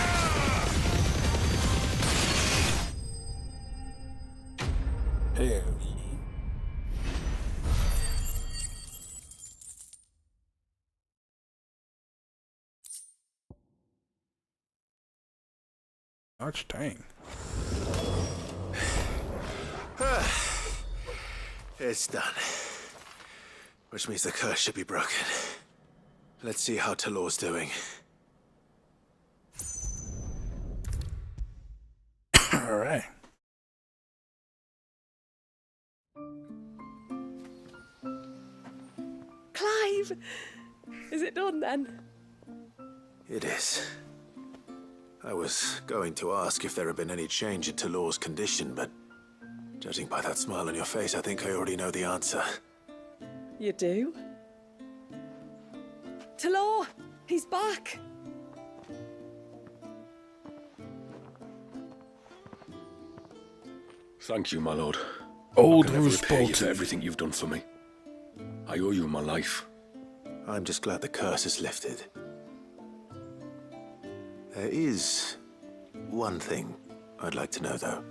Speaker 1: Hell Arch Tang.
Speaker 2: It's done. Which means the curse should be broken. Let's see how Talor's doing.
Speaker 1: All right.
Speaker 20: Clive! Is it done then?
Speaker 2: It is. I was going to ask if there had been any change in Talor's condition, but judging by that smile on your face, I think I already know the answer.
Speaker 20: You do? Talor! He's back!
Speaker 22: Thank you, my lord.
Speaker 1: Old
Speaker 22: I can never
Speaker 1: Roose
Speaker 22: repay you
Speaker 1: Bolton.
Speaker 22: for everything you've done for me. I owe you my life.
Speaker 2: I'm just glad the curse is lifted. There is one thing I'd like to know, though.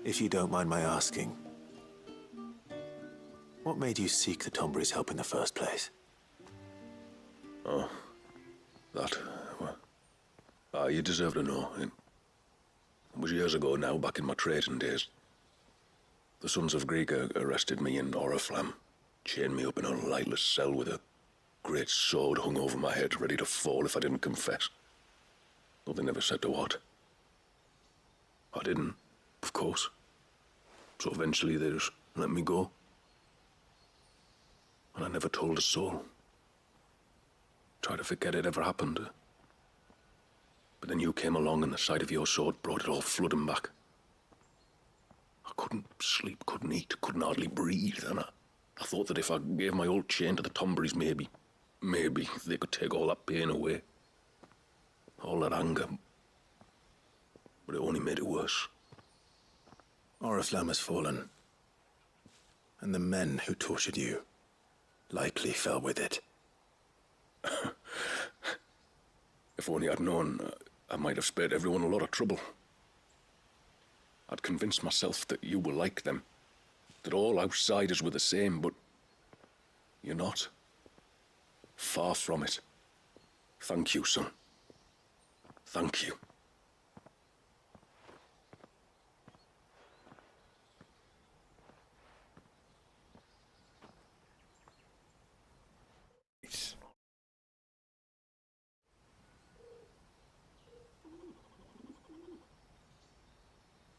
Speaker 2: If you don't mind my asking. What made you seek the Tombury's help in the first place?
Speaker 22: Oh, that, well, you deserve to know. It was years ago now, back in my trading days. The Sons of Greek arrested me in Oriflamme, chained me up in a lightless cell with a great sword hung over my head, ready to fall if I didn't confess. Though they never said to what. I didn't, of course. So eventually they just let me go. And I never told a soul. Tried to forget it ever happened. But then you came along and the sight of your sword brought it all flooding back. I couldn't sleep, couldn't eat, couldn't hardly breathe, and I thought that if I gave my old chain to the Tomburys, maybe they could take all that pain away. All that anger. But it only made it worse.
Speaker 2: Oriflamme has fallen. And the men who tortured you likely fell with it.
Speaker 22: If only I'd known, I might have spared everyone a lot of trouble. I'd convinced myself that you were like them, that all outsiders were the same, but you're not. Far from it. Thank you, son. Thank you.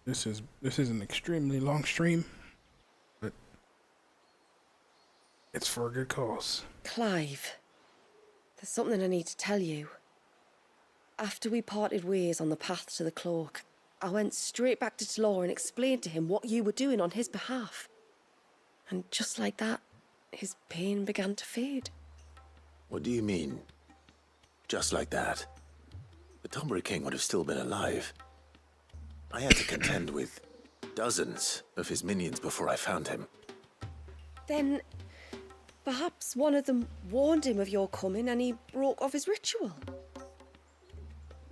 Speaker 1: This is an extremely long stream, but it's for a good cause.
Speaker 20: Clive, there's something I need to tell you. After we parted ways on the path to the cloak, I went straight back to Talor and explained to him what you were doing on his behalf. And just like that, his pain began to fade.
Speaker 2: What do you mean? Just like that? The Tombury King would have still been alive. I had to contend with dozens of his minions before I found him.
Speaker 20: Then, perhaps one of them warned him of your coming and he broke off his ritual.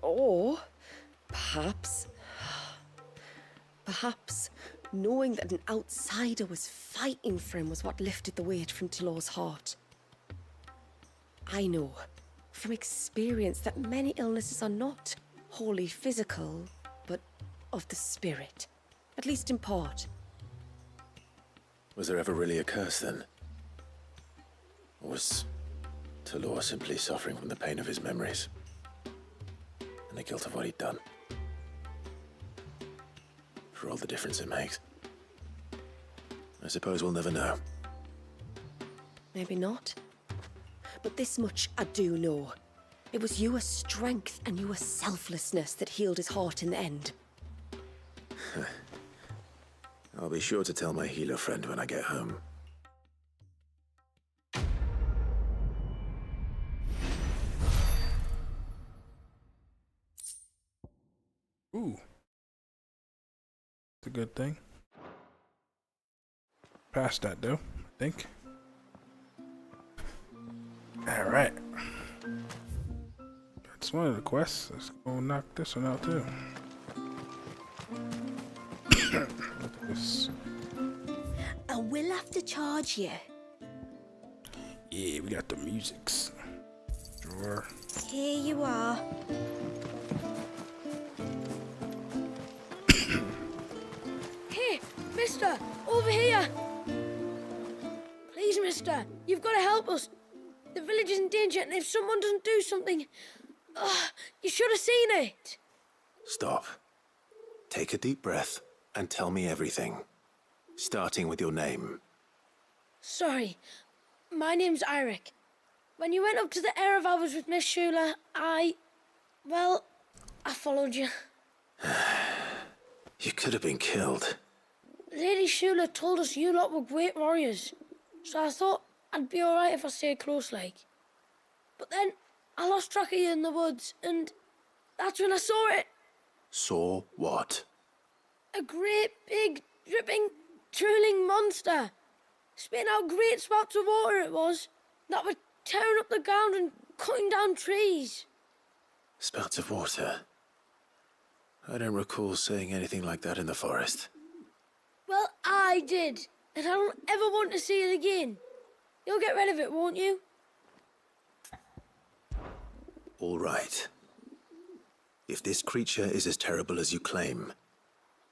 Speaker 20: Or, perhaps knowing that an outsider was fighting for him was what lifted the weight from Talor's heart. I know, from experience, that many illnesses are not wholly physical, but of the spirit, at least in part.
Speaker 2: Was there ever really a curse then? Or was Talor simply suffering from the pain of his memories? And the guilt of what he'd done? For all the difference it makes. I suppose we'll never know.
Speaker 20: Maybe not. But this much I do know. It was your strength and your selflessness that healed his heart in the end.
Speaker 2: I'll be sure to tell my healer friend when I get home.
Speaker 1: Ooh. It's a good thing. Past that though, I think. Alright. That's one of the quests. Let's go knock this one out too. This.
Speaker 9: I will have to charge you.
Speaker 1: Yeah, we got the musics. Sure.
Speaker 9: Here you are. Here, mister, over here. Please, mister, you've got to help us. The village is in danger, and if someone doesn't do something, you should have seen it.
Speaker 2: Stop. Take a deep breath and tell me everything. Starting with your name.
Speaker 9: Sorry, my name's Eirik. When you went up to the Erev with Miss Shula, well, I followed you.
Speaker 2: You could have been killed.
Speaker 9: Lady Shula told us you lot were great warriors, so I thought I'd be alright if I stayed close like. But then I lost track of you in the woods, and that's when I saw it.
Speaker 2: Saw what?
Speaker 9: A great, big, dripping, drooling monster. Spitting out great spouts of water it was, that were tearing up the ground and cutting down trees.
Speaker 2: Spouts of water? I don't recall seeing anything like that in the forest.
Speaker 9: Well, I did, and I don't ever want to see it again. You'll get rid of it, won't you?
Speaker 2: All right. If this creature is as terrible as you claim,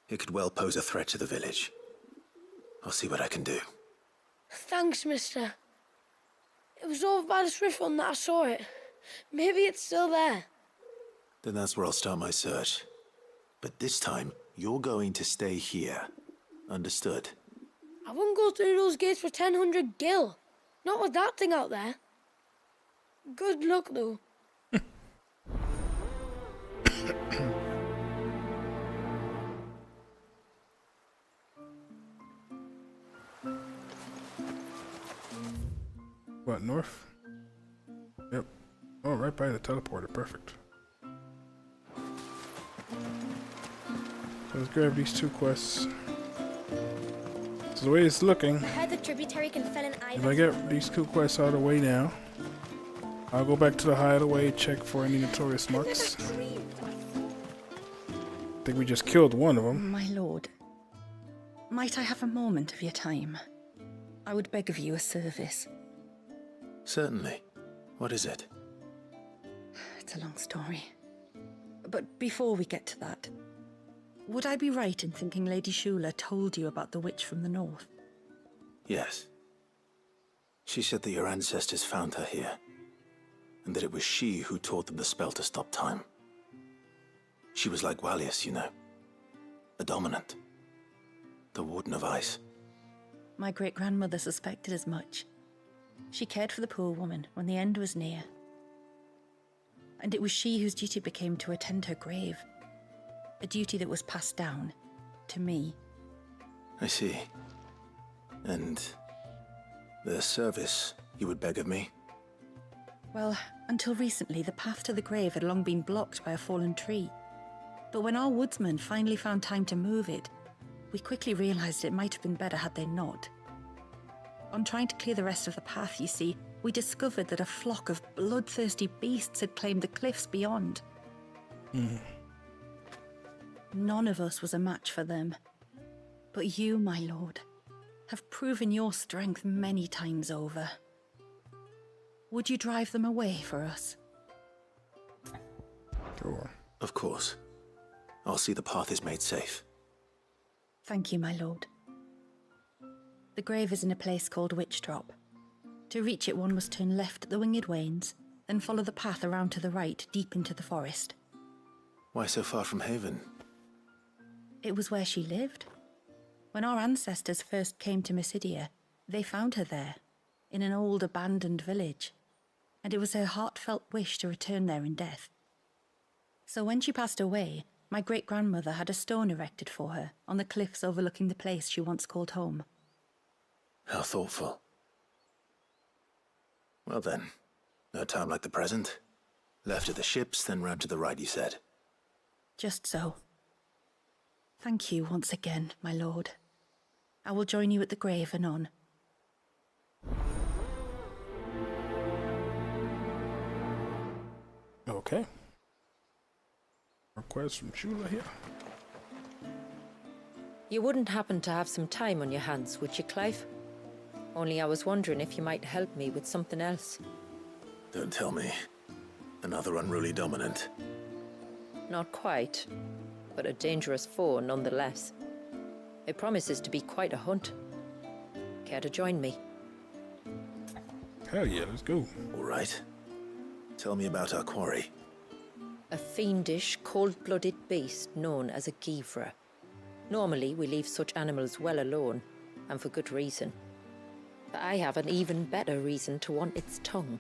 Speaker 2: it could well pose a threat to the village. I'll see what I can do.
Speaker 9: Thanks, mister. It was over by the Swift Run that I saw it. Maybe it's still there.
Speaker 2: Then that's where I'll start my search. But this time, you're going to stay here. Understood?
Speaker 9: I wouldn't go through those gates for 1,000 gil. Not with that thing out there. Good luck, though.
Speaker 1: What, north? Yep. Oh, right by the teleporter. Perfect. Let's grab these 2 quests. This is the way it's looking.
Speaker 9: I heard the tributary can fell an
Speaker 1: If I get these 2 quests out of the way now, I'll go back to the hideaway, check for any notorious marks. I think we just killed one of them.
Speaker 19: My lord, might I have a moment of your time? I would beg of you a service.
Speaker 2: Certainly. What is it?
Speaker 19: It's a long story. But before we get to that, would I be right in thinking Lady Shula told you about the witch from the north?
Speaker 2: Yes. She said that your ancestors found her here, and that it was she who taught them the spell to stop time. She was like Wallius, you know. A dominant. The Warden of Ice.
Speaker 19: My great-grandmother suspected as much. She cared for the poor woman when the end was near. And it was she whose duty became to attend her grave. A duty that was passed down to me.
Speaker 2: I see. And the service you would beg of me?
Speaker 19: Well, until recently, the path to the grave had long been blocked by a fallen tree. But when our woodsmen finally found time to move it, we quickly realized it might have been better had they not. On trying to clear the rest of the path, you see, we discovered that a flock of bloodthirsty beasts had claimed the cliffs beyond. None of us was a match for them. But you, my lord, have proven your strength many times over. Would you drive them away for us?
Speaker 1: Sure.
Speaker 2: Of course. I'll see the path is made safe.
Speaker 19: Thank you, my lord. The grave is in a place called Witch Drop. To reach it, one must turn left at the Winged Wains, then follow the path around to the right, deep into the forest.
Speaker 2: Why so far from Haven?
Speaker 19: It was where she lived. When our ancestors first came to Mysidia, they found her there, in an old abandoned village, and it was her heartfelt wish to return there in death. So when she passed away, my great-grandmother had a stone erected for her on the cliffs overlooking the place she once called home.
Speaker 2: How thoughtful. Well then, no time like the present. Left at the ships, then round to the right, you said.
Speaker 19: Just so. Thank you once again, my lord. I will join you at the grave anon.
Speaker 1: Okay. Request from Shula here.
Speaker 6: You wouldn't happen to have some time on your hands, would you, Clive? Only I was wondering if you might help me with something else.
Speaker 2: Don't tell me. Another unruly dominant.
Speaker 6: Not quite, but a dangerous foe nonetheless. It promises to be quite a hunt. Care to join me?
Speaker 1: Hell yeah, let's go.
Speaker 2: All right. Tell me about our quarry.
Speaker 6: A fiendish, cold-blooded beast known as a Givra. Normally, we leave such animals well alone, and for good reason. But I have an even better reason to want its tongue.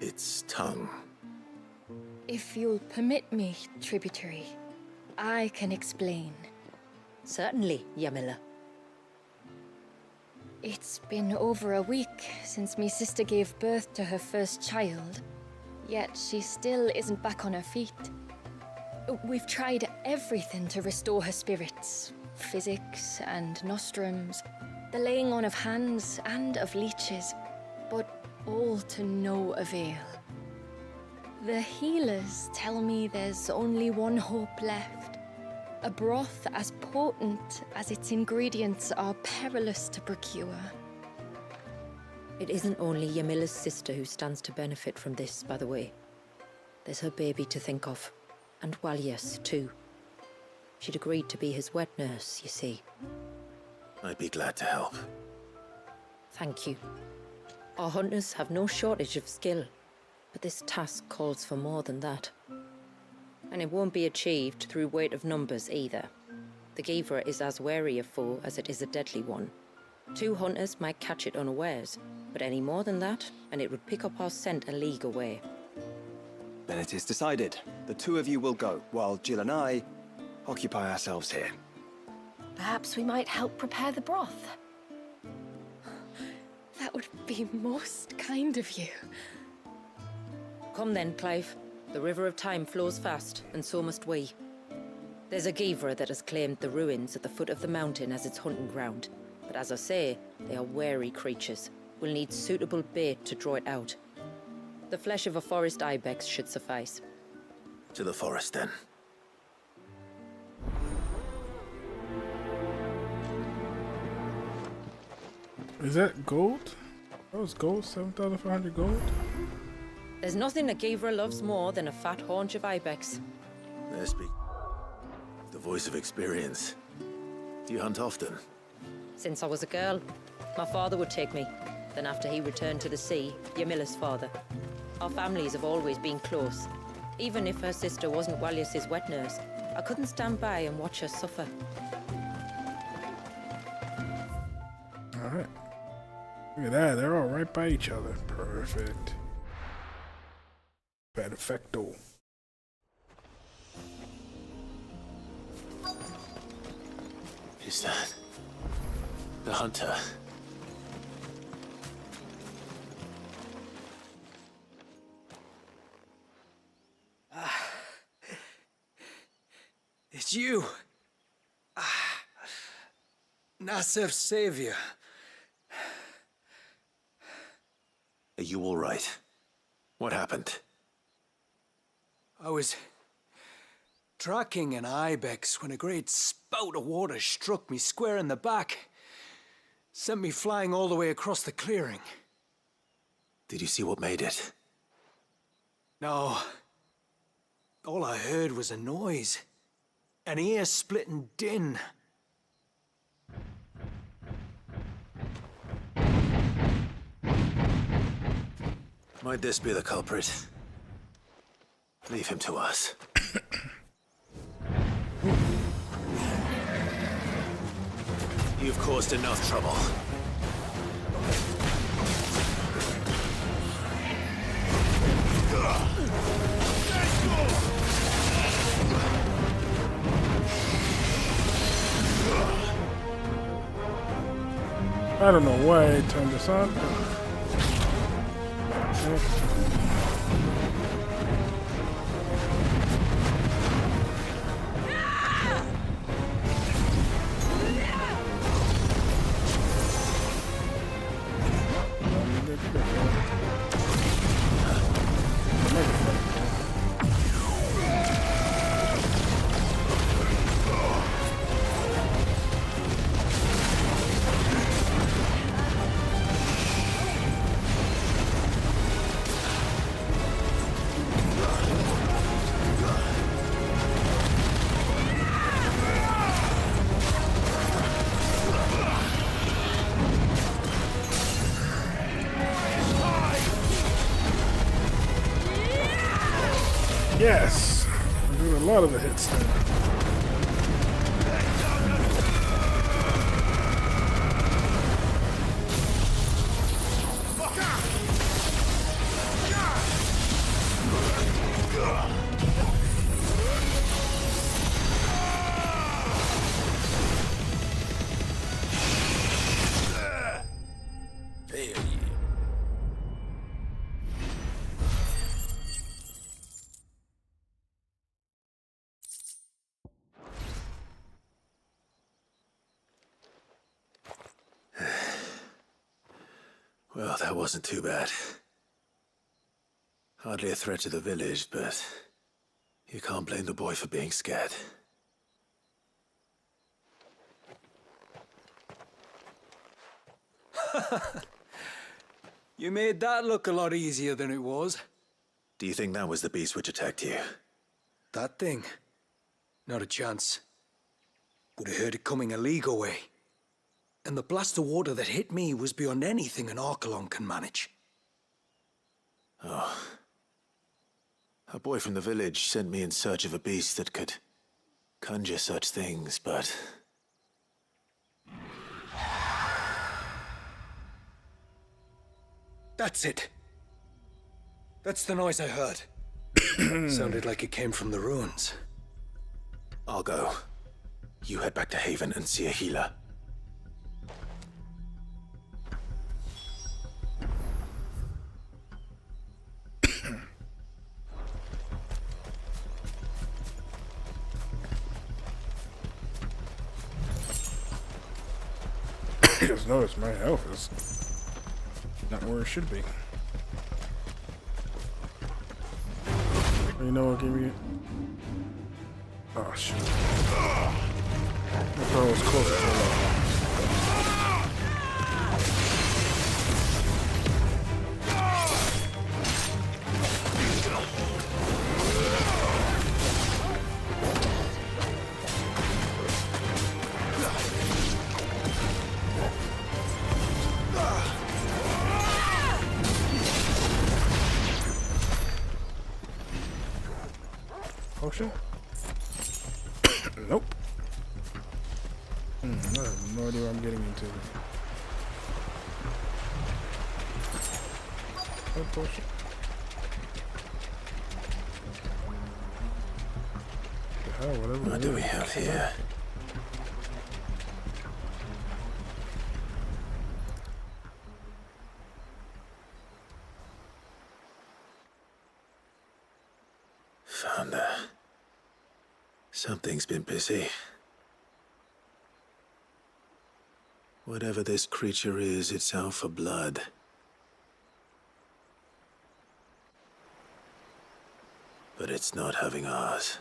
Speaker 2: Its tongue?
Speaker 8: If you'll permit me, tributary, I can explain.
Speaker 6: Certainly, Yamila.
Speaker 8: It's been over a week since me sister gave birth to her first child, yet she still isn't back on her feet. We've tried everything to restore her spirits. Physics and nostrums, the laying on of hands and of leeches, but all to no avail. The healers tell me there's only one hope left. A broth as potent as its ingredients are perilous to procure.
Speaker 6: It isn't only Yamila's sister who stands to benefit from this, by the way. There's her baby to think of, and Walias, too. She'd agreed to be his wet nurse, you see.
Speaker 2: I'd be glad to help.
Speaker 6: Thank you. Our hunters have no shortage of skill, but this task calls for more than that. And it won't be achieved through weight of numbers either. The Givra is as wary a foe as it is a deadly one. 2 hunters might catch it unawares, but any more than that, and it would pick up our scent a league away.
Speaker 17: Then it is decided. The 2 of you will go, while Jill and I occupy ourselves here.
Speaker 8: Perhaps we might help prepare the broth. That would be most kind of you.
Speaker 6: Come then, Clive. The river of time flows fast, and so must we. There's a Givra that has claimed the ruins at the foot of the mountain as its hunting ground. But as I say, they are wary creatures. We'll need suitable bait to draw it out. The flesh of a forest ibex should suffice.
Speaker 2: To the forest, then.
Speaker 1: Is that gold? That was gold? 7,500 gold?
Speaker 6: There's nothing a Givra loves more than a fat haunch of ibex.
Speaker 2: There speak. The voice of experience. Do you hunt often?
Speaker 6: Since I was a girl, my father would take me. Then after he returned to the sea, Yamila's father. Our families have always been close. Even if her sister wasn't Walias's wet nurse, I couldn't stand by and watch her suffer.
Speaker 1: Alright. Look at that, they're all right by each other. Perfect. Perfecto.
Speaker 2: Is that the hunter?
Speaker 14: It's you. Nasser's savior.
Speaker 2: Are you all right? What happened?
Speaker 14: I was tracking an ibex when a great spout of water struck me square in the back. Sent me flying all the way across the clearing.
Speaker 2: Did you see what made it?
Speaker 14: No. All I heard was a noise. An ear-splitting din.
Speaker 2: Might this be the culprit? Leave him to us. You've caused enough trouble.
Speaker 1: I don't know why I turned this on, but... Yes! I'm doing a lot of the hits there.
Speaker 2: Well, that wasn't too bad. Hardly a threat to the village, but you can't blame the boy for being scared.
Speaker 14: You made that look a lot easier than it was.
Speaker 2: Do you think that was the beast which attacked you?
Speaker 14: That thing? Not a chance. Would have heard it coming a league away. And the blast of water that hit me was beyond anything an Archelon can manage.
Speaker 2: Oh. A boy from the village sent me in search of a beast that could conjure such things, but...
Speaker 14: That's it. That's the noise I heard. Sounded like it came from the ruins.
Speaker 2: I'll go. You head back to Haven and see a healer.
Speaker 1: I just noticed my health is not where it should be. You know what, give me it. Oh shit. I thought it was closer to the potion? Nope. I have no idea what I'm getting into. What potion? The hell, whatever.
Speaker 2: What do we have here? Found her. Something's been busy. Whatever this creature is, it's out for blood. But it's not having ours.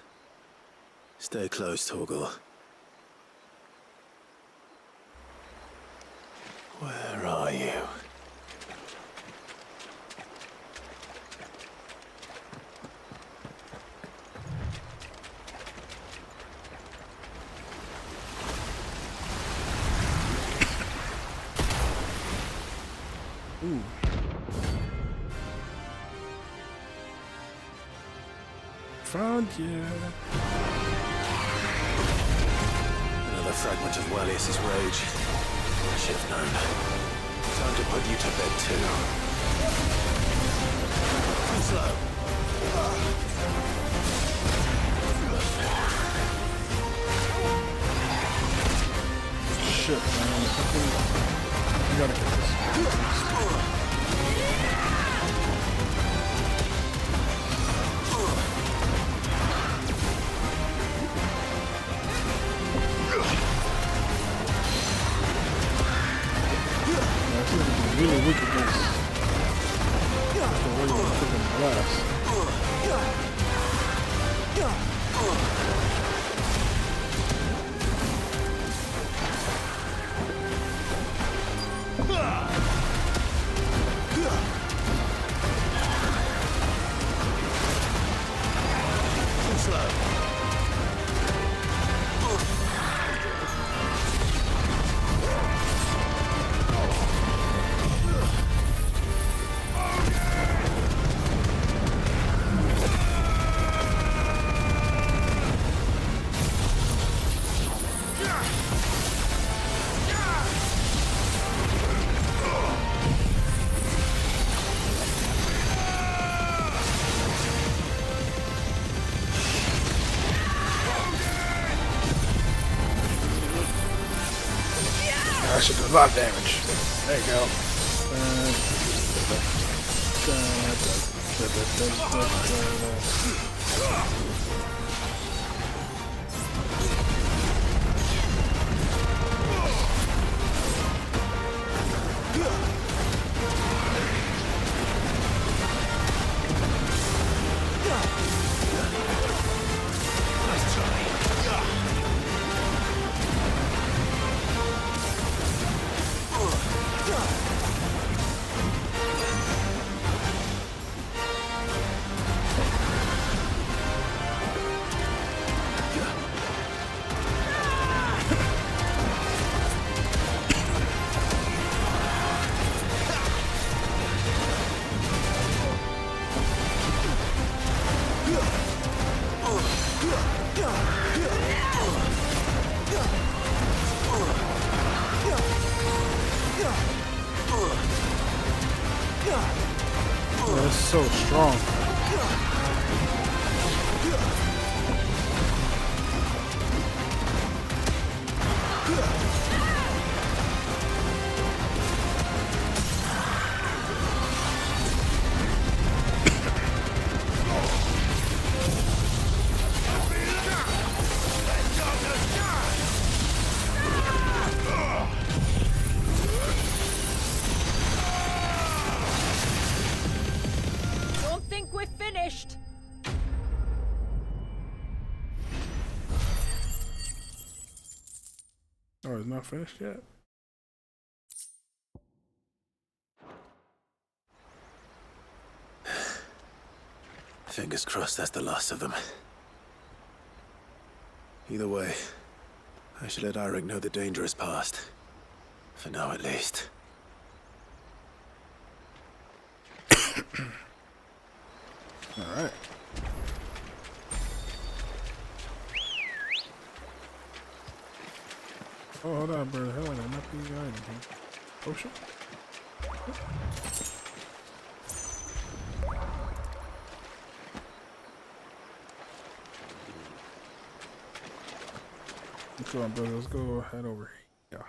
Speaker 2: Stay close, Torgal. Where are you?
Speaker 1: Ooh. Found you.
Speaker 2: Another fragment of Wallius's rage. I should have known. Time to put you to bed too. Too slow.
Speaker 1: Shit, man. You gotta get this. Really weak against the way you freaking blast.
Speaker 2: Too slow.
Speaker 1: I should do a lot of damage. There you go. so strong.
Speaker 7: Don't think we're finished.
Speaker 1: Oh, it's not finished yet?
Speaker 2: Fingers crossed that's the last of them. Either way, I should let Eirik know the danger is past. For now, at least.
Speaker 1: Alright. Oh, hold on, brother. Hell, that might be anything. Potion? Come on, brother. Let's go head over here. Yeah.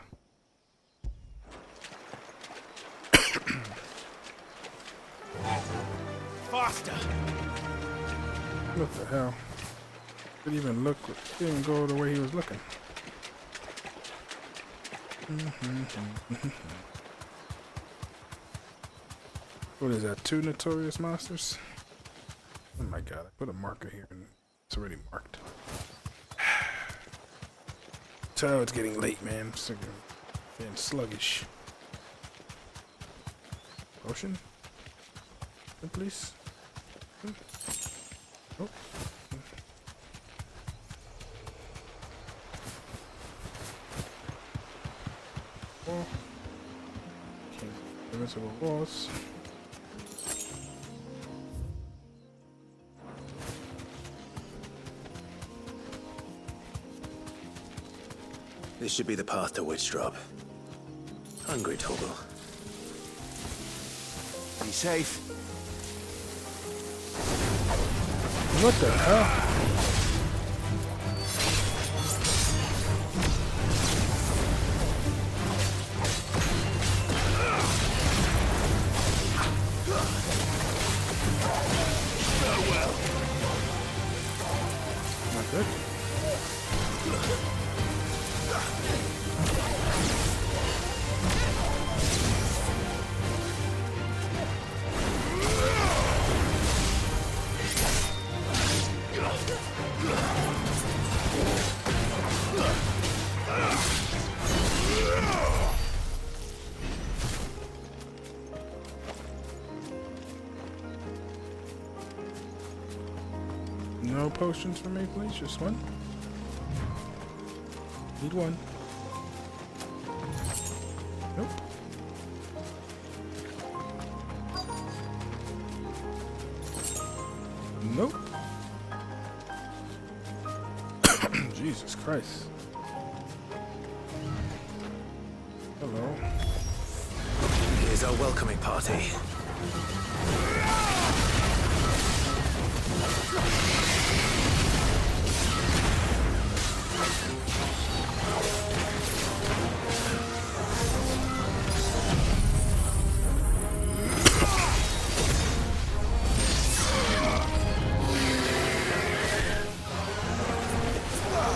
Speaker 4: Faster!
Speaker 1: What the hell? Didn't even look. Didn't even go the way he was looking. What is that? 2 notorious monsters? Oh my god! I put a marker here and it's already marked. So it's getting late, man. I'm sick of being sluggish. Potion? Please. Oh. Oh. Okay. Invincible walls.
Speaker 2: This should be the path to Witchdrop. Hungry, Toggle.
Speaker 4: Be safe.
Speaker 1: What the hell? Not good. No potions for me, please. Just one. Need one. Nope. Nope. Jesus Christ. Hello.
Speaker 2: Here's our welcoming party.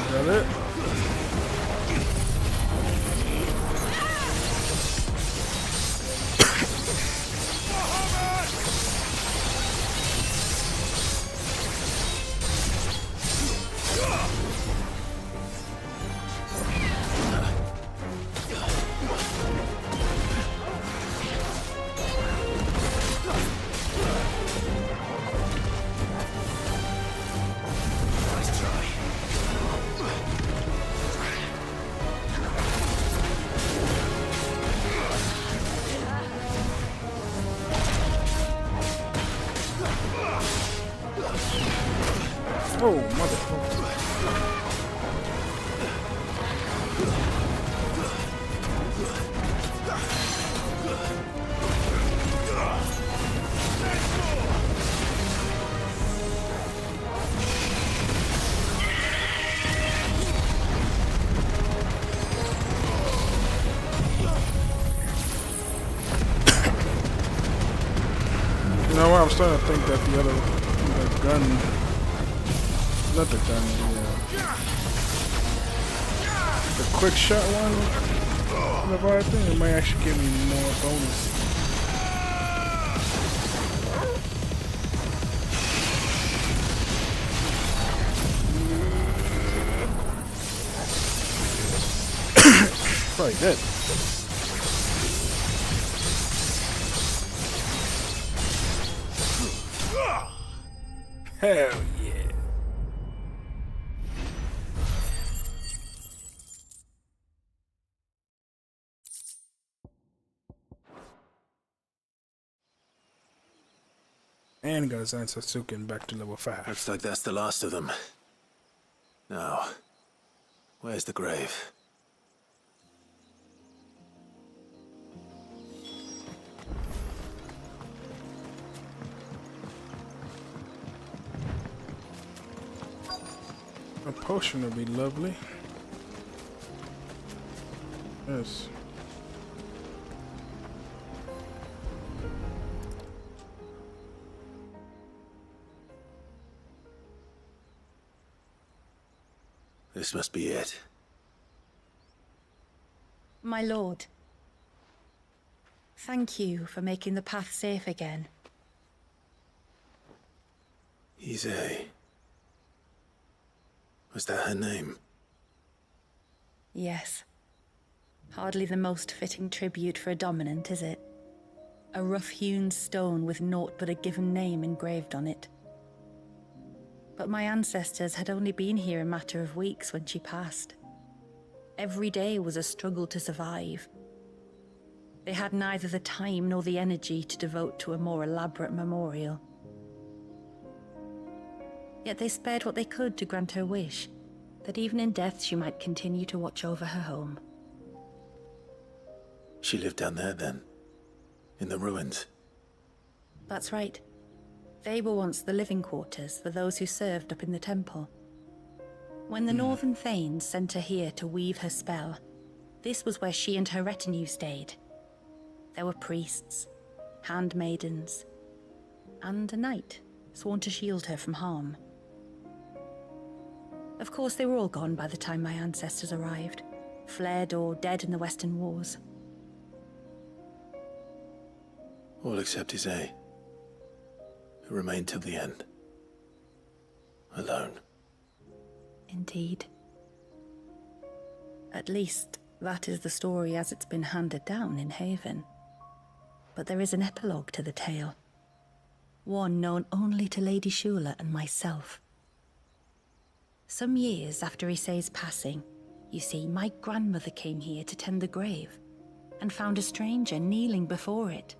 Speaker 1: Is that it? know what? I'm starting to think that the gun, not the gun, the quick shot one, the vibe thing, it might actually give me more bonus. Probably good. Hell yeah. And got his ancestor getting back to level 5.
Speaker 2: Looks like that's the last of them. Now, where's the grave?
Speaker 1: A potion would be lovely. Yes.
Speaker 2: This must be it.
Speaker 19: My lord, thank you for making the path safe again.
Speaker 2: XVI. Was that her name?
Speaker 19: Yes. Hardly the most fitting tribute for a dominant, is it? A rough-hewn stone with naught but a given name engraved on it. But my ancestors had only been here a matter of weeks when she passed. Every day was a struggle to survive. They had neither the time nor the energy to devote to a more elaborate memorial. Yet they spared what they could to grant her wish, that even in death she might continue to watch over her home.
Speaker 2: She lived down there then? In the ruins?
Speaker 19: That's right. They were once the living quarters for those who served up in the temple. When the Northern Thanes sent her here to weave her spell, this was where she and her retinue stayed. There were priests, handmaidens, and a knight sworn to shield her from harm. Of course, they were all gone by the time my ancestors arrived, fled or dead in the Western Wars.
Speaker 2: All except XVI, who remained till the end. Alone.
Speaker 19: Indeed. At least, that is the story as it's been handed down in Haven. But there is an epilogue to the tale. One known only to Lady Shula and myself. Some years after XVI's passing, you see, my grandmother came here to tend the grave, and found a stranger kneeling before it.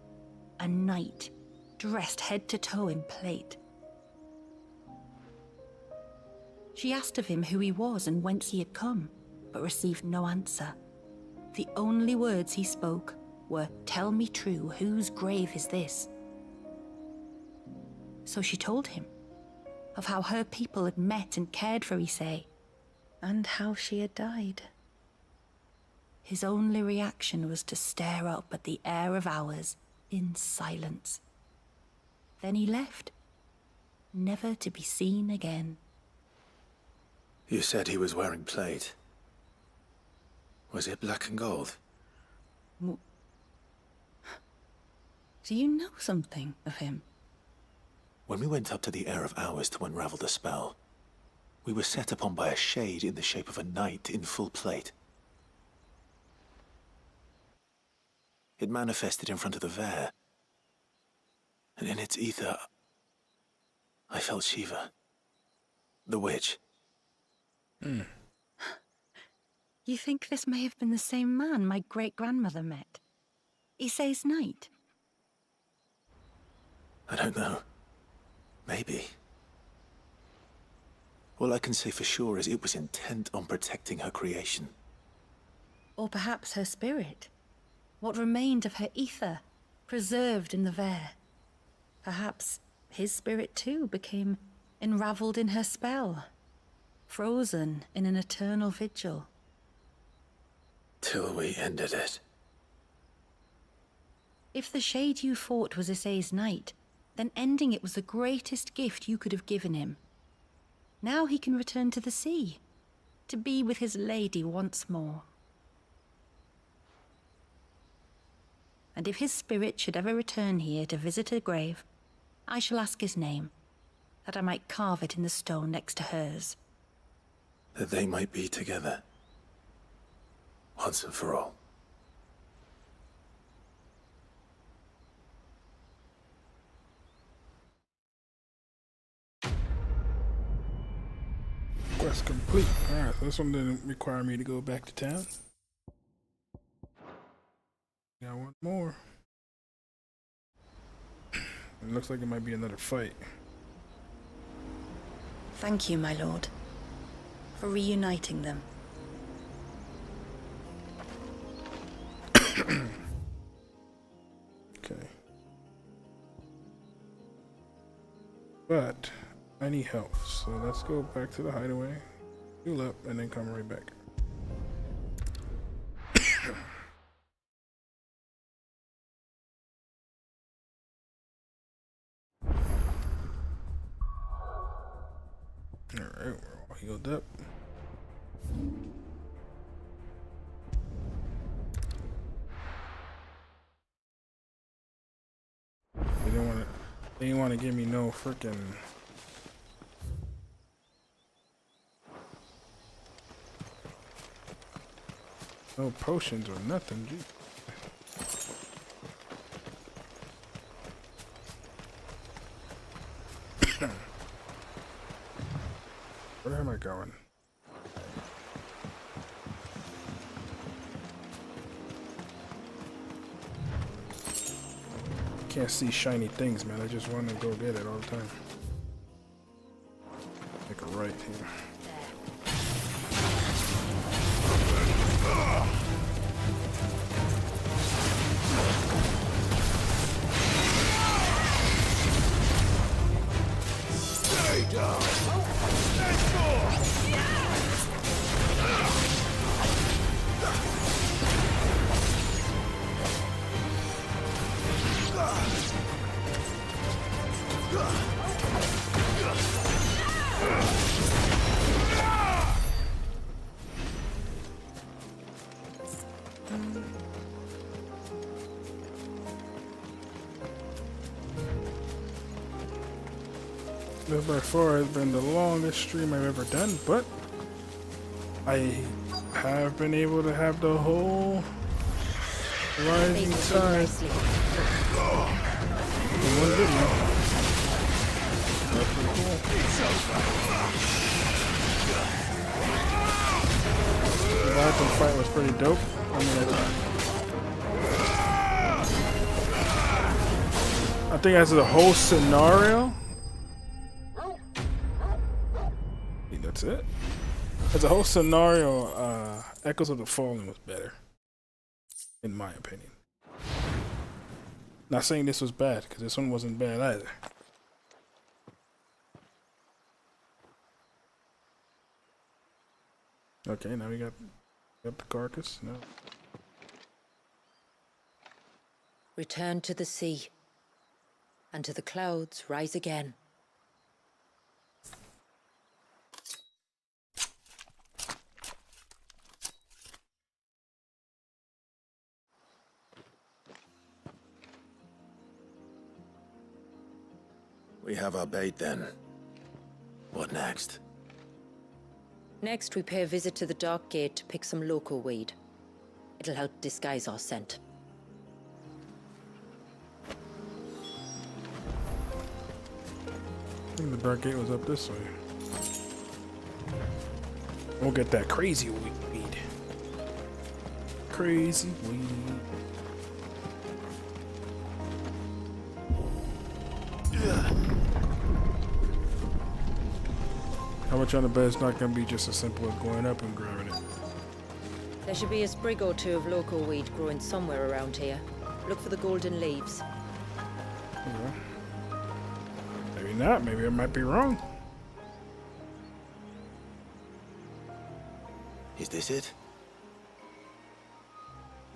Speaker 19: A knight, dressed head to toe in plate. She asked of him who he was and whence he had come, but received no answer. The only words he spoke were, "Tell me true, whose grave is this?" So she told him of how her people had met and cared for XVII, and how she had died. His only reaction was to stare up at the air of hours in silence. Then he left, never to be seen again.
Speaker 2: You said he was wearing plate. Was it black and gold?
Speaker 19: Do you know something of him?
Speaker 2: When we went up to the Air of Hours to unravel the spell, we were set upon by a shade in the shape of a knight in full plate. It manifested in front of the Vare, and in its ether, I felt Shiva, the witch.
Speaker 19: You think this may have been the same man my great-grandmother met? XVI's knight?
Speaker 2: I don't know. Maybe. All I can say for sure is it was intent on protecting her creation.
Speaker 19: Or perhaps her spirit? What remained of her ether, preserved in the Vare? Perhaps his spirit too became enraveled in her spell, frozen in an eternal vigil.
Speaker 2: Till we ended it.
Speaker 19: If the shade you fought was XVI's knight, then ending it was the greatest gift you could have given him. Now he can return to the sea, to be with his lady once more. And if his spirit should ever return here to visit her grave, I shall ask his name, that I might carve it in the stone next to hers.
Speaker 2: That they might be together. Once and for all.
Speaker 1: Quest complete. Alright, so this one didn't require me to go back to town. Got one more. It looks like it might be another fight.
Speaker 19: Thank you, my lord, for reuniting them.
Speaker 1: Okay. But I need help, so let's go back to the hideaway, heal up, and then come right back. Alright, we're all healed up. They didn't want to give me no frickin' no potions or nothing, dude. Where am I going? Can't see shiny things, man. I just want to go get it all the time. Make a right here.
Speaker 4: Stay down. Let's go.
Speaker 1: This by far has been the longest stream I've ever done, but I have been able to have the whole rising tide in one video. That's pretty cool. The Leviathan fight was pretty dope. I think as a whole scenario, I think that's it. As a whole scenario, Echoes of the Fallen was better, in my opinion. Not saying this was bad, because this one wasn't bad either. Okay, now we got the carcass. No.
Speaker 6: Return to the sea, and to the clouds rise again.
Speaker 2: We have our bait then. What next?
Speaker 6: Next, we pay a visit to the Dark Gate to pick some local weed. It'll help disguise our scent.
Speaker 1: I think the Dark Gate was up this way. We'll get that crazy weed. Crazy weed. How much on the bet it's not going to be just as simple as going up and grabbing it?
Speaker 6: There should be a sprig or two of local weed growing somewhere around here. Look for the golden leaves.
Speaker 1: Okay. Maybe not. Maybe I might be wrong.
Speaker 2: Is this it?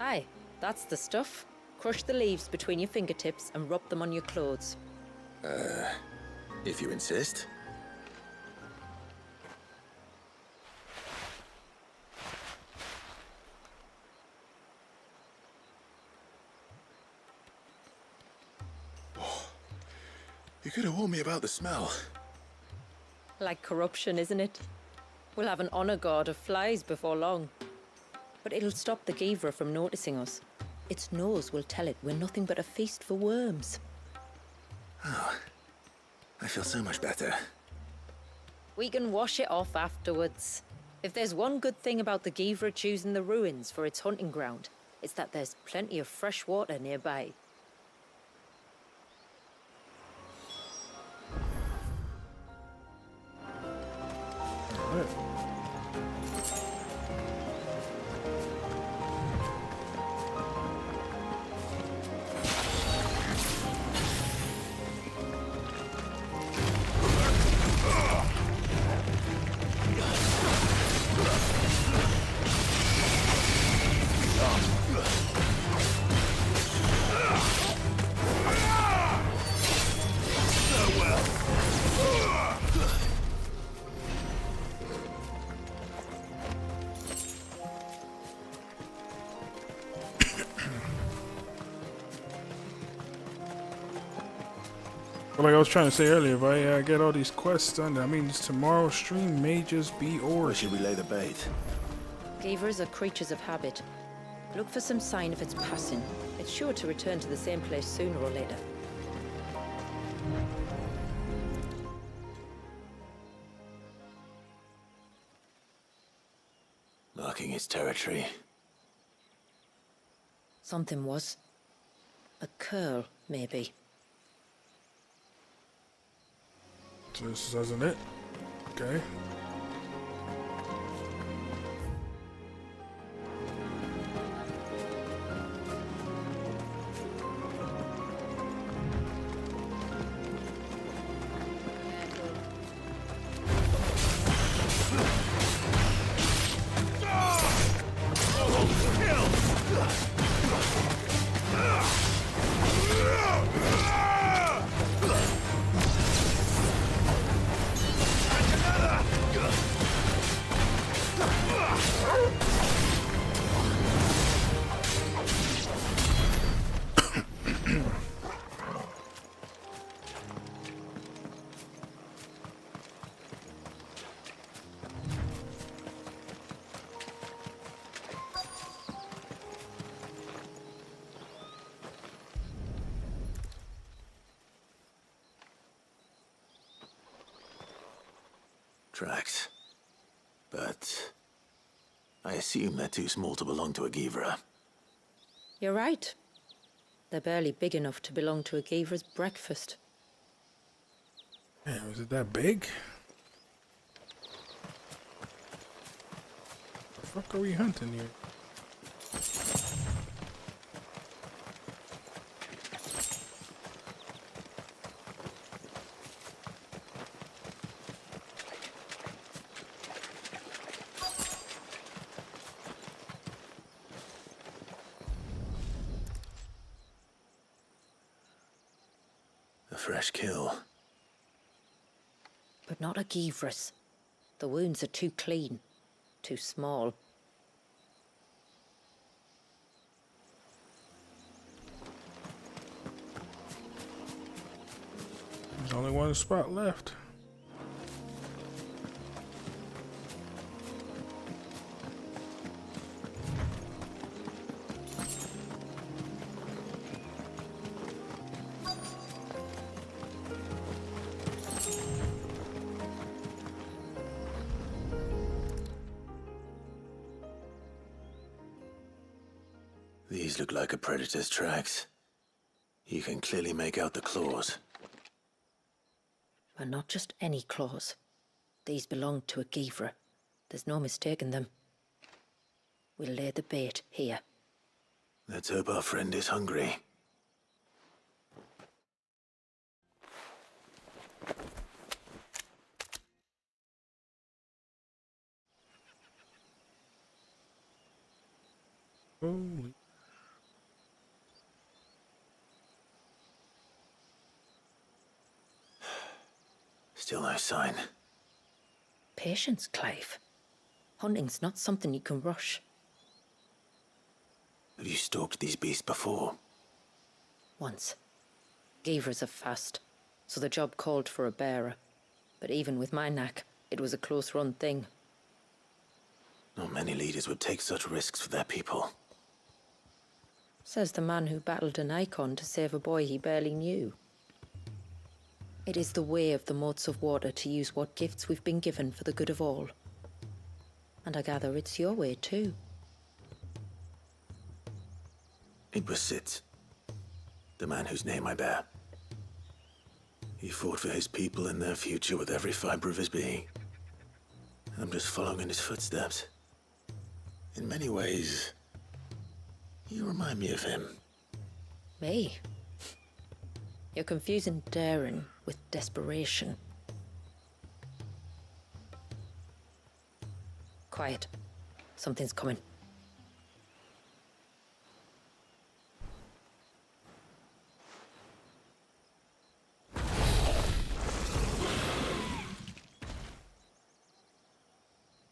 Speaker 6: Aye, that's the stuff. Crush the leaves between your fingertips and rub them on your clothes.
Speaker 2: If you insist. You could have warned me about the smell.
Speaker 6: Like corruption, isn't it? We'll have an honor guard of flies before long. But it'll stop the Givra from noticing us. Its nose will tell it we're nothing but a feast for worms.
Speaker 2: Oh, I feel so much better.
Speaker 6: We can wash it off afterwards. If there's one good thing about the Givra choosing the ruins for its hunting ground, it's that there's plenty of fresh water nearby.
Speaker 1: But like I was trying to say earlier, if I get all these quests done, that means tomorrow's stream may just be over.
Speaker 2: Where should we lay the bait?
Speaker 6: Givras are creatures of habit. Look for some sign of its passing. It's sure to return to the same place sooner or later.
Speaker 2: Marking its territory.
Speaker 6: Something was. A curl, maybe.
Speaker 1: So this isn't it? Okay.
Speaker 2: Tracks. But I assume they're too small to belong to a Givra.
Speaker 6: You're right. They're barely big enough to belong to a Givra's breakfast.
Speaker 1: Damn, is it that big? The fuck are we hunting here?
Speaker 2: A fresh kill.
Speaker 6: But not a Givras. The wounds are too clean, too small.
Speaker 1: There's only one spot left.
Speaker 2: These look like a predator's tracks. You can clearly make out the claws.
Speaker 6: But not just any claws. These belong to a Givra. There's no mistaking them. We'll lay the bait here.
Speaker 2: Let's hope our friend is hungry.
Speaker 1: Holy.
Speaker 2: Still no sign.
Speaker 6: Patience, Clive. Hunting's not something you can rush.
Speaker 2: Have you stalked these beasts before?
Speaker 6: Once. Geevers are fast, so the job called for a bearer. But even with my knack, it was a close-run thing.
Speaker 2: Not many leaders would take such risks for their people.
Speaker 6: Says the man who battled an icon to save a boy he barely knew. It is the way of the motes of water to use what gifts we've been given for the good of all. And I gather it's your way too.
Speaker 2: It was Sid, the man whose name I bear. He fought for his people and their future with every fiber of his being. I'm just following in his footsteps. In many ways, you remind me of him.
Speaker 6: Me? You're confusing daring with desperation. Quiet. Something's coming.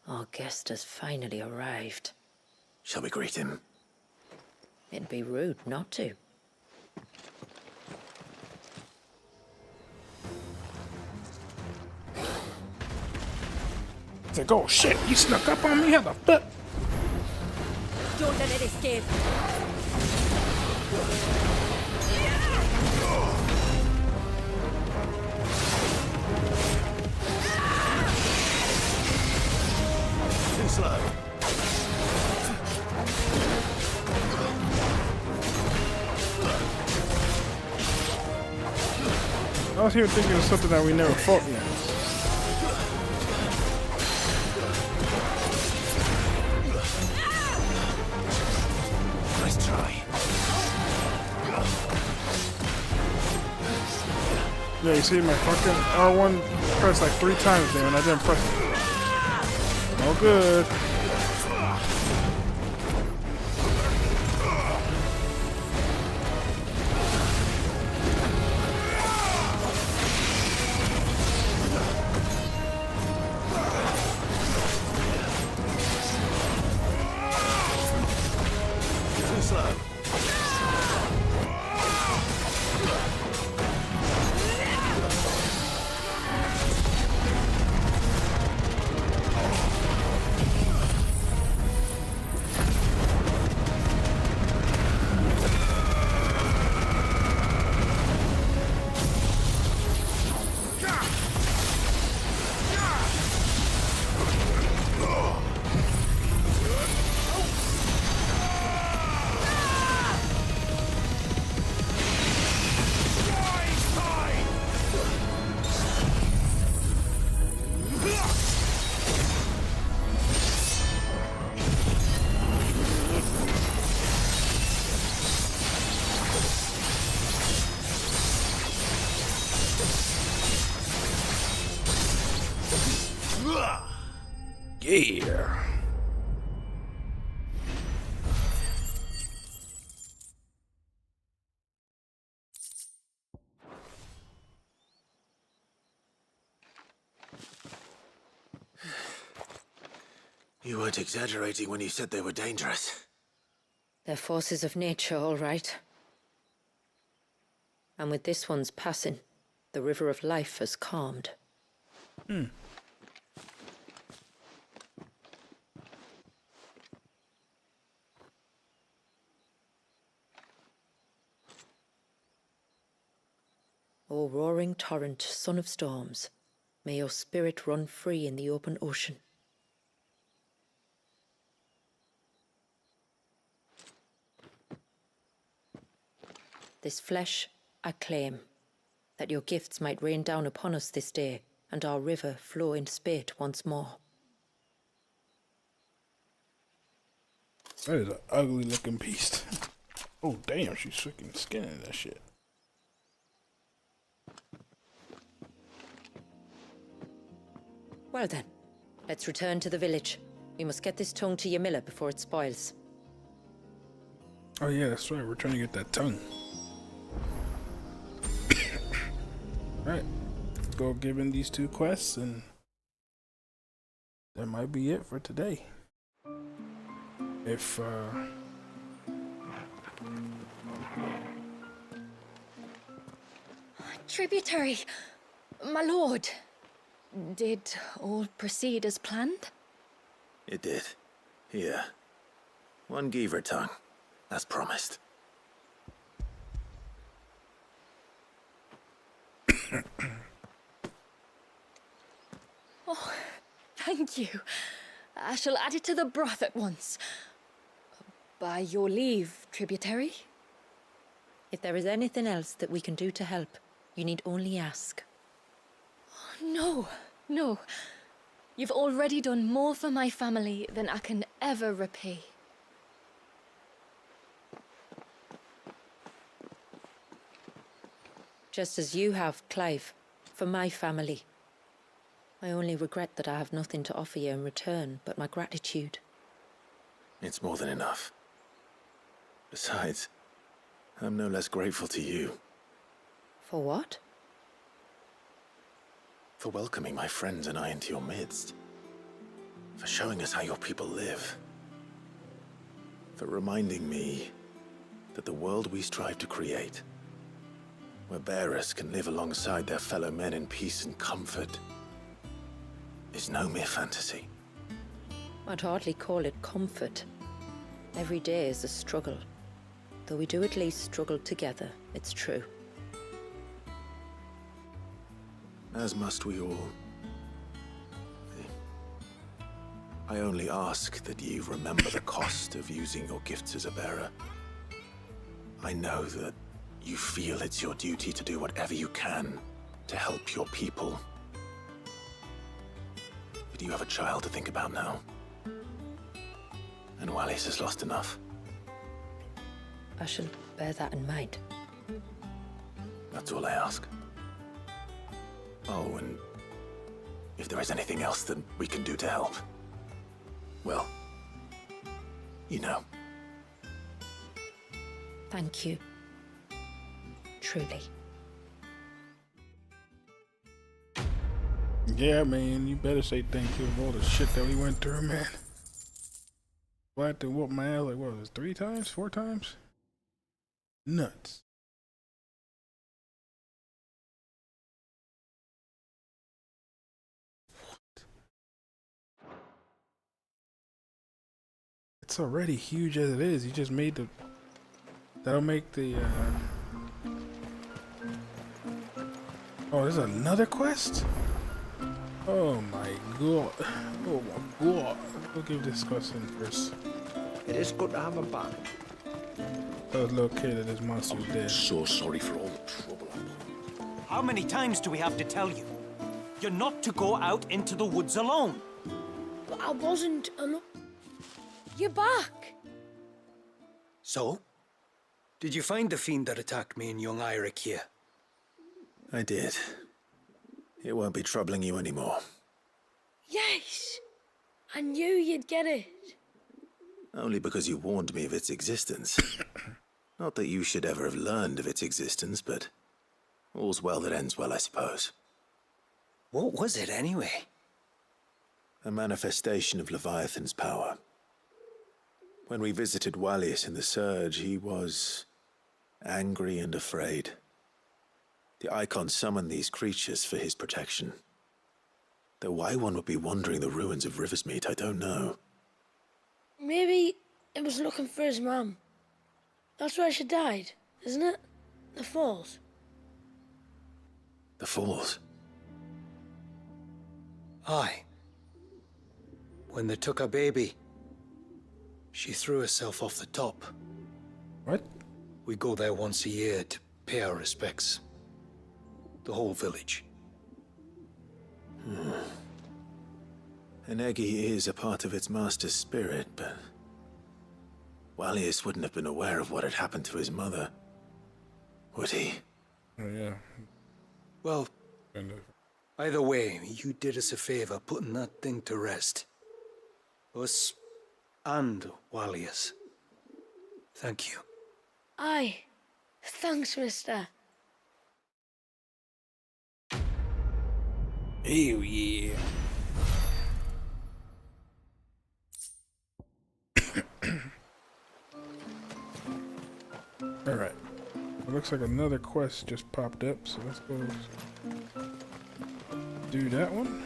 Speaker 6: Our guest has finally arrived.
Speaker 2: Shall we greet him?
Speaker 6: It'd be rude not to.
Speaker 1: It's like, oh shit, you snuck up on me? How the fuck?
Speaker 7: Don't let it escape.
Speaker 4: Too slow.
Speaker 1: I was even thinking of something that we never fought yet.
Speaker 2: Nice try.
Speaker 1: Yeah, you see my fucking R1 pressed like 3 times there and I didn't press it. No good.
Speaker 4: Too slow.
Speaker 1: Yeah.
Speaker 2: You weren't exaggerating when you said they were dangerous.
Speaker 6: They're forces of nature, all right. And with this one's passing, the river of life has calmed. O roaring torrent, son of storms, may your spirit run free in the open ocean. This flesh I claim, that your gifts might rain down upon us this day, and our river flow in spate once more.
Speaker 1: That is an ugly looking beast. Oh damn, she's freaking skinning that shit.
Speaker 6: Well then, let's return to the village. We must get this tongue to Yamila before it spoils.
Speaker 1: Oh yeah, that's right, we're trying to get that tongue. Right. go give in these 2 quests, and that might be it for today. If
Speaker 3: Tributary, my lord. Did all proceed as planned?
Speaker 2: It did. Here. 1 Geaver tongue, as promised.
Speaker 3: Oh, thank you. I shall add it to the broth at once. By your leave, Tributary.
Speaker 6: If there is anything else that we can do to help, you need only ask.
Speaker 3: No, no. You've already done more for my family than I can ever repay.
Speaker 6: Just as you have, Clive, for my family. I only regret that I have nothing to offer you in return but my gratitude.
Speaker 2: It's more than enough. Besides, I'm no less grateful to you.
Speaker 6: For what?
Speaker 2: For welcoming my friends and I into your midst. For showing us how your people live. For reminding me that the world we strive to create, where bearers can live alongside their fellow men in peace and comfort, is no mere fantasy.
Speaker 6: I'd hardly call it comfort. Every day is a struggle. Though we do at least struggle together, it's true.
Speaker 2: As must we all. I only ask that you remember the cost of using your gifts as a bearer. I know that you feel it's your duty to do whatever you can to help your people. But you have a child to think about now. And Wallis has lost enough.
Speaker 6: I shall bear that in mind.
Speaker 2: That's all I ask. Oh, and if there is anything else that we can do to help, well, you know.
Speaker 6: Thank you. Truly.
Speaker 1: yeah, man, you better say thank you for all the shit that we went through, man. I had to whoop my ass like, what was it, 3 times, 4 times? Nuts. What? It's already huge as it is. You just made the... That'll make the, Oh, there's another quest? Oh my god. Oh my god. We'll give this question first.
Speaker 16: It is good to have him back.
Speaker 1: I was located this monster was dead.
Speaker 22: So sorry for all the trouble.
Speaker 13: How many times do we have to tell you? You're not to go out into the woods alone.
Speaker 9: But I wasn't alone. You're back.
Speaker 14: So? Did you find the fiend that attacked me and young Eirik here?
Speaker 2: I did. It won't be troubling you anymore.
Speaker 9: Yes. I knew you'd get it.
Speaker 2: Only because you warned me of its existence. Not that you should ever have learned of its existence, but all's well that ends well, I suppose.
Speaker 14: What was it, anyway?
Speaker 2: A manifestation of Leviathan's power. When we visited Wallius in the Surge, he was angry and afraid. The Icon summoned these creatures for his protection. Though why one would be wandering the ruins of Riversmeet, I don't know.
Speaker 9: Maybe it was looking for his mum. That's where she died, isn't it? The Falls.
Speaker 2: The Falls?
Speaker 14: Aye. When they took her baby, she threw herself off the top.
Speaker 1: What?
Speaker 14: We go there once a year to pay our respects. The whole village.
Speaker 2: Enegi is a part of its master's spirit, but Wallius wouldn't have been aware of what had happened to his mother, would he?
Speaker 1: Oh, yeah.
Speaker 14: Well, either way, you did us a favor putting that thing to rest. Us and Wallius. Thank you.
Speaker 9: Aye. Thanks, mister.
Speaker 1: Hell yeah. Alright. It looks like another quest just popped up, so let's go do that one.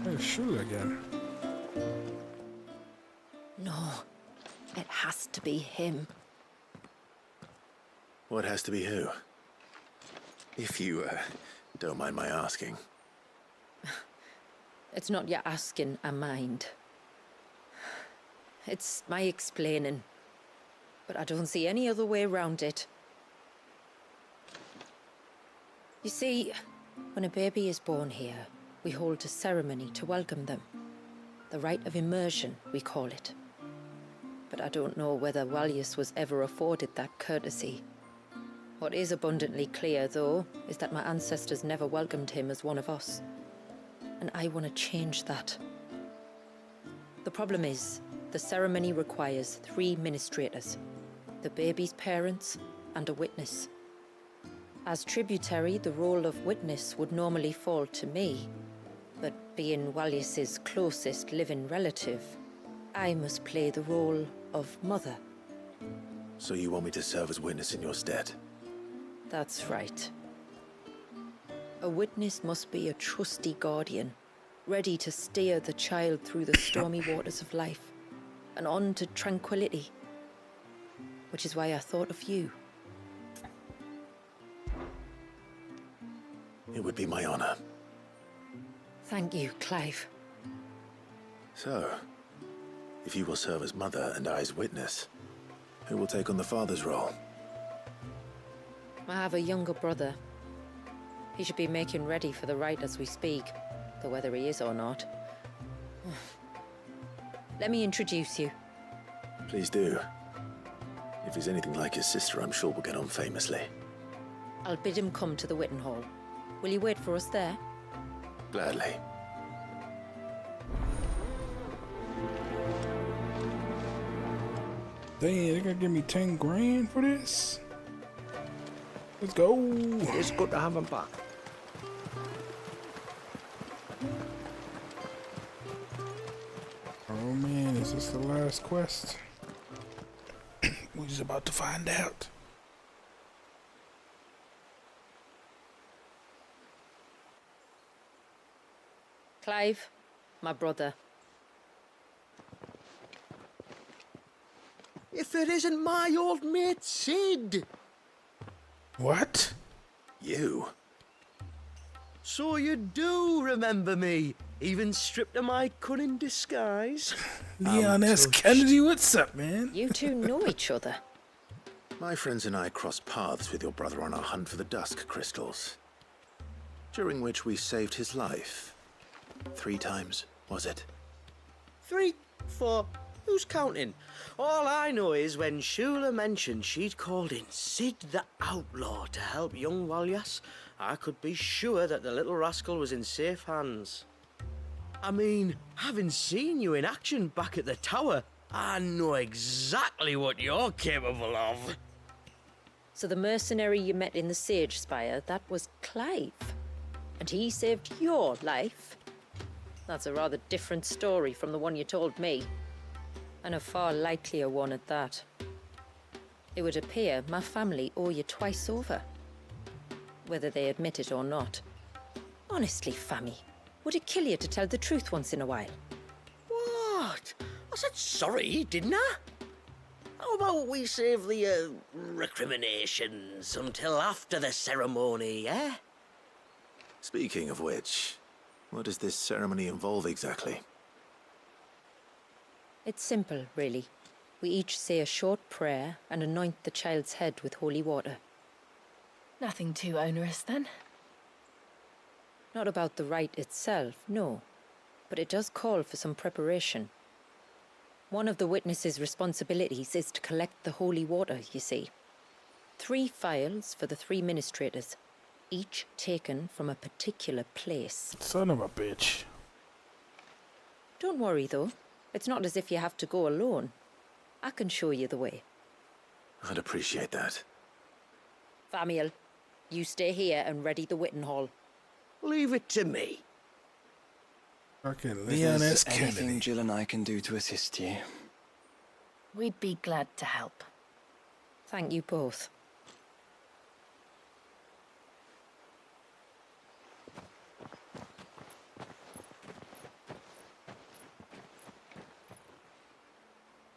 Speaker 1: There's Shula again.
Speaker 6: No, it has to be him.
Speaker 2: What has to be who? If you, don't mind my asking.
Speaker 6: It's not your asking, I mind. It's my explaining. But I don't see any other way around it. You see, when a baby is born here, we hold a ceremony to welcome them. The rite of immersion, we call it. But I don't know whether Walyus was ever afforded that courtesy. What is abundantly clear, though, is that my ancestors never welcomed him as one of us. And I want to change that. The problem is, the ceremony requires 3 ministrators, the baby's parents and a witness. As tributary, the role of witness would normally fall to me, but being Walyus's closest living relative, I must play the role of mother.
Speaker 2: So you want me to serve as witness in your stead?
Speaker 6: That's right. A witness must be a trusty guardian, ready to steer the child through the stormy waters of life and on to tranquility. Which is why I thought of you.
Speaker 2: It would be my honor.
Speaker 6: Thank you, Clive.
Speaker 2: So, if you will serve as mother and I as witness, who will take on the father's role?
Speaker 6: I have a younger brother. He should be making ready for the rite as we speak, though whether he is or not. Let me introduce you.
Speaker 2: Please do. If he's anything like his sister, I'm sure we'll get on famously.
Speaker 6: I'll bid him come to the Witten Hall. Will you wait for us there?
Speaker 2: Gladly.
Speaker 1: Dang, they gonna give me 10 grand for this? Let's go.
Speaker 16: It's good to have him back.
Speaker 1: Oh man, is this the last quest? We're just about to find out.
Speaker 6: Clive, my brother.
Speaker 11: If it isn't my old mate Sid!
Speaker 1: What?
Speaker 2: You?
Speaker 11: So you do remember me, even stripped of my cunning disguise?
Speaker 1: Leon S. Kennedy, what's up, man?
Speaker 6: You two know each other.
Speaker 2: My friends and I crossed paths with your brother on our hunt for the Dusk Crystals, during which we saved his life. 3 times, was it?
Speaker 11: 3, 4, who's counting? All I know is when Shula mentioned she'd called in Sid the Outlaw to help young Walyus, I could be sure that the little rascal was in safe hands. I mean, having seen you in action back at the tower, I know exactly what you're capable of.
Speaker 6: So the mercenary you met in the Sage Spire, that was Clive. And he saved your life? That's a rather different story from the one you told me. And a far likelier one at that. It would appear my family owe you twice over. Whether they admit it or not. Honestly, Fammy, would it kill you to tell the truth once in a while?
Speaker 11: What? I said sorry, didn't I? How about we save the, recriminations until after the ceremony, eh?
Speaker 2: Speaking of which, what does this ceremony involve exactly?
Speaker 6: It's simple, really. We each say a short prayer and anoint the child's head with holy water.
Speaker 3: Nothing too onerous, then?
Speaker 6: Not about the rite itself, no. But it does call for some preparation. One of the witness's responsibilities is to collect the holy water, you see. 3 phials for the 3 ministrators, each taken from a particular place.
Speaker 1: Son of a bitch.
Speaker 6: Don't worry, though. It's not as if you have to go alone. I can show you the way.
Speaker 2: I'd appreciate that.
Speaker 6: Famiel, You stay here and ready the Witten Hall.
Speaker 11: Leave it to me.
Speaker 1: Fucking
Speaker 17: If
Speaker 1: Leon
Speaker 17: there's
Speaker 1: S.
Speaker 17: anything
Speaker 1: Kennedy.
Speaker 17: Jill and I can do to assist you.
Speaker 19: We'd be glad to help.
Speaker 6: Thank you both.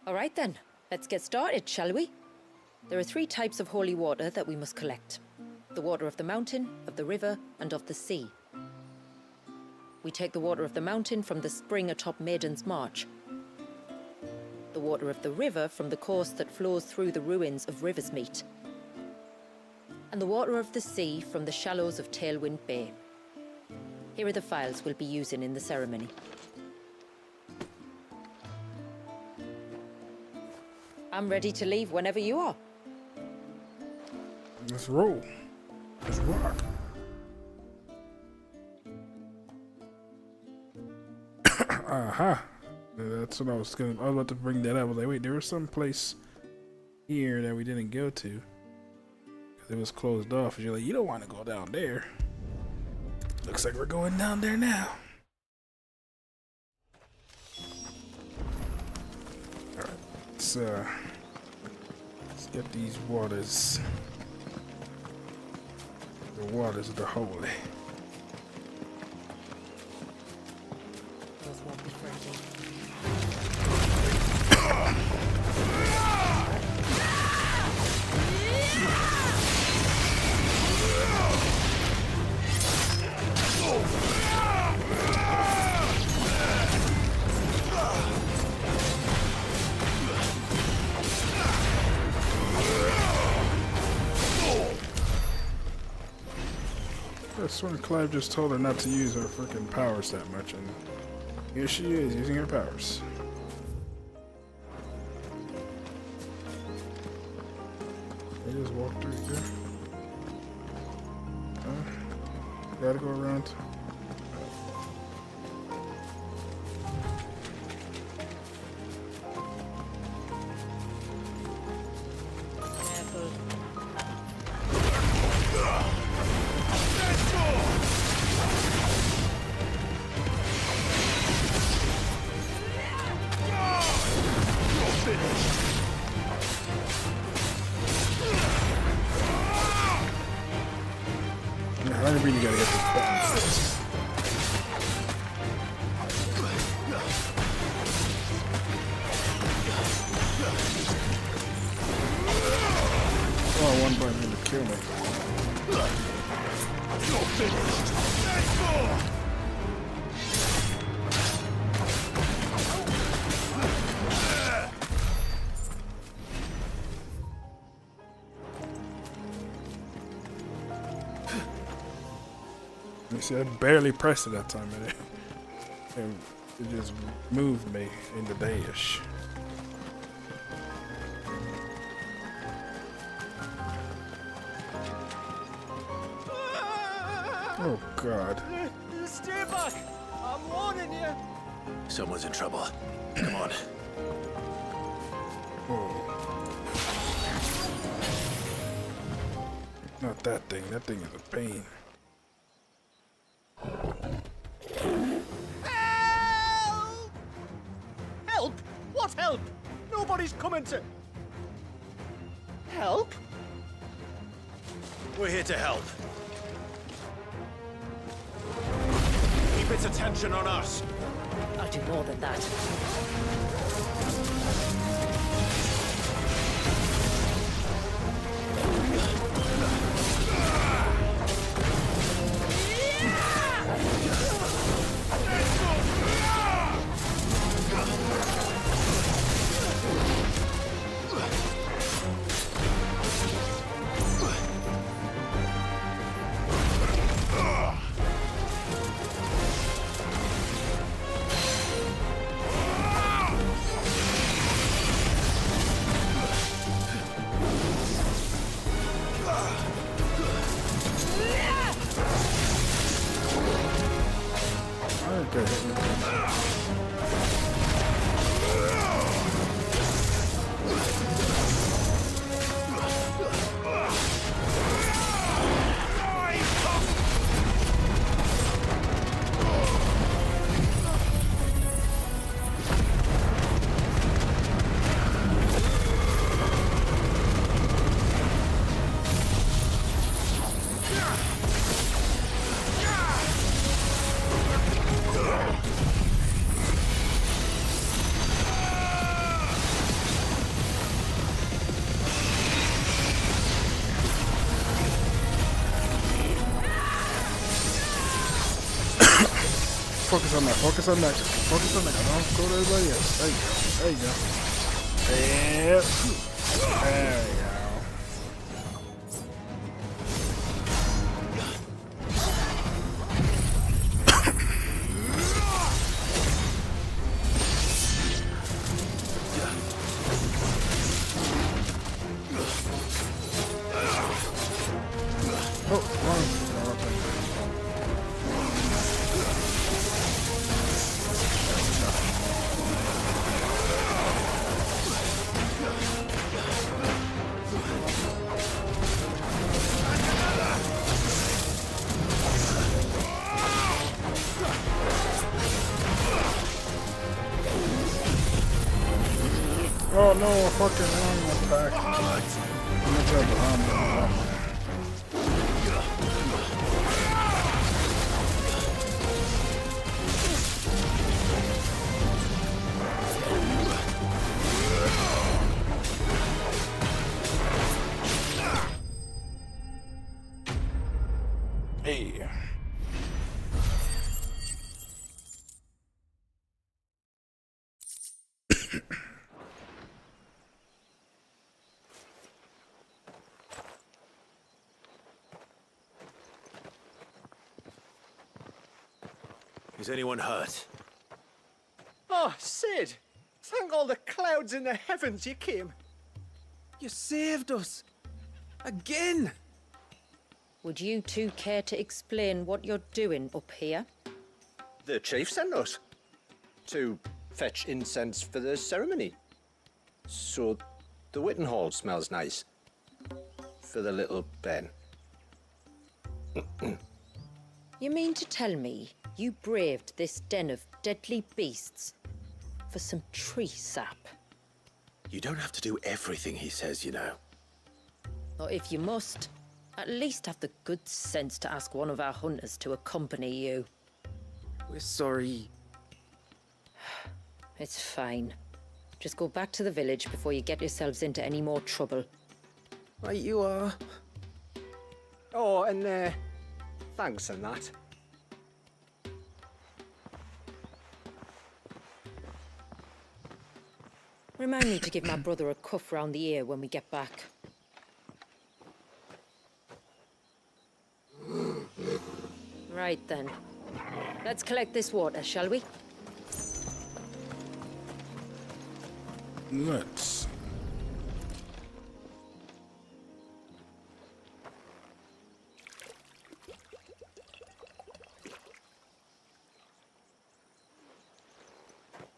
Speaker 6: All right then, let's get started, shall we? There are 3 types of holy water that we must collect. The water of the mountain, of the river, and of the sea. We take the water of the mountain from the spring atop Maiden's March. The water of the river from the course that flows through the ruins of Riversmeet. And the water of the sea from the shallows of Tailwind Bay. Here are the files we'll be using in the ceremony. I'm ready to leave whenever you are.
Speaker 1: Let's roll. Let's rock. Aha. That's what I was about to bring that up. I was like, wait, there was some place here that we didn't go to. It was closed off. And you're like, you don't want to go down there. Looks like we're going down there now. Alright, let's get these waters. The waters of the holy. That's when Clive just told her not to use her freaking powers that much, and here she is using her powers. They just walk through here. Gotta go around. I really gotta get this button fixed. Oh, one button to kill me. You're finished. Let's go. You see, I barely pressed it that time, and it just moved me in the dash. Oh God!
Speaker 18: Stay back! I'm warning you.
Speaker 2: Someone's in trouble. Come on.
Speaker 1: Not that thing. That thing is a pain.
Speaker 18: Help! Help? What help? Nobody's coming to... Help?
Speaker 2: We're here to help.
Speaker 18: Keep its attention on us.
Speaker 6: I'll do more than that.
Speaker 1: focus on that. Focus on that. Focus on that. Don't go to everybody else. There you go. There you go. Yep. There you go. Oh no, fucking wrong attack. I'm gonna try behind me. Hey.
Speaker 2: Is anyone hurt?
Speaker 13: Oh, Sid! Thank all the clouds in the heavens you came. You saved us. Again!
Speaker 6: Would you two care to explain what you're doing up here?
Speaker 16: The chief sent us to fetch incense for the ceremony. So the Witten Hall smells nice. For the little Ben.
Speaker 6: You mean to tell me you braved this den of deadly beasts for some tree sap?
Speaker 2: You don't have to do everything he says, you know.
Speaker 6: Or if you must, at least have the good sense to ask one of our hunters to accompany you.
Speaker 18: We're sorry.
Speaker 6: It's fine. Just go back to the village before you get yourselves into any more trouble.
Speaker 18: Right you are.
Speaker 16: Oh, and thanks and that.
Speaker 6: Remind me to give my brother a cuff round the ear when we get back. Right then. Let's collect this water, shall we?
Speaker 1: Let's.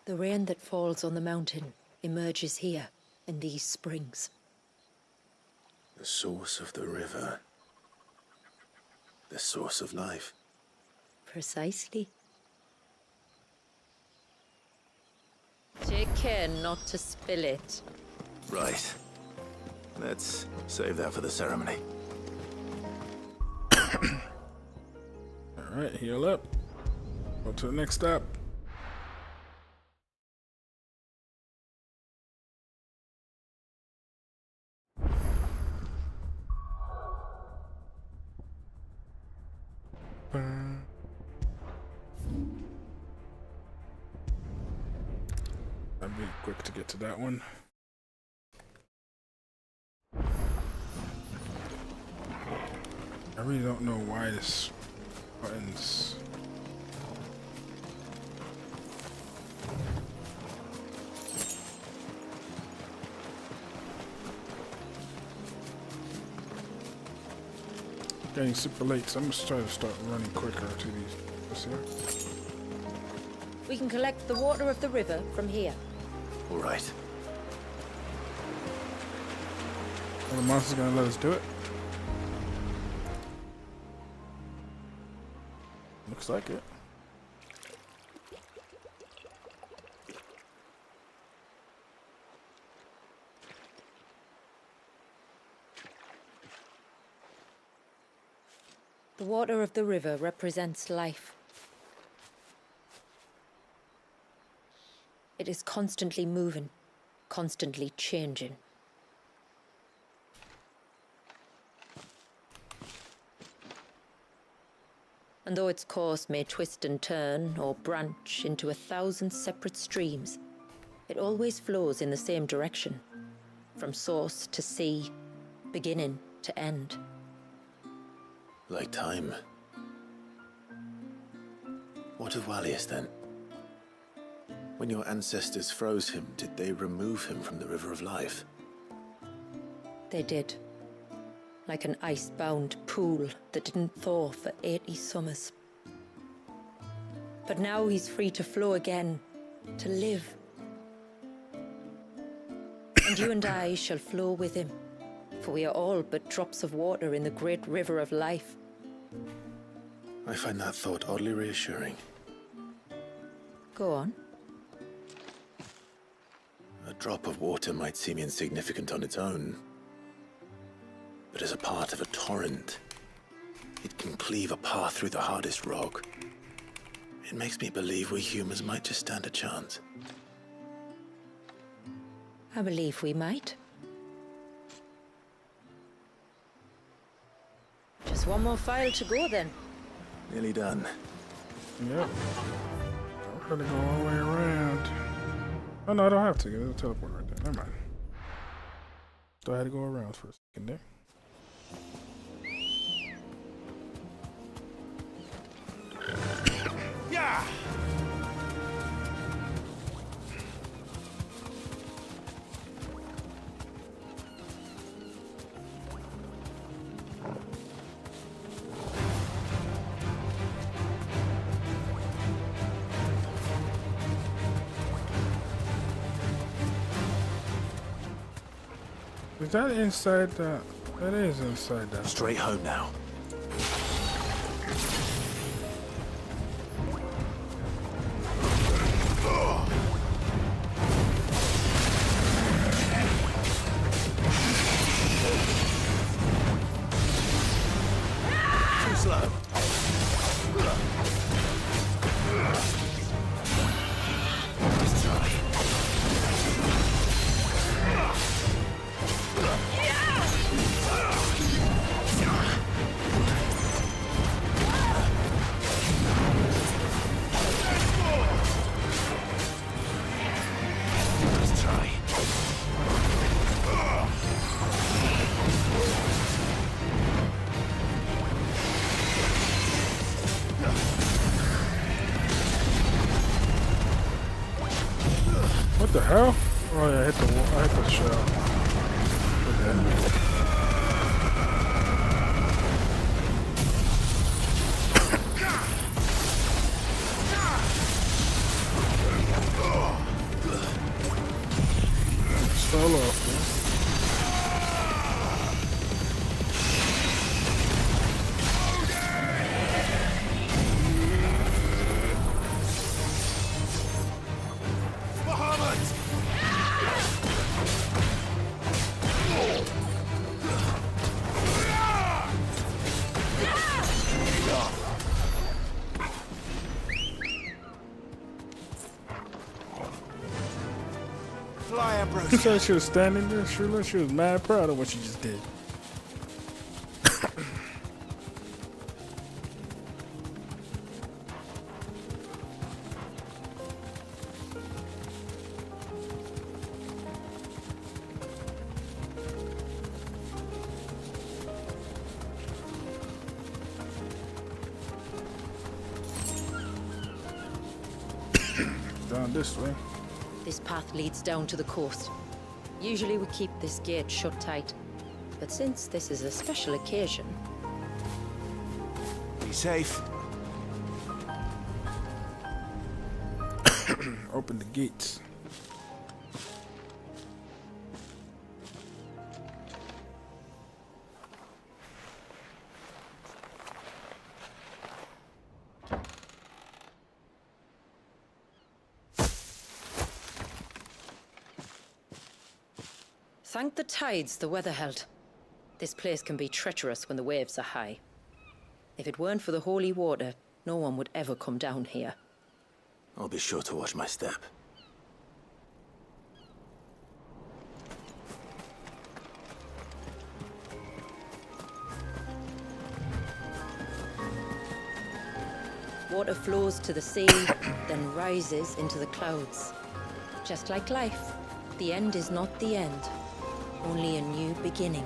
Speaker 6: The rain that falls on the mountain emerges here, in these springs.
Speaker 2: The source of the river. The source of life.
Speaker 6: Precisely. Take care not to spill it.
Speaker 2: Right. Let's save that for the ceremony.
Speaker 1: Alright, heal up. Go to the next stop. I'd be quick to get to that one. I really don't know why this button's getting super late, so I'm just trying to start running quicker to these. This here.
Speaker 6: We can collect the water of the river from here.
Speaker 2: All right.
Speaker 1: Are the monsters gonna let us do it? Looks like it.
Speaker 6: The water of the river represents life. It is constantly moving, constantly changing. And though its course may twist and turn or branch into 1,000 separate streams, it always flows in the same direction, from source to sea, beginning to end.
Speaker 2: Like time. What of Wallius then? When your ancestors froze him, did they remove him from the River of Life?
Speaker 6: They did. Like an ice-bound pool that didn't thaw for 80 summers. But now he's free to flow again, to live. And you and I shall flow with him, for we are all but drops of water in the great river of life.
Speaker 2: I find that thought oddly reassuring.
Speaker 6: Go on.
Speaker 2: A drop of water might seem insignificant on its own, but as a part of a torrent, it can cleave a path through the hardest rock. It makes me believe we humans might just stand a chance.
Speaker 6: I believe we might. Just one more file to go then.
Speaker 2: Nearly done.
Speaker 1: Yep. I'm gonna go all the way around. Oh no, I don't have to. There's a teleport right there. Never mind. So I had to go around for a second there.
Speaker 4: Yeah!
Speaker 1: Is that inside that? That is inside that.
Speaker 2: Straight home now.
Speaker 4: Too slow. Let's try.
Speaker 1: What the hell? Oh yeah, I hit the shell. Okay. Fell off, man. She said she was standing there. She was mad proud of what she just did. Down this way.
Speaker 6: This path leads down to the coast. Usually we keep this gate shut tight, but since this is a special occasion...
Speaker 4: Be safe.
Speaker 1: Open the gates.
Speaker 6: Thank the tides the weather held. This place can be treacherous when the waves are high. If it weren't for the holy water, no one would ever come down here.
Speaker 2: I'll be sure to watch my step.
Speaker 6: Water flows to the sea, then rises into the clouds. Just like life, the end is not the end, only a new beginning.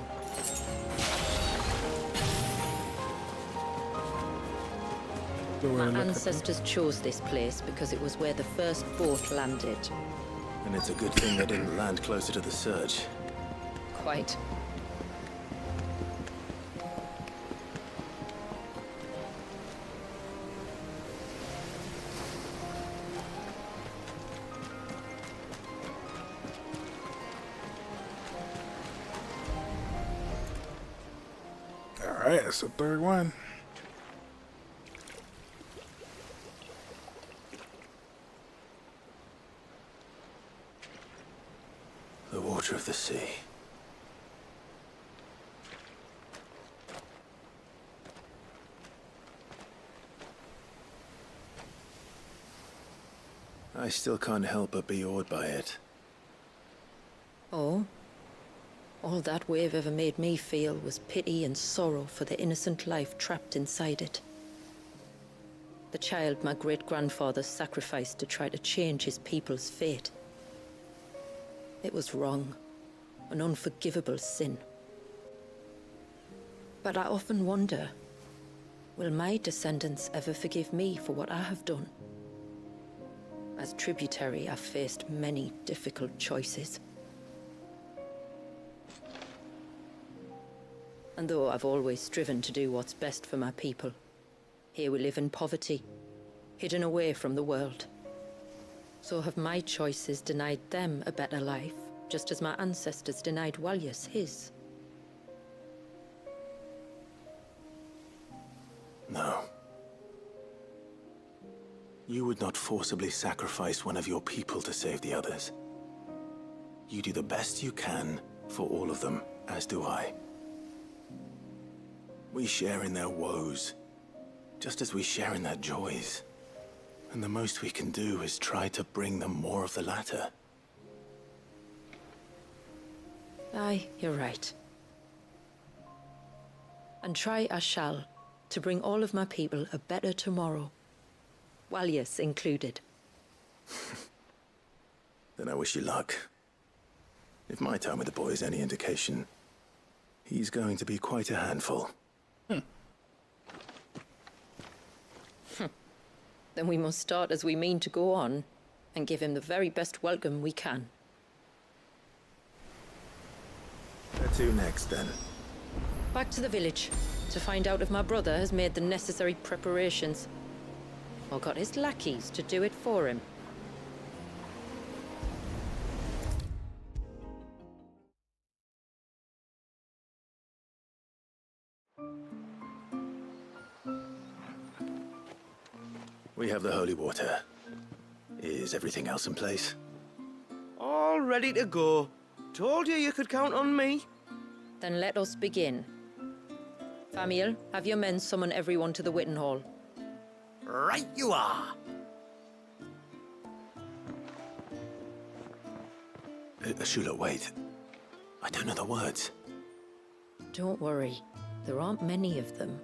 Speaker 6: My ancestors chose this place because it was where the first boat landed.
Speaker 2: And it's a good thing they didn't land closer to the surge.
Speaker 6: Quite.
Speaker 1: Alright, that's the third one.
Speaker 2: The water of the sea. I still can't help but be awed by it.
Speaker 6: Oh? All that wave ever made me feel was pity and sorrow for the innocent life trapped inside it. The child my great-grandfather sacrificed to try to change his people's fate. It was wrong, an unforgivable sin. But I often wonder, will my descendants ever forgive me for what I have done? As tributary, I've faced many difficult choices. And though I've always striven to do what's best for my people, here we live in poverty, hidden away from the world. So have my choices denied them a better life, just as my ancestors denied Walyas his?
Speaker 2: No. You would not forcibly sacrifice one of your people to save the others. You do the best you can for all of them, as do I. We share in their woes, just as we share in their joys. And the most we can do is try to bring them more of the latter.
Speaker 6: Aye, you're right. And try I shall, to bring all of my people a better tomorrow. Walyas included.
Speaker 2: Then I wish you luck. If my time with the boy is any indication, he's going to be quite a handful.
Speaker 6: Then we must start as we mean to go on, and give him the very best welcome we can.
Speaker 2: Where to next, then?
Speaker 6: Back to the village, to find out if my brother has made the necessary preparations. Or got his lackeys to do it for him.
Speaker 2: We have the holy water. Is everything else in place?
Speaker 10: All ready to go. Told you you could count on me.
Speaker 6: Then let us begin. Famiel, have your men summon everyone to the Witten Hall.
Speaker 11: Right you are.
Speaker 2: Shula, wait. I don't know the words.
Speaker 6: Don't worry. There aren't many of them.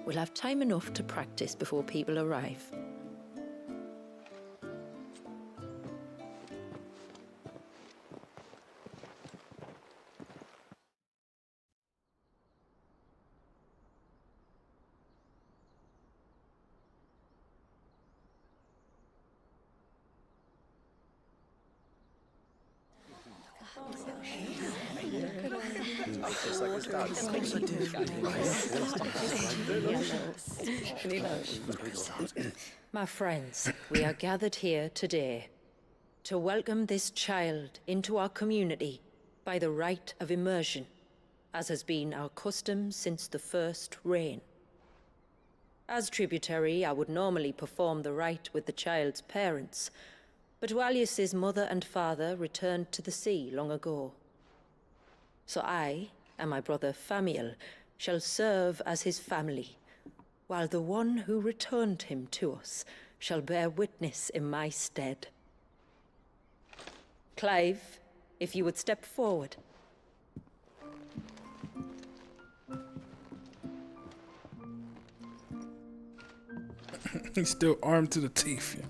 Speaker 6: We'll have time enough to practice before people arrive. My friends, we are gathered here today to welcome this child into our community by the rite of immersion, as has been our custom since the first reign. As tributary, I would normally perform the rite with the child's parents, but Walyas's mother and father returned to the sea long ago. So I and my brother Famiel shall serve as his family, while the one who returned him to us shall bear witness in my stead. Clive, if you would step forward.
Speaker 1: He's still armed to the teeth. Yeah.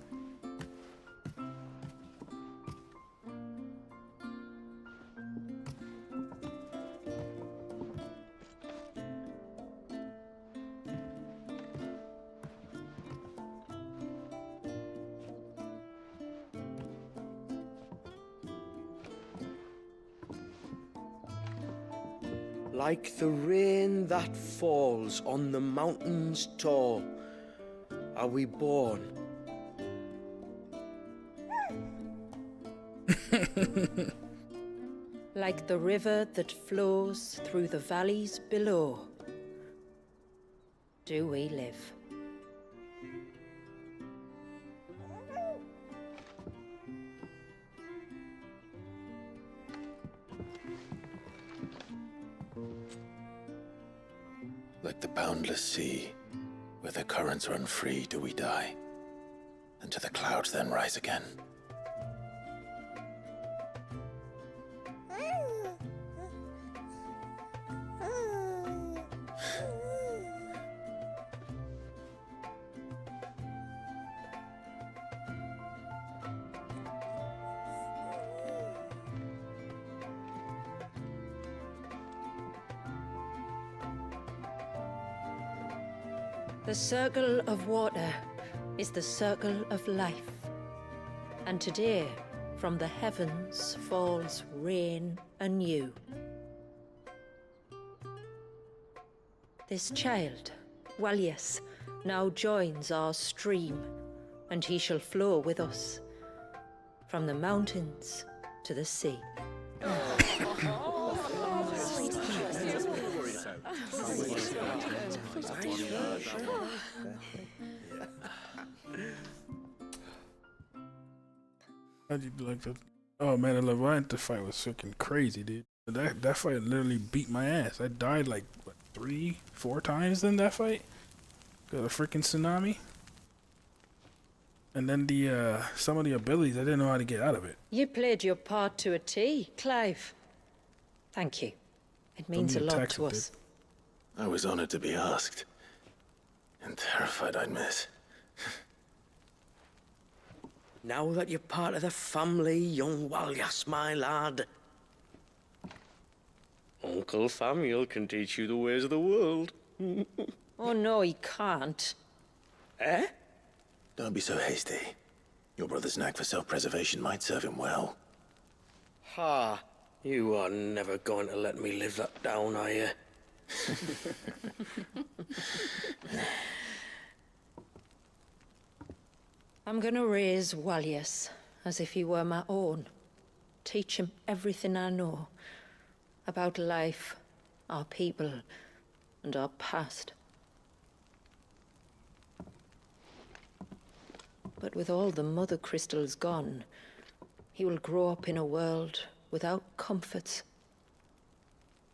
Speaker 10: Like the rain that falls on the mountains tall, are we born.
Speaker 6: Like the river that flows through the valleys below, do we live.
Speaker 2: Like the boundless sea, where the currents run free, do we die, and to the clouds then rise again.
Speaker 6: The circle of water is the circle of life. And today, from the heavens falls rain anew. This child, Walius, now joins our stream, and he shall flow with us from the mountains to the sea.
Speaker 1: How'd you like that? Oh man, the Levante fight was freaking crazy, dude. That fight literally beat my ass. I died like what, 3-4 times in that fight. Got a freaking tsunami. And then the some of the abilities I didn't know how to get out of it.
Speaker 6: You played your part to a T, Clive. Thank you. It means a lot to us.
Speaker 2: I was honored to be asked, and terrified I'd miss.
Speaker 10: Now that you're part of the family, young Walyas, my lad. Uncle Samuel can teach you the ways of the world.
Speaker 6: Oh no, he can't.
Speaker 10: Eh?
Speaker 2: Don't be so hasty. Your brother's knack for self-preservation might serve him well.
Speaker 10: Ha! You are never going to let me live that down, are you?
Speaker 6: I'm gonna raise Walius as if he were my own. Teach him everything I know about life, our people, and our past. But with all the mother crystals gone, he will grow up in a world without comforts.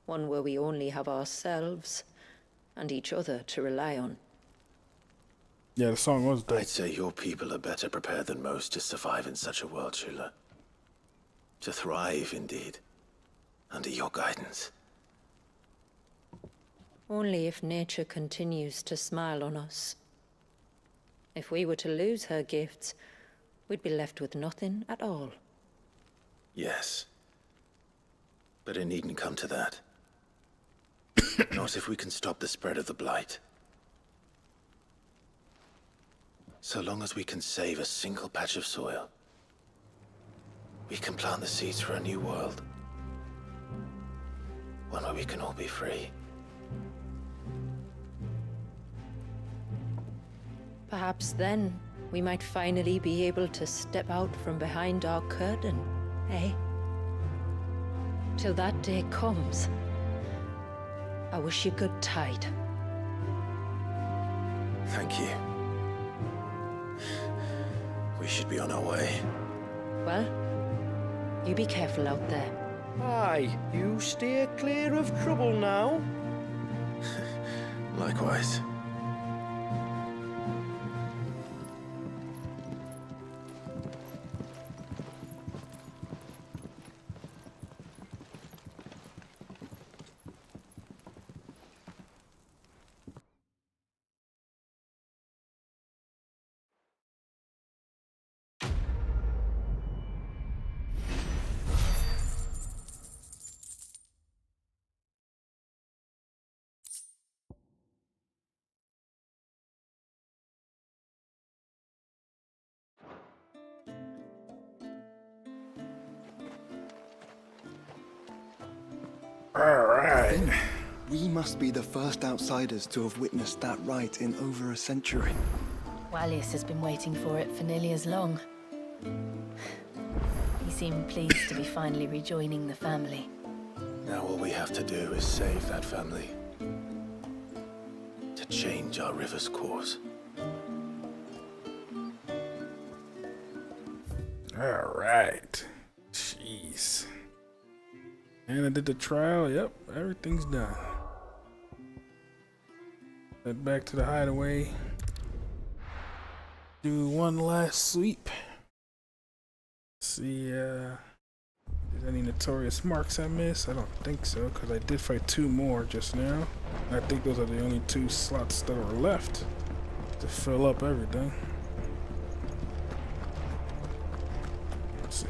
Speaker 6: One where we only have ourselves and each other to rely on.
Speaker 1: Yeah, the song was dope.
Speaker 2: I'd say your people are better prepared than most to survive in such a world, Shula. To thrive, indeed, under your guidance.
Speaker 6: Only if nature continues to smile on us. If we were to lose her gifts, we'd be left with nothing at all.
Speaker 2: Yes. But it needn't come to that. Not if we can stop the spread of the Blight. So long as we can save a single patch of soil, we can plant the seeds for a new world. One where we can all be free.
Speaker 6: Perhaps then, we might finally be able to step out from behind our curtain, eh? Till that day comes, I wish you good tide.
Speaker 2: Thank you. We should be on our way.
Speaker 6: Well, you be careful out there.
Speaker 10: Aye, you steer clear of trouble now.
Speaker 2: Likewise.
Speaker 17: Finn, we must be the first outsiders to have witnessed that rite in over a century.
Speaker 3: Wallius has been waiting for it for nearly as long. He seemed pleased to be finally rejoining the family.
Speaker 2: Now all we have to do is save that family. To change our river's course.
Speaker 1: All right. Jeez. And I did the trial. Yep, everything's done. Head back to the hideaway. Do one last sweep. See, there's any notorious marks I missed? I don't think so, because I did fight 2 more just now. And I think those are the only 2 slots that are left to fill up everything. Let's see.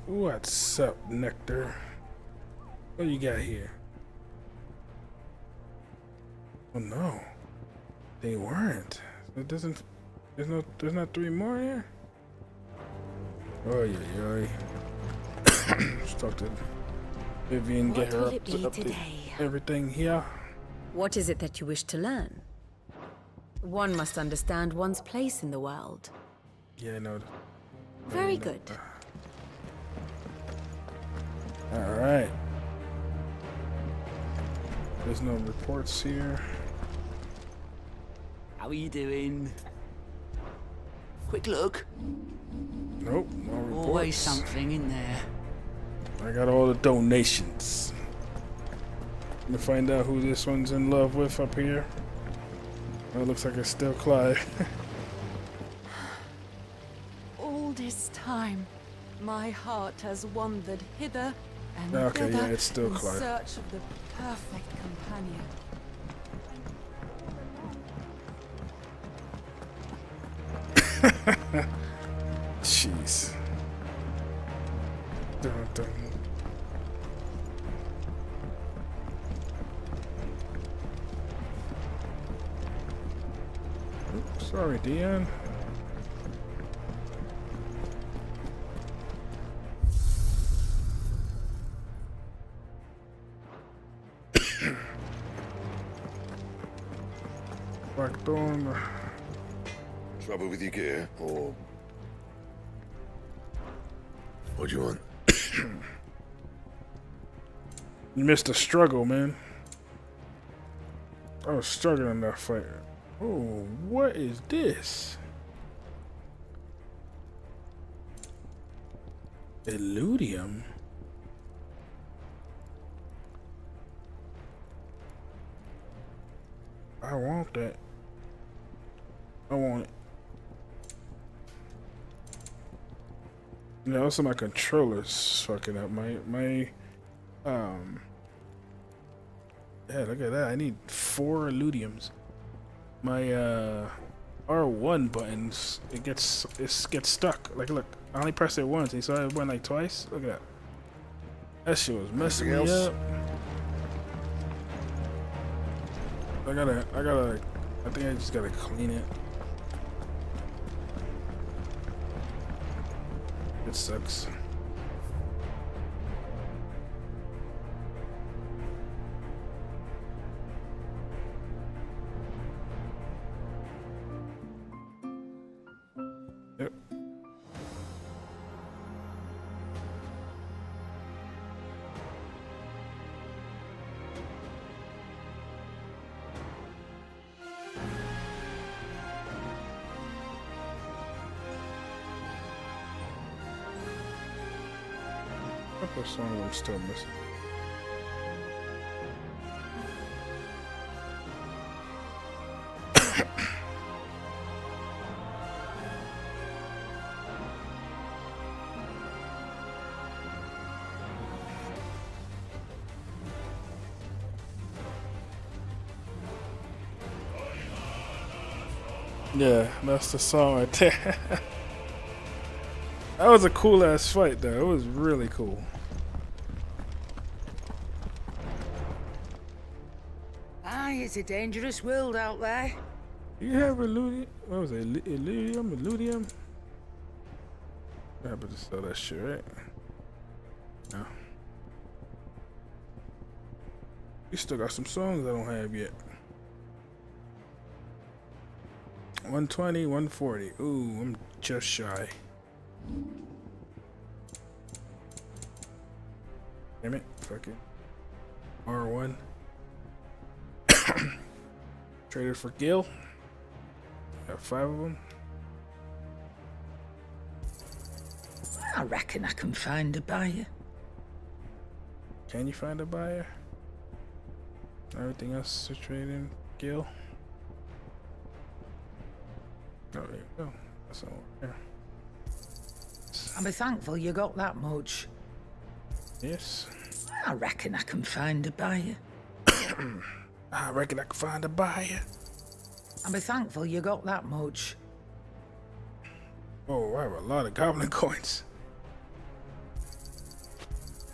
Speaker 1: What's up, Nectar? What you got here? Oh no, they weren't. It doesn't. There's not 3 more here. Oh yeah. Let's talk to Vivian, get her up to update everything here.
Speaker 12: What is it that you wish to learn? One must understand one's place in the world.
Speaker 1: Yeah, I know.
Speaker 12: Very good.
Speaker 1: All right. There's no reports here.
Speaker 21: How are you doing? Quick look.
Speaker 1: Nope, no reports.
Speaker 21: Always something in there.
Speaker 1: I got all the donations. Gonna find out who this one's in love with up here. Oh, it looks like it's still Clyde.
Speaker 23: All this time, my heart has wandered hither and
Speaker 1: Okay,
Speaker 23: thither
Speaker 1: yeah, it's still
Speaker 23: in
Speaker 1: Clyde.
Speaker 23: search of the perfect companion.
Speaker 1: Jeez. Dun, dun. Oops, sorry, Dion. Blackthorn.
Speaker 22: Trouble with your gear, or what do you want?
Speaker 1: You missed a struggle, man. I was struggling in that fight. Oh, what is this? Illudium? I want that. I want it. You know, also my controller's fucking up. Yeah, look at that. I need 4 Illudiums. My R1 buttons, it gets stuck. Like, look, I only pressed it once. You saw it went like twice. Look at that. That shit was messing me up. I think I just gotta clean it. It sucks. Yep. What song I'm still missing? Yeah, that's the song right there. That was a cool ass fight though. It was really cool.
Speaker 24: It's a dangerous world out there.
Speaker 1: You have Illudium? What was it? Illudium? I happen to sell that shit, right? No. We still got some songs I don't have yet. 120, 140. Ooh, I'm just shy. Damn it. Fuck it. R1. Traded for Gil. Got 5 of them.
Speaker 24: I reckon I can find a buyer.
Speaker 1: Can you find a buyer? Everything else is trading. Gil. Oh, there you go. That's all there.
Speaker 24: I'll be thankful you got that much.
Speaker 1: Yes.
Speaker 24: I reckon I can find a buyer.
Speaker 1: I reckon I can find a buyer.
Speaker 24: I'll be thankful you got that much.
Speaker 1: Oh, I have a lot of goblin coins.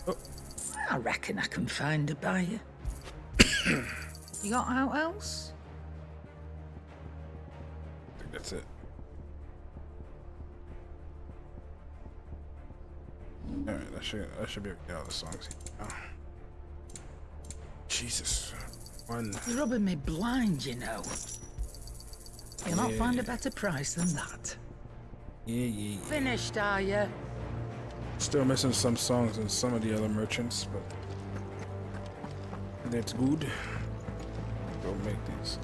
Speaker 1: Oh.
Speaker 24: I reckon I can find a buyer. You got out else?
Speaker 1: I think that's it. Alright, I should be able to get all the songs here. Oh. Jesus. One.
Speaker 24: You're rubbing me blind, you know. You'll not find a better price than that.
Speaker 1: Yeah.
Speaker 24: Finished, are you?
Speaker 1: Still missing some songs in some of the other merchants, but that's good. Go make these.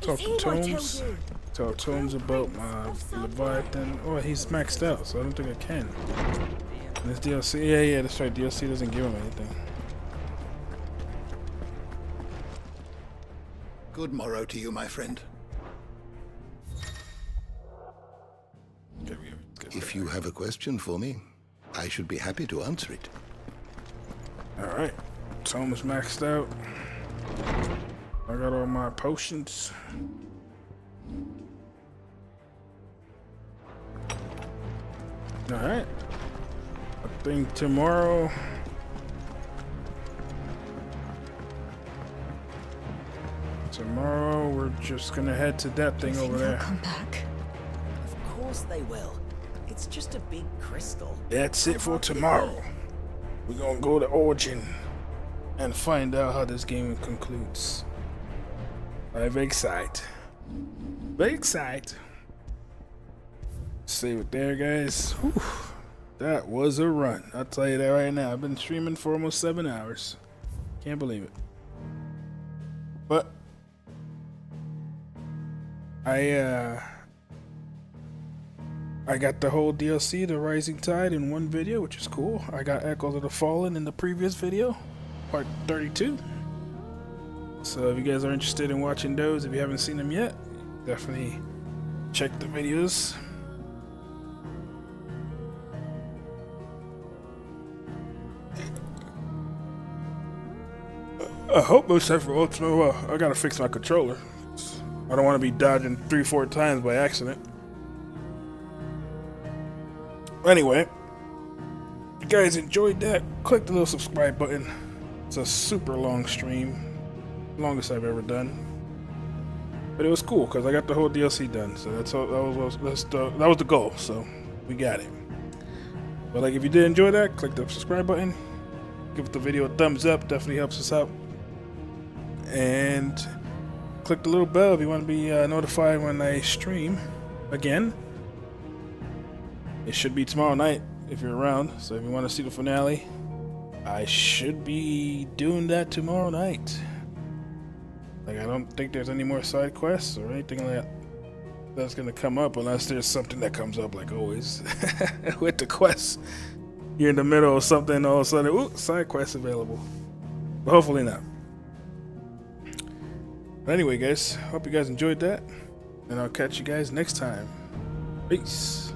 Speaker 1: Talk to Tomes. Talk to Tomes about my Leviathan. Oh, he's maxed out, so I don't think I can. And this DLC, yeah, that's right. DLC doesn't give him anything.
Speaker 5: Good morrow to you, my friend. If you have a question for me, I should be happy to answer it.
Speaker 1: Alright. Tome is maxed out. I got all my potions. Alright. I think tomorrow... Tomorrow we're just gonna head to that thing over there.
Speaker 24: Come back.
Speaker 8: Of course they will. It's just a big crystal.
Speaker 1: That's it for tomorrow. We're gonna go to Origin and find out how this game concludes. I'm very excited. Very excited. Save it there, guys. Whew. That was a run. I'll tell you that right now. I've been streaming for almost 7 hours. Can't believe it. But I got the whole DLC, The Rising Tide, in one video, which is cool. I got Echoes of the Fallen in the previous video, part 32. So if you guys are interested in watching those, if you haven't seen them yet, definitely check the videos. I hope most for Ultimate. Well, I gotta fix my controller. I don't want to be dodging 3-4 times by accident. Anyway, if you guys enjoyed that, click the little subscribe button. It's a super long stream, longest I've ever done. But it was cool because I got the whole DLC done, so that was the goal. So we got it. But like, if you did enjoy that, click the subscribe button. Give the video a thumbs up. Definitely helps us out. And click the little bell if you want to be notified when I stream again. It should be tomorrow night if you're around. So if you want to see the finale, I should be doing that tomorrow night. Like, I don't think there's any more side quests or anything like that that's gonna come up unless there's something that comes up, like always with the quests. You're in the middle of something, all of a sudden, ooh, side quest available. But hopefully not. But anyway, guys, hope you guys enjoyed that, and I'll catch you guys next time. Peace.